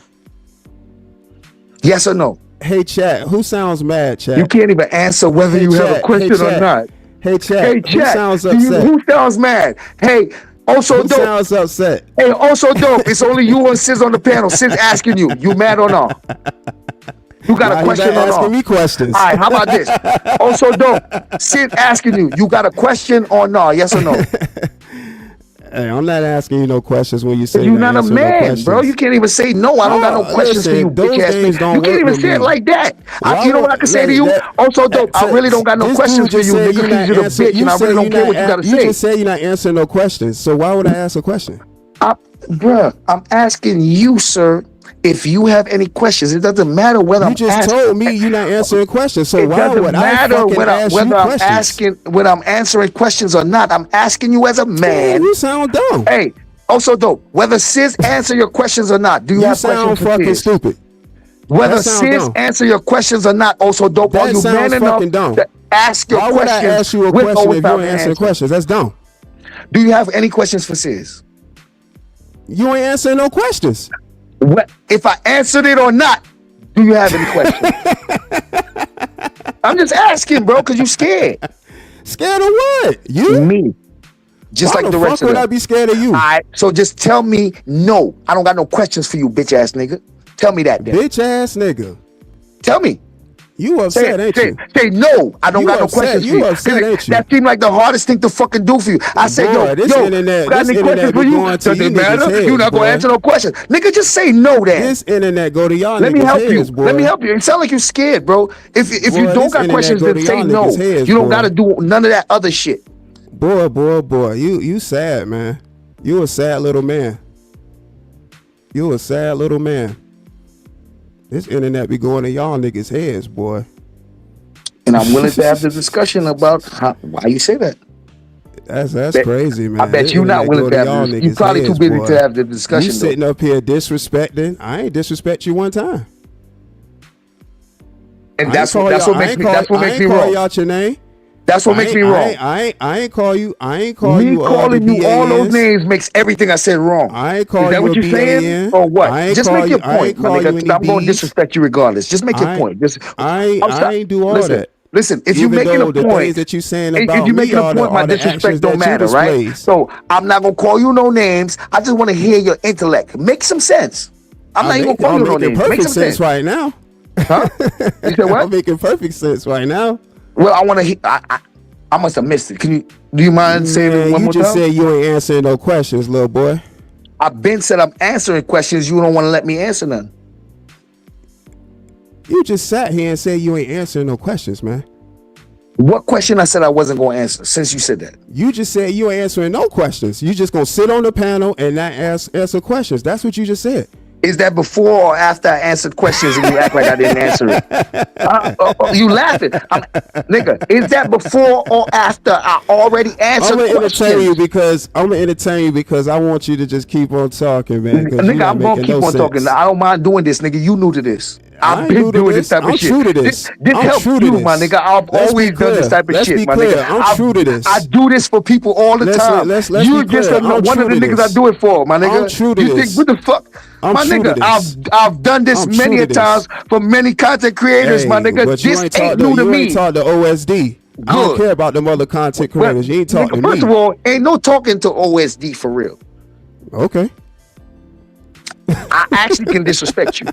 Yes or no? Hey, chat. Who sounds mad, chat? You can't even answer whether you have a question or not. Hey, chat. Who sounds upset? Who sounds mad? Hey, also Who dope. sounds upset? Hey, also dope. It's only you and Sis on the panel. Sis asking you. You mad or not? You got a question or not? Asking me questions. All right, how about this? Also dope. Sis asking you. You got a question or not? Yes or no? Hey, I'm not asking you no questions when you say you're not a man, bro. You can't even say no. I don't got no questions for you, bitch ass nigga. You can't even say it like that. You know what I can say to you? Also dope. I really don't got no questions for you, nigga, because you're the bitch, and I really don't care what you got to say. You just say you're not answering no questions. So why would I ask a question? Bruh, I'm asking you, sir. If you have any questions, it doesn't matter whether you just told me you're not answering questions. So why would I fucking whether I'm answering questions or not? I'm asking you as a man. You sound dumb. Hey, also dope. Whether Sis answer your questions or not, do you have questions for fucking Sis? Stupid. Whether Sis answer your questions or not, also dope. Are you man enough to ask your questions? Why would I ask you a question if you don't answer questions? That's dumb. Do you have any questions for Sis? You ain't answering no questions. What if I answered it or not? Do you have any questions? I'm just asking, bro, because you scared. Scared of what? You? Me. Just like the rest of them. Why would I be scared of you? All right, so just tell me no. I don't got no questions for you, bitch ass nigga. Tell me that then. Bitch ass nigga. Tell me. You upset, ain't you? Say no. I don't got no questions for you. Upset, ain't you? That seemed like the hardest thing to fucking do for you. I said, yo, got any questions for you? Does it matter? You're not gonna answer no questions. Nigga, just say no then. This internet go to y'all. Let me help you. Let me help you. It sound like you're scared, bro. If you don't got questions, then say no. You don't gotta do none of that other shit. Boy. You sad, man. You a sad little man. You a sad little man. This internet be going to y'all niggas' heads, boy. And I'm willing to have the discussion about why you say that. That's crazy, man. I bet you're not willing to have this. You're probably too busy to have the discussion. You sitting up here disrespecting. I ain't disrespect you one time. And that's what makes me wrong. I ain't call you out your name. That's what makes me wrong. I ain't call you. I ain't call you. Me calling you all those names makes everything I said wrong. I ain't call you. Is that what you're saying? Or what? Just make your point, my nigga. I'm going to disrespect you regardless. Just make your point. I ain't do all that. Listen, if you're making a point that you saying about if you're making a point, my disrespect don't matter, right? So I'm not gonna call you no names. I just want to hear your intellect. Make some sense. I'm not even gonna call you no names. Make some sense right now. Huh? You said what? I'm making perfect sense right now. Well, I want to. I must have missed it. Do you mind saying it one more time? You just said you ain't answering no questions, little boy. I've been said I'm answering questions. You don't want to let me answer none. You just sat here and said you ain't answering no questions, man. What question I said I wasn't going to answer since you said that? You just said you ain't answering no questions. You just gonna sit on the panel and not answer questions. That's what you just said. Is that before or after I answered questions and you act like I didn't answer it? You laughing. Nigga, is that before or after I already answered questions? I'm gonna entertain you because I want you to just keep on talking, man. Nigga, I'm gonna keep on talking. I don't mind doing this, nigga. You new to this. I've been doing this type of shit. I'm true to this. This helps you, my nigga. I've always done this type of shit, my nigga. I'm true to this. I do this for people all the time. You just one of the niggas I do it for, my nigga. I'm true to this. What the fuck? My nigga, I've done this many a times for many content creators, my nigga. This ain't new to me. You ain't talk to OSD. I don't care about them other content creators. You ain't talking to me. First of all, ain't no talking to OSD for real. Okay. I actually can disrespect you.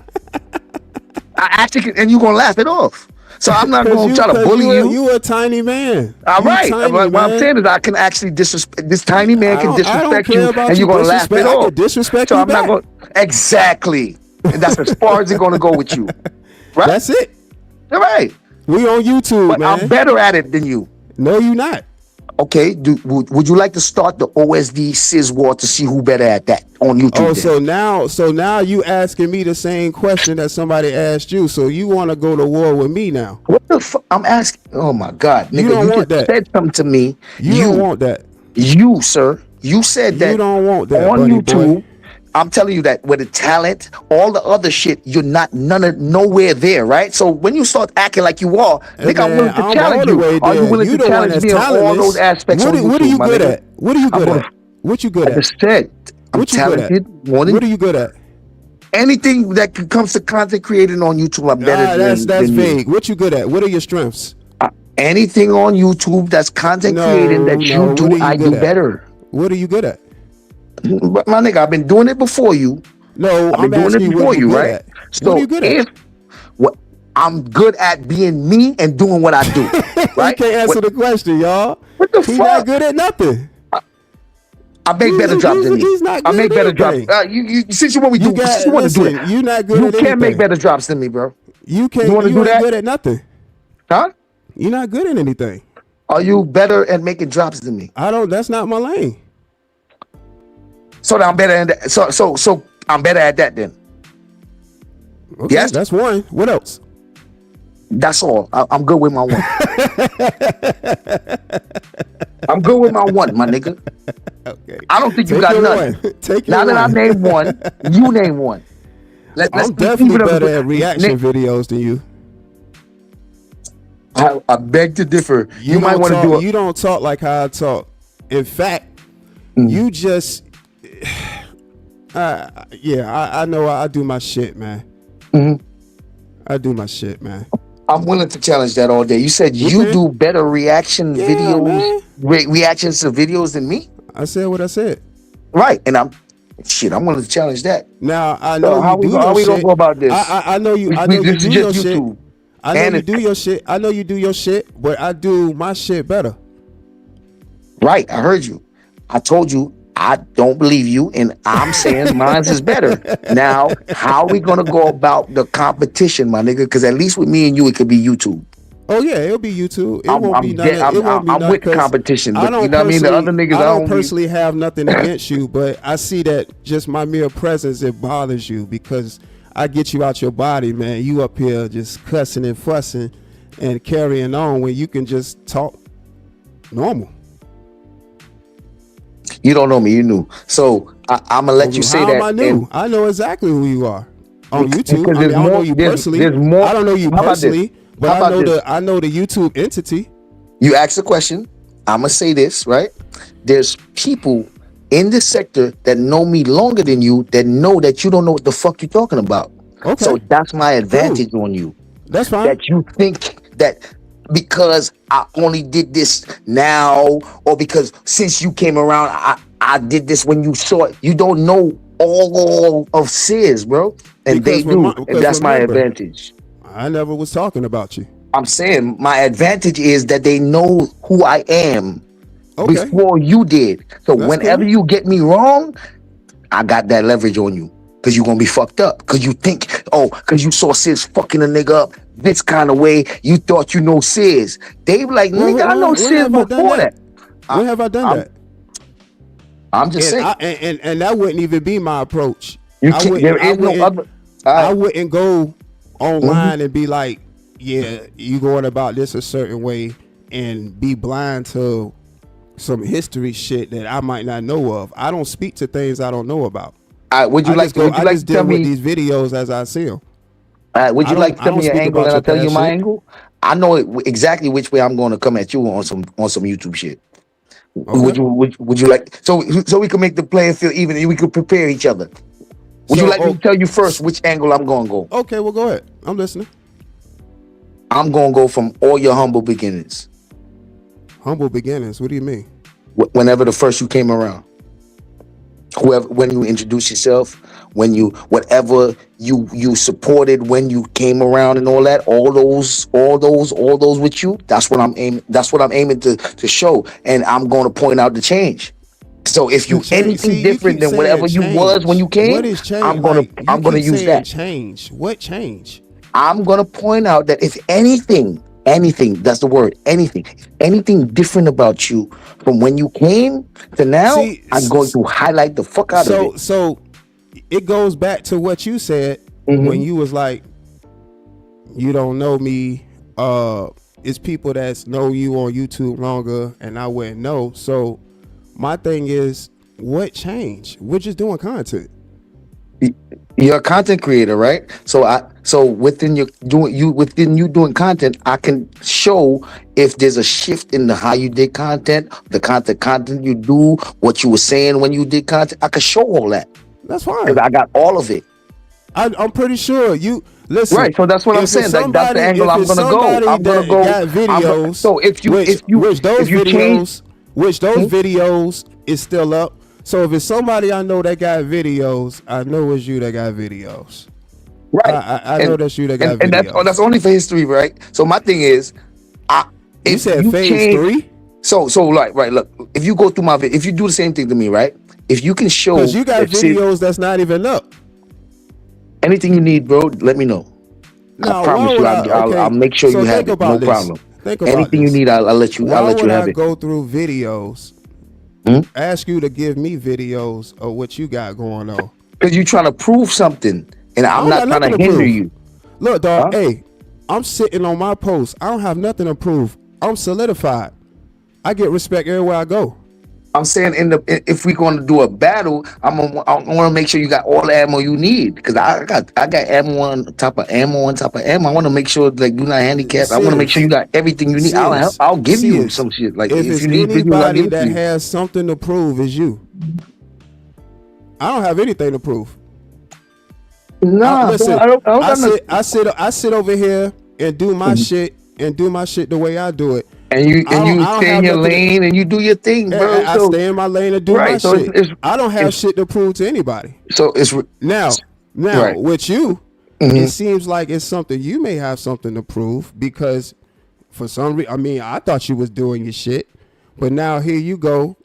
I actually can, and you gonna laugh it off. So I'm not gonna try to bully you. You a tiny man. All right. What I'm saying is I can actually disrespect this tiny man can disrespect you, and you're gonna laugh it off. Disrespect you I'm not gonna exactly. And that's as far as it's gonna go with you. Right? That's it. All right. We on YouTube, but man. I'm better at it than you. No, you not. Okay, would you like to start the OSD Sizz war to see who better at that on YouTube? Oh, so now you asking me the same question that somebody asked you. So you want to go to war with me now? What the fuck? I'm asking. Oh my God, nigga, you don't want that. Said something to me. You don't want that. You, sir, you said that. You don't want that on YouTube. Boy. I'm telling you that with the talent, all the other shit, you're not nowhere there, right? So when you start acting like you are, nigga, I'm willing to challenge you. Are you willing to challenge me on all those aspects? What are you good at? What are you good at? What you good at? I just said, I'm talented. What are you good at? Anything that comes to content creating on YouTube, I'm better than that's vague. You. What you good at? What are your strengths? Anything on YouTube that's content creating that you do, I do better. What are you good at? But my nigga, I've been doing it before you. No, I've been doing it before you, right? So what are you good at? I'm good at being me and doing what I do. Right? You can't answer the question, y'all. What the fuck? He's not good at nothing. I make better drops than you. He's not good. I make better drops. Since you want me to do, since you want to do it, you're not good at anything. You can't make better drops than me, bro. You can't. You want to do that? Good at nothing. Huh? You're not good at anything. Are you better at making drops than me? That's not my lane. So I'm better at that. So I'm better at that then. Okay, yes, that's one. What else? That's all. I'm good with my one. I'm good with my one, my nigga. Okay. I don't think you got nothing. Now that I name one, you name one. I'm definitely better at reaction videos than you. I beg to differ. You might want to do it. You don't talk like how I talk. In fact, you just I know I do my shit, man. I do my shit, man. I'm willing to challenge that all day. You said you do better reaction videos, reactions to videos than me? I said what I said. Right, and I'm willing to challenge that. Now I know how we gonna go about this? I know you. I know you do your shit. I know you do your shit. I know you do your shit, but I do my shit better. Right, I heard you. I told you I don't believe you, and I'm saying mine is better. Now, how are we gonna go about the competition, my nigga? Because at least with me and you, it could be YouTube. Oh yeah, it'll be YouTube. It won't be nothing. I'm with competition, but you know what I mean. The other niggas, I don't personally have nothing against you, but I see that just my mere presence, it bothers you because I get you out your body, man. You up here just cussing and fussing and carrying on when you can just talk normal. You don't know me, you knew. So I'm gonna let you say that. I knew. I know exactly who you are on YouTube. I don't know you personally. I don't know you personally, but I know the YouTube entity. You asked a question. I'm gonna say this, right? There's people in this sector that know me longer than you that know that you don't know what the fuck you're talking about. Okay. So that's my advantage on you. That's fine. That you think that because I only did this now, or because since you came around, I did this when you saw it. You don't know all of Sizz, bro. And because they do. And that's my advantage. I never was talking about you. I'm saying my advantage is that they know who I am before you did. So whenever you get me wrong, I got that leverage on you. Cause you're gonna be fucked up. Cause you think, cause you saw Sis fucking a nigga up this kind of way, you thought you know Sis. They be like, nigga, I know when Sis have I done before that. When have I done that? I'm just saying. And that wouldn't even be my approach. You can't, there is no other. I wouldn't go online and be like, yeah, you going about this a certain way and be blind to some history shit that I might not know of. I don't speak to things I don't know about. Would you like to deal with these videos as I see them. Would you like to tell me your angle and I'll tell you my angle? I know exactly which way I'm going to come at you on some YouTube shit. Okay. Would you like so we can make the playing field even and we could prepare each other? Would you like me to tell you first which angle I'm going to go? Okay, well go ahead. I'm listening. I'm going to go from all your humble beginnings. Humble beginnings? What do you mean? Whenever the first you came around. When you introduced yourself, whatever you supported when you came around and all that, all those with you, that's what I'm aiming to show. And I'm going to point out the change. So if you anything different than whatever you was when you came, what is change? I'm gonna use that. Change. What change? I'm gonna point out that if anything, that's the word, anything different about you from when you came to now, I'm going to highlight the fuck out of it. So it goes back to what you said when you was like, you don't know me. It's people that know you on YouTube longer, and I wouldn't know. So my thing is, what changed? We're just doing content. You're a content creator, right? So within you doing content, I can show if there's a shift in how you did content, the content you do, what you were saying when you did content. I can show all that. That's fine. Because I got all of it. I'm pretty sure you listen. Right, so that's what I'm saying. Like, that's the angle I'm gonna go. I'm gonna go. Got videos. So if you those videos is still up. So if it's somebody I know that got videos, I know it's you that got videos. Right. I know that's you that got videos. And that's only for history, right? So my thing is, you said phase 3? So like, right, look, if you go through my if you do the same thing to me, right? If you can show, because you got videos that's not even up. Anything you need, bro, let me know. I promise you, I'll make sure you have it. No problem. Anything you need, I'll let you. I'll let you have it. Go through videos. Ask you to give me videos of what you got going on. Because you're trying to prove something, and I'm not trying to hinder you. Look, dog. Hey, I'm sitting on my post. I don't have nothing to prove. I'm solidified. I get respect everywhere I go. I'm saying if we're going to do a battle, I want to make sure you got all the ammo you need, because I got ammo on top of ammo on top of ammo. I want to make sure like you're not handicapped. I want to make sure you got everything you need. I'll give you some shit. Like if you need anybody that has something to prove, is you. I don't have anything to prove. Nah, listen. I sit over here and do my shit the way I do it. And you stay in your lane and you do your thing, bro. I stay in my lane and do my shit. I don't have shit to prove to anybody. So it's now with you, it seems like it's something you may have something to prove, because for some reason, I mean, I thought you was doing your shit, but now here you go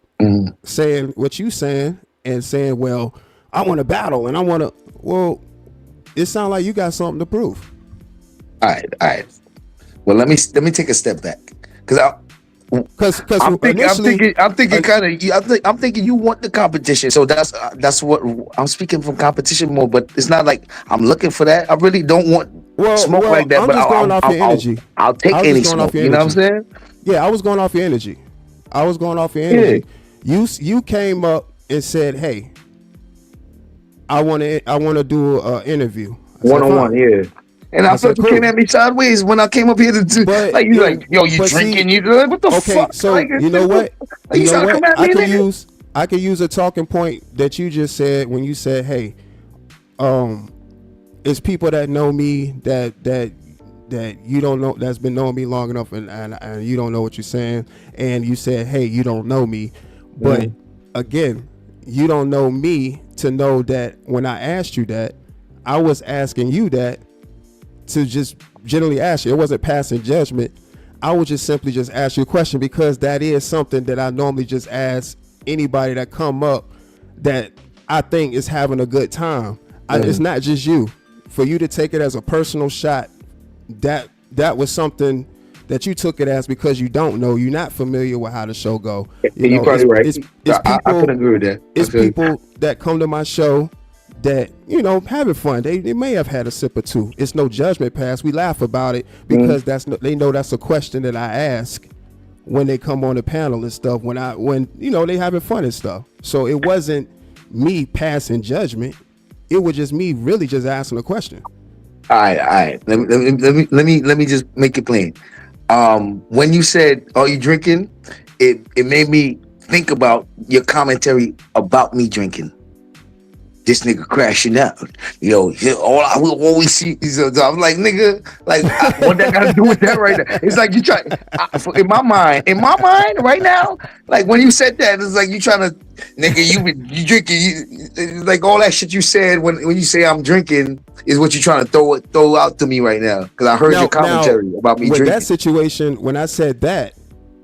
saying what you saying and saying, well, I want to battle and I want to. Well, it sounds like you got something to prove. All right. Well, let me take a step back. Because I'm thinking you want the competition, so that's what I'm speaking from competition more. But it's not like I'm looking for that. I really don't want smoke like that. I'm just going off your energy. I'll take any smoke. You know what I'm saying? Yeah, I was going off your energy. You came up and said, "Hey, I want to do an interview one-on-one." Yeah. And I felt you came at me sideways when I came up here to like you like, yo, you drinking? You like, what the fuck? So like, you know what? You know what? I can use a talking point that you just said when you said, "Hey, it's people that know me that you don't know, that's been knowing me long enough, and you don't know what you're saying." And you said, "Hey, you don't know me," but again, you don't know me to know that when I asked you that, I was asking you that to just generally ask you. It wasn't passing judgment. I would just simply just ask you a question, because that is something that I normally just ask anybody that come up that I think is having a good time. It's not just you. For you to take it as a personal shot, that was something that you took it as because you don't know. You're not familiar with how the show go. You're probably right. It's people, I can agree with that. It's people that come to my show that, having fun. They may have had a sip or two. It's no judgment pass. We laugh about it because they know that's a question that I ask when they come on the panel and stuff, when they having fun and stuff. So it wasn't me passing judgment. It was just me really just asking a question. All right. Let me just make it plain. When you said, "Are you drinking?" It made me think about your commentary about me drinking. This nigga crashing out, all I will always see is. I'm like, nigga, what that got to do with that right now? It's like you try. In my mind, right now, like when you said that, it's like you trying to, nigga, you drinking, like all that shit you said when you say I'm drinking is what you trying to throw out to me right now because I heard your commentary about me drinking. That situation, when I said that,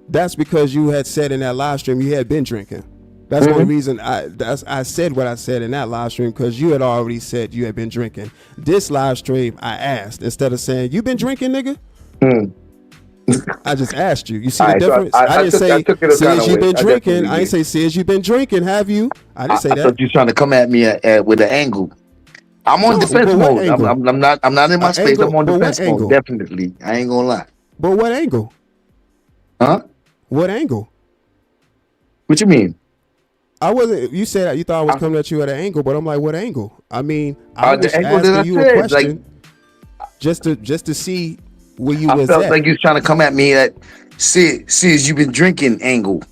that's because you had said in that live stream you had been drinking. That's one reason I said what I said in that live stream, because you had already said you had been drinking. This live stream, I asked, instead of saying, "You been drinking, nigga?" I just asked you. You see the difference? I didn't say, "Since you been drinking." I didn't say, "Since you been drinking, have you?" I didn't say that. I thought you trying to come at me with an angle. I'm on defense mode. I'm not in my space. I'm on defense mode. Definitely. I ain't gonna lie. But what angle? Huh? What angle? What you mean? I wasn't. You said you thought I was coming at you at an angle, but I'm like, what angle? I mean, I was asking you a question, just to see where you was at. I felt like you was trying to come at me at since you been drinking angle.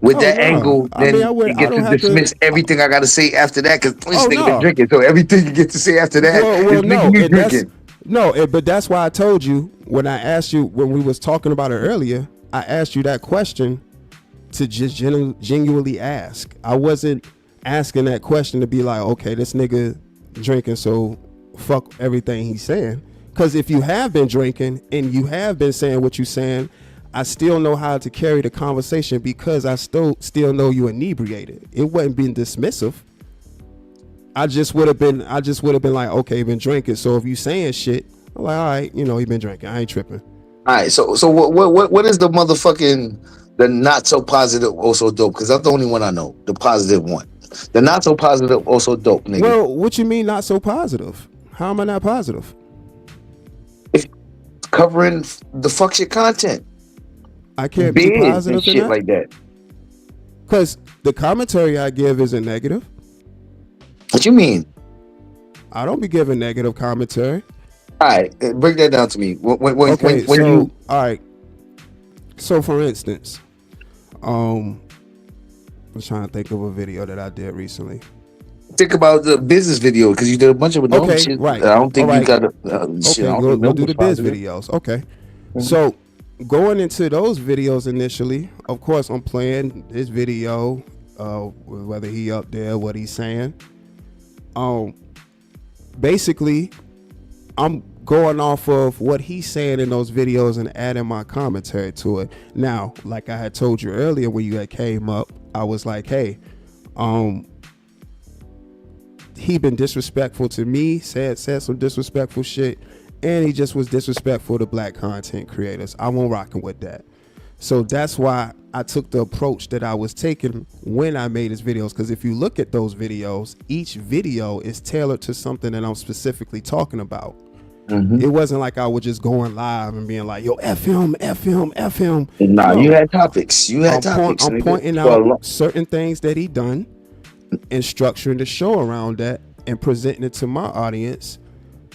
With that angle, then you get to dismiss everything I got to say after that because this nigga been drinking. So everything you get to say after that is nigga drinking. But that's why I told you when I asked you when we was talking about it earlier. I asked you that question to just genuinely ask. I wasn't asking that question to be like, okay, this nigga drinking, so fuck everything he's saying. Because if you have been drinking and you have been saying what you're saying, I still know how to carry the conversation because I still know you inebriated. It wasn't being dismissive. I just would have been like, okay, been drinking. So if you saying shit, I'm like, all right, he been drinking. I ain't tripping. All right. So what is the motherfucking the not so positive also dope? Because that's the only one I know. The positive one. The not so positive also dope, nigga. Well, what you mean not so positive? How am I not positive? It's covering the fuck shit content. I can't be positive and shit like that. Because the commentary I give isn't negative. What you mean? I don't be giving negative commentary. All right, break that down to me. When all right. So for instance, I'm trying to think of a video that I did recently. Think about the business video because you did a bunch of shit. Right. I don't think you got shit. We'll do the biz videos. Okay. Mm-hmm. So going into those videos initially, of course, I'm playing his video, whether he up there, what he's saying. Basically, I'm going off of what he's saying in those videos and adding my commentary to it. Now, like I had told you earlier when you had came up, I was like, hey, he been disrespectful to me, said some disrespectful shit, and he just was disrespectful to black content creators. I won't rocking with that. So that's why I took the approach that I was taking when I made his videos. Because if you look at those videos, each video is tailored to something that I'm specifically talking about. Mm-hmm. It wasn't like I was just going live and being like, yo, F him. Nah, no. You had topics. I'm pointing out certain things that he done and structuring the show around that and presenting it to my audience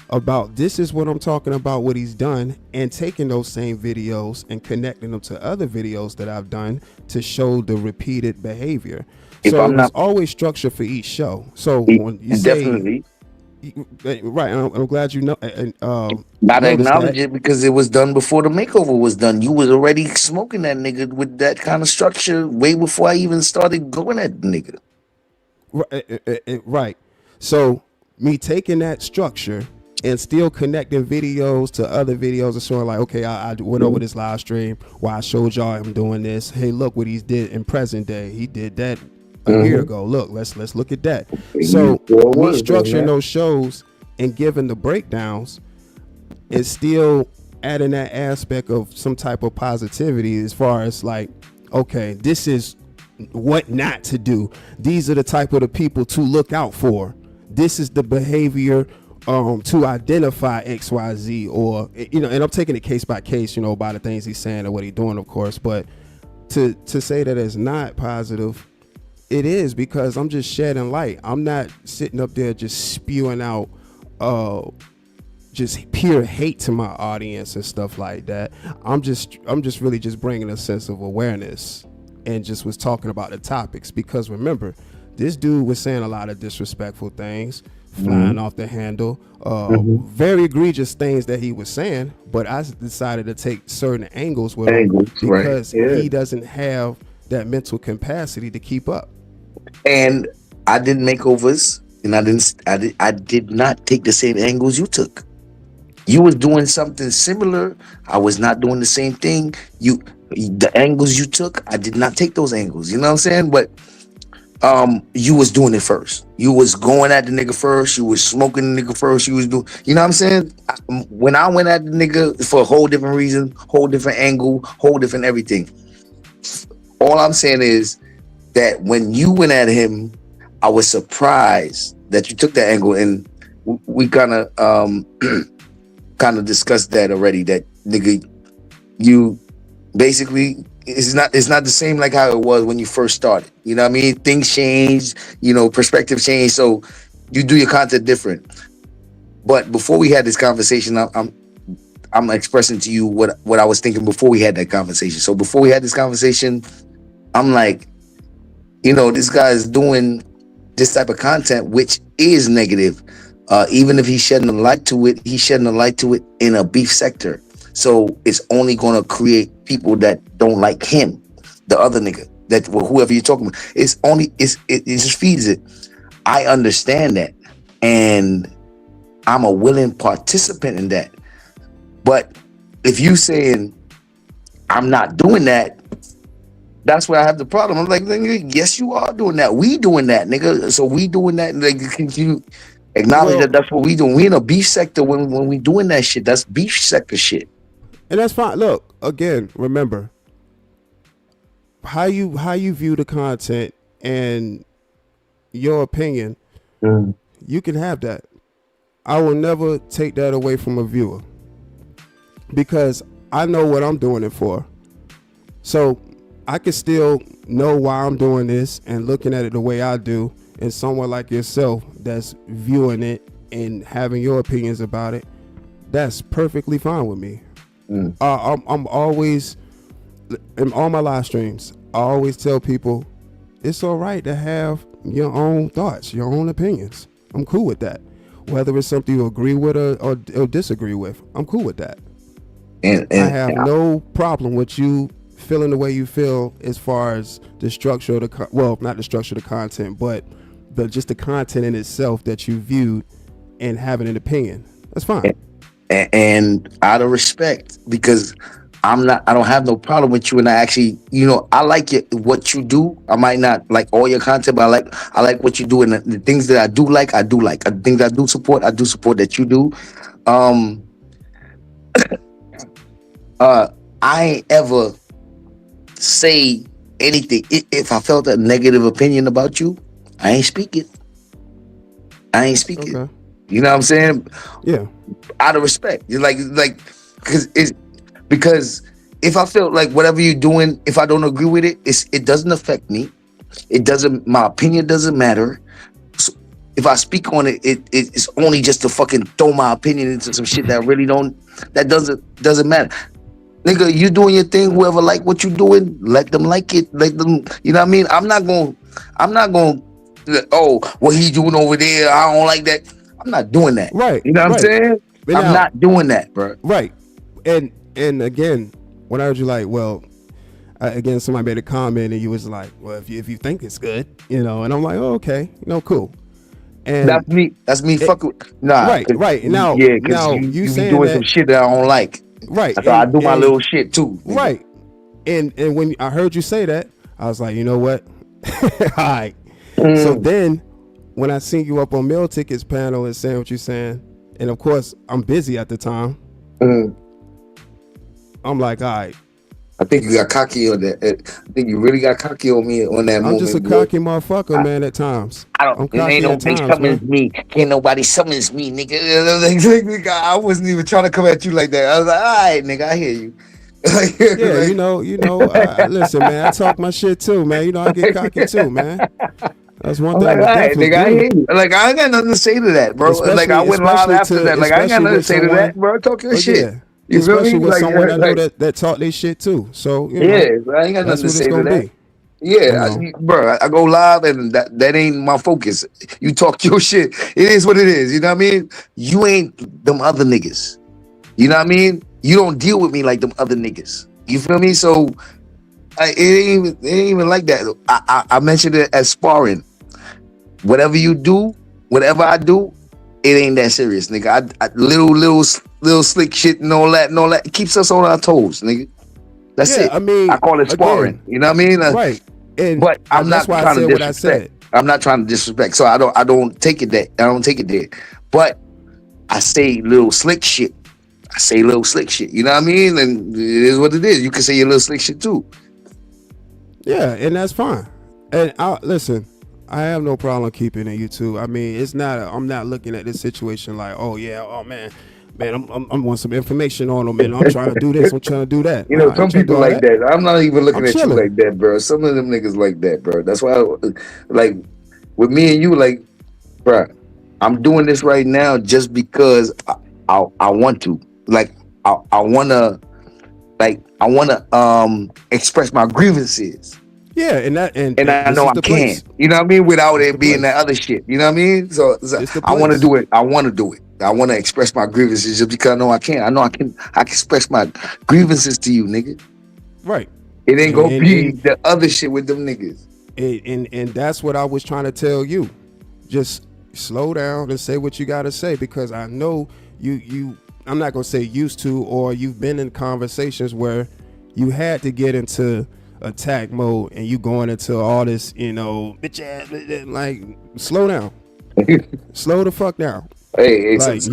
about this is what I'm talking about, what he's done, and taking those same videos and connecting them to other videos that I've done to show the repeated behavior. So it's always structured for each show. So when you say, right, I'm glad you know. Gotta acknowledge it because it was done before the makeover was done. You was already smoking that nigga with that kind of structure way before I even started going at the nigga. Right. So me taking that structure and still connecting videos to other videos and showing like, okay, I went over this live stream where I showed y'all I'm doing this. Hey, look what he did in present day. He did that a year ago. Look, let's look at that. You So me forward on structuring that. those shows and giving the breakdowns is still adding that aspect of some type of positivity as far as like, okay, this is what not to do. These are the type of the people to look out for. This is the behavior to identify XYZ, or and I'm taking it case by case, by the things he's saying and what he's doing, of course. But to say that it's not positive, it is, because I'm just shedding light. I'm not sitting up there just spewing out just pure hate to my audience and stuff like that. I'm just really just bringing a sense of awareness and just was talking about the topics, because remember, this dude was saying a lot of disrespectful things, flying off the handle, very egregious things that he was saying, but I decided to take certain angles with him because he doesn't have that mental capacity to keep up. And I did makeovers, and I did not take the same angles you took. You was doing something similar. I was not doing the same thing. The angles you took, I did not take those angles. You know what I'm saying? But you was doing it first. You was going at the nigga first. You was smoking the nigga first. You was doing, you know what I'm saying? When I went at the nigga for a whole different reason, whole different angle, whole different everything. All I'm saying is that when you went at him, I was surprised that you took that angle, and we kind of discussed that already. That nigga, you basically, it's not the same like how it was when you first started. You know what I mean? Things change, perspective change. So you do your content different. But before we had this conversation, I'm expressing to you what I was thinking before we had that conversation. So before we had this conversation, I'm like, this guy is doing this type of content, which is negative. Even if he's shedding a light to it, he's shedding a light to it in a beef sector. So it's only going to create people that don't like him, the other nigga, that whoever you're talking about. It just feeds it. I understand that, and I'm a willing participant in that. But if you saying I'm not doing that, that's where I have the problem. I'm like, nigga, yes, you are doing that. We doing that, nigga. So we doing that. Like, can you acknowledge that that's what we doing? We in a beef sector when we doing that shit. That's beef sector shit. And that's fine. Look, again, remember how you view the content and your opinion. You can have that. I will never take that away from a viewer, because I know what I'm doing it for. So I can still know why I'm doing this and looking at it the way I do, and someone like yourself that's viewing it and having your opinions about it, that's perfectly fine with me. I'm always, in all my live streams, I always tell people it's all right to have your own thoughts, your own opinions. I'm cool with that. Whether it's something you agree with or disagree with, I'm cool with that. And I have no problem with you feeling the way you feel as far as the structure of not the structure of the content, but just the content in itself that you viewed and having an opinion. That's fine. And out of respect, because I don't have no problem with you, and I actually, I like what you do. I might not like all your content, but I like what you do, and the things that I do like. The things I do support that you do. I ain't ever say anything. If I felt a negative opinion about you, I ain't speak it. Okay. You know what I'm saying? Yeah. Out of respect. You're like because if I felt like whatever you're doing, if I don't agree with it, it doesn't affect me. My opinion doesn't matter. So if I speak on it, it's only just to fucking throw my opinion into some shit that doesn't matter. Nigga, you doing your thing, whoever like what you doing, let them like it. Let them, you know what I mean? I'm not going, oh, what he doing over there, I don't like that. I'm not doing that. Right. You know what I'm saying? I'm not doing that, bro. Right. And again, when I heard you like, well, again, somebody made a comment and you was like, well, if you think it's good, and I'm like, oh, okay, cool. And that's me fucking with. Nah. Right. Now, yeah, now you saying doing some shit that I don't like. Right. So I do my little shit too. Right. And when I heard you say that, I was like, you know what? All right. So then when I seen you up on Meal Tickets panel and saying what you're saying, and of course I'm busy at the time, I'm like, all right. I think you got cocky on that. I think you really got cocky on me on that moment. I'm just a cocky motherfucker, man, at times. I'm cocky at times, summons man. me. Can't nobody summons me, nigga. I wasn't even trying to come at you like that. I was like, all right, nigga, I hear you. Yeah, listen, man, I talk my shit too, man. I get cocky too, man. That's one thing I all right, definitely nigga, I do. hear you. Like, I ain't got nothing to say to that, bro. Like, I went live after that. Like, I ain't got nothing to say to that, bro. Talk your shit. Yeah. You especially feel me? with Like, someone I know that talk their shit too. So, I ain't got nothing to say to that. Be. Yeah, bro, I go live and that ain't my focus. You talk your shit. It is what it is. You know what I mean? You ain't them other niggas. You know what I mean? You don't deal with me like them other niggas. You feel me? So it ain't even like that. I mentioned it as sparring. Whatever you do, whatever I do, it ain't that serious, nigga. I little slick shit and all that. It keeps us on our toes, nigga. That's it. I mean, I call it sparring. You know what I mean? Right. But I'm not trying to disrespect. I'm not trying to disrespect. So I don't take it that. I don't take it there. But I say little slick shit. You know what I mean? And it is what it is. You can say your little slick shit too. Yeah, and that's fine. And listen, I have no problem keeping it YouTube. I mean, it's not. I'm not looking at this situation like, oh yeah, oh man, I'm want some information on them, and I'm trying to do this, I'm trying to do that. Some people like that. I'm not even looking at you like that, bro. Some of them niggas like that, bro. That's why, like, with me and you, like, bro, I'm doing this right now just because I want to. Like, I wanna express my grievances. Yeah, and I know I can. You know what I mean? Without it being that other shit. You know what I mean? So I want to do it. I want to do it. I want to express my grievances just because I know I can. I know I can express my grievances to you, nigga. Right. It ain't gonna be the other shit with them niggas. And that's what I was trying to tell you. Just slow down and say what you gotta say, because I know you I'm not gonna say used to, or you've been in conversations where you had to get into attack mode and you going into all this, bitch ass, like, slow down. Slow the fuck down. Hey, like,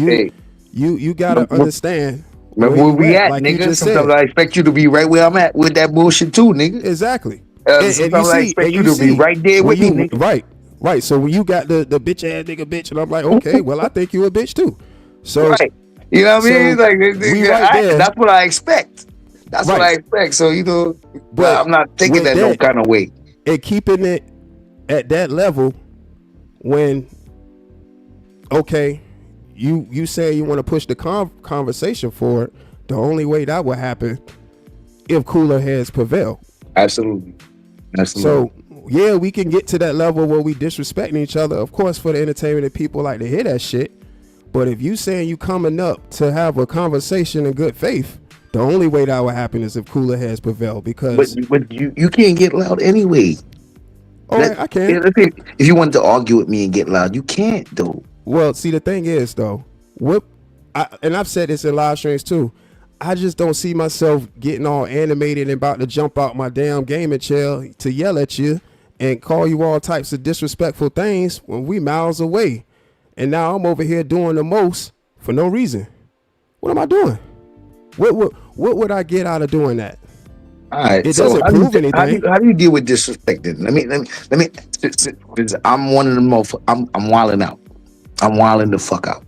you gotta understand where we at, like, nigga. Sometimes I expect you to be right where I'm at with that bullshit too, nigga. Exactly. Sometimes I expect you to be right there with me, nigga. Right. So when you got the bitch ass nigga bitch, and I'm like, okay, well, I think you a bitch too. So right. You know what I mean? Like, that's what I expect. That's what I expect. So, but I'm not thinking that no kind of way. And keeping it at that level when, okay, you say you want to push the conversation forward, the only way that would happen if cooler heads prevail. Absolutely. So, yeah, we can get to that level where we disrespecting each other, of course, for the entertainment, and people like to hear that shit. But if you saying you coming up to have a conversation in good faith, the only way that will happen is if cooler heads prevail. Because but you can't get loud anyway. Oh, I can. If you wanted to argue with me and get loud, you can't though. Well, see, the thing is though, and I've said this in live streams too, I just don't see myself getting all animated and about to jump out my damn gaming chair to yell at you and call you all types of disrespectful things when we miles away. And now I'm over here doing the most for no reason. What am I doing? What would I get out of doing that? All right. It doesn't prove anything. How do you deal with disrespect then? Let me. I'm one of the most. I'm wilding out. I'm wilding the fuck out.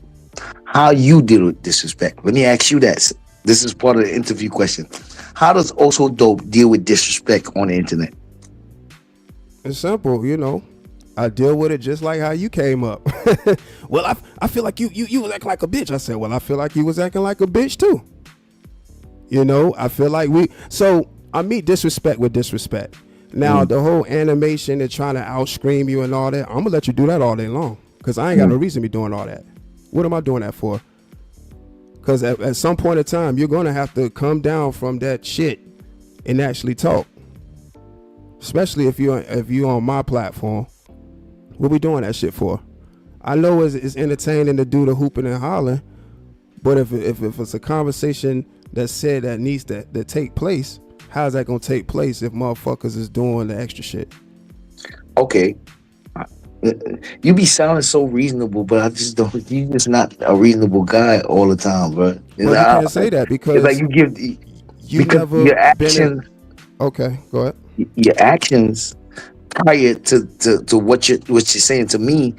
How you deal with disrespect? Let me ask you that. This is part of the interview question. How does Also Dope deal with disrespect on the internet? It's simple, I deal with it just like how you came up. Well, I feel like you was acting like a bitch. I said, well, I feel like you was acting like a bitch too. I feel like so I meet disrespect with disrespect. Now, the whole animation and trying to outscream you and all that, I'm gonna let you do that all day long, because I ain't got no reason to be doing all that. What am I doing that for? Because at some point in time, you're gonna have to come down from that shit and actually talk. Especially if you're on my platform. What we doing that shit for? I know it's entertaining to do the hooping and hollering, but if it's a conversation that's said that needs to take place, how's that gonna take place if motherfuckers is doing the extra shit? Okay. Uh, You be sounding so reasonable, but I just don't. You just not a reasonable guy all the time, bro. Well, you can't say that It's like because you give you because never been a. Okay, go ahead. your actions prior to what you're saying to me,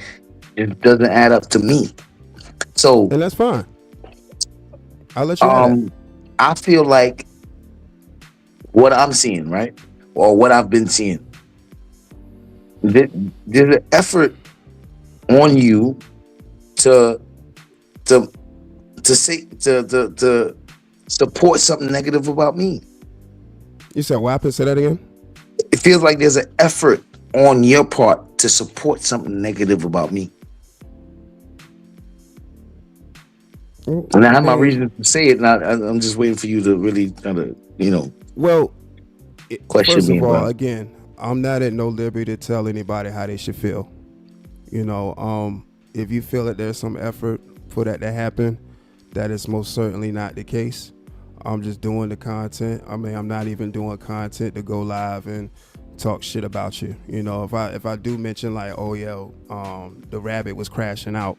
it doesn't add up to me. So And that's fine. I'll let you have that. I feel like what I'm seeing, right, or what I've been seeing, there, there's an effort on you to to to support something negative about me. You said what happened? Say that again. It feels like there's an effort on your part to support something negative about me. Well, And I I have my mean, reasons to say it, and I'm just waiting for you to really kind of, well, question first me of all, about again, I'm not at no liberty to tell anybody how they should feel. If you feel that there's some effort for that to happen, that is most certainly not the case. I'm just doing the content. I mean, I'm not even doing content to go live and talk shit about you. If I do mention like, oh yeah, the rabbit was crashing out,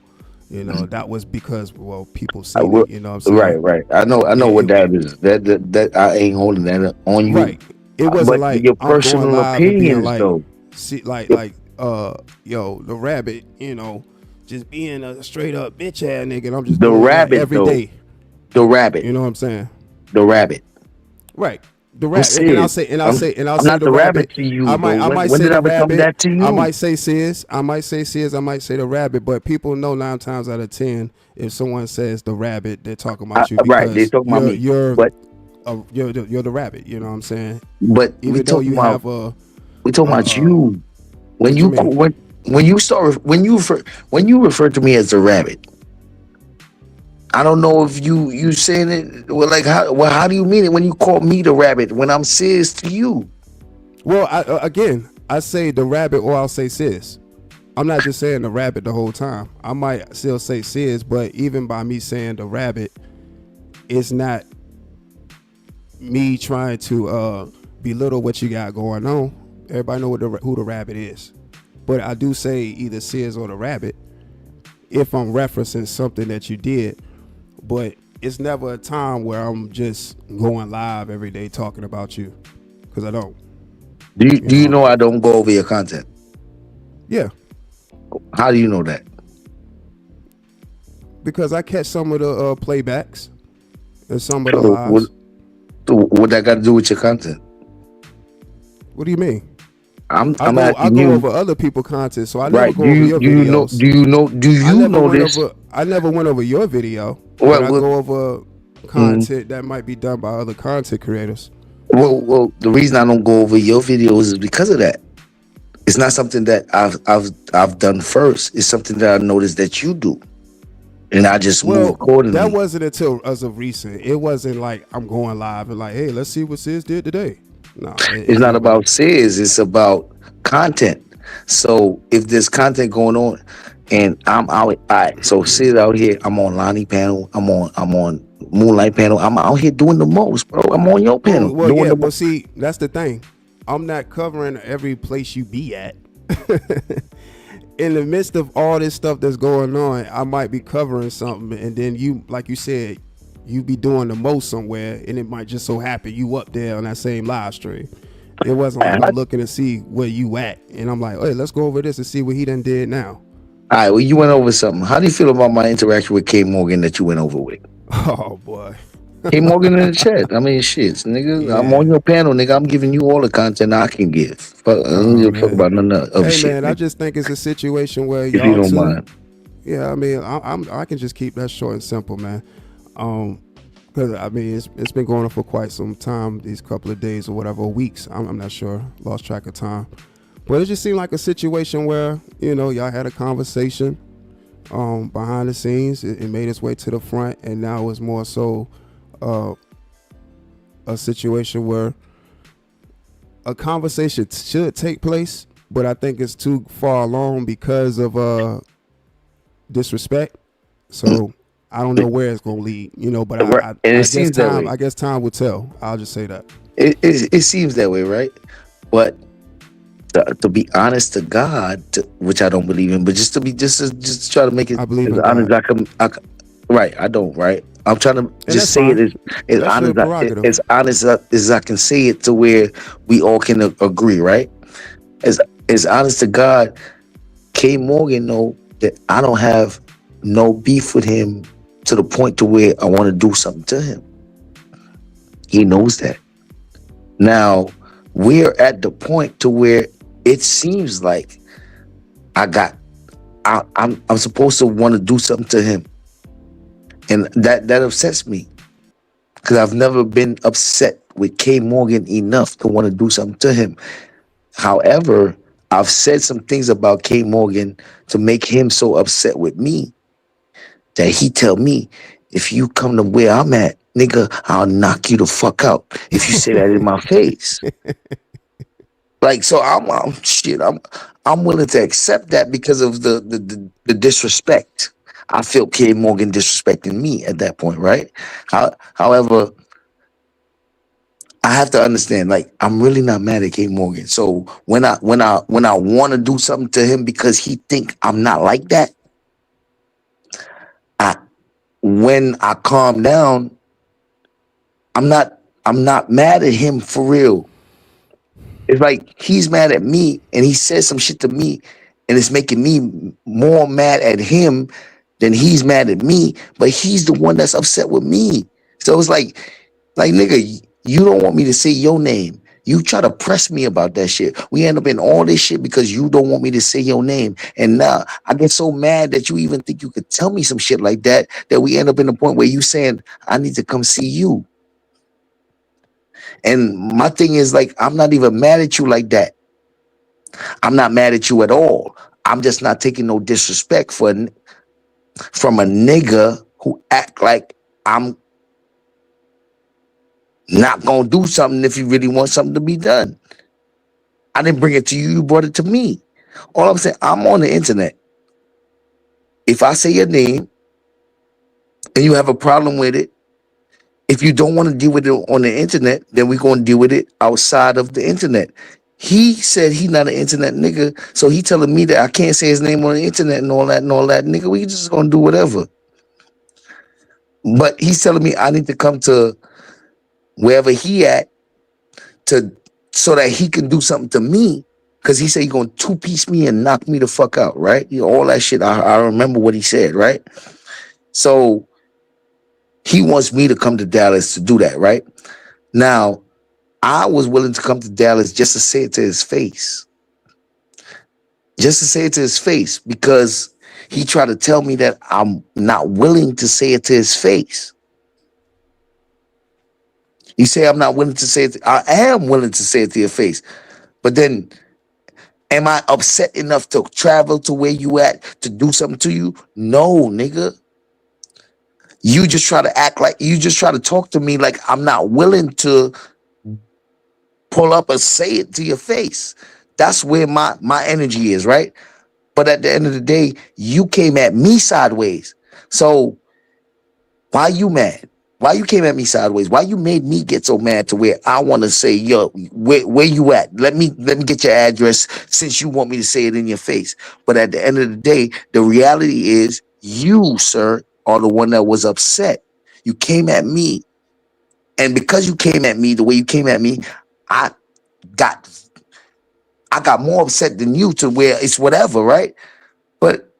that was because people I seen will. it. You know what I'm Right, saying? right. I know what that is. That I ain't holding that on you. Right. It wasn't But like your I'm going personal live and being opinions, like, though. see, like, Your- yo, the rabbit, just being a straight up bitch ass nigga. And I'm just The doing that rabbit, every though. day. The rabbit. You know what I'm saying? The rabbit. Right. The I'm rabbit, and I'll serious. say, and I'll I'm say, and I'll I'm say not the the rabbit rabbit. to you, I though. might, I might When say did the I become rabbit. that to I you? might say sis. I might say sis. I might say the rabbit. But people know 9 times out of 10, if someone says the rabbit, they're talking about you Right. They because talking about me. But you're the rabbit. You know what I'm saying? but we Even though talking you about have a, we talking about uh, you. When what you you mean? when you start when you refer to me as the rabbit, I don't know if you saying it well. Like how do you mean it when you call me the rabbit when I'm serious to you? Well, again, I say the rabbit or I'll say sis. I'm not just saying the rabbit the whole time. I might still say sis, but even by me saying the rabbit, it's not me trying to belittle what you got going on. Everybody know who the rabbit is, but I do say either sis or the rabbit if I'm referencing something that you did. But it's never a time where I'm just going live every day talking about you, because I don't. You Do you know, know I don't go over your content? yeah, How do you know that? because I catch some of the playbacks and some of the So lives. what that got to do with your content? What do you mean? I I'm go I asking go you, over other people content, so I never right? go over your videos. Do you know this? I never went over your video, but Well, I well, go over mm, content that might be done by other content creators. the reason I don't go over your videos is because of that. It's not something that I've done first. It's something that I noticed that you do, and I just move Well, that accordingly. wasn't until as of recent. It wasn't like I'm going live and like, hey, let's see what Sis did today. No, It's it's not never. about sales, it's about content. So if there's content going on and I'm out, all right, so sit out here, I'm on Lonnie panel, I'm on Moonlight panel, I'm out here doing the most, bro. I'm on your panel Well, doing yeah, the but most. see, that's the thing. I'm not covering every place you be at. In the midst of all this stuff that's going on, I might be covering something, and then you, like you said, you be doing the most somewhere, and it might just so happen you up there on that same live stream. It wasn't like I'm looking to see where you at, and I'm like, hey, let's go over this and see what he done did now. All right, well, you went over something. How do you feel about my interaction with K Morgan that you went over with? Oh boy, K Morgan in the chat. I mean, shit, nigga. I'm on yeah. your panel, nigga. I'm giving you all the content I can give. Fuck, I don't Oh give a fuck man. about none of other Hey shit, man, I nigga. just think it's a situation where If you y'all don't two. mind. Yeah, I mean, I can just keep that short and simple, man. Because I mean, it's been going on for quite some time, these couple of days or whatever, weeks. I'm not sure, lost track of time. But it just seemed like a situation where y'all had a conversation behind the scenes. It made its way to the front, and now it's more so a situation where a conversation should take place, but I think it's too far along because of disrespect. So I don't know where it's gonna lead, but Right. And it seems that way. I guess time will tell. I'll just say that. It seems that way, right? But to be honest to God, which I don't believe in, but just to try to make it I believe as in honest God, as right, I don't. Right, I'm trying to and just that's say it fine. as That's your honest prerogative. as honest as I can say it to where we all can agree. Right, as honest to God, K Morgan know that I don't have no beef with him to the point to where I want to do something to him. He knows that. Now we're at the point to where it seems like I got I'm supposed to want to do something to him, and that upsets me because I've never been upset with K Morgan enough to want to do something to him. However, I've said some things about K Morgan to make him so upset with me that he tell me, if you come to where I'm at, nigga, I'll knock you the fuck out if you say that in my face. Like, so I'm shit. I'm willing to accept that because of the disrespect. I feel K Morgan disrespecting me at that point, right? However, I have to understand, like, I'm really not mad at K Morgan. So when I want to do something to him because he think I'm not like that, I when I calm down, I'm not mad at him for real. It's like he's mad at me and he says some shit to me and it's making me more mad at him than he's mad at me, but he's the one that's upset with me. So it's like nigga, you don't want me to say your name. You try to press me about that shit. We end up in all this shit because you don't want me to say your name. And now I get so mad that you even think you could tell me some shit like that, that we end up in the point where you saying, I need to come see you. And my thing is, like, I'm not even mad at you like that. I'm not mad at you at all. I'm just not taking no disrespect from a nigga who act like I'm not gonna do something if you really want something to be done. I didn't bring it to you, you brought it to me. All I'm saying, I'm on the internet. If I say your name and you have a problem with it, if you don't want to deal with it on the internet, then we're gonna deal with it outside of the internet. He said he not an internet nigga, so he telling me that I can't say his name on the internet and all that and all that. Nigga, we just gonna do whatever. But he's telling me I need to come to wherever he at to so that he can do something to me. Cause he said he gonna two-piece me and knock me the fuck out, right? You know, all that shit. I remember what he said, right? So he wants me to come to Dallas to do that, right? Now, I was willing to come to Dallas just to say it to his face. Just to say it to his face, because he tried to tell me that I'm not willing to say it to his face. You say I'm not willing to say it. I am willing to say it to your face. But then, am I upset enough to travel to where you at to do something to you? No, nigga. You just try to act like, you just try to talk to me like I'm not willing to pull up and say it to your face. That's where my energy is, right? But at the end of the day, you came at me sideways. So why you mad? Why you came at me sideways? Why you made me get so mad to where I want to say, yo, where you at? Let me get your address since you want me to say it in your face. But at the end of the day, the reality is you, sir, are the one that was upset. You came at me. And because you came at me the way you came at me, I got more upset than you to where it's whatever, right? But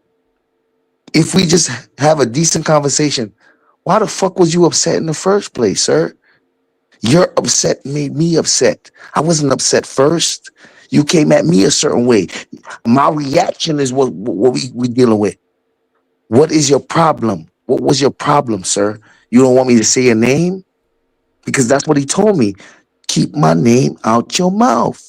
if we just have a decent conversation, why the fuck was you upset in the first place, sir? Your upset made me upset. I wasn't upset first. You came at me a certain way. My reaction is what we dealing with. What is your problem? What was your problem, sir? You don't want me to say your name? Because that's what he told me. Keep my name out your mouth.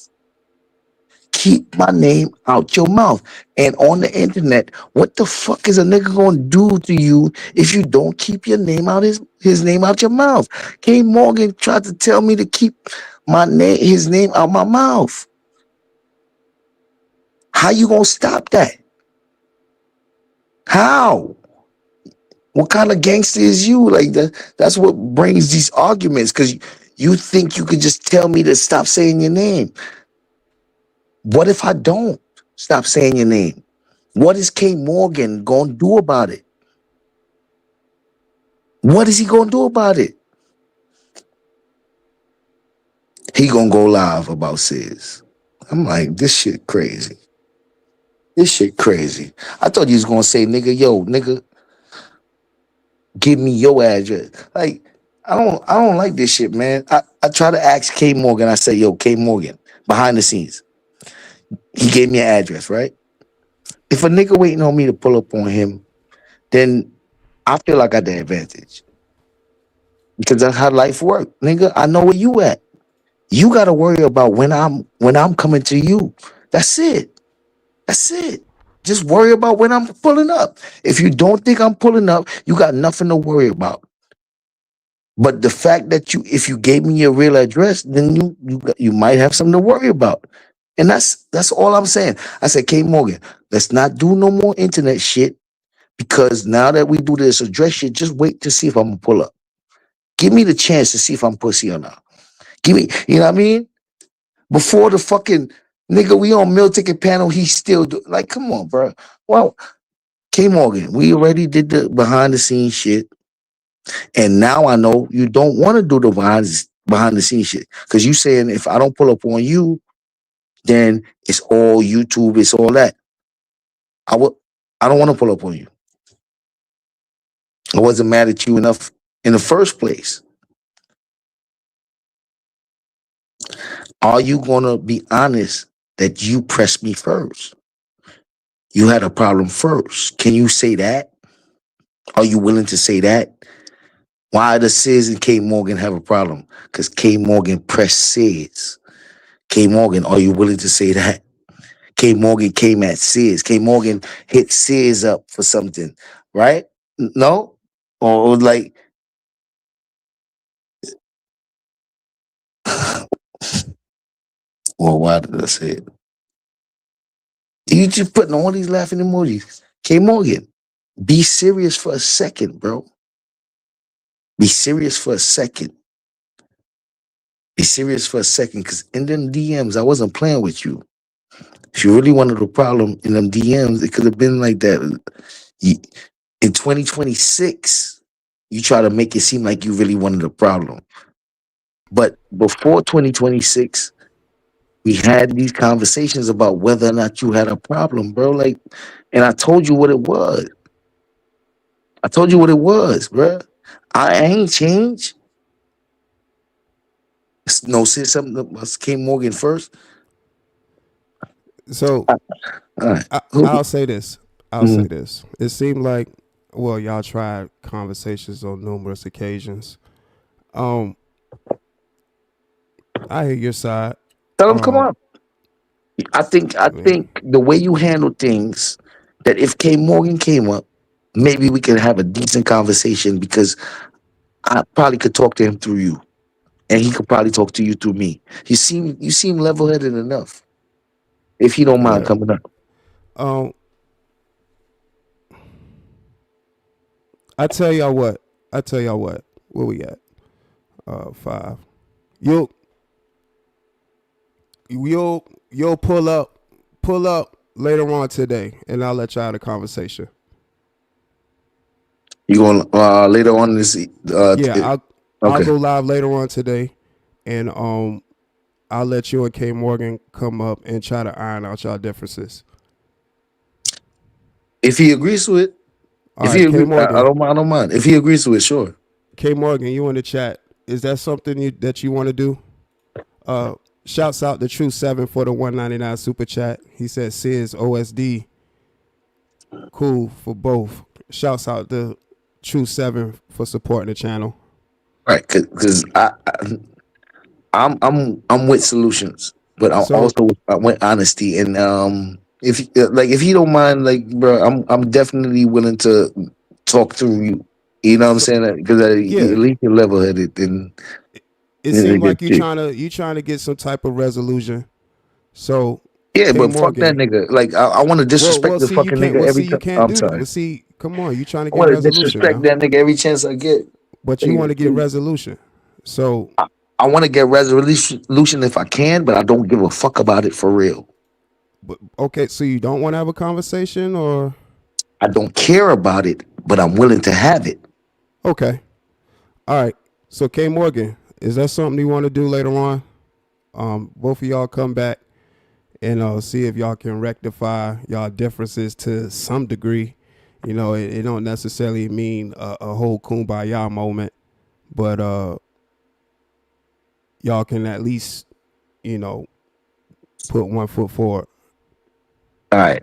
Keep my name out your mouth. And on the internet, what the fuck is a nigga gonna do to you if you don't keep your name out his name out your mouth? K Morgan tried to tell me to keep his name out my mouth. How you gonna stop that? How? What kind of gangster is you? Like that's what brings these arguments, because you think you could just tell me to stop saying your name. What if I don't stop saying your name? What is K Morgan gonna do about it? What is he gonna do about it? He gonna go live about Sis. I'm like, this shit crazy. This shit crazy. I thought you was gonna say, nigga, yo, nigga, give me your address. Like, I don't like this shit, man. I try to ask K Morgan. I say, yo, K Morgan, behind the scenes. He gave me an address, right? If a nigga waiting on me to pull up on him, then I feel like I got the advantage. Because that's how life works. Nigga, I know where you at. You gotta worry about when I'm coming to you. That's it. That's it. Just worry about when I'm pulling up. If you don't think I'm pulling up, you got nothing to worry about. But the fact that if you gave me your real address, then you might have something to worry about. And that's all I'm saying. I said, K Morgan, let's not do no more internet shit because now that we do this address shit, just wait to see if I'm gonna pull up. Give me the chance to see if I'm pussy or not. Give me, you know what I mean? Before the fucking nigga, we on meal ticket panel, he still do like, come on, bro. Well, K Morgan, we already did the behind the scenes shit. And now I know you don't want to do the behind the scenes shit. Cause you saying if I don't pull up on you, then it's all YouTube, it's all that. I would I don't want to pull up on you. I wasn't mad at you enough in the first place. Are you gonna be honest that you pressed me first? You had a problem first. Can you say that? Are you willing to say that? Why does Sis and K Morgan have a problem? Because K Morgan pressed Sis. K Morgan, are you willing to say that? K Morgan came at Sis. K Morgan hit Sis up for something, right? No? Or like, well, why did I say it? You just putting all these laughing emojis. K Morgan, be serious for a second, bro. Be serious for a second. Be serious for a second, because in them DMs, I wasn't playing with you. If you really wanted a problem in them DMs, it could have been like that. In 2026, you try to make it seem like you really wanted a problem. But before 2026, we had these conversations about whether or not you had a problem, bro. Like, and I told you what it was. I told you what it was, bro. I ain't changed. No, said something that came Morgan first. So All right. I'll say this. I'll say Mhm. this. It seemed like, well, y'all tried conversations on numerous occasions. Um, I hear your side. Tell him come on. I I mean, think the way you handle things, that if K Morgan came up, maybe we could have a decent conversation because I probably could talk to him through you, and he could probably talk to you through me. You seem level headed enough. If he don't mind yeah. coming up, Um, I tell y'all what. I tell y'all what. Where we at? 5. You'll you'll pull up later on today, and I'll let y'all have a conversation. you going later on this. Yeah, I'll Okay. go live later on today, and I'll let you and K Morgan come up and try to iron out y'all differences. If he agrees to it, All if he right, K agrees, I Morgan. don't mind. I don't mind. If he agrees to it, sure. K Morgan, you in the chat? Is that something that you want to do? Shouts out to True Seven for the 199 super chat. He said Sis OSD cool for both. Shouts out to True Seven for supporting the channel. Right, because I'm with solutions, but I'm So also with honesty. And if he don't mind, like, bro, I'm definitely willing to talk through you. You know what I'm so saying? Because at yeah, least you're level headed and it a seemed good like you chick. trying to get some type of resolution. So Yeah, K but fuck that Morgan, nigga. Like I want to disrespect well the see you fucking can't nigga well every see you time. can't I'm do that. sorry. Well see, come on, you trying to I get want to resolution disrespect now. that nigga every chance I get. But you want Nigga, to get resolution. So I want to get resolution if I can, but I don't give a fuck about it for real. But okay, so you don't want to have a conversation, or I don't care about it, but I'm willing to have it. okay, all right. So K Morgan, is that something you want to do later on? Both of y'all come back and see if y'all can rectify y'all differences to some degree. You know, it don't necessarily mean a whole kumbaya moment, but y'all can at least, you know, put one foot forward. All right.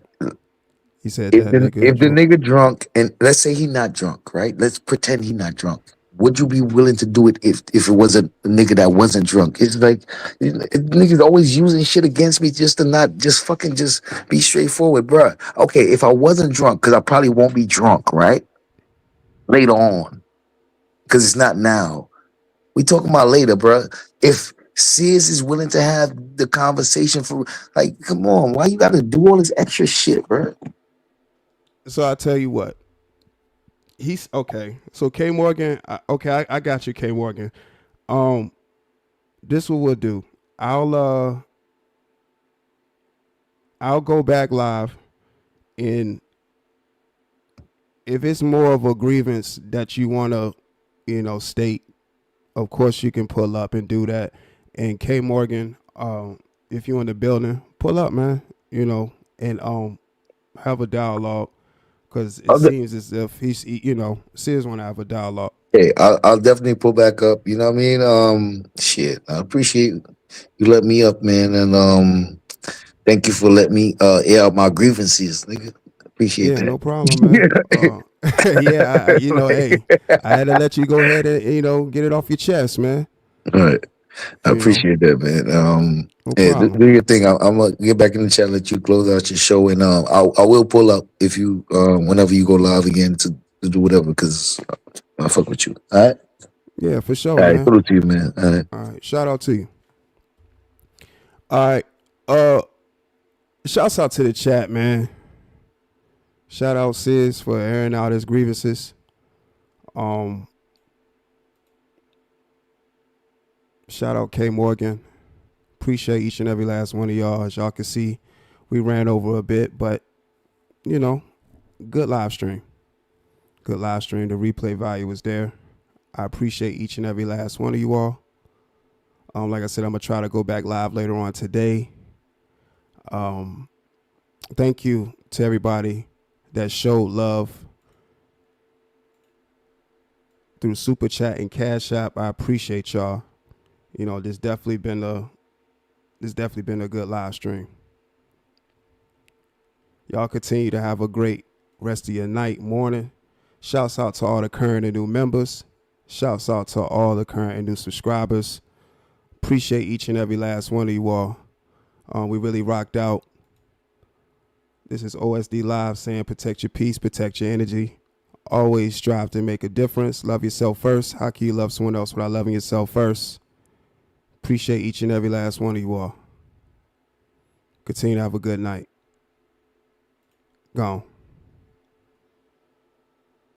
He said that nigga If the drunk. nigga drunk, and let's say he not drunk, right? Let's pretend he not drunk. Would you be willing to do it if it was a nigga that wasn't drunk? It's like niggas always using shit against me just to not just fucking just be straightforward, bruh. Okay, if I wasn't drunk, because I probably won't be drunk, right? Later on, because it's not now. We talking about later, bruh. If Sis is willing to have the conversation for, like, come on, why you gotta do all this extra shit, bruh? So I tell you what, he's okay. So K Morgan, I got you, K Morgan. This what we'll do. I'll go back live, and if it's more of a grievance that you want to, state, of course you can pull up and do that. And K Morgan, if you're in the building, pull up, man. And have a dialogue, because it seems as if he's, Sis want to have a dialogue. Hey, I'll definitely pull back up. You know what I mean? Shit. I appreciate you let me up, man, and thank you for letting me air out my grievances, nigga. Appreciate Yeah, that. no problem, man. Yeah, hey, I had to let you go ahead and get it off your chest, man. All right, I You know, appreciate that, man. no Yeah, problem. do your thing. I'm gonna get back in the chat, let you close out your show, and I will pull up if you whenever you go live again to do whatever, because I fuck with you. All right, Yeah, for sure, all right, man. salute to you, man. All right. All right, shout out to you. All right, shouts out to the chat, man. Shout out Sis for airing out his grievances. Shout out K Morgan. Appreciate each and every last one of y'all. As y'all can see, we ran over a bit, but good live stream. Good live stream. The replay value was there. I appreciate each and every last one of you all. Like I said, I'm gonna try to go back live later on today. Thank you to everybody that showed love through Super Chat and Cash App. I appreciate y'all. This definitely been a good live stream. Y'all continue to have a great rest of your night, morning. Shouts out to all the current and new members. Shouts out to all the current and new subscribers. Appreciate each and every last one of you all. We really rocked out. This is OSD Live saying protect your peace, protect your energy. Always strive to make a difference. Love yourself first. How can you love someone else without loving yourself first? Appreciate each and every last one of you all. Continue to have a good night. Gone.